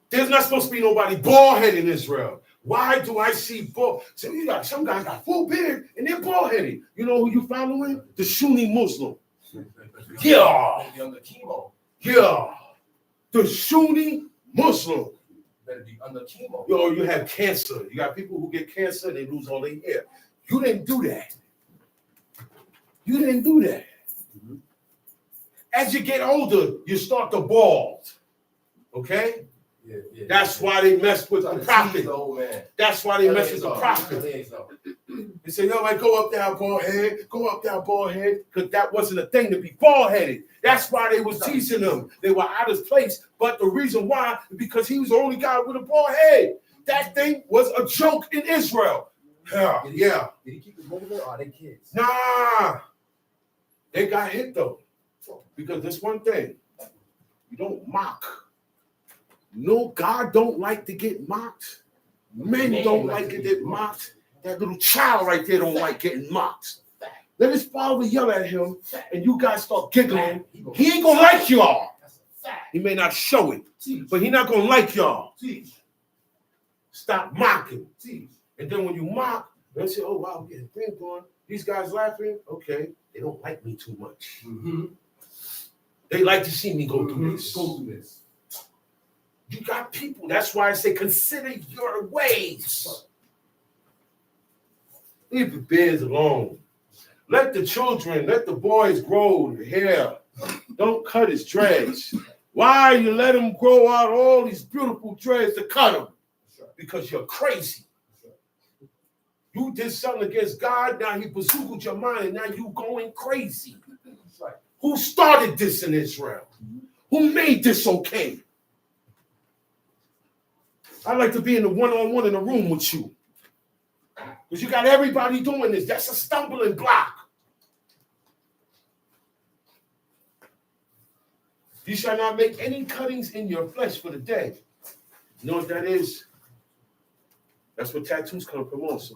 There's not supposed to be nobody bald-headed in Israel. Why do I see bald? So you got some guys got full beard and they're bald-headed. You know who you following? The Sunni Muslim. Yeah. Under chemo. Yeah. The Sunni Muslim. Better be under chemo. Yo, you have cancer. You got people who get cancer and they lose all their hair. You didn't do that. You didn't do that. Mm-hmm. As you get older, you start to bald. Okay? Yeah. That's why they messed with the prophet. That's why they messed with the prophet. They say, yo, man, go up there, bald head. Go up there, bald head. Because that wasn't a thing to be bald headed. That's why they was teaching them. They were out of place. But the reason why is because he was the only guy with a bald head. That thing was a joke in Israel. Yeah. Did he keep his movement or are they kids? Nah. They got hit though. Because there's one thing. You don't mock. No, God don't like to get mocked. Men don't like to get mocked. That little child right there don't like getting mocked. Let his father yell at him, and you guys start giggling. He ain't gonna like y'all. He may not show it, but he not gonna like y'all. Stop mocking. And then when you mock, they say, "Oh wow, getting thing going. These guys laughing. Okay, they don't like me too much. Mm-hmm. They like to see me go through this. Go through this." You got people. That's why I say consider your ways. Leave the beards alone. Let the children, let the boys grow their hair. Don't cut his dreads. Why you let him grow out all these beautiful dreads to cut them? Because you're crazy. You did something against God, now he bazookled your mind, and now you going crazy. Who started this in Israel? Who made this okay? I'd like to be in the one-on-one in the room with you. Because you got everybody doing this. That's a stumbling block. You shall not make any cuttings in your flesh for the day. You know what that is? That's where tattoos come from also.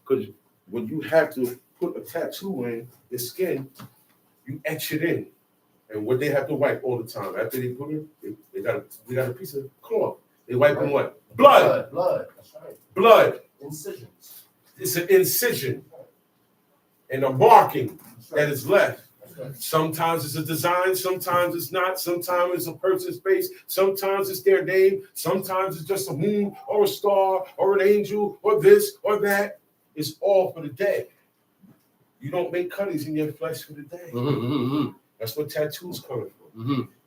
Because when you have to put a tattoo in your skin, you etch it in. And what they have to wipe all the time. After they put it, they got a piece of cloth. They wipe them what? Blood. Blood. That's right. Blood. Incisions. It's an incision and a marking that is left. Sometimes it's a design, sometimes it's not, sometimes it's a person's face, sometimes it's their name, sometimes it's just a moon or a star or an angel or this or that. It's all for the day. You don't make cuttings in your flesh for the day. Mm-hmm. That's what tattoos come from.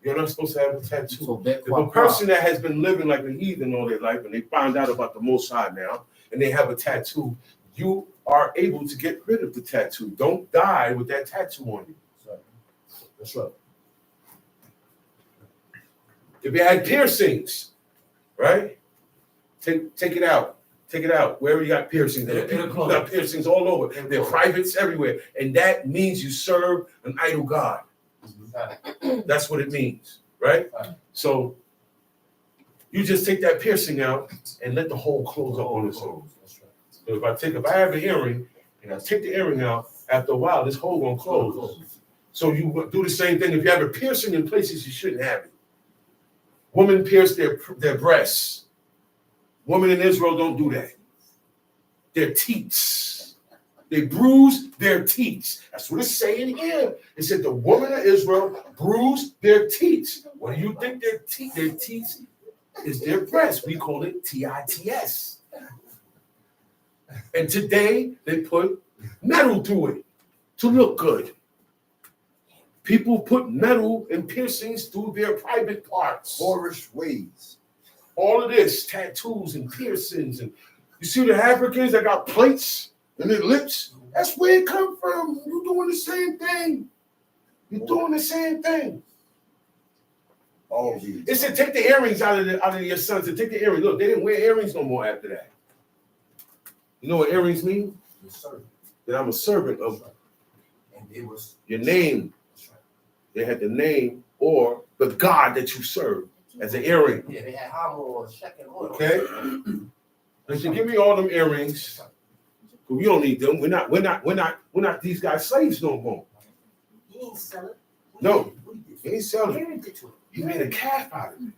You're not supposed to have a tattoo. So that If a person that has been living like a heathen all their life and they find out about the Most High now and they have a tattoo, you are able to get rid of the tattoo. Don't die with that tattoo on you. That's right. If you had piercings, right? Take it out. Take it out. Wherever you got piercings, people got piercings all over. They're privates everywhere. And that means you serve an idol God. That's what it means, right? So you just take that piercing out and let the hole close up on its own. So if I have an earring and I take the earring out, after a while, this hole gonna close. So you do the same thing. If you have a piercing in places you shouldn't have it. Women pierce their breasts. Women in Israel don't do that. Their teats. They bruise their teats. That's what it's saying here. It said the women of Israel bruise their teats. What do you think their teats is their breast? We call it TITS. And today they put metal through it to look good. People put metal and piercings through their private parts. Moorish ways. All of this, tattoos and piercings. And you see the Africans that got plates in their lips? That's where it come from. You're doing the same thing. You're doing the same thing. All these. It said take the earrings out of your sons and take the earrings. Look, they didn't wear earrings no more after that. You know what earrings mean? That I'm a servant of And it was your name. They had the name or the God that you serve as an earring. yeah, they had hammer or second oil. Okay? They said, give me all them earrings. We don't need them. We're not these guys slaves no more. He ain't sell it. No, he ain't selling. Gave it to him. He made a calf out of it.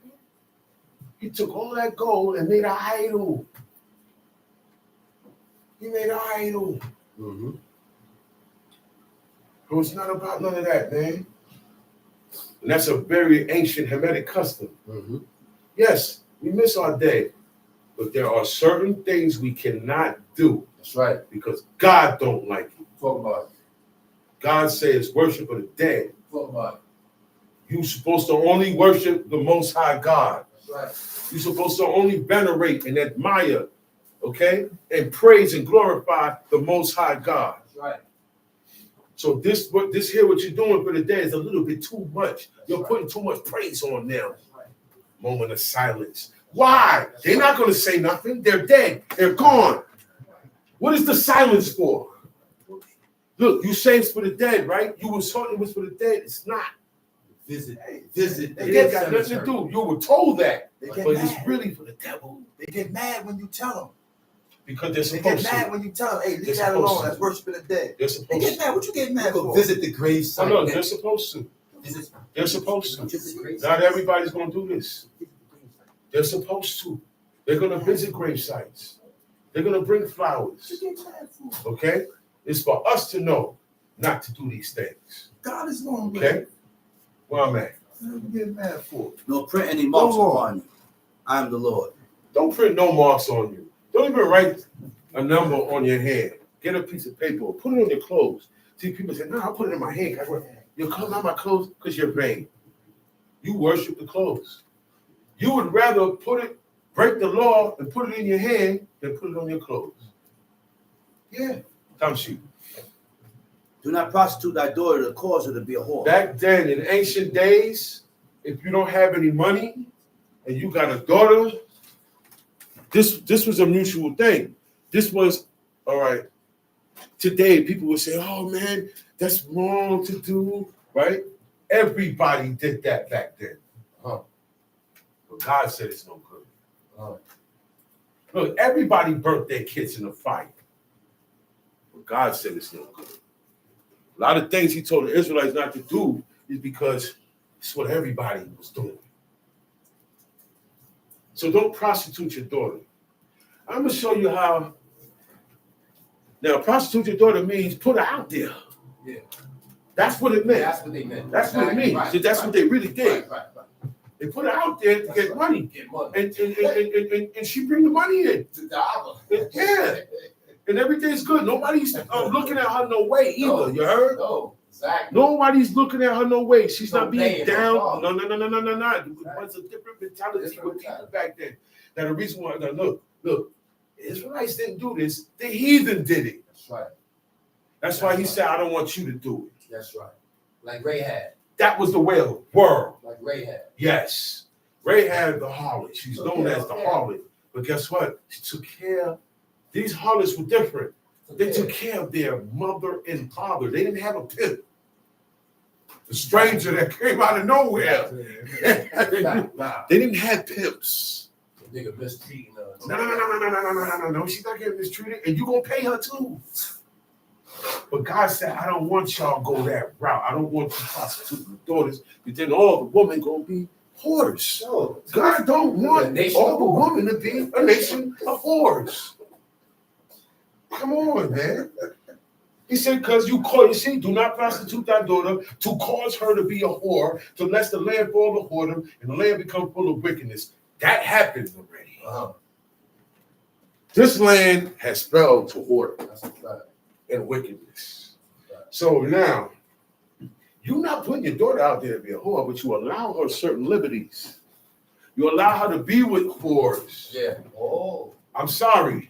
He took all that gold and made an idol. He made an idol. So it's not about none of that, man. And that's a very ancient Hamitic custom. Yes, we miss our day, but there are certain things we cannot do. That's right. Because God don't like it. Talk about it. God says worship of the dead. Talk about it. You're supposed to only worship the Most High God. That's right. You're supposed to only venerate and admire, okay, and praise and glorify the Most High God. That's right. So this here, what you're doing for the dead is a little bit too much. You're right. putting too much praise on them. That's right. Moment of silence. Why? They're not going to say nothing. They're dead. They're gone. What is the silence for? Look, you say it's for the dead, right? You were taught it was for the dead. It's not. Visit. It ain't got nothing to do. You were told that, They but get it's mad. really for the devil They get mad when you tell them. because they're They get supposed mad to. when you tell them, hey, They're leave that supposed alone. to. That's worshiping the dead. They're They supposed get to. mad. What you getting mad Go for? visit the grave Oh, site. no, they're supposed to. They're supposed to. Not everybody's going to do this. They're supposed to. They're going to visit grave sites. They're going to bring flowers. What you get mad for? Okay? It's for us to know not to do these things. God is going with Okay? it. Where I'm at. What you get mad for? Nor print any marks Lord. upon you. I am the Lord. Don't print no marks on you. Don't even write a number on your hand. Get a piece of paper or put it on your clothes. See, people say, no, I'll put it in my hand. You're coming on my clothes because you're vain. You worship the clothes. You would rather break the law and put it in your hand than put it on your clothes. Yeah. Come shoot. Do not prostitute thy daughter to cause her to be a whore. Back then, in ancient days, if you don't have any money and you got a daughter, this was a mutual thing. This was, all right, today people would say, oh man, that's wrong to do, right? Everybody did that back then. But God said it's no good. Look, everybody burnt their kids in a fire. But God said it's no good. A lot of things he told the Israelites not to do is because it's what everybody was doing. So don't prostitute your daughter. I'm going to show you how. Now, prostitute your daughter means put her out there. Yeah. That's what it meant. That's what they meant. That's what it means. Right, That's what they really did. Right. They put her out there to That's get right. money. Get money. And she bring the money in. To dollar. Yeah. And everything's good. Nobody's looking at her no way either. No. You heard? No. Exactly. Nobody's looking at her no way. She's Don't not being pay her down. fault. No. It was a different mentality Different with people mentality. back then. Now the reason why, now look, the Israelites didn't do this. The heathen did it. That's right. That's why he said, I don't want you to do it. That's right. Like Rahab. That was the way of the world. Like Rahab. Yes. Rahab the harlot. She's known as the harlot. But guess what? She took care. These harlots were different. They took care of their mother and father. They didn't have a pimp. The stranger that came out of nowhere. They didn't have pimps. Nigga mistreating her. No. She's not getting mistreated, and you gonna pay her too. But God said, I don't want y'all go that route. I don't want you prostituting daughters, but then all the women gonna be whores. No. God don't want A nation all of the whores. women to be a nation of whores. Come on, man. He said, because you see, do not prostitute thy daughter to cause her to be a whore, to lest the land fall to whoredom and the land become full of wickedness. That happened already. Uh-huh. This land has fell to whoredom That's a fact. and wickedness. So now, you're not putting your daughter out there to be a whore, but you allow her certain liberties. You allow her to be with whores. Yeah. Oh. I'm sorry.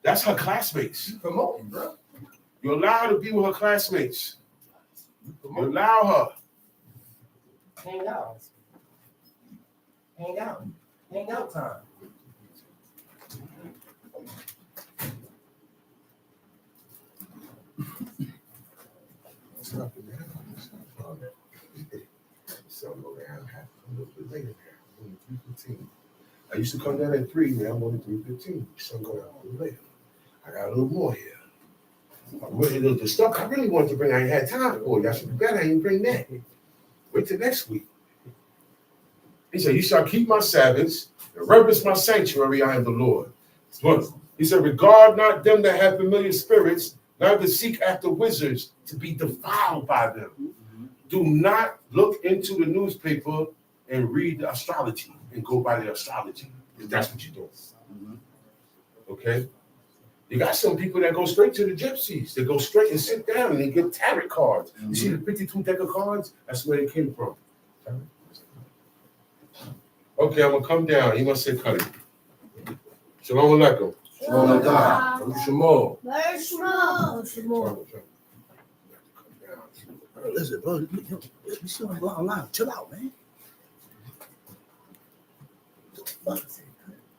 That's her classmates. You promoting, bro. You allow her to be with her classmates. You You promoting. allow her. Hang out. Hang out. Hang out time. I used to come down at 3, now I'm only 3:15. Sun go down a little later. I got a little more here. The stuff I really wanted to bring, I ain't had time for. Y'all should be better. I ain't bring that. Wait till next week. He said, you shall keep my Sabbaths and reverence my sanctuary. I am the Lord. Look, he said, regard not them that have familiar spirits, neither seek after wizards to be defiled by them. Do not look into the newspaper and read the astrology and go by the astrology, if that's what you're doing. Okay? You got some people that go straight to the gypsies. They go straight and sit down and they get tarot cards. You see the 52 deck of cards? That's where they came from. Okay, I'm gonna come down. He must say cut it. Shalom Aleichem. Shalom Aleichem. Shalom. Listen, bro, you still online. Chill out, man. What the fuck?